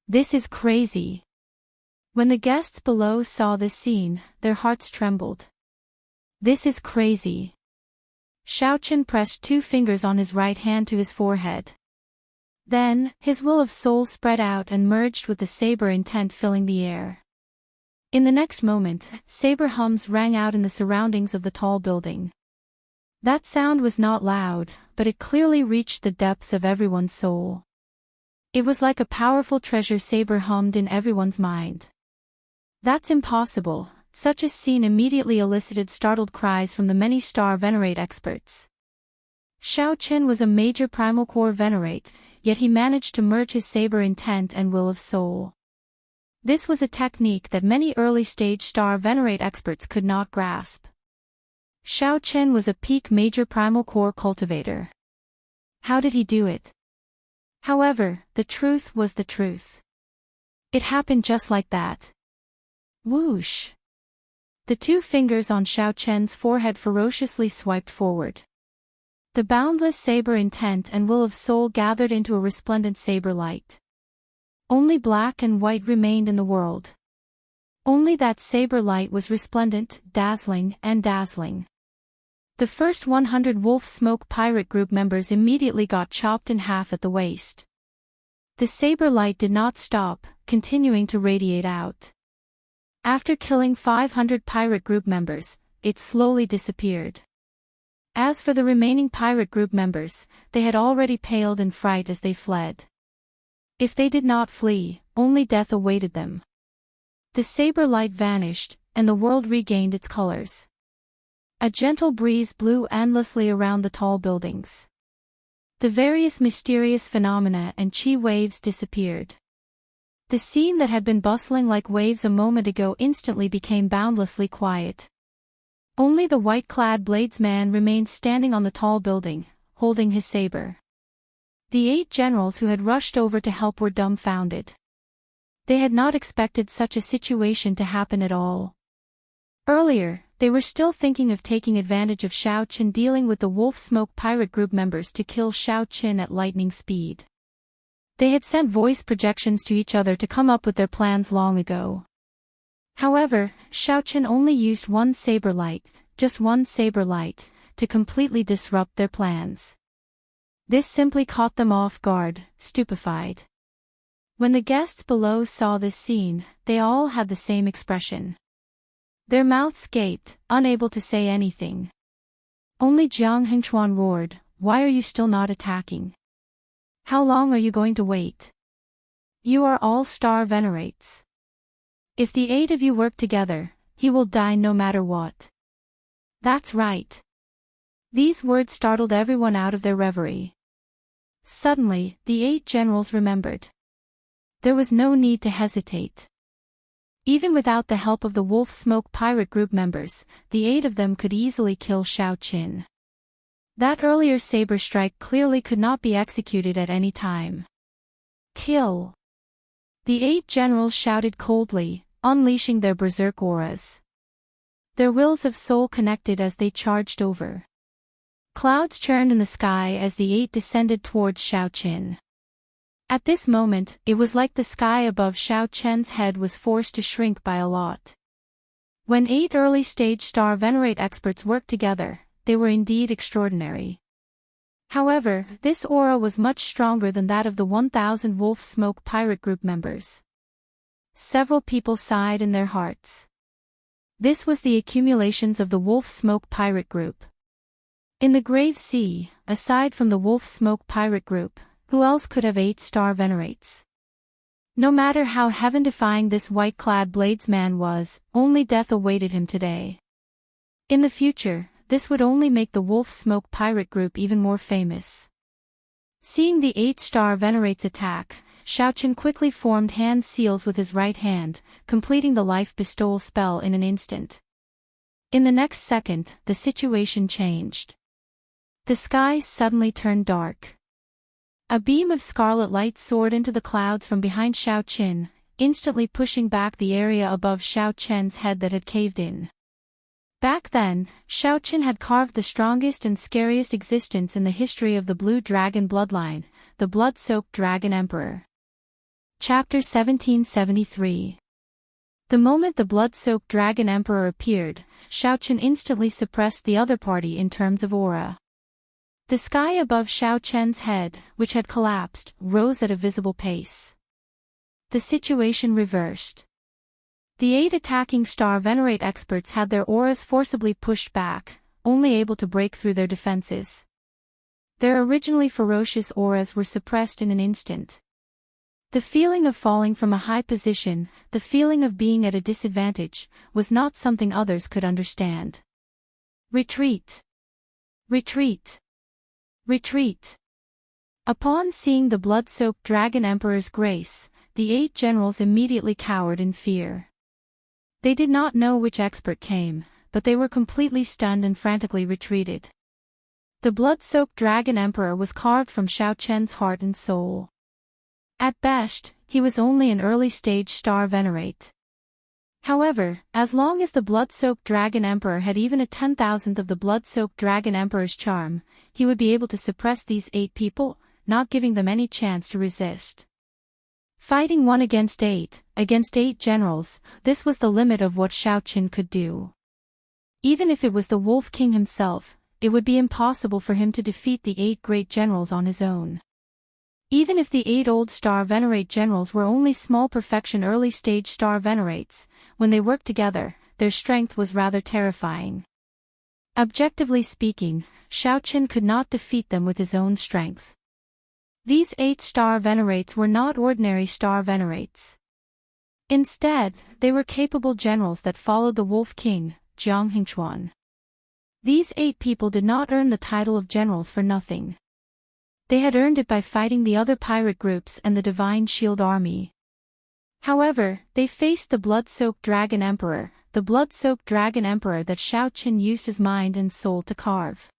This is crazy. When the guests below saw this scene, their hearts trembled. This is crazy. Xiao Qin pressed 2 fingers on his right hand to his forehead. Then, his will of soul spread out and merged with the saber intent filling the air. In the next moment, saber hums rang out in the surroundings of the tall building. That sound was not loud, but it clearly reached the depths of everyone's soul. It was like a powerful treasure saber hummed in everyone's mind. That's impossible. Such a scene immediately elicited startled cries from the many star venerate experts. Xiao Qin was a major primal core venerate, yet he managed to merge his saber intent and will of soul. This was a technique that many early-stage star venerate experts could not grasp. Xiao Qin was a peak major primal core cultivator. How did he do it? However, the truth was the truth. It happened just like that. Whoosh! The 2 fingers on Xiao Qin's forehead ferociously swiped forward. The boundless saber intent and will of soul gathered into a resplendent saber light. Only black and white remained in the world. Only that saber light was resplendent, dazzling, and dazzling. The first 100 Wolf Smoke pirate group members immediately got chopped in half at the waist. The saber light did not stop, continuing to radiate out. After killing 500 pirate group members, it slowly disappeared. As for the remaining pirate group members, they had already paled in fright as they fled. If they did not flee, only death awaited them. The saber light vanished, and the world regained its colors. A gentle breeze blew endlessly around the tall buildings. The various mysterious phenomena and chi waves disappeared. The scene that had been bustling like waves a moment ago instantly became boundlessly quiet. Only the white-clad bladesman remained standing on the tall building, holding his saber. The 8 generals who had rushed over to help were dumbfounded. They had not expected such a situation to happen at all. Earlier, they were still thinking of taking advantage of Xiao Qin dealing with the Wolf Smoke pirate group members to kill Xiao Qin at lightning speed. They had sent voice projections to each other to come up with their plans long ago. However, Xiao Qin only used one saber light, just one saber light, to completely disrupt their plans. This simply caught them off guard, stupefied. When the guests below saw this scene, they all had the same expression. Their mouths gaped, unable to say anything. Only Jiang Hengchuan roared, "Why are you still not attacking? How long are you going to wait? You are all star venerates. If the 8 of you work together, he will die no matter what." That's right. These words startled everyone out of their reverie. Suddenly, the 8 generals remembered. There was no need to hesitate. Even without the help of the Wolf Smoke pirate group members, the 8 of them could easily kill Xiao Qin. That earlier saber strike clearly could not be executed at any time. Kill! The 8 generals shouted coldly, unleashing their berserk auras. Their wills of soul connected as they charged over. Clouds churned in the sky as the 8 descended towards Xiao Qin. At this moment, it was like the sky above Xiao Qian's head was forced to shrink by a lot. When 8 early-stage star venerate experts worked together, they were indeed extraordinary. However, this aura was much stronger than that of the 1,000 Wolf Smoke pirate group members. Several people sighed in their hearts. This was the accumulations of the Wolf Smoke pirate group. In the Grave Sea, aside from the Wolf Smoke pirate group, who else could have 8 star venerates? No matter how heaven-defying this white-clad bladesman was, only death awaited him today. In the future, this would only make the Wolf Smoke pirate group even more famous. Seeing the 8 star venerates attack, Xiao Qin quickly formed hand seals with his right hand, completing the life bestowal spell in an instant. In the next second, the situation changed. The sky suddenly turned dark. A beam of scarlet light soared into the clouds from behind Xiao Qin, instantly pushing back the area above Xiao Qian's head that had caved in. Back then, Xiao Qin had carved the strongest and scariest existence in the history of the Blue Dragon bloodline, the blood-soaked Dragon Emperor. Chapter 1773. The moment the blood-soaked Dragon Emperor appeared, Xiao Qin instantly suppressed the other party in terms of aura. The sky above Xiao Qian's head, which had collapsed, rose at a visible pace. The situation reversed. The 8 attacking star venerate experts had their auras forcibly pushed back, only able to break through their defenses. Their originally ferocious auras were suppressed in an instant. The feeling of falling from a high position, the feeling of being at a disadvantage, was not something others could understand. Retreat! Retreat! Retreat! Upon seeing the blood-soaked Dragon Emperor's grace, the 8 generals immediately cowered in fear. They did not know which expert came, but they were completely stunned and frantically retreated. The blood-soaked Dragon Emperor was carved from Xiao Qian's heart and soul. At best, he was only an early-stage star venerate. However, as long as the blood-soaked Dragon Emperor had even a 10,000th of the blood-soaked Dragon Emperor's charm, he would be able to suppress these 8 people, not giving them any chance to resist. Fighting 1 against 8 generals, this was the limit of what Shao Qin could do. Even if it was the Wolf King himself, it would be impossible for him to defeat the 8 great generals on his own. Even if the 8 old Star Venerate generals were only small perfection early-stage Star Venerates, when they worked together, their strength was rather terrifying. Objectively speaking, Shao Qin could not defeat them with his own strength. These 8 Star Venerates were not ordinary Star Venerates. Instead, they were capable generals that followed the Wolf King, Jiang Hengchuan. These 8 people did not earn the title of generals for nothing. They had earned it by fighting the other pirate groups and the Divine Shield Army. However, they faced the blood-soaked Dragon Emperor, that Shao Qin used his mind and soul to carve.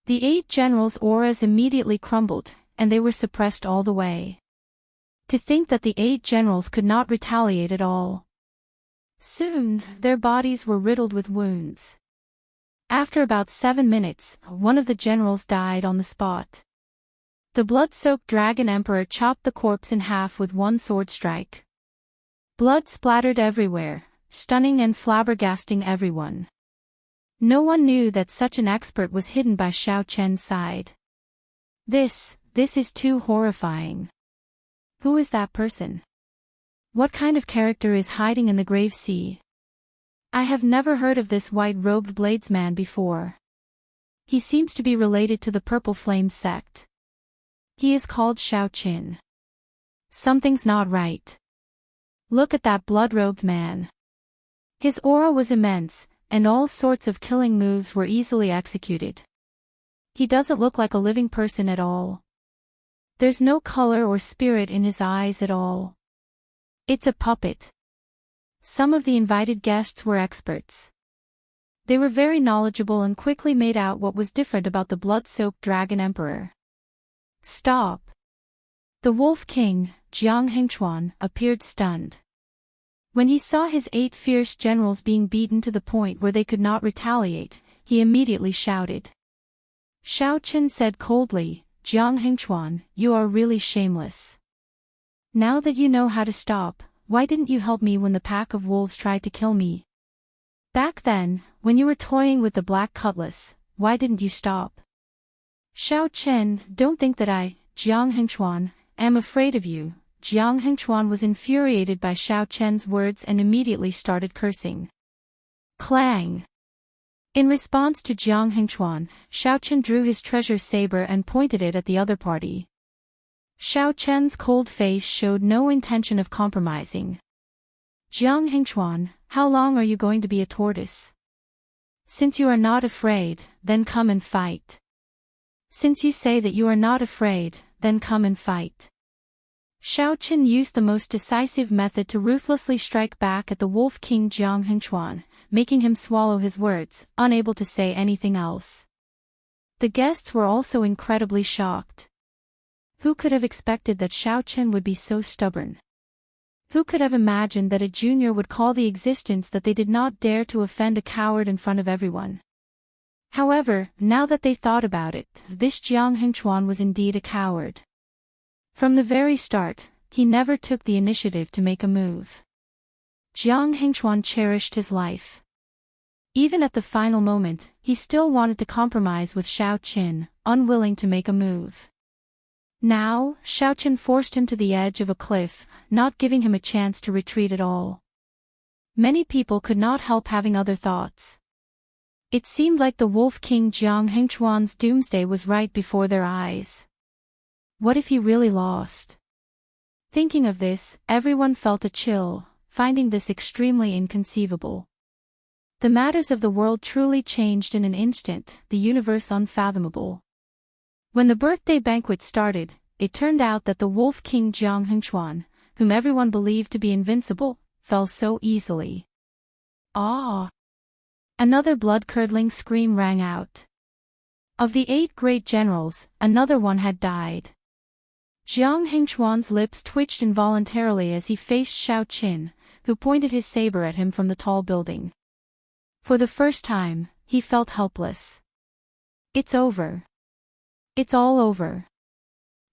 The 8 generals' auras immediately crumbled, and they were suppressed all the way. To think that the 8 generals could not retaliate at all. Soon, their bodies were riddled with wounds. After about 7 minutes, one of the generals died on the spot. The blood-soaked Dragon Emperor chopped the corpse in half with one sword strike. Blood splattered everywhere, stunning and flabbergasting everyone. No one knew that such an expert was hidden by Shao Chen's side. This is too horrifying. Who is that person? What kind of character is hiding in the grave sea? I have never heard of this white-robed bladesman before. He seems to be related to the Purple Flame sect. He is called Shao Qin. Something's not right. Look at that blood-robed man. His aura was immense, and all sorts of killing moves were easily executed. He doesn't look like a living person at all. There's no color or spirit in his eyes at all. It's a puppet. Some of the invited guests were experts. They were very knowledgeable and quickly made out what was different about the blood-soaked Dragon Emperor. Stop! The Wolf King, Jiang Hengchuan, appeared stunned. When he saw his 8 fierce generals being beaten to the point where they could not retaliate, he immediately shouted. Shao Qin said coldly, Jiang Hengchuan, you are really shameless. Now that you know how to stop, why didn't you help me when the pack of wolves tried to kill me? Back then, when you were toying with the black cutlass, why didn't you stop? Shao Chen, don't think that I, Jiang Hengchuan, am afraid of you. Jiang Hengchuan was infuriated by Shao Chen's words and immediately started cursing. Clang! In response to Jiang Hengchuan, Shao Chen drew his treasure saber and pointed it at the other party. Shao Chen's cold face showed no intention of compromising. Jiang Hengchuan, how long are you going to be a tortoise? Since you are not afraid, then come and fight. Since you say that you are not afraid, then come and fight. Shao Chen used the most decisive method to ruthlessly strike back at the Wolf King Jiang Hengchuan, making him swallow his words, unable to say anything else. The guests were also incredibly shocked. Who could have expected that Shao Chen would be so stubborn? Who could have imagined that a junior would call the existence that they did not dare to offend a coward in front of everyone? However, now that they thought about it, this Jiang Hengchuan was indeed a coward. From the very start, he never took the initiative to make a move. Jiang Hengchuan cherished his life. Even at the final moment, he still wanted to compromise with Shao Qin, unwilling to make a move. Now, Shao Qin forced him to the edge of a cliff, not giving him a chance to retreat at all. Many people could not help having other thoughts. It seemed like the Wolf King Jiang Hengchuan's doomsday was right before their eyes. What if he really lost? Thinking of this, everyone felt a chill, finding this extremely inconceivable. The matters of the world truly changed in an instant, the universe unfathomable. When the birthday banquet started, it turned out that the Wolf King Jiang Hengchuan, whom everyone believed to be invincible, fell so easily. Ah! Another blood-curdling scream rang out. Of the 8 great generals, another one had died. Jiang Hengchuan's lips twitched involuntarily as he faced Shao Qin, who pointed his saber at him from the tall building. For the first time, he felt helpless. It's over. It's all over.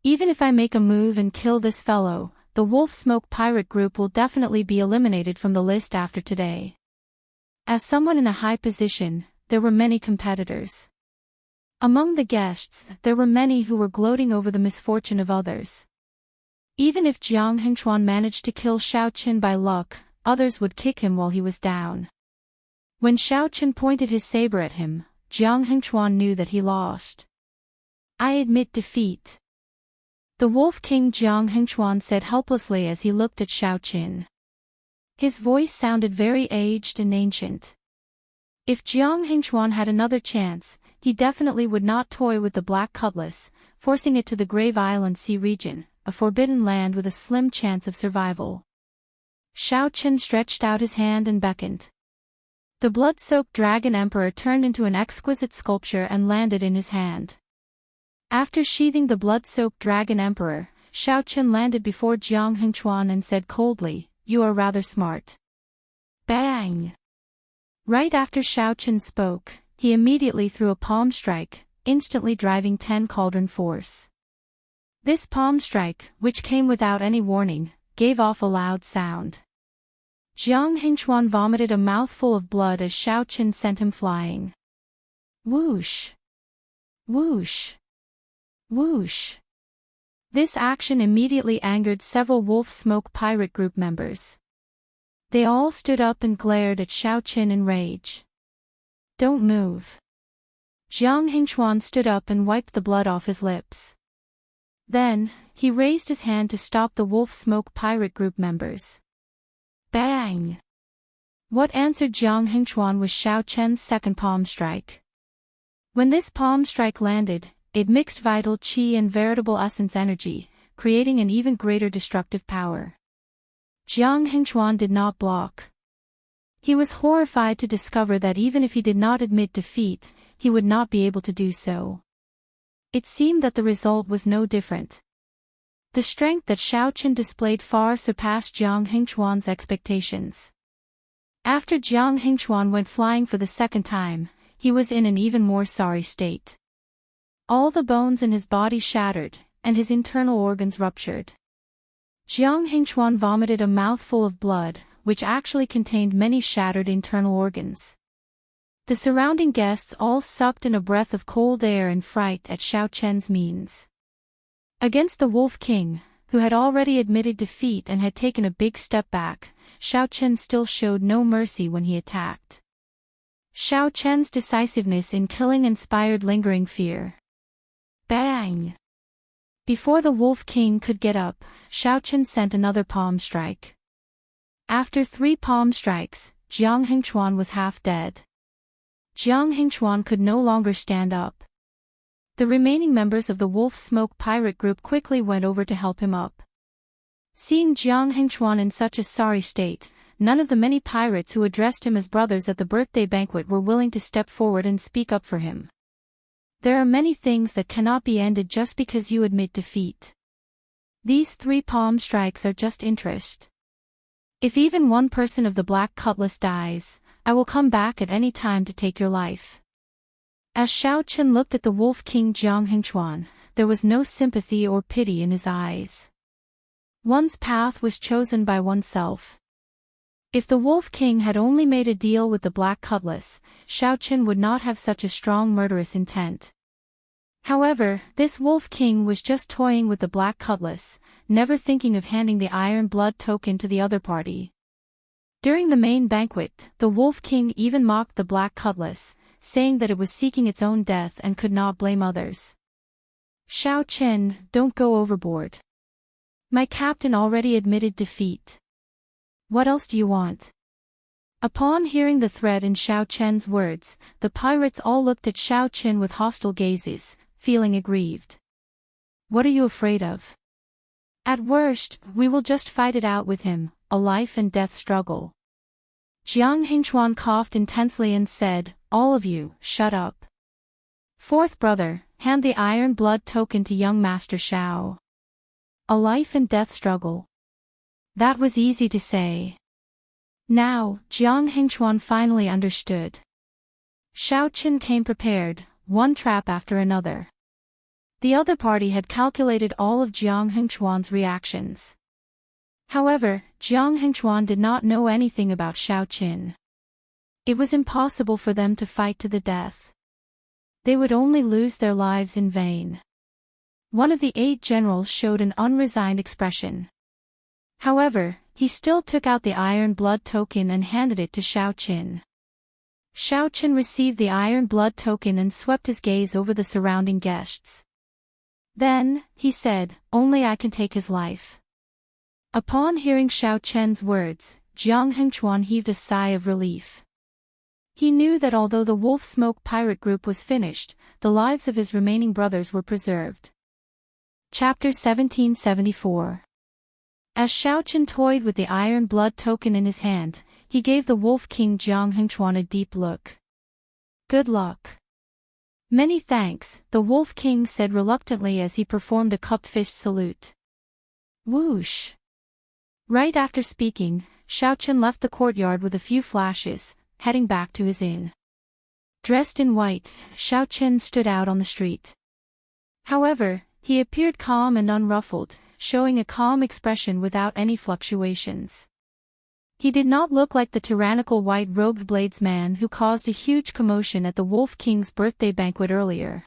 Even if I make a move and kill this fellow, the Wolf Smoke pirate group will definitely be eliminated from the list after today. As someone in a high position, there were many competitors. Among the guests, there were many who were gloating over the misfortune of others. Even if Jiang Hengchuan managed to kill Xiao Qin by luck, others would kick him while he was down. When Xiao Qin pointed his saber at him, Jiang Hengchuan knew that he lost. "I admit defeat," the Wolf King Jiang Hengchuan said helplessly as he looked at Xiao Qin. His voice sounded very aged and ancient. If Jiang Hengchuan had another chance, he definitely would not toy with the Black Cutlass, forcing it to the Grave Island Sea region, a forbidden land with a slim chance of survival. Xiao Qin stretched out his hand and beckoned. The blood-soaked Dragon Emperor turned into an exquisite sculpture and landed in his hand. After sheathing the blood-soaked Dragon Emperor, Xiao Qin landed before Jiang Hengchuan and said coldly, "You are rather smart." Bang! Right after Xiao Qin spoke, he immediately threw a palm strike, instantly driving 10 cauldron force. This palm strike, which came without any warning, gave off a loud sound. Jiang Hengchuan vomited a mouthful of blood as Xiao Qin sent him flying. Whoosh! Whoosh! Whoosh! This action immediately angered several Wolf Smoke pirate group members. They all stood up and glared at Xiao Qin in rage. "Don't move." Jiang Hengchuan stood up and wiped the blood off his lips. Then, he raised his hand to stop the Wolf Smoke pirate group members. Bang! What answered Jiang Hengchuan was Xiao Qin's second palm strike. When this palm strike landed, it mixed vital qi and veritable essence energy, creating an even greater destructive power. Jiang Hengchuan did not block. He was horrified to discover that even if he did not admit defeat, he would not be able to do so. It seemed that the result was no different. The strength that Xiao Qin displayed far surpassed Jiang Hengchuan's expectations. After Jiang Hengchuan went flying for the second time, he was in an even more sorry state. All the bones in his body shattered, and his internal organs ruptured. Jiang Hengchuan vomited a mouthful of blood, which actually contained many shattered internal organs. The surrounding guests all sucked in a breath of cold air in fright at Xiao Qin's means. Against the Wolf King, who had already admitted defeat and had taken a big step back, Xiao Qin still showed no mercy when he attacked. Xiao Qin's decisiveness in killing inspired lingering fear. Bang! Before the Wolf King could get up, Xiao Qin sent another palm strike. After 3 palm strikes, Jiang Hengchuan was half dead. Jiang Hengchuan could no longer stand up. The remaining members of the Wolf Smoke pirate group quickly went over to help him up. Seeing Jiang Hengchuan in such a sorry state, none of the many pirates who addressed him as brothers at the birthday banquet were willing to step forward and speak up for him. There are many things that cannot be ended just because you admit defeat. These 3 palm strikes are just interest. If even one person of the Black Cutlass dies, I will come back at any time to take your life. As Xiao Qin looked at the Wolf King Jiang Hengchuan, there was no sympathy or pity in his eyes. One's path was chosen by oneself. If the Wolf King had only made a deal with the Black Cutlass, Xiao Qin would not have such a strong murderous intent. However, this Wolf King was just toying with the Black Cutlass, never thinking of handing the Iron Blood token to the other party. During the main banquet, the Wolf King even mocked the Black Cutlass, saying that it was seeking its own death and could not blame others. Xiao Qin, don't go overboard. My captain already admitted defeat. What else do you want? Upon hearing the threat in Xiao Qin's words, the pirates all looked at Xiao Qin with hostile gazes, feeling aggrieved. What are you afraid of? At worst, we will just fight it out with him, a life and death struggle. Jiang Hengchuan coughed intensely and said, all of you, shut up. 4th brother, hand the Iron Blood token to young Master Xiao. A life and death struggle. That was easy to say. Now, Jiang Hengchuan finally understood. Xiao Qin came prepared, one trap after another. The other party had calculated all of Jiang Hengchuan's reactions. However, Jiang Hengchuan did not know anything about Shao Qin. It was impossible for them to fight to the death. They would only lose their lives in vain. One of the 8 generals showed an unresigned expression. However, he still took out the Iron Blood token and handed it to Shao Qin. Shao Qin received the Iron Blood token and swept his gaze over the surrounding guests. Then, he said, "Only I can take his life." Upon hearing Shao Qin's words, Jiang Hengchuan heaved a sigh of relief. He knew that although the Wolf Smoke pirate group was finished, the lives of his remaining brothers were preserved. Chapter 1774. As Shao Qin toyed with the Iron Blood token in his hand, he gave the Wolf King Jiang Hengchuan a deep look. "Good luck." "Many thanks," the Wolf King said reluctantly as he performed a cupped fist salute. Whoosh! Right after speaking, Shao Qin left the courtyard with a few flashes, heading back to his inn. Dressed in white, Shao Qin stood out on the street. However, he appeared calm and unruffled, showing a calm expression without any fluctuations. He did not look like the tyrannical white-robed bladesman who caused a huge commotion at the Wolf King's birthday banquet earlier.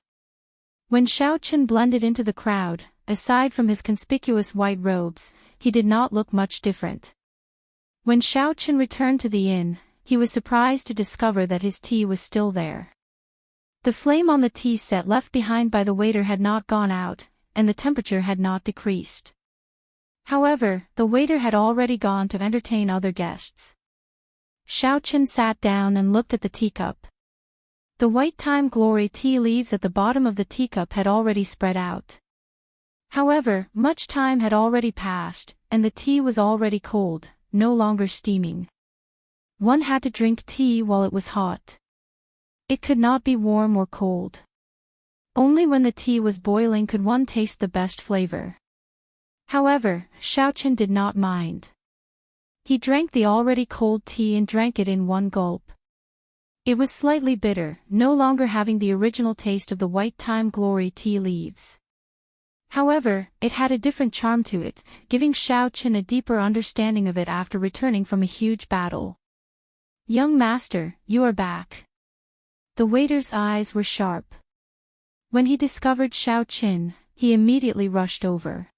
When Shao Qin blended into the crowd, aside from his conspicuous white robes, he did not look much different. When Shao Qin returned to the inn, he was surprised to discover that his tea was still there. The flame on the tea set left behind by the waiter had not gone out, and the temperature had not decreased. However, the waiter had already gone to entertain other guests. Shao Qin sat down and looked at the teacup. The white Time Glory tea leaves at the bottom of the teacup had already spread out. However, much time had already passed, and the tea was already cold, no longer steaming. One had to drink tea while it was hot. It could not be warm or cold. Only when the tea was boiling could one taste the best flavor. However, Shao Qin did not mind. He drank the already cold tea and drank it in one gulp. It was slightly bitter, no longer having the original taste of the white Time Glory tea leaves. However, it had a different charm to it, giving Shao Qin a deeper understanding of it after returning from a huge battle. "Young master, you are back." The waiter's eyes were sharp. When he discovered Shao Qin, he immediately rushed over.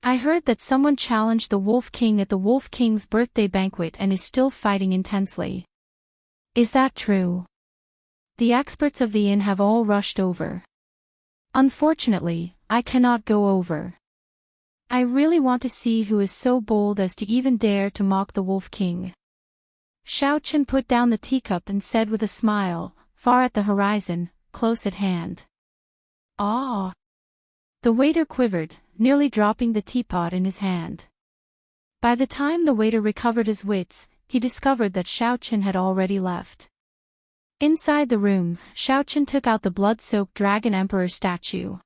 "I heard that someone challenged the Wolf King at the Wolf King's birthday banquet and is still fighting intensely. Is that true?" "The experts of the inn have all rushed over. Unfortunately, I cannot go over. I really want to see who is so bold as to even dare to mock the Wolf King." Shao Qin put down the teacup and said with a smile, "Far at the horizon, close at hand." "Ah!" The waiter quivered, nearly dropping the teapot in his hand. By the time the waiter recovered his wits, he discovered that Shao Qin had already left. Inside the room, Shao Qin took out the blood-soaked Dragon Emperor statue.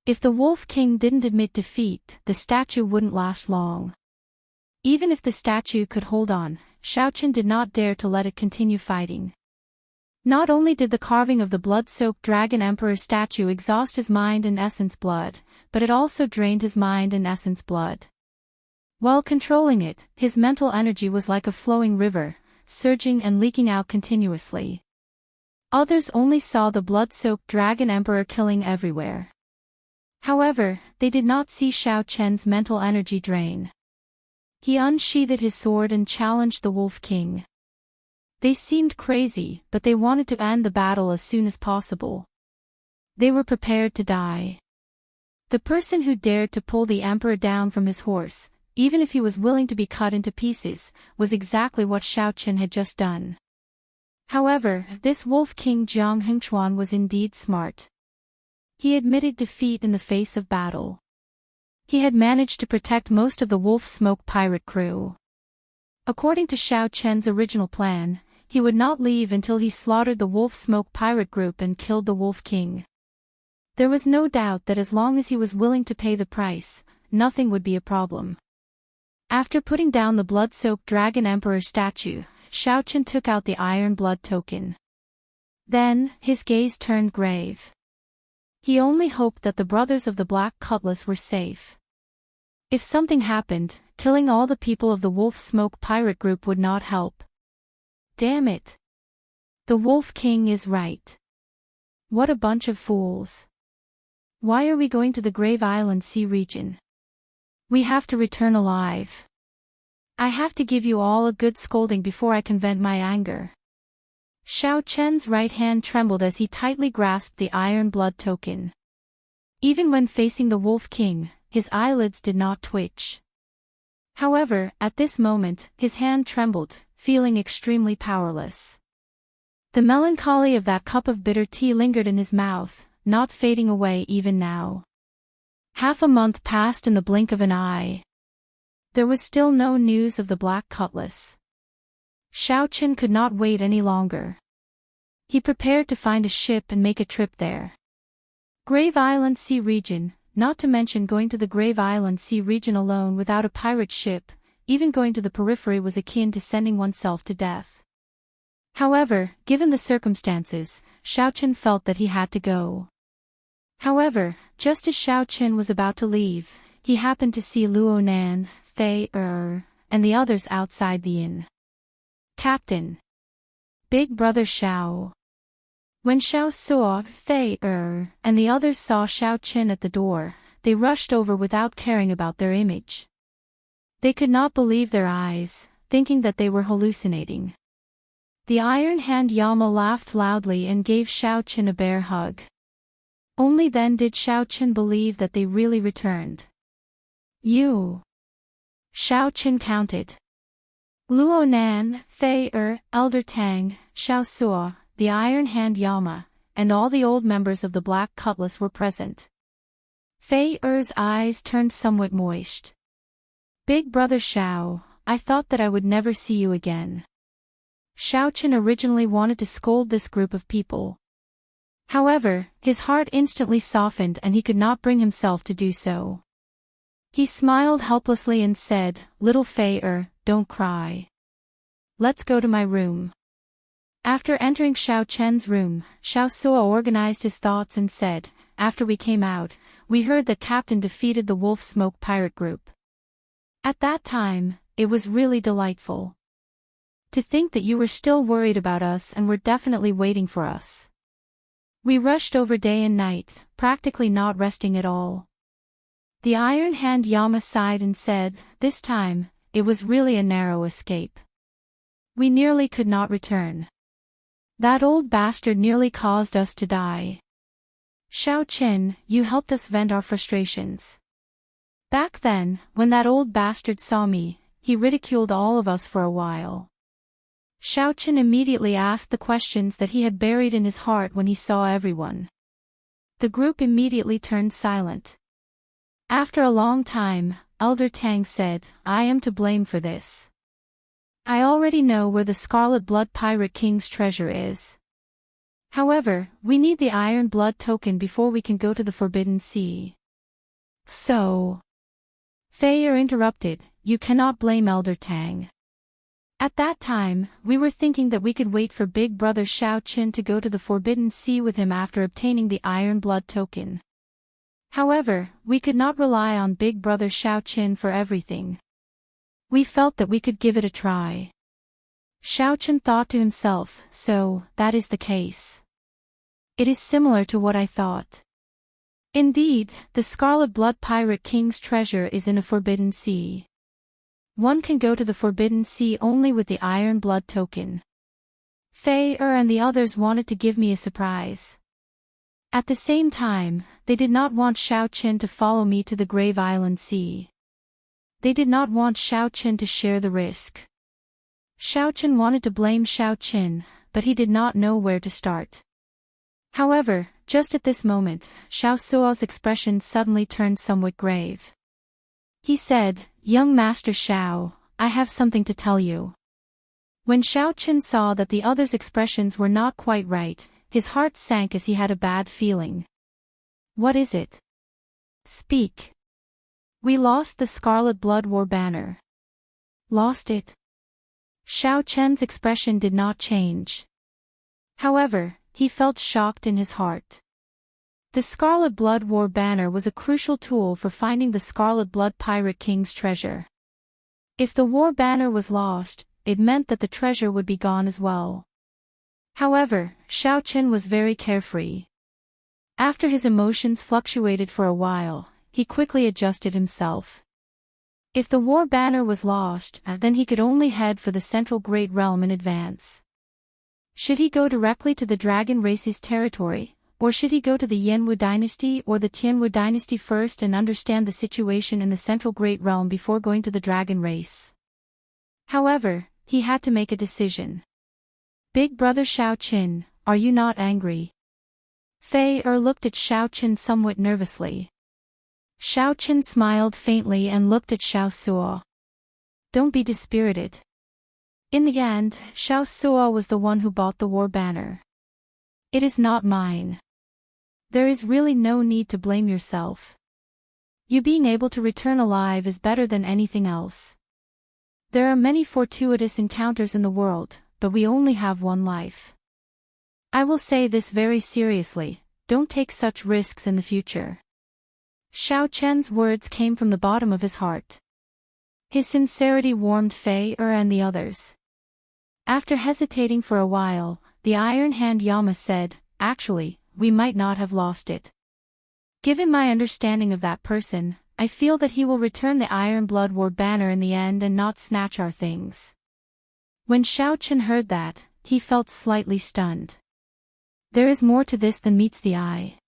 If the Wolf King didn't admit defeat, the statue wouldn't last long. Even if the statue could hold on, Shao Qin did not dare to let it continue fighting. Not only did the carving of the blood-soaked Dragon Emperor statue exhaust his mind and essence blood, but it also drained his mind and essence blood. While controlling it, his mental energy was like a flowing river, surging and leaking out continuously. Others only saw the blood-soaked Dragon Emperor killing everywhere. However, they did not see Shao Qin's mental energy drain. He unsheathed his sword and challenged the Wolf King. They seemed crazy, but they wanted to end the battle as soon as possible. They were prepared to die. The person who dared to pull the emperor down from his horse, even if he was willing to be cut into pieces, was exactly what Shao Qin had just done. However, this Wolf King Jiang Hengchuan was indeed smart. He admitted defeat in the face of battle. He had managed to protect most of the Wolf Smoke pirate crew. According to Shao Qin's original plan, he would not leave until he slaughtered the Wolf Smoke pirate group and killed the Wolf King. There was no doubt that as long as he was willing to pay the price, nothing would be a problem. After putting down the blood-soaked Dragon Emperor statue, Shao Qin took out the Iron Blood token. Then, his gaze turned grave. He only hoped that the brothers of the Black Cutlass were safe. If something happened, killing all the people of the Wolf Smoke pirate group would not help. Damn it. The Wolf King is right. What a bunch of fools. Why are we going to the Grave Island Sea region? We have to return alive. I have to give you all a good scolding before I can vent my anger. Xiao Chen's right hand trembled as he tightly grasped the Iron Blood token. Even when facing the Wolf King, his eyelids did not twitch. However, at this moment, his hand trembled, feeling extremely powerless. The melancholy of that cup of bitter tea lingered in his mouth, not fading away even now. Half a month passed in the blink of an eye. There was still no news of the Black Cutlass. Xiao Chen could not wait any longer. He prepared to find a ship and make a trip there. Grave Island Sea region, not to mention going to the Grave Island Sea region alone without a pirate ship, even going to the periphery was akin to sending oneself to death. However, given the circumstances, Xiao Chen felt that he had to go. However, just as Xiao Chen was about to leave, he happened to see Luo Nan, Fei and the others outside the inn. Captain. Big Brother Xiao. When Xiao saw Fei and the others saw Xiao Chen at the door, they rushed over without caring about their image. They could not believe their eyes, thinking that they were hallucinating. The Iron Hand Yama laughed loudly and gave Xiao Chen a bear hug. Only then did Xiao Chen believe that they really returned. You. Xiao Chen counted. Luo Nan, Fei Elder Tang, Xiao Suo, the Iron Hand Yama, and all the old members of the Black Cutlass were present. Fei Er's eyes turned somewhat moist. Big Brother Xiao, I thought that I would never see you again. Xiao Chen originally wanted to scold this group of people. However, his heart instantly softened and he could not bring himself to do so. He smiled helplessly and said, Little Fei don't cry. Let's go to my room. After entering Xiao Chen's room, Xiao Suo organized his thoughts and said, After we came out, we heard that Captain defeated the Wolf Smoke pirate group. At that time, it was really delightful. To think that you were still worried about us and were definitely waiting for us. We rushed over day and night, practically not resting at all. The Iron Hand Yama sighed and said, This time, it was really a narrow escape. We nearly could not return. That old bastard nearly caused us to die. Xiao Chen, you helped us vent our frustrations. Back then, when that old bastard saw me, he ridiculed all of us for a while. Xiao Chen immediately asked the questions that he had buried in his heart when he saw everyone. The group immediately turned silent. After a long time, Elder Tang said, I am to blame for this. I already know where the Scarlet Blood Pirate King's treasure is. However, we need the Iron Blood token before we can go to the Forbidden Sea. So. Fei interrupted, You cannot blame Elder Tang. At that time, we were thinking that we could wait for Big Brother Xiao Chen to go to the Forbidden Sea with him after obtaining the Iron Blood token. However, we could not rely on Big Brother Xiao Chen for everything. We felt that we could give it a try. Xiao Chen thought to himself, so, that is the case. It is similar to what I thought. Indeed, the Scarlet Blood Pirate King's treasure is in a Forbidden Sea. One can go to the Forbidden Sea only with the Iron Blood token. Fei and the others wanted to give me a surprise. At the same time, they did not want Xiao Chen to follow me to the Grave Island Sea. They did not want Xiao Chen to share the risk. Xiao Chen wanted to blame Xiao Chen, but he did not know where to start. However, just at this moment, Xiao Suo's expression suddenly turned somewhat grave. He said, Young Master Xiao, I have something to tell you. When Xiao Chen saw that the others' expressions were not quite right, his heart sank as he had a bad feeling. What is it? Speak. We lost the Scarlet Blood War banner. Lost it? Xiao Chen's expression did not change. However, he felt shocked in his heart. The Scarlet Blood War banner was a crucial tool for finding the Scarlet Blood Pirate King's treasure. If the war banner was lost, it meant that the treasure would be gone as well. However, Xiao Chen was very carefree. After his emotions fluctuated for a while, he quickly adjusted himself. If the war banner was lost, then he could only head for the central Great Realm in advance. Should he go directly to the dragon race's territory, or should he go to the Yanwu dynasty or the Tianwu dynasty first and understand the situation in the central Great Realm before going to the dragon race? However, he had to make a decision. Big brother Xiao Qin, are you not angry? Fei looked at Xiao Qin somewhat nervously. Xiao Qin smiled faintly and looked at Xiao Suo. Don't be dispirited. In the end, Xiao Suo was the one who bought the war banner. It is not mine. There is really no need to blame yourself. You being able to return alive is better than anything else. There are many fortuitous encounters in the world, but we only have one life. I will say this very seriously, don't take such risks in the future. Xiao Chen's words came from the bottom of his heart. His sincerity warmed Fei and the others. After hesitating for a while, the Iron Hand Yama said, actually, we might not have lost it. Given my understanding of that person, I feel that he will return the Iron Blood War banner in the end and not snatch our things. When Xiao Chen heard that, he felt slightly stunned. There is more to this than meets the eye.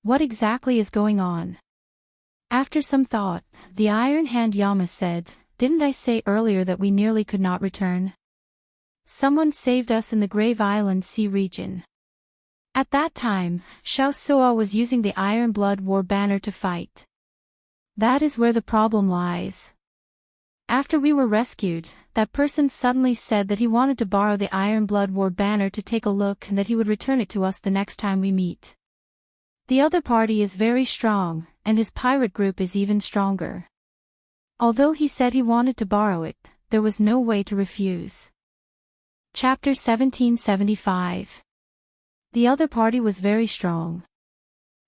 What exactly is going on? After some thought, the Iron Hand Yama said, didn't I say earlier that we nearly could not return? Someone saved us in the Grave Island Sea region. At that time, Xiao Suo was using the Iron Blood War banner to fight. That is where the problem lies. After we were rescued, that person suddenly said that he wanted to borrow the Iron Blood War banner to take a look and that he would return it to us the next time we meet. The other party is very strong, and his pirate group is even stronger. Although he said he wanted to borrow it, there was no way to refuse. Chapter 1775. The other party was very strong.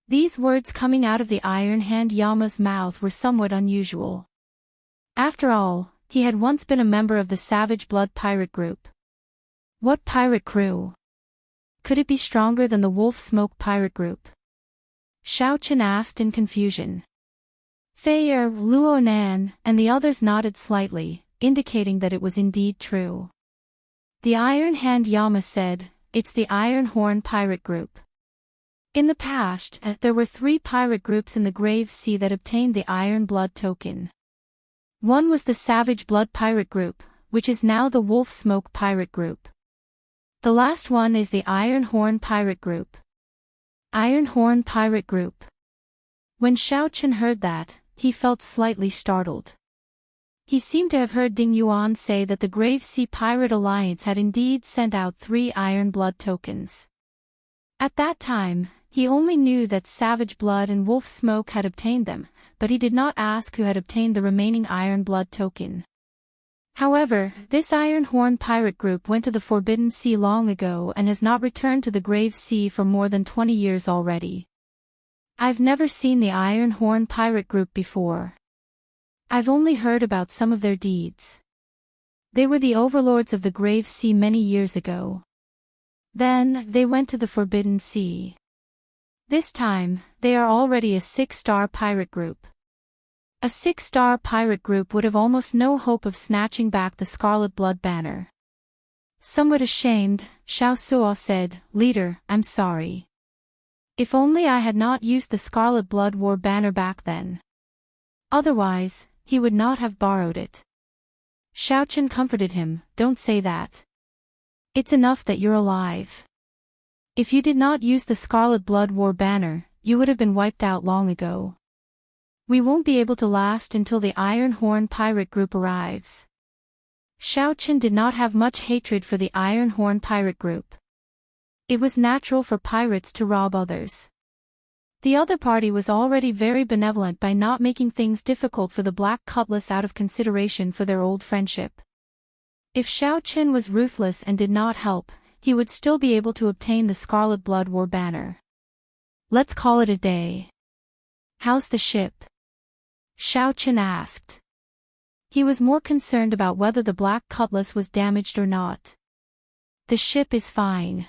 These words coming out of the Iron Hand Yama's mouth were somewhat unusual. After all, he had once been a member of the Savage Blood pirate group. What pirate crew? Could it be stronger than the Wolf Smoke pirate group? Xiao Chen asked in confusion. Fei Luo Nan, and the others nodded slightly, indicating that it was indeed true. The Iron Hand Yama said, it's the Iron Horn pirate group. In the past, there were 3 pirate groups in the Grave Sea that obtained the Iron Blood token. One was the Savage Blood pirate group, which is now the Wolf Smoke pirate group. The last one is the Iron Horn pirate group. Iron Horn pirate group. When Xiao Chen heard that, he felt slightly startled. He seemed to have heard Ding Yuan say that the Grave Sea Pirate Alliance had indeed sent out 3 Iron Blood tokens. At that time, he only knew that Savage Blood and Wolf Smoke had obtained them, but he did not ask who had obtained the remaining Iron Blood token. However, this Iron Horn pirate group went to the Forbidden Sea long ago and has not returned to the Grave Sea for more than 20 years already. I've never seen the Iron Horn pirate group before. I've only heard about some of their deeds. They were the overlords of the Grave Sea many years ago. Then, they went to the Forbidden Sea. This time, they are already a 6-star pirate group. A 6-star pirate group would have almost no hope of snatching back the Scarlet Blood banner. Somewhat ashamed, Xiao Suo said, Leader, I'm sorry. If only I had not used the Scarlet Blood War banner back then. Otherwise, he would not have borrowed it. Xiao Chen comforted him, don't say that. It's enough that you're alive. If you did not use the Scarlet Blood War banner, you would have been wiped out long ago. We won't be able to last until the Iron Horn pirate group arrives. Xiao Chen did not have much hatred for the Iron Horn pirate group. It was natural for pirates to rob others. The other party was already very benevolent by not making things difficult for the Black Cutlass out of consideration for their old friendship. If Xiao Chen was ruthless and did not help, he would still be able to obtain the Scarlet Blood War banner. Let's call it a day. How's the ship? Xiao Chen asked. He was more concerned about whether the black cutlass was damaged or not. The ship is fine.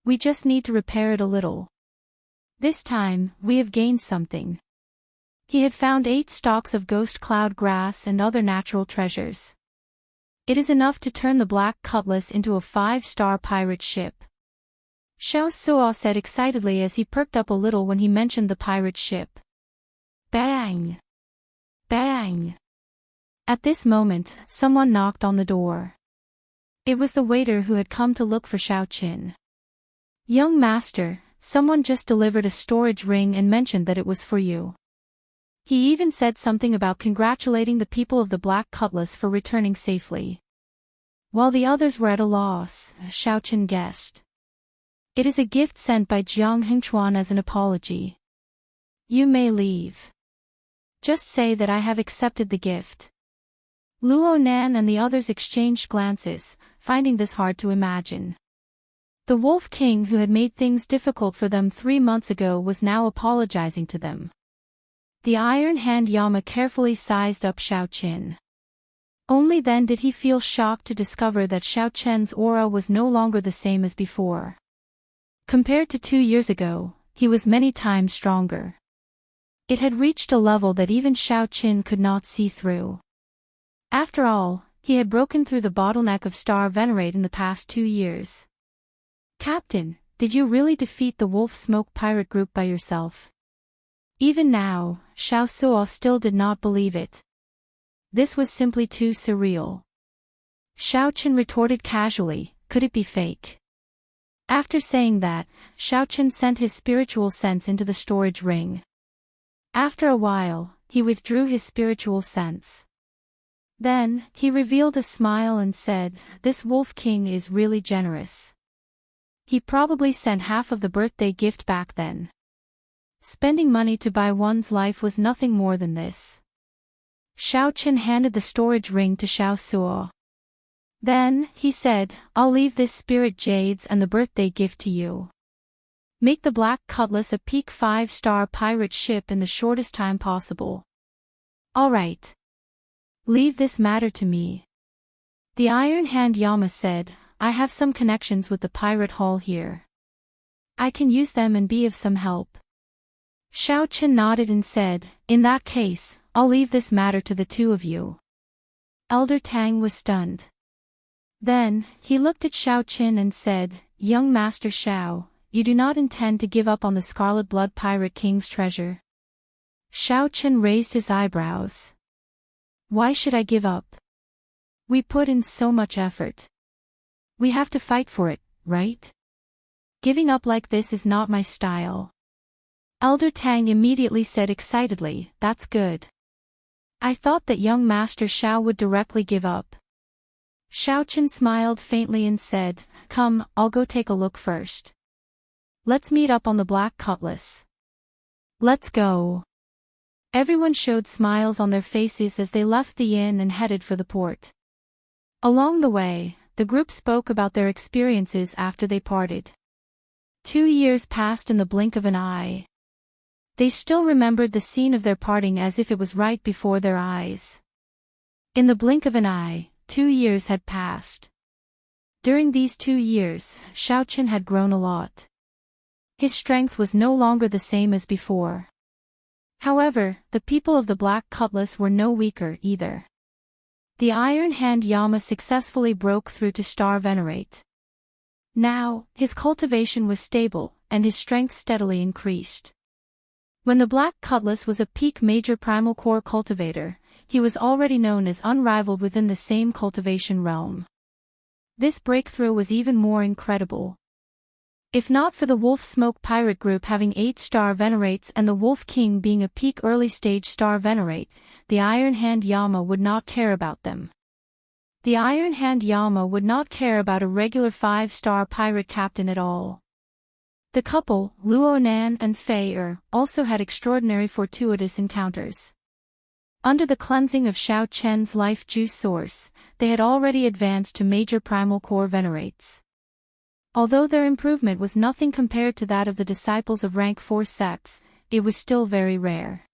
We just need to repair it a little. This time, we have gained something. He had found 8 stalks of ghost cloud grass and other natural treasures. It is enough to turn the black cutlass into a 5-star pirate ship. Xiao Suo said excitedly as he perked up a little when he mentioned the pirate ship. Bang! Bang! At this moment, someone knocked on the door. It was the waiter who had come to look for Xiao Qin. Young master, someone just delivered a storage ring and mentioned that it was for you. He even said something about congratulating the people of the Black Cutlass for returning safely. While the others were at a loss, Xiao Qin guessed. It is a gift sent by Jiang Hengchuan as an apology. You may leave. Just say that I have accepted the gift. Luo Nan and the others exchanged glances, finding this hard to imagine. The Wolf King who had made things difficult for them 3 months ago was now apologizing to them. The Iron Hand Yama carefully sized up Xiao Qin. Only then did he feel shocked to discover that Xiao Qin's aura was no longer the same as before. Compared to 2 years ago, he was many times stronger. It had reached a level that even Xiao Qin could not see through. After all, he had broken through the bottleneck of Star Venerate in the past 2 years. Captain, did you really defeat the Wolf Smoke pirate group by yourself? Even now, Xiao Suo still did not believe it. This was simply too surreal. Xiao Qin retorted casually, could it be fake? After saying that, Xiao Qin sent his spiritual sense into the storage ring. After a while, he withdrew his spiritual sense. Then, he revealed a smile and said, "This Wolf King is really generous." He probably sent half of the birthday gift back then. Spending money to buy one's life was nothing more than this. Xiao Qin handed the storage ring to Xiao Suo. Then, he said, "I'll leave this spirit jades and the birthday gift to you. Make the Black Cutlass a peak 5-star pirate ship in the shortest time possible." "All right. Leave this matter to me." The Iron Hand Yama said, "I have some connections with the pirate hall here. I can use them and be of some help." Xiao Qin nodded and said, "In that case, I'll leave this matter to the 2 of you." Elder Tang was stunned. Then, he looked at Xiao Qin and said, "Young Master Xiao, you do not intend to give up on the Scarlet Blood Pirate King's treasure?" Xiao Qin raised his eyebrows. "Why should I give up? We put in so much effort. We have to fight for it, right? Giving up like this is not my style." Elder Tang immediately said excitedly, "That's good. I thought that young Master Xiao would directly give up." Xiao Qin smiled faintly and said, "Come, I'll go take a look first. Let's meet up on the Black Cutlass." "Let's go." Everyone showed smiles on their faces as they left the inn and headed for the port. Along the way, the group spoke about their experiences after they parted. 2 years passed in the blink of an eye. They still remembered the scene of their parting as if it was right before their eyes. In the blink of an eye, 2 years had passed. During these 2 years, Xiao Qin had grown a lot. His strength was no longer the same as before. However, the people of the Black Cutlass were no weaker either. The Iron Hand Yama successfully broke through to Star Venerate. Now, his cultivation was stable, and his strength steadily increased. When the Black Cutlass was a peak Major Primal Core cultivator, he was already known as unrivaled within the same cultivation realm. This breakthrough was even more incredible. If not for the Wolf Smoke Pirate Group having 8-star Venerates and the Wolf King being a peak early-stage star Venerate, the Iron Hand Yama would not care about them. The Iron Hand Yama would not care about a regular 5-star pirate captain at all. The couple, Luo Nan and Fei also had extraordinary fortuitous encounters. Under the cleansing of Xiao Chen's life juice source, they had already advanced to Major Primal Core Venerates. Although their improvement was nothing compared to that of the disciples of rank 4 sects, it was still very rare.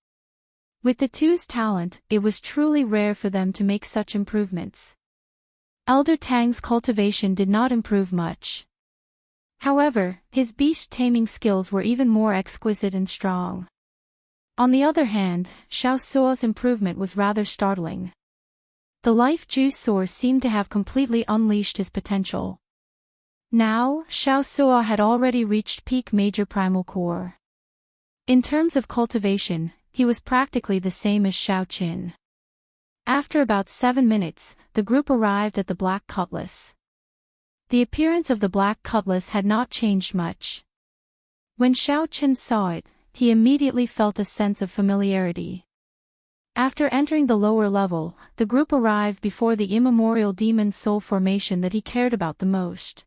With the two's talent, it was truly rare for them to make such improvements. Elder Tang's cultivation did not improve much. However, his beast-taming skills were even more exquisite and strong. On the other hand, Xiao Suo's improvement was rather startling. The life juice source seemed to have completely unleashed his potential. Now, Xiao Suo had already reached peak major primal core. In terms of cultivation, he was practically the same as Xiao Qin. After about 7 minutes, the group arrived at the Black Cutlass. The appearance of the Black Cutlass had not changed much. When Xiao Qin saw it, he immediately felt a sense of familiarity. After entering the lower level, the group arrived before the immemorial demon soul formation that he cared about the most.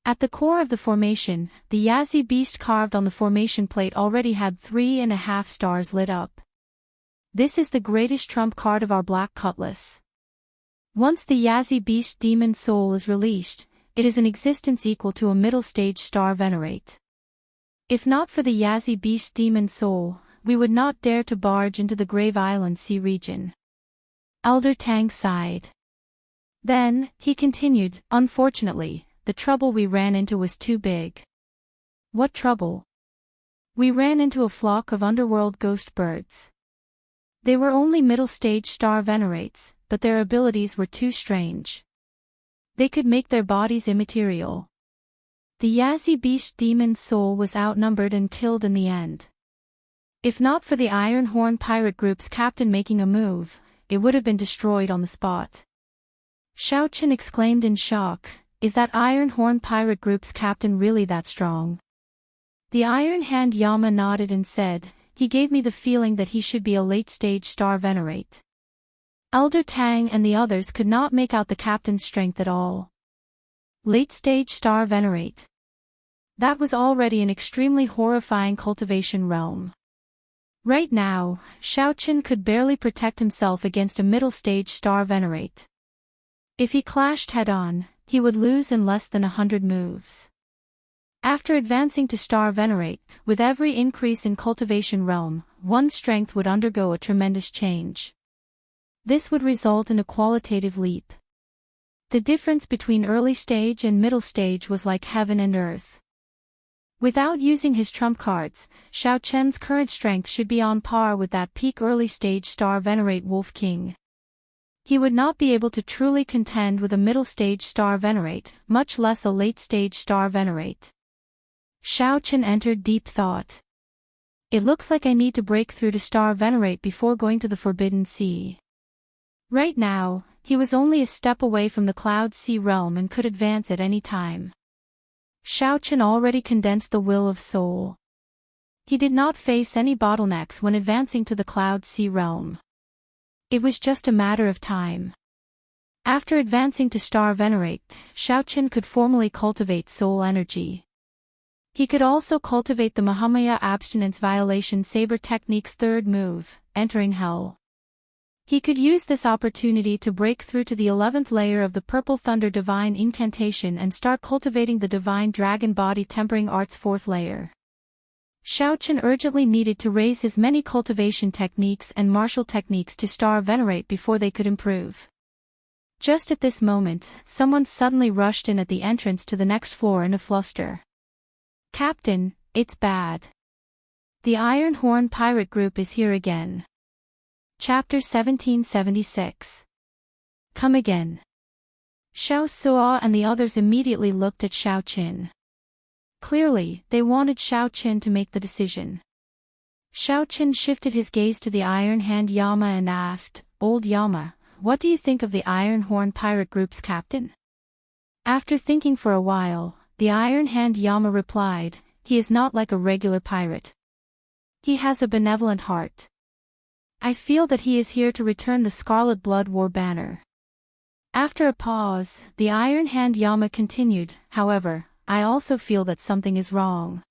At the core of the formation, the Yazi beast carved on the formation plate already had 3.5 stars lit up. This is the greatest trump card of our Black Cutlass. Once the Yazi beast demon soul is released, it is an existence equal to a middle stage star venerate. If not for the Yazi beast demon soul, we would not dare to barge into the Grave Island Sea region. Elder Tang sighed. Then, he continued, unfortunately, the trouble we ran into was too big. What trouble? We ran into a flock of underworld ghost birds. They were only middle-stage star venerates, but their abilities were too strange. They could make their bodies immaterial. The Yazi beast demon soul was outnumbered and killed in the end. If not for the Iron Horn pirate group's captain making a move, it would have been destroyed on the spot. Xiao Qin exclaimed in shock, "Is that Iron Horn pirate group's captain really that strong?" The Iron Hand Yama nodded and said, "He gave me the feeling that he should be a late-stage star venerate." Elder Tang and the others could not make out the captain's strength at all. Late-stage star venerate. That was already an extremely horrifying cultivation realm. Right now, Xiao Qin could barely protect himself against a middle-stage star venerate. If he clashed head-on, he would lose in less than 100 moves. After advancing to star venerate, with every increase in cultivation realm, one's strength would undergo a tremendous change. This would result in a qualitative leap. The difference between early stage and middle stage was like heaven and earth. Without using his trump cards, Xiao Chen's current strength should be on par with that peak early stage star venerate Wolf King. He would not be able to truly contend with a middle stage star venerate, much less a late stage star venerate. Xiao Chen entered deep thought. It looks like I need to break through to star venerate before going to the Forbidden Sea. Right now, he was only a step away from the Cloud Sea realm and could advance at any time. Xiao Chen already condensed the will of soul. He did not face any bottlenecks when advancing to the Cloud Sea realm. It was just a matter of time. After advancing to star venerate, Xiao Chen could formally cultivate soul energy. He could also cultivate the Mahamaya abstinence violation saber technique's third move, entering hell. He could use this opportunity to break through to the 11th layer of the Purple Thunder Divine Incantation and start cultivating the Divine Dragon Body Tempering Art's 4th layer. Xiao Chen urgently needed to raise his many cultivation techniques and martial techniques to star venerate before they could improve. Just at this moment, someone suddenly rushed in at the entrance to the next floor in a fluster. "Captain, it's bad. The Iron Horn pirate group is here again." Chapter 1776. Come again. Xiao Suo and the others immediately looked at Xiao Qin. Clearly, they wanted Xiao Qin to make the decision. Xiao Qin shifted his gaze to the Iron Hand Yama and asked, "Old Yama, what do you think of the Iron Horn pirate group's captain?" After thinking for a while, the Iron Hand Yama replied, "He is not like a regular pirate. He has a benevolent heart. I feel that he is here to return the Scarlet Blood War banner." After a pause, the Iron Hand Yama continued, "However, I also feel that something is wrong.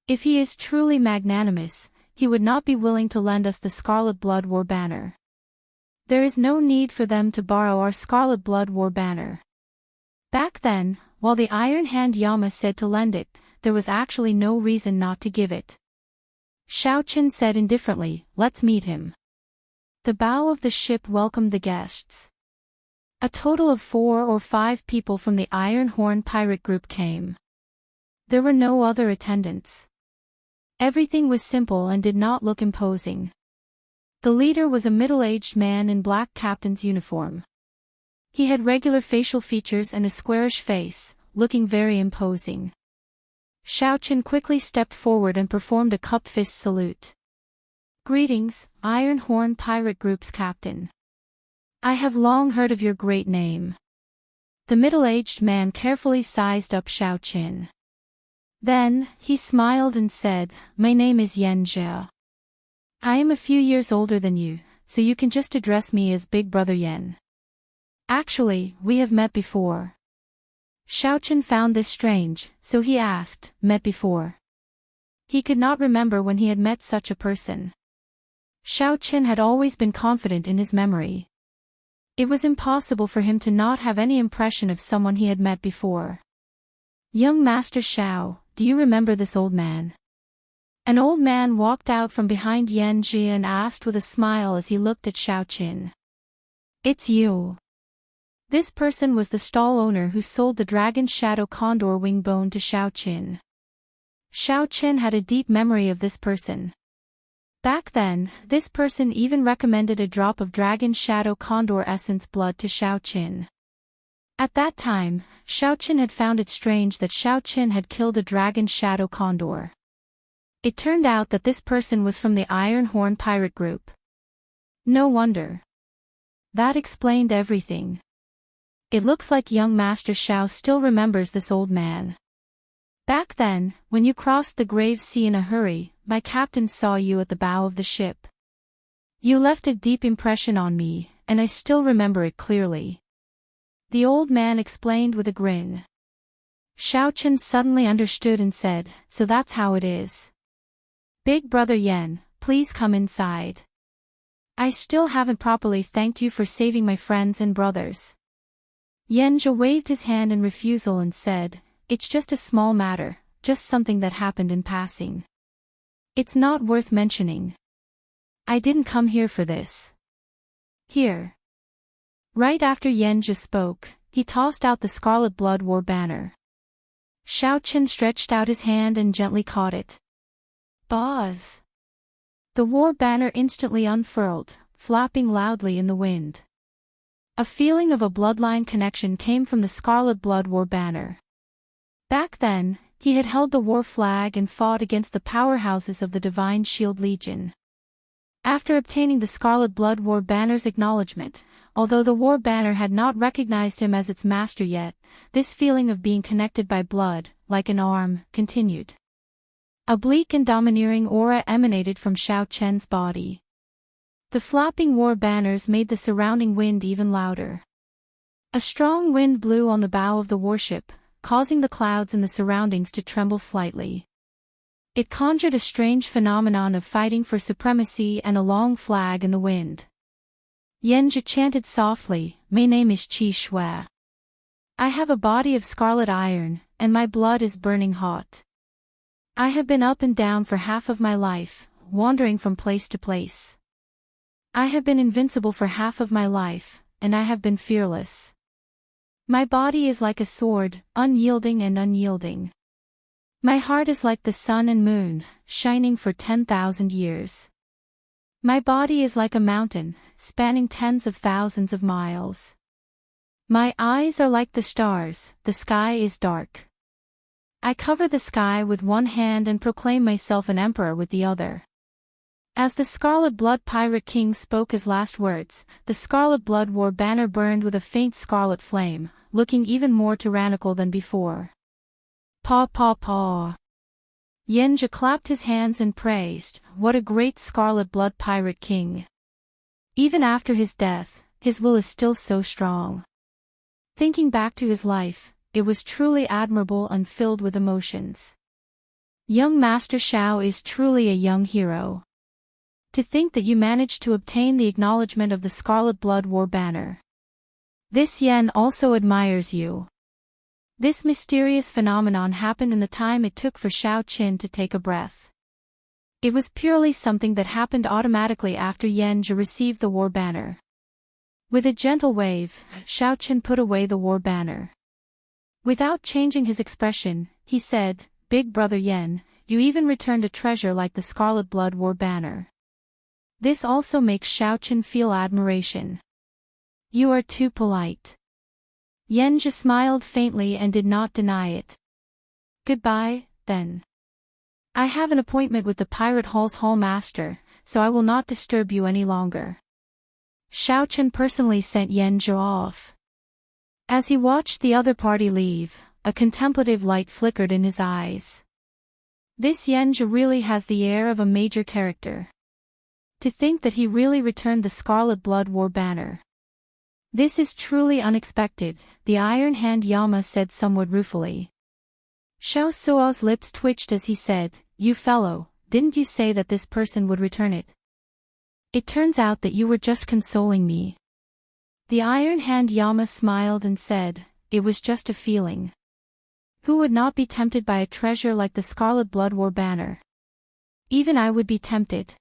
If he is truly magnanimous, he would not be willing to lend us the Scarlet Blood War banner. There is no need for them to borrow our Scarlet Blood War banner." Back then, while the Iron Hand Yama said to lend it, there was actually no reason not to give it. Xiao Qin said indifferently, let's meet him. The bow of the ship welcomed the guests. A total of 4 or 5 people from the Iron Horn pirate group came. There were no other attendants. Everything was simple and did not look imposing. The leader was a middle-aged man in black captain's uniform. He had regular facial features and a squarish face, looking very imposing. Xiao Qin quickly stepped forward and performed a cupped fist salute. Greetings, Iron Horn Pirate Group's captain. I have long heard of your great name. The middle-aged man carefully sized up Xiao Qin. Then, he smiled and said, my name is Yan Jie. I am a few years older than you, so you can just address me as Big Brother Yan. Actually, we have met before. Xiao Qin found this strange, so he asked, met before? He could not remember when he had met such a person. Xiao Qin had always been confident in his memory. It was impossible for him to not have any impression of someone he had met before. Young Master Xiao, do you remember this old man? An old man walked out from behind Yan Jie and asked with a smile as he looked at Xiao Qin. It's you. This person was the stall owner who sold the dragon shadow condor wing bone to Xiao Qin. Xiao Qin had a deep memory of this person. Back then, this person even recommended a drop of dragon shadow condor essence blood to Xiao Qin. At that time, Xiao Qin had found it strange that Xiao Qin had killed a dragon shadow condor. It turned out that this person was from the Iron Horn pirate group. No wonder. That explained everything. It looks like young Master Xiao still remembers this old man. Back then, when you crossed the grave sea in a hurry, my captain saw you at the bow of the ship. You left a deep impression on me, and I still remember it clearly. The old man explained with a grin. Xiao Qin suddenly understood and said, so that's how it is. Big Brother Yan, please come inside. I still haven't properly thanked you for saving my friends and brothers. Yan Jie waved his hand in refusal and said, it's just a small matter, just something that happened in passing. It's not worth mentioning. I didn't come here for this. Here. Right after Yan Jie spoke, he tossed out the Scarlet Blood War banner. Xiao Qin stretched out his hand and gently caught it. Buzz! The war banner instantly unfurled, flapping loudly in the wind. A feeling of a bloodline connection came from the Scarlet Blood War banner. Back then, he had held the war flag and fought against the powerhouses of the Divine Shield Legion. After obtaining the Scarlet Blood War banner's acknowledgement, although the war banner had not recognized him as its master yet, this feeling of being connected by blood, like an arm, continued. A bleak and domineering aura emanated from Xiao Qian's body. The flapping war banners made the surrounding wind even louder. A strong wind blew on the bow of the warship, causing the clouds in the surroundings to tremble slightly. It conjured a strange phenomenon of fighting for supremacy and a long flag in the wind. Yan Jie chanted softly, my name is Qi Shui. I have a body of scarlet iron, and my blood is burning hot. I have been up and down for half of my life, wandering from place to place. I have been invincible for half of my life, and I have been fearless. My body is like a sword, unyielding and unyielding. My heart is like the sun and moon, shining for 10,000 years. My body is like a mountain, spanning tens of thousands of miles. My eyes are like the stars, the sky is dark. I cover the sky with one hand and proclaim myself an emperor with the other. As the Scarlet Blood Pirate King spoke his last words, the Scarlet Blood War banner burned with a faint scarlet flame, looking even more tyrannical than before. Paw paw paw. Yan Jie clapped his hands and praised, what a great Scarlet Blood Pirate King. Even after his death, his will is still so strong. Thinking back to his life, it was truly admirable and filled with emotions. Young Master Xiao is truly a young hero. To think that you managed to obtain the acknowledgement of the Scarlet Blood War banner. This Yan also admires you. This mysterious phenomenon happened in the time it took for Xiao Qin to take a breath. It was purely something that happened automatically after Yan Zhi received the war banner. With a gentle wave, Xiao Qian put away the war banner. Without changing his expression, he said, "Big brother Yan, you even returned a treasure like the Scarlet Blood War banner. This also makes Xiao Qian feel admiration. You are too polite." Yan Zhi smiled faintly and did not deny it. "Goodbye, then. I have an appointment with the Pirate Hall's Hall Master, so I will not disturb you any longer." Xiao Qian personally sent Yan Zhi off. As he watched the other party leave, a contemplative light flickered in his eyes. This Yan Zhi really has the air of a major character. To think that he really returned the Scarlet Blood War banner. This is truly unexpected, the Iron Hand Yama said somewhat ruefully. Xiao Suo's lips twitched as he said, "You fellow, didn't you say that this person would return it? It turns out that you were just consoling me." The Iron Hand Yama smiled and said, "It was just a feeling. Who would not be tempted by a treasure like the Scarlet Blood War banner? Even I would be tempted.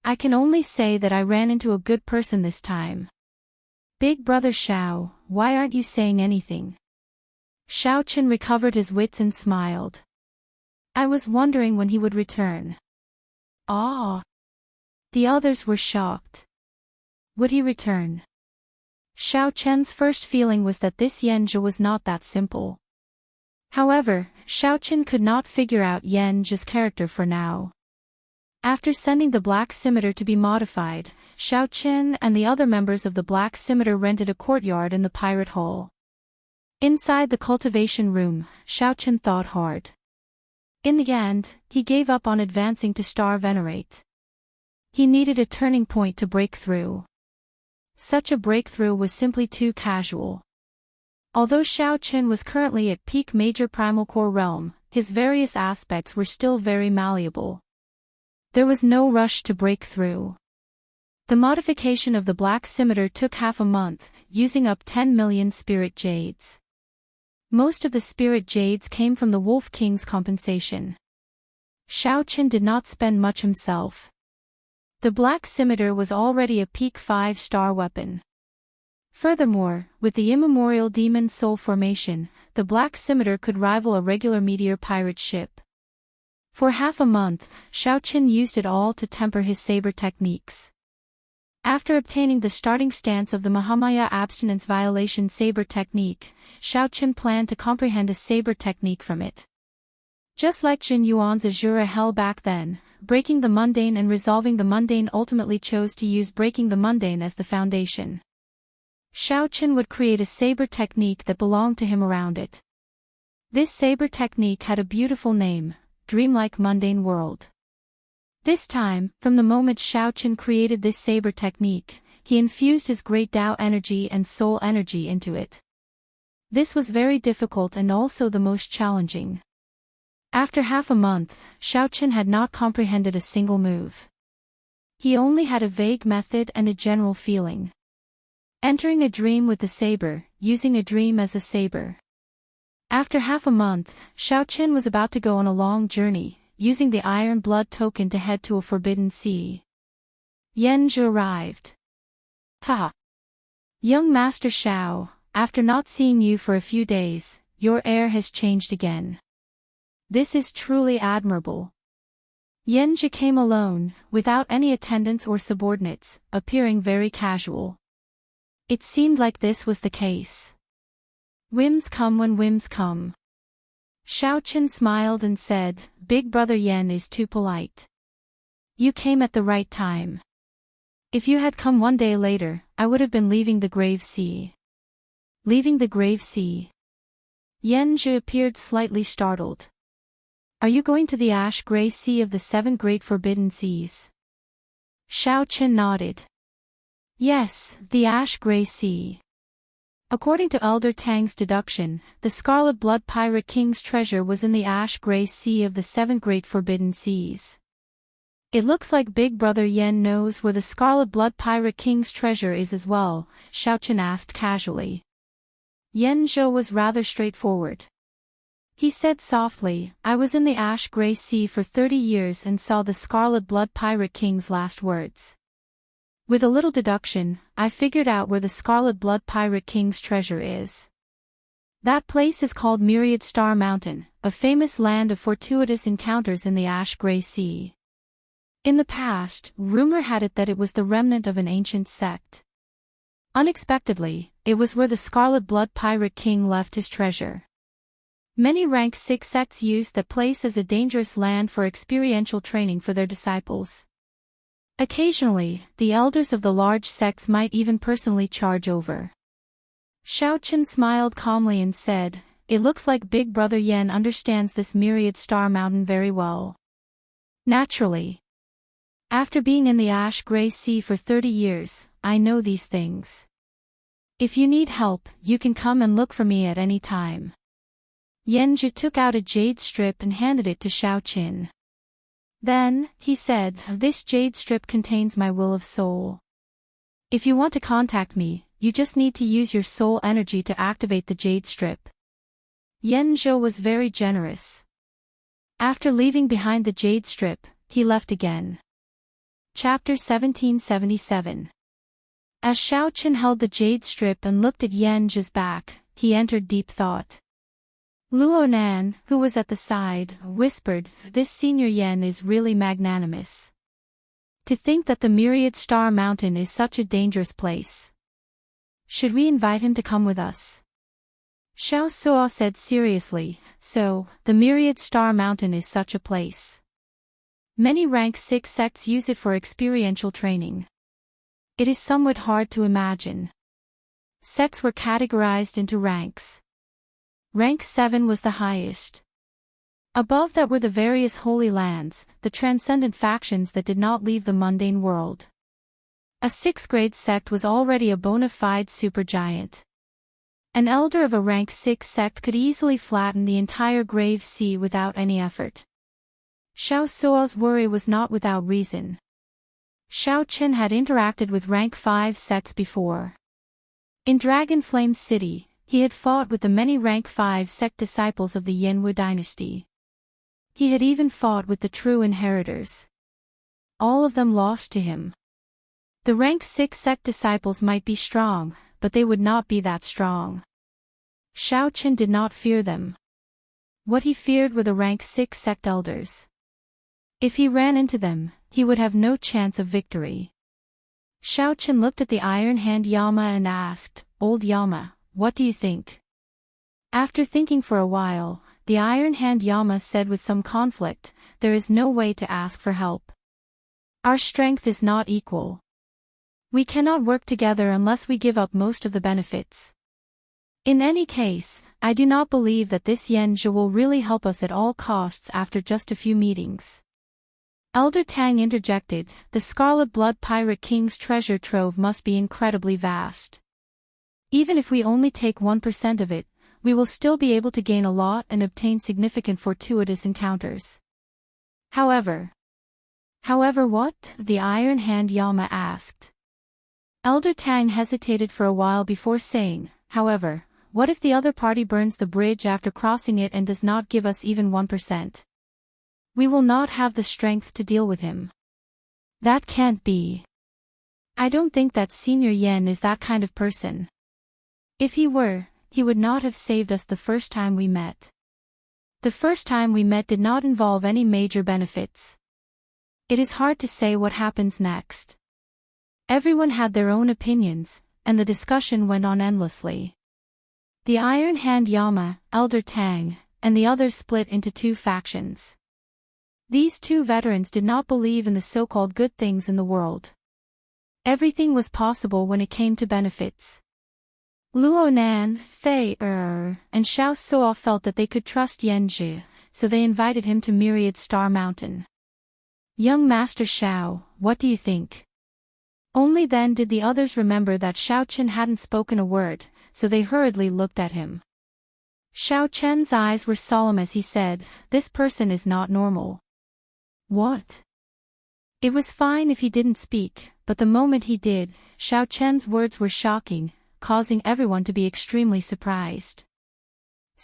I can only say that I ran into a good person this time." "Big brother Xiao, why aren't you saying anything?" Xiao Qian recovered his wits and smiled. "I was wondering when he would return." "Ah." The others were shocked. Would he return? Xiao Qian's first feeling was that this Yan Zhi was not that simple. However, Xiao Qian could not figure out Yan Zhi's character for now. After sending the Black Scimitar to be modified, Xiao Qian and the other members of the Black Scimitar rented a courtyard in the Pirate Hall. Inside the cultivation room, Xiao Qian thought hard. In the end, he gave up on advancing to Star Venerate. He needed a turning point to break through. Such a breakthrough was simply too casual. Although Xiao Qian was currently at peak Major Primal Core realm, his various aspects were still very malleable. There was no rush to break through. The modification of the Black Scimitar took half a month, using up 10 million Spirit Jades. Most of the Spirit Jades came from the Wolf King's compensation. Xiao Qian did not spend much himself. The Black Scimitar was already a peak 5-star weapon. Furthermore, with the immemorial Demon Soul formation, the Black Scimitar could rival a regular meteor pirate ship. For half a month, Xiao Qian used it all to temper his saber techniques. After obtaining the starting stance of the Mahamaya Abstinence Violation saber technique, Xiao Qian planned to comprehend a saber technique from it. Just like Jin Yuan's Azura Hell back then, breaking the mundane and resolving the mundane ultimately chose to use breaking the mundane as the foundation. Xiao Qian would create a saber technique that belonged to him around it. This saber technique had a beautiful name, Dreamlike Mundane World. This time, from the moment Xiao Qian created this saber technique, he infused his great Tao energy and soul energy into it. This was very difficult and also the most challenging. After half a month, Xiao Qian had not comprehended a single move. He only had a vague method and a general feeling. Entering a dream with the saber, using a dream as a saber. After half a month, Xiao Qian was about to go on a long journey, using the Iron Blood token to head to a forbidden sea. Yan Zhi arrived. "Ha! Young Master Xiao, after not seeing you for a few days, your air has changed again. This is truly admirable." Yan Zhi came alone, without any attendants or subordinates, appearing very casual. It seemed like this was the case. Whims come when whims come. Xiao Qian smiled and said, "Big brother Yan is too polite. You came at the right time. If you had come one day later, I would have been leaving the Grave Sea." "Leaving the Grave Sea?" Yan Zhi appeared slightly startled. "Are you going to the ash-gray sea of the 7 great forbidden seas?" Xiao Qian nodded. "Yes, the ash-gray sea." According to Elder Tang's deduction, the Scarlet Blood Pirate King's treasure was in the ash-gray sea of the 7 great forbidden seas. "It looks like Big Brother Yan knows where the Scarlet Blood Pirate King's treasure is as well," Xiao Qian asked casually. Yan Zhou was rather straightforward. He said softly, I was in the ash-gray sea for 30 years and saw the Scarlet Blood Pirate King's last words. With a little deduction, I figured out where the Scarlet Blood Pirate King's treasure is. That place is called Myriad Star Mountain, a famous land of fortuitous encounters in the ash-gray sea. In the past, rumor had it that it was the remnant of an ancient sect. Unexpectedly, it was where the Scarlet Blood Pirate King left his treasure. Many rank 6 sects used that place as a dangerous land for experiential training for their disciples. Occasionally, the elders of the large sects might even personally charge over. Xiao Chen smiled calmly and said, It looks like Big Brother Yen understands this Myriad Star Mountain very well. Naturally. After being in the ash-gray sea for 30 years, I know these things. If you need help, you can come and look for me at any time. Yen Zhi took out a jade strip and handed it to Xiao Chen. Then, he said, This jade strip contains my will of soul. If you want to contact me, you just need to use your soul energy to activate the jade strip. Yen Zhou was very generous. After leaving behind the jade strip, he left again. Chapter 1777. As Xiao Chen held the jade strip and looked at Yen Zhi's back, he entered deep thought. Luo Nan, who was at the side, whispered, This Senior Yen is really magnanimous. To think that the Myriad Star Mountain is such a dangerous place. Should we invite him to come with us? Xiao Suo said seriously, So, the Myriad Star Mountain is such a place. Many rank 6 sects use it for experiential training. It is somewhat hard to imagine. Sects were categorized into ranks. Rank 7 was the highest. Above that were the various holy lands, the transcendent factions that did not leave the mundane world. A 6th grade sect was already a bona fide supergiant. An elder of a rank 6 sect could easily flatten the entire grave sea without any effort. Xiao Suo's worry was not without reason. Xiao Chen had interacted with rank 5 sects before. In Dragon Flame City, he had fought with the many rank 5 sect disciples of the Yanwu dynasty. He had even fought with the true inheritors. All of them lost to him. The rank 6 sect disciples might be strong, but they would not be that strong. Xiao Chen did not fear them. What he feared were the rank 6 sect elders. If he ran into them, he would have no chance of victory. Xiao Chen looked at the Iron Hand Yama and asked, Old Yama, what do you think? After thinking for a while, the Iron Hand Yama said with some conflict, There is no way to ask for help. Our strength is not equal. We cannot work together unless we give up most of the benefits. In any case, I do not believe that this Yen Zhi will really help us at all costs after just a few meetings. Elder Tang interjected, The Scarlet Blood Pirate King's treasure trove must be incredibly vast. Even if we only take 1% of it, we will still be able to gain a lot and obtain significant fortuitous encounters. However what? The Iron Hand Yama asked. Elder Tang hesitated for a while before saying, However, what if the other party burns the bridge after crossing it and does not give us even 1%? We will not have the strength to deal with him. That can't be. I don't think that Senior Yen is that kind of person. If he were, he would not have saved us the first time we met. The first time we met did not involve any major benefits. It is hard to say what happens next. Everyone had their own opinions, and the discussion went on endlessly. The Iron Hand Yama, Elder Tang, and the others split into 2 factions. These 2 veterans did not believe in the so-called good things in the world. Everything was possible when it came to benefits. Luo Nan, Fei and Xiao Suo felt that they could trust Yen Zhi, so they invited him to Myriad Star Mountain. Young Master Xiao, what do you think? Only then did the others remember that Xiao Chen hadn't spoken a word, so they hurriedly looked at him. Xiao Chen's eyes were solemn as he said, This person is not normal. What? It was fine if he didn't speak, but the moment he did, Xiao Chen's words were shocking, causing everyone to be extremely surprised.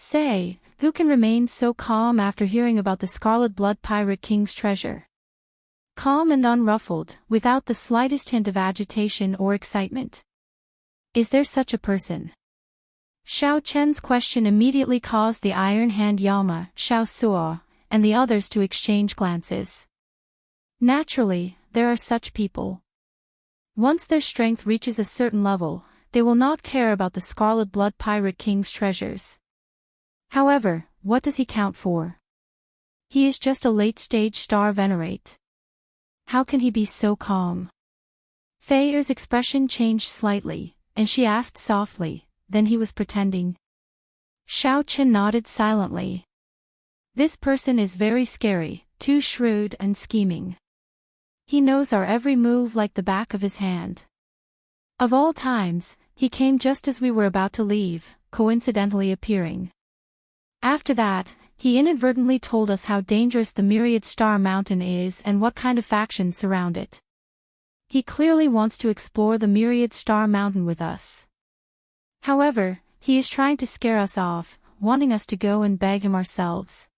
Say, who can remain so calm after hearing about the Scarlet Blood Pirate King's treasure? Calm and unruffled, without the slightest hint of agitation or excitement. Is there such a person? Xiao Chen's question immediately caused the Iron Hand Yama, Xiao Suo, and the others to exchange glances. Naturally, there are such people. Once their strength reaches a certain level, they will not care about the Scarlet Blood Pirate King's treasures. However, what does he count for? He is just a late-stage star venerate. How can he be so calm? Fei Er's expression changed slightly, and she asked softly, then he was pretending. Xiao Chen nodded silently. This person is very scary, too shrewd and scheming. He knows our every move like the back of his hand. Of all times, he came just as we were about to leave, coincidentally appearing. After that, he inadvertently told us how dangerous the Myriad Star Mountain is and what kind of factions surround it. He clearly wants to explore the Myriad Star Mountain with us. However, he is trying to scare us off, wanting us to go and beg him ourselves.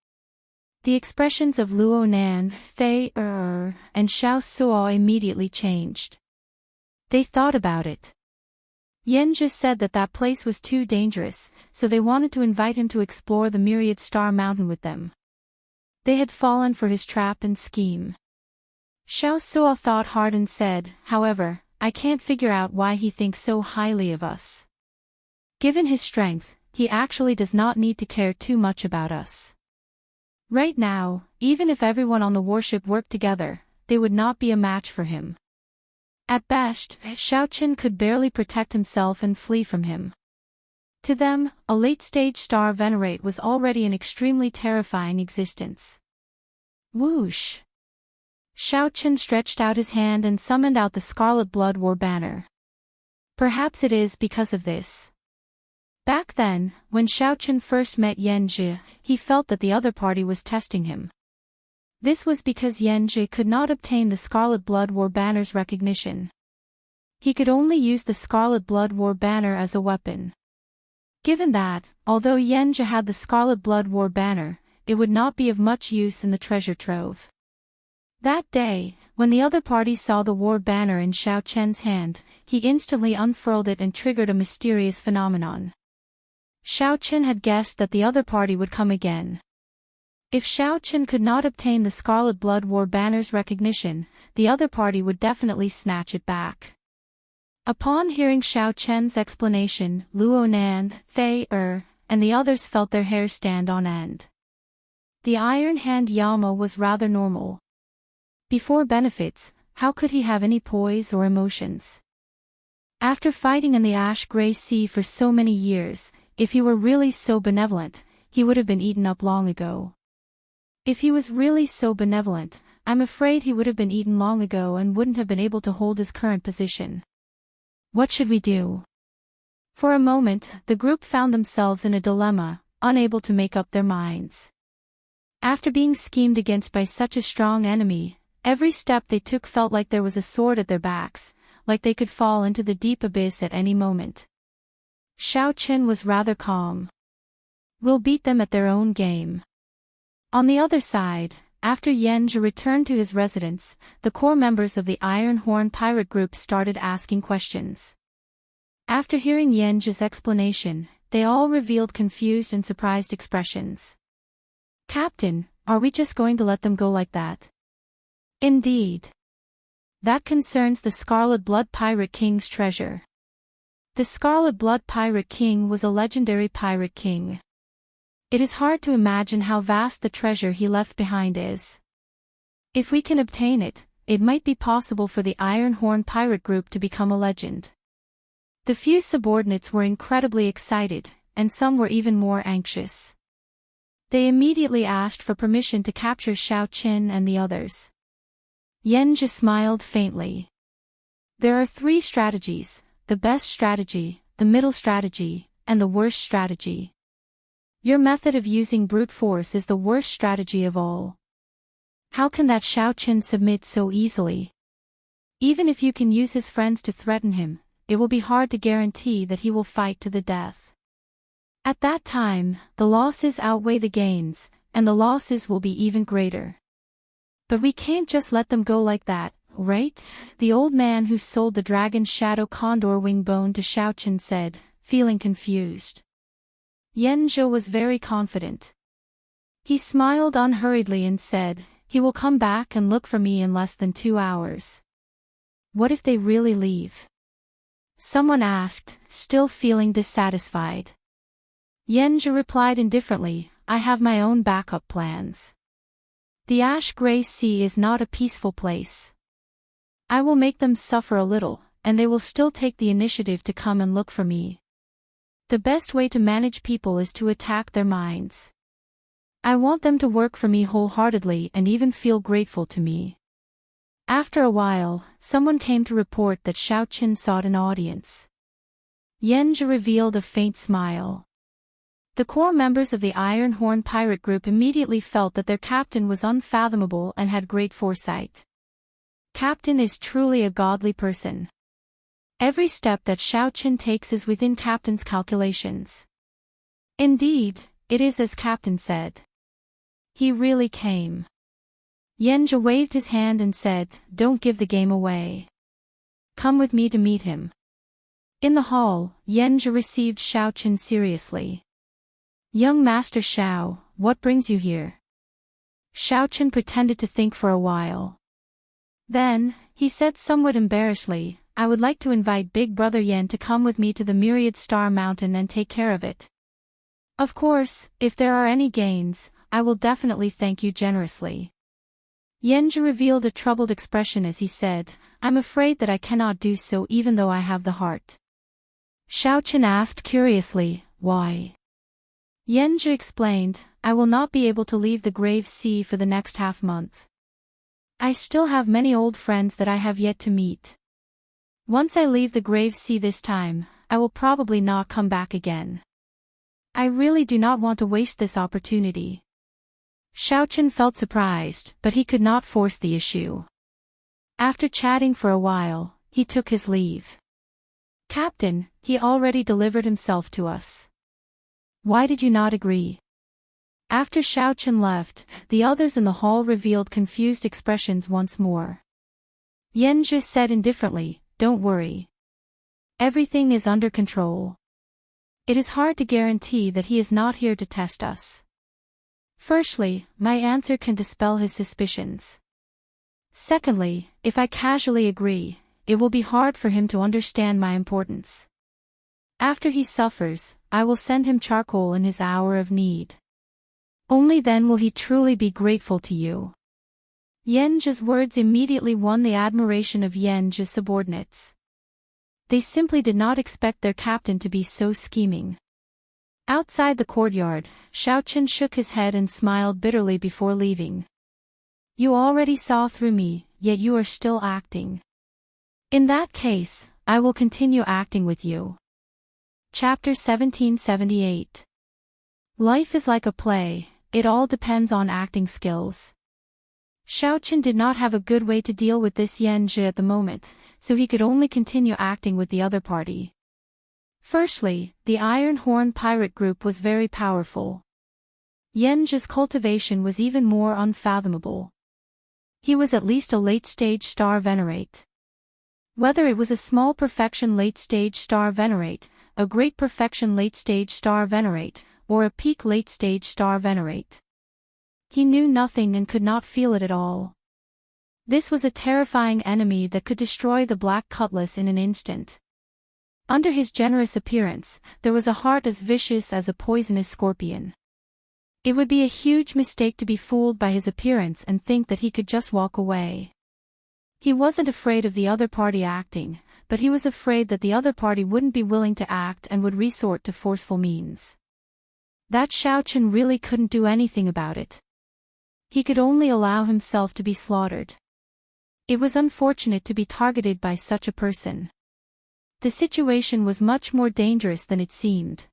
The expressions of Luo Nan, Fei Er, and Xiao Suo immediately changed. They thought about it. Yenji said that that place was too dangerous, so they wanted to invite him to explore the Myriad Star Mountain with them. They had fallen for his trap and scheme. Xiao Suo thought hard and said, however, I can't figure out why he thinks so highly of us. Given his strength, he actually does not need to care too much about us. Right now, even if everyone on the warship worked together, they would not be a match for him. At best, Xiao Chen could barely protect himself and flee from him. To them, a late-stage star venerate was already an extremely terrifying existence. Whoosh! Xiao Chen stretched out his hand and summoned out the Scarlet Blood War banner. Perhaps it is because of this. Back then, when Xiao Chen first met Yenji, he felt that the other party was testing him. This was because Yenji could not obtain the Scarlet Blood War banner's recognition. He could only use the Scarlet Blood War banner as a weapon. Given that, although Yenji had the Scarlet Blood War banner, it would not be of much use in the treasure trove. That day, when the other party saw the war banner in Xiao Chen's hand, he instantly unfurled it and triggered a mysterious phenomenon. Xiao Chen had guessed that the other party would come again. If Xiao Chen could not obtain the Scarlet Blood War banner's recognition, the other party would definitely snatch it back. Upon hearing Xiao Chen's explanation, Luo Nan, Fei Er, and the others felt their hair stand on end. The Iron Hand Yama was rather normal. Before benefits, how could he have any poise or emotions? After fighting in the ash-gray sea for so many years, if he were really so benevolent, he would have been eaten up long ago. If he was really so benevolent, I'm afraid he would have been eaten long ago and wouldn't have been able to hold his current position. What should we do? For a moment, the group found themselves in a dilemma, unable to make up their minds. After being schemed against by such a strong enemy, every step they took felt like there was a sword at their backs, like they could fall into the deep abyss at any moment. Xiao Chen was rather calm. We'll beat them at their own game. On the other side, after Yenji returned to his residence, the core members of the Iron Horn pirate group started asking questions. After hearing Yenji's explanation, they all revealed confused and surprised expressions. Captain, are we just going to let them go like that? Indeed. That concerns the Scarlet Blood Pirate King's treasure. The Scarlet Blood Pirate King was a legendary pirate king. It is hard to imagine how vast the treasure he left behind is. If we can obtain it, it might be possible for the Iron Horn pirate group to become a legend. The few subordinates were incredibly excited, and some were even more anxious. They immediately asked for permission to capture Xiao Chen and the others. Yenji smiled faintly. There are 3 strategies, the best strategy, the middle strategy, and the worst strategy. Your method of using brute force is the worst strategy of all. How can that Xiao Chen submit so easily? Even if you can use his friends to threaten him, it will be hard to guarantee that he will fight to the death. At that time, the losses outweigh the gains, and the losses will be even greater. But we can't just let them go like that, right? The old man who sold the dragon's shadow condor wing bone to Xiaochen said, feeling confused. Yanzhe was very confident. He smiled unhurriedly and said, he will come back and look for me in less than 2 hours. What if they really leave? Someone asked, still feeling dissatisfied. Yanzhe replied indifferently, I have my own backup plans. The ash-gray sea is not a peaceful place. I will make them suffer a little, and they will still take the initiative to come and look for me. The best way to manage people is to attack their minds. I want them to work for me wholeheartedly and even feel grateful to me. After a while, someone came to report that Xiaochen sought an audience. Yanzhe revealed a faint smile. The core members of the Iron Horn pirate group immediately felt that their captain was unfathomable and had great foresight. Captain is truly a godly person. Every step that Xiaochen takes is within Captain's calculations. Indeed, it is as Captain said. He really came. Yanzhe waved his hand and said, don't give the game away. Come with me to meet him. In the hall, Yanzhe received Xiaochen seriously. Young Master Xiao, what brings you here? Xiaochen pretended to think for a while. Then, he said somewhat embarrassedly, I would like to invite Big Brother Yan to come with me to the Myriad Star Mountain and take care of it. Of course, if there are any gains, I will definitely thank you generously. Yanzhe revealed a troubled expression as he said, I'm afraid that I cannot do so even though I have the heart. Xiaochen asked curiously, why? Yanzhe explained, I will not be able to leave the Grave Sea for the next half-month. I still have many old friends that I have yet to meet. Once I leave the Grave Sea this time, I will probably not come back again. I really do not want to waste this opportunity. Xiaochen felt surprised, but he could not force the issue. After chatting for a while, he took his leave. Captain, he already delivered himself to us. Why did you not agree? After Xiaochen left, the others in the hall revealed confused expressions once more. Yanzhe said indifferently, don't worry. Everything is under control. It is hard to guarantee that he is not here to test us. Firstly, my answer can dispel his suspicions. Secondly, if I casually agree, it will be hard for him to understand my importance. After he suffers, I will send him charcoal in his hour of need. Only then will he truly be grateful to you. Yanzhe's words immediately won the admiration of Yanzhe's subordinates. They simply did not expect their captain to be so scheming. Outside the courtyard, Xiaochen shook his head and smiled bitterly before leaving. You already saw through me, yet you are still acting. In that case, I will continue acting with you. Chapter 1778. Life is like a play, it all depends on acting skills. Xiaochen did not have a good way to deal with this Yanzhe at the moment, so he could only continue acting with the other party. Firstly, the Iron Horn pirate group was very powerful. Yanzhe's cultivation was even more unfathomable. He was at least a late-stage star venerate. Whether it was a small perfection late-stage star venerate, a great perfection late-stage star venerate, or a peak late-stage star venerate. He knew nothing and could not feel it at all. This was a terrifying enemy that could destroy the Black Cutlass in an instant. Under his generous appearance, there was a heart as vicious as a poisonous scorpion. It would be a huge mistake to be fooled by his appearance and think that he could just walk away. He wasn't afraid of the other party acting, but he was afraid that the other party wouldn't be willing to act and would resort to forceful means. That Xiaochen really couldn't do anything about it. He could only allow himself to be slaughtered. It was unfortunate to be targeted by such a person. The situation was much more dangerous than it seemed.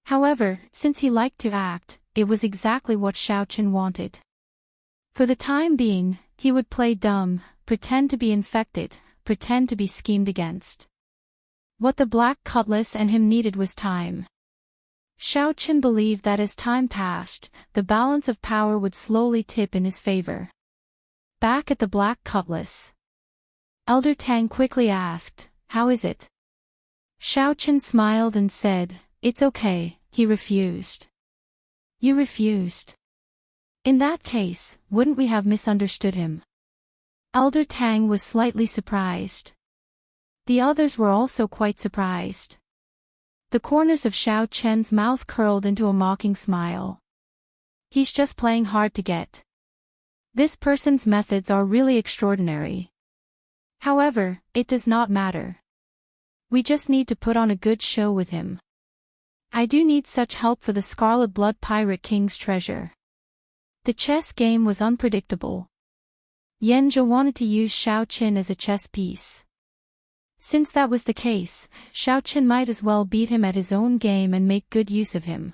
However, since he liked to act, it was exactly what Xiaochen wanted. For the time being, he would play dumb, pretend to be infected, pretend to be schemed against. What the Black Cutlass and him needed was time. Xiao Qin believed that as time passed, the balance of power would slowly tip in his favor. Back at the Black Cutlass, Elder Tang quickly asked, "How is it?" Xiao Qin smiled and said, "It's okay." He refused. "You refused? In that case, wouldn't we have misunderstood him?" Elder Tang was slightly surprised. The others were also quite surprised. The corners of Xiao Chen's mouth curled into a mocking smile. He's just playing hard to get. This person's methods are really extraordinary. However, it does not matter. We just need to put on a good show with him. I do need such help for the Scarlet Blood Pirate King's treasure. The chess game was unpredictable. Yanzhe wanted to use Xiao Qin as a chess piece. Since that was the case, Xiao Qin might as well beat him at his own game and make good use of him.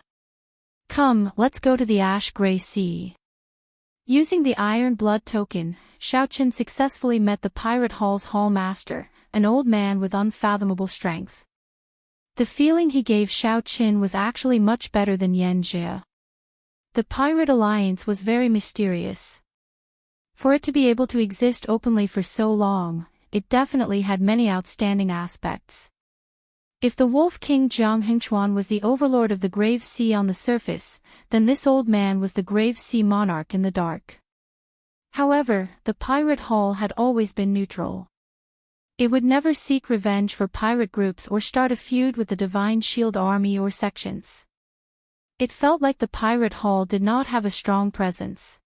"Come, let's go to the Ash-Gray Sea." Using the Iron Blood token, Xiao Qin successfully met the Pirate Hall's Hall Master, an old man with unfathomable strength. The feeling he gave Xiao Qin was actually much better than Yanzhe. The Pirate Alliance was very mysterious. For it to be able to exist openly for so long, it definitely had many outstanding aspects. If the Wolf King Jiang Hengchuan was the overlord of the Grave Sea on the surface, then this old man was the Grave Sea monarch in the dark. However, the Pirate Hall had always been neutral. It would never seek revenge for pirate groups or start a feud with the Divine Shield Army or sections. It felt like the Pirate Hall did not have a strong presence.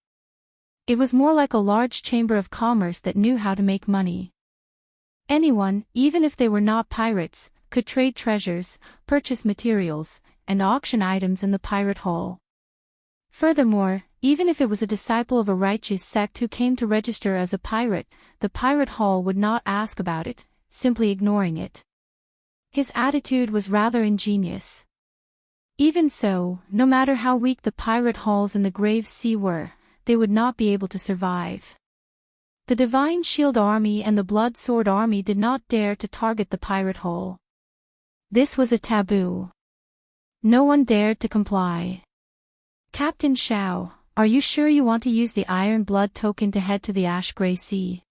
It was more like a large chamber of commerce that knew how to make money. Anyone, even if they were not pirates, could trade treasures, purchase materials, and auction items in the Pirate Hall. Furthermore, even if it was a disciple of a righteous sect who came to register as a pirate, the Pirate Hall would not ask about it, simply ignoring it. His attitude was rather ingenious. Even so, no matter how weak the pirate halls in the Grave Sea were, they would not be able to survive. The Divine Shield Army and the Blood Sword Army did not dare to target the Pirate Hall. This was a taboo. No one dared to comply. "Captain Xiao, are you sure you want to use the Iron Blood token to head to the Ash-Gray Sea?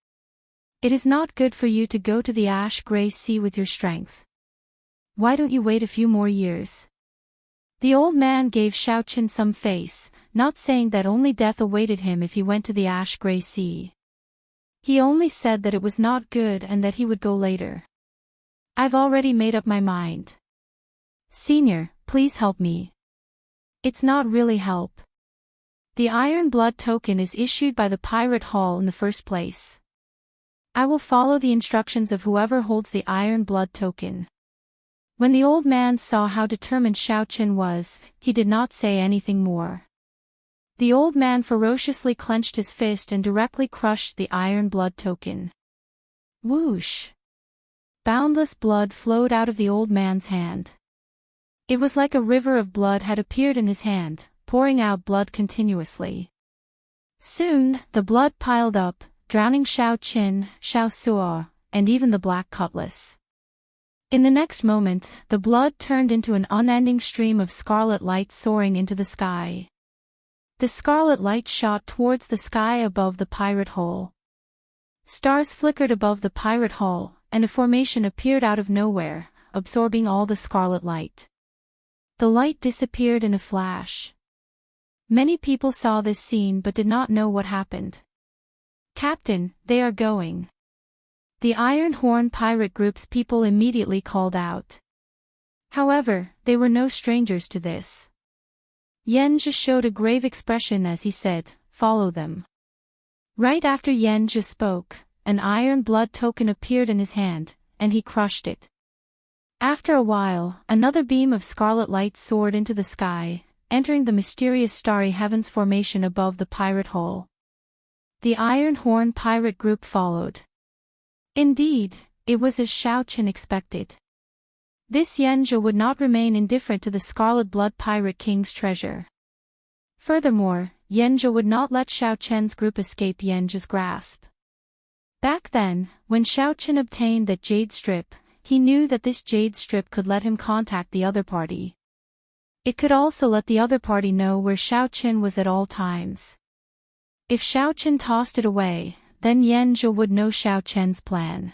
It is not good for you to go to the Ash-Gray Sea with your strength. Why don't you wait a few more years?" The old man gave Xiao Qin some face, not saying that only death awaited him if he went to the Ash-Gray Sea. He only said that it was not good and that he would go later. "I've already made up my mind. Senior, please help me." "It's not really help. The Iron Blood token is issued by the Pirate Hall in the first place. I will follow the instructions of whoever holds the Iron Blood token." When the old man saw how determined Xiao Qin was, he did not say anything more. The old man ferociously clenched his fist and directly crushed the Iron Blood token. Whoosh! Boundless blood flowed out of the old man's hand. It was like a river of blood had appeared in his hand, pouring out blood continuously. Soon, the blood piled up, drowning Xiao Qin, Xiao Suo, and even the Black Cutlass. In the next moment, the blood turned into an unending stream of scarlet light soaring into the sky. The scarlet light shot towards the sky above the Pirate Hall. Stars flickered above the Pirate Hall, and a formation appeared out of nowhere, absorbing all the scarlet light. The light disappeared in a flash. Many people saw this scene but did not know what happened. "Captain, they are going." The Iron Horn pirate group's people immediately called out. However, they were no strangers to this. Yanzhe showed a grave expression as he said, "Follow them." Right after Yanzhe spoke, an Iron Blood token appeared in his hand, and he crushed it. After a while, another beam of scarlet light soared into the sky, entering the mysterious starry heavens formation above the Pirate Hall. The Iron Horn pirate group followed. Indeed, it was as Xiao Qin expected. This Yanzhe would not remain indifferent to the Scarlet Blood Pirate King's treasure. Furthermore, Yanzhe would not let Xiao Chen's group escape Yanzhe's grasp. Back then, when Xiao Qin obtained that jade strip, he knew that this jade strip could let him contact the other party. It could also let the other party know where Xiao Qin was at all times. If Xiao Qin tossed it away, then Yan Zhe would know Xiao Qian's plan.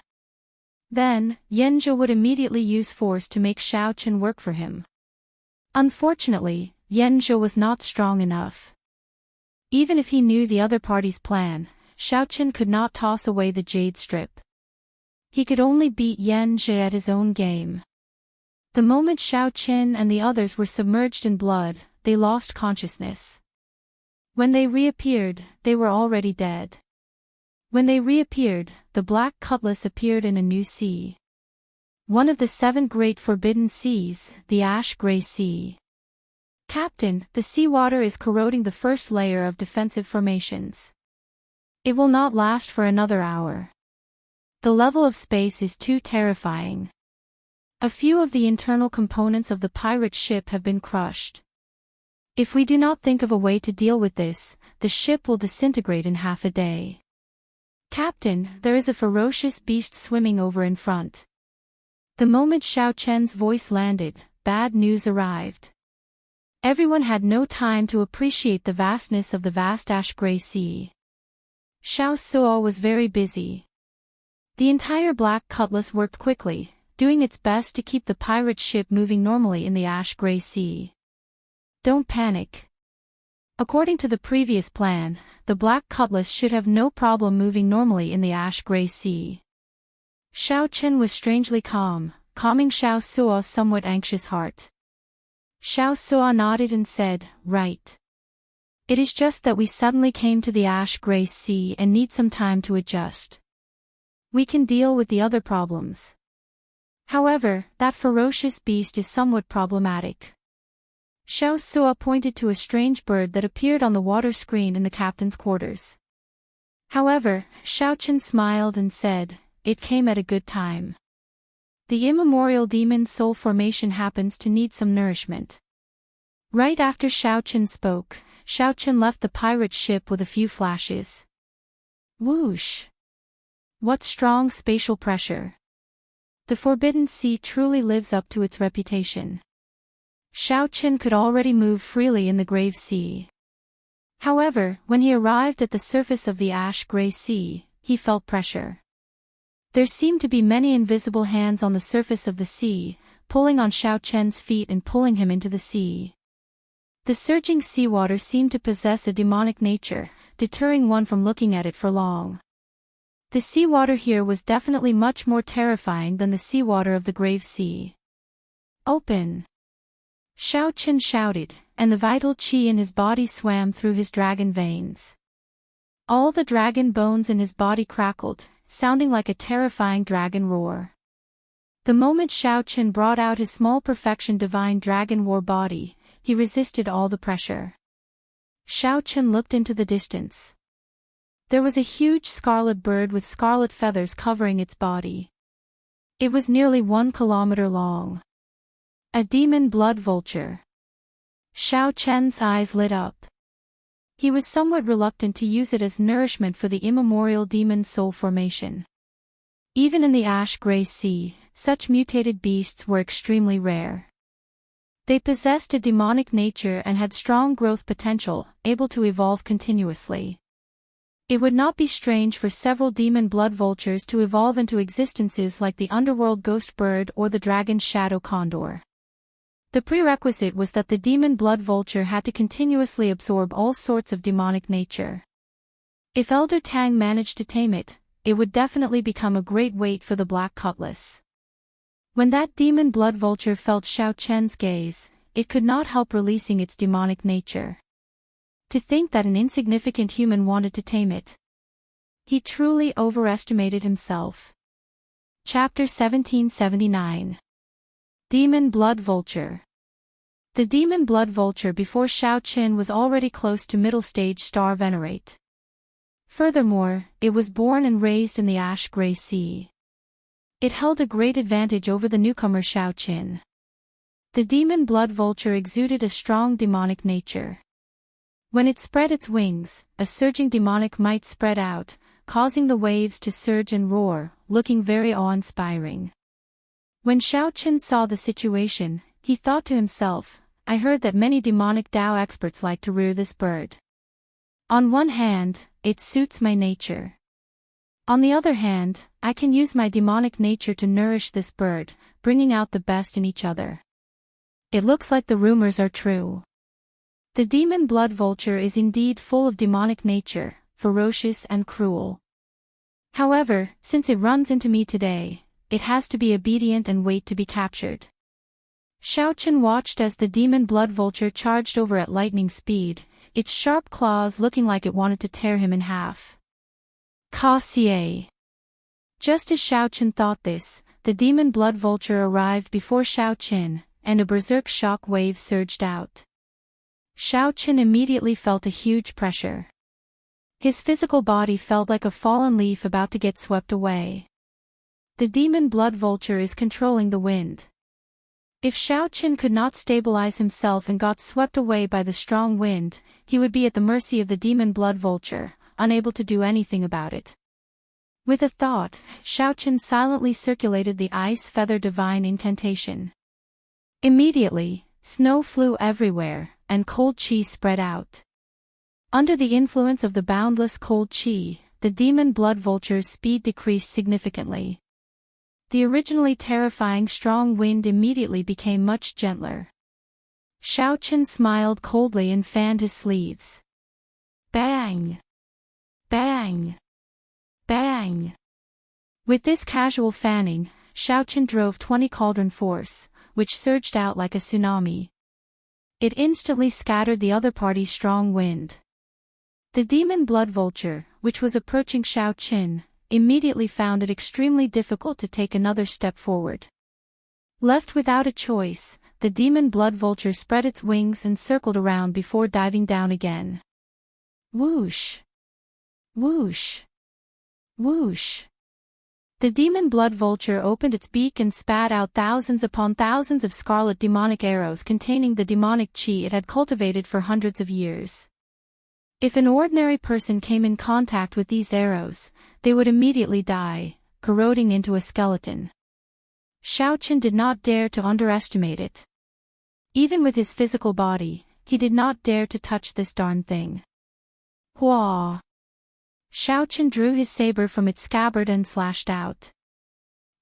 Then, Yan Zhe would immediately use force to make Xiao Qin work for him. Unfortunately, Yan Zhe was not strong enough. Even if he knew the other party's plan, Xiao Qin could not toss away the jade strip. He could only beat Yan Zhe at his own game. The moment Xiao Qin and the others were submerged in blood, they lost consciousness. When they reappeared, they were already dead. When they reappeared, the black cutlass appeared in a new sea. One of the 7 great forbidden seas, the ash-gray sea. Captain, the seawater is corroding the first layer of defensive formations. It will not last for another hour. The level of space is too terrifying. A few of the internal components of the pirate ship have been crushed. If we do not think of a way to deal with this, the ship will disintegrate in half a day. Captain, there is a ferocious beast swimming over in front. The moment Xiao Qian's voice landed, bad news arrived. Everyone had no time to appreciate the vastness of the vast ash-gray sea. Xiao Suo was very busy. The entire black cutlass worked quickly, doing its best to keep the pirate ship moving normally in the ash-gray sea. Don't panic. According to the previous plan, the black cutlass should have no problem moving normally in the ash-gray sea. Xiao Qin was strangely calm, calming Xiao Suo's somewhat anxious heart. Xiao Suo nodded and said, "Right. It is just that we suddenly came to the ash-gray sea and need some time to adjust. We can deal with the other problems. However, that ferocious beast is somewhat problematic." Xiao Suo pointed to a strange bird that appeared on the water screen in the captain's quarters. However, Xiao Qin smiled and said, "It came at a good time. The immemorial demon soul formation happens to need some nourishment." Right after Xiao Qin spoke, Xiao Qin left the pirate ship with a few flashes. Whoosh! What strong spatial pressure! The Forbidden Sea truly lives up to its reputation. Xiao Qin could already move freely in the Grave Sea. However, when he arrived at the surface of the ash-gray sea, he felt pressure. There seemed to be many invisible hands on the surface of the sea, pulling on Xiao Qian's feet and pulling him into the sea. The surging seawater seemed to possess a demonic nature, deterring one from looking at it for long. The seawater here was definitely much more terrifying than the seawater of the Grave Sea. "Open!" Xiao Qin shouted, and the vital qi in his body swam through his dragon veins. All the dragon bones in his body crackled, sounding like a terrifying dragon roar. The moment Xiao Qin brought out his small perfection divine dragon war body, he resisted all the pressure. Xiao Qin looked into the distance. There was a huge scarlet bird with scarlet feathers covering its body. It was nearly 1 kilometer long. A demon blood vulture. Xiao Qian's eyes lit up. He was somewhat reluctant to use it as nourishment for the immemorial demon soul formation. Even in the ash-gray sea, such mutated beasts were extremely rare. They possessed a demonic nature and had strong growth potential, able to evolve continuously. It would not be strange for several demon blood vultures to evolve into existences like the underworld ghost bird or the dragon shadow condor. The prerequisite was that the demon blood vulture had to continuously absorb all sorts of demonic nature. If Elder Tang managed to tame it, it would definitely become a great weight for the black cutlass. When that demon blood vulture felt Xiao Qian's gaze, it could not help releasing its demonic nature. To think that an insignificant human wanted to tame it. He truly overestimated himself. Chapter 1779. Demon Blood Vulture. The demon blood vulture before Xiao Qin was already close to middle stage star venerate. Furthermore, it was born and raised in the ash-gray sea. It held a great advantage over the newcomer Xiao Qin. The demon blood vulture exuded a strong demonic nature. When it spread its wings, a surging demonic might spread out, causing the waves to surge and roar, looking very awe-inspiring. When Xiao Qin saw the situation, he thought to himself, I heard that many demonic Tao experts like to rear this bird. On one hand, it suits my nature. On the other hand, I can use my demonic nature to nourish this bird, bringing out the best in each other. It looks like the rumors are true. The demon blood vulture is indeed full of demonic nature, ferocious and cruel. However, since it runs into me today, it has to be obedient and wait to be captured. Xiaochen watched as the demon blood vulture charged over at lightning speed, its sharp claws looking like it wanted to tear him in half. Ka-xie. Just as Xiaochen thought this, the demon blood vulture arrived before Xiaochen, and a berserk shock wave surged out. Xiaochen immediately felt a huge pressure. His physical body felt like a fallen leaf about to get swept away. The demon blood vulture is controlling the wind. If Xiaochen could not stabilize himself and got swept away by the strong wind, he would be at the mercy of the demon blood vulture, unable to do anything about it. With a thought, Xiaochen silently circulated the ice feather divine incantation. Immediately, snow flew everywhere, and cold qi spread out. Under the influence of the boundless cold qi, the demon blood vulture's speed decreased significantly. The originally terrifying strong wind immediately became much gentler. Xiaochen smiled coldly and fanned his sleeves. Bang! Bang! Bang! With this casual fanning, Xiaochen drove 20 cauldron force, which surged out like a tsunami. It instantly scattered the other party's strong wind. The demon blood vulture, which was approaching Xiaochen, immediately found it extremely difficult to take another step forward. Left without a choice, the demon blood vulture spread its wings and circled around before diving down again. Whoosh! Whoosh! Whoosh! The demon blood vulture opened its beak and spat out thousands upon thousands of scarlet demonic arrows containing the demonic qi it had cultivated for hundreds of years. If an ordinary person came in contact with these arrows, they would immediately die, corroding into a skeleton. Xiaochen did not dare to underestimate it. Even with his physical body, he did not dare to touch this darn thing. Hua! Xiaochen drew his saber from its scabbard and slashed out.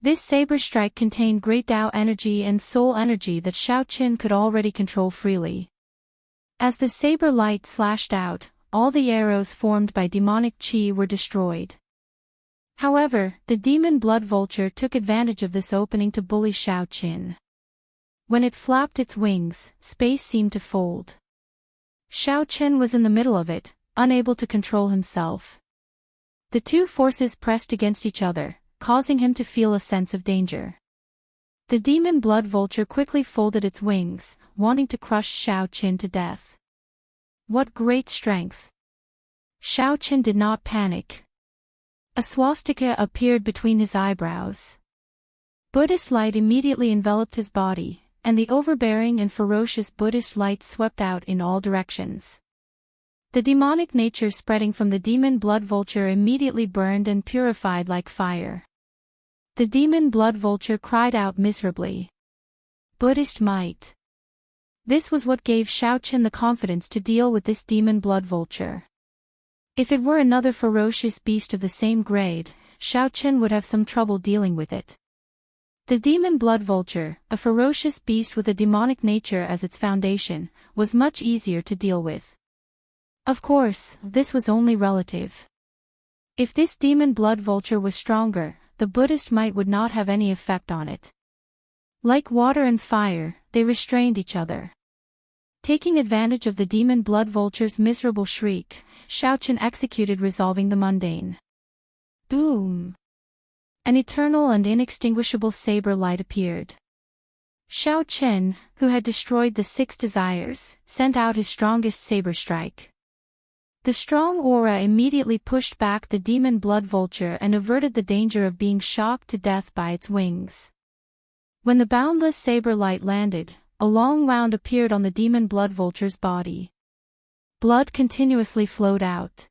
This saber strike contained great Tao energy and soul energy that Xiaochen could already control freely. As the saber light slashed out, all the arrows formed by demonic qi were destroyed. However, the demon blood vulture took advantage of this opening to bully Xiaochen. When it flapped its wings, space seemed to fold. Xiaochen was in the middle of it, unable to control himself. The two forces pressed against each other, causing him to feel a sense of danger. The demon blood vulture quickly folded its wings, wanting to crush Xiaochen to death. What great strength! Xiaochen did not panic. A swastika appeared between his eyebrows. Buddhist light immediately enveloped his body, and the overbearing and ferocious Buddhist light swept out in all directions. The demonic nature spreading from the demon blood vulture immediately burned and purified like fire. The demon blood vulture cried out miserably. Buddhist might. This was what gave Xiaochen the confidence to deal with this demon blood vulture. If it were another ferocious beast of the same grade, Xiaochen would have some trouble dealing with it. The demon blood vulture, a ferocious beast with a demonic nature as its foundation, was much easier to deal with. Of course, this was only relative. If this demon blood vulture was stronger, the Buddhist might would not have any effect on it. Like water and fire, they restrained each other. Taking advantage of the demon blood vulture's miserable shriek, Xiaochen executed resolving the mundane. Boom! An eternal and inextinguishable saber light appeared. Xiaochen, who had destroyed the 6 desires, sent out his strongest saber strike. The strong aura immediately pushed back the demon blood vulture and averted the danger of being shocked to death by its wings. When the boundless saber light landed, a long wound appeared on the demon blood vulture's body. Blood continuously flowed out.